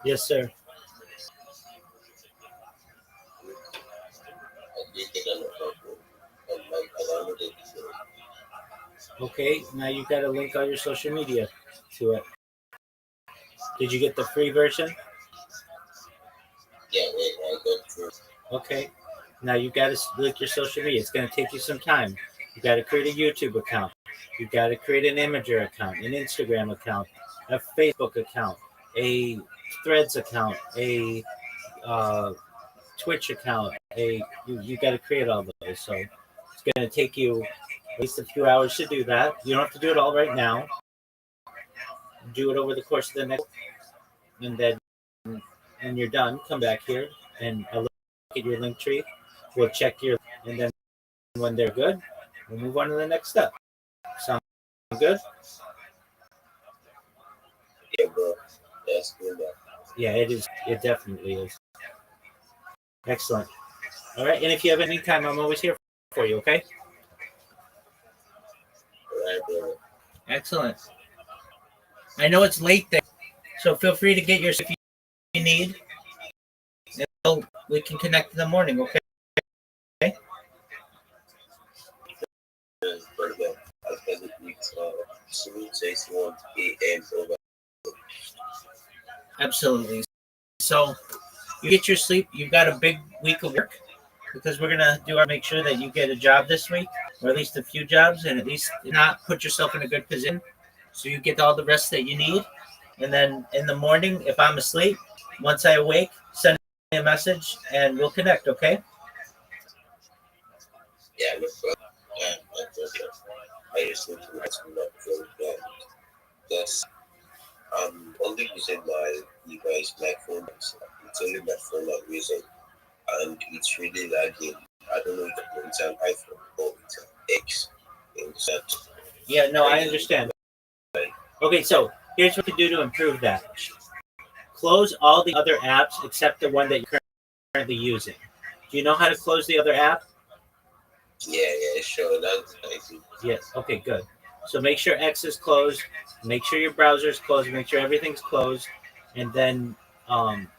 Yes, sir. Okay, now you got to link all your social media to it. Did you get the free version? Yeah, I got through. Okay. Now you got to link your social media. It's going to take you some time. You got to create a YouTube account. You got to create an Imager account, an Instagram account, a Facebook account, a Threads account, a Twitch account. You got to create all those. So it's going to take you at least a few hours to do that. You don't have to do it all right now. Do it over the course of the next, and then when you're done, come back here and I'll look at your link tree. We'll check your, and then when they're good, we'll move on to the next step. Sound good? Yeah, bro. That's good. Yeah, it is. It definitely is. Excellent. All right, and if you have any time, I'm always here for you. Okay. All right, brother. Excellent. I know it's late there, so feel free to get your if you need. We can connect in the morning. Okay. 7:21 a.m. over. Absolutely. So you get your sleep. You've got a big week of work because we're gonna do our make sure that you get a job this week, or at least a few jobs, and at least not put yourself in a good position so you get all the rest that you need. And then in the morning, if I'm asleep, once I awake, send me a message and we'll connect. Okay? Yeah, no problem. No problem. I just need to let you know that because I'm only using my device, my phone. It's only my phone I'm using, and it's really lagging. I don't know if it's an iPhone or it's an X. That Yeah. No, I understand. Okay, so here's what to do to improve that. Close all the other apps except the one that you're currently using. Do you know how to close the other app? yeah, sure. That's I think. Yes. Okay, good. So make sure X is closed. Make sure your browser is closed. Make sure everything's closed, and then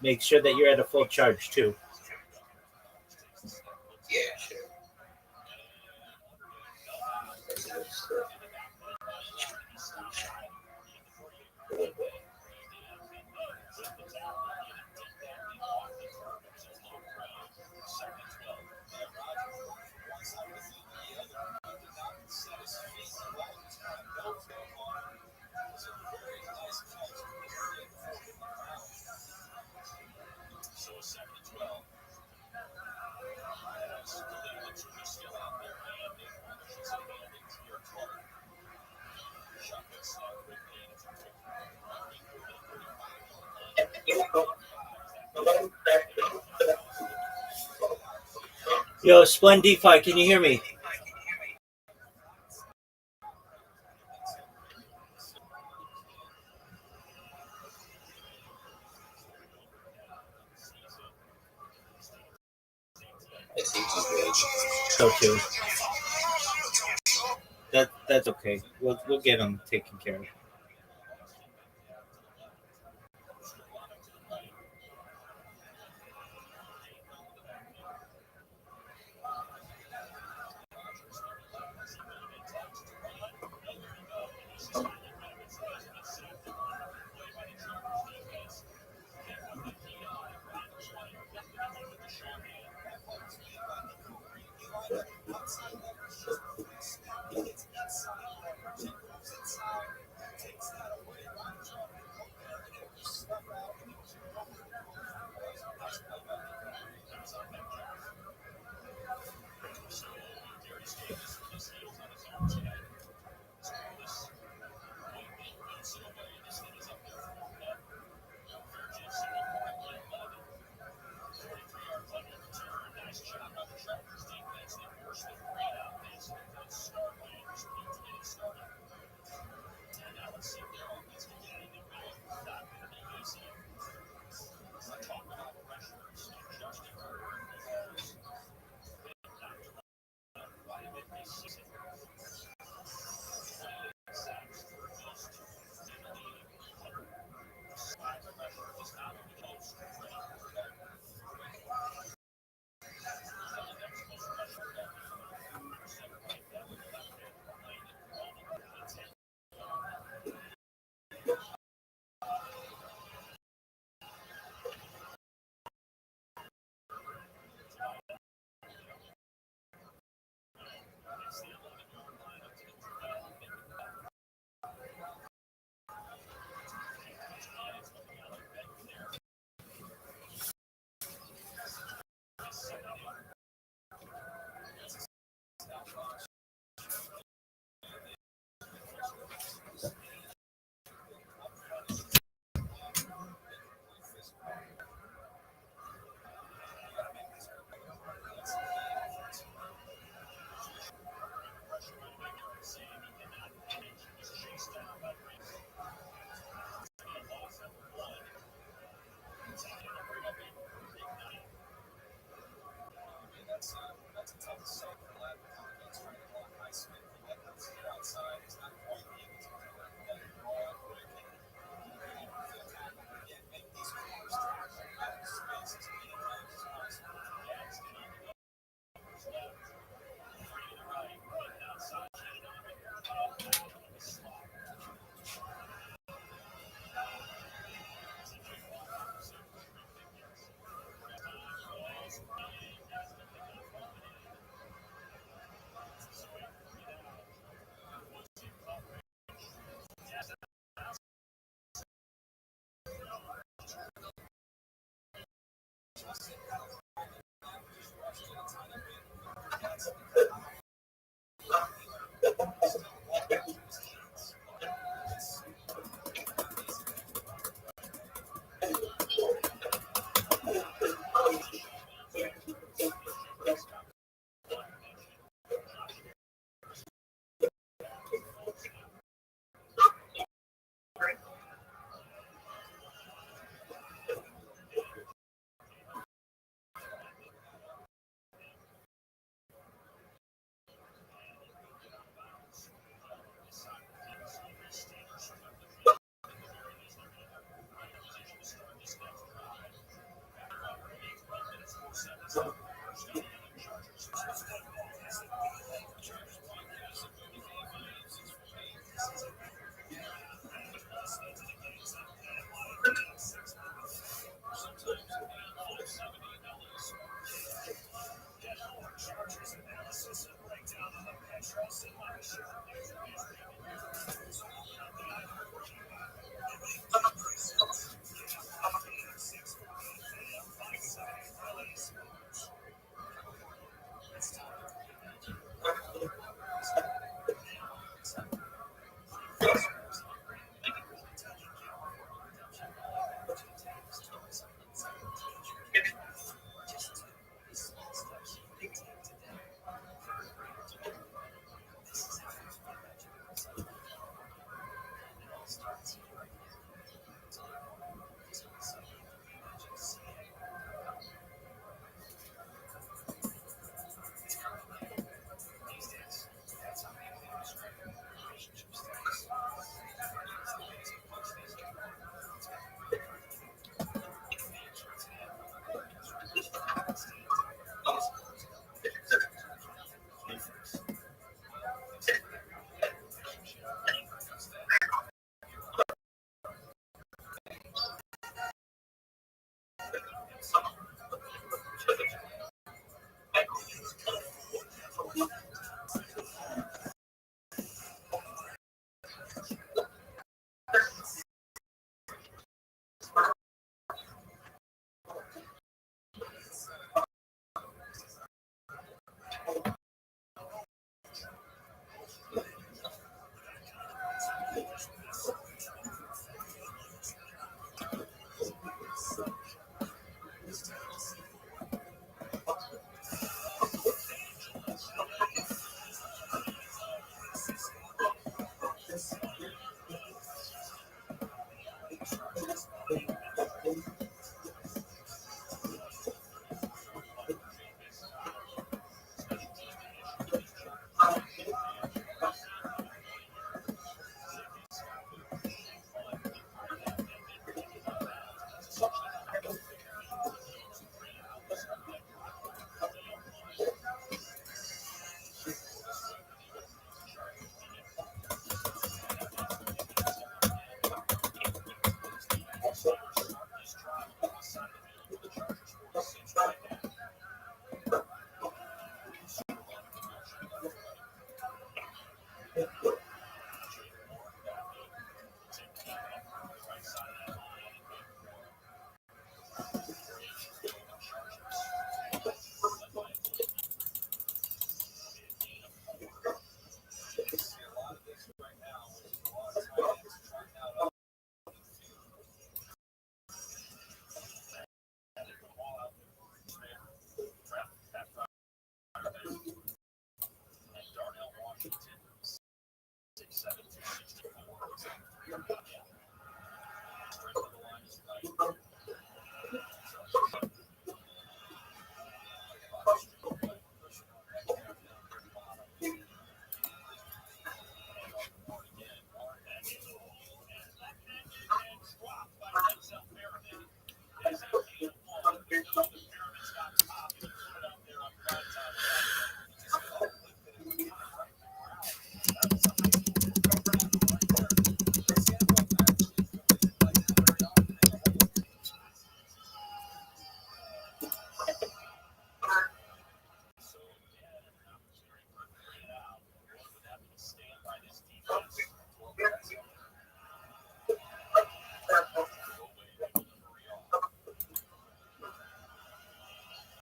make sure that you're at a full charge too. Yeah, sure. That's good stuff. Yo, Splendify, can you hear me? I think it's very. So too. That's okay. We'll get them taken care of.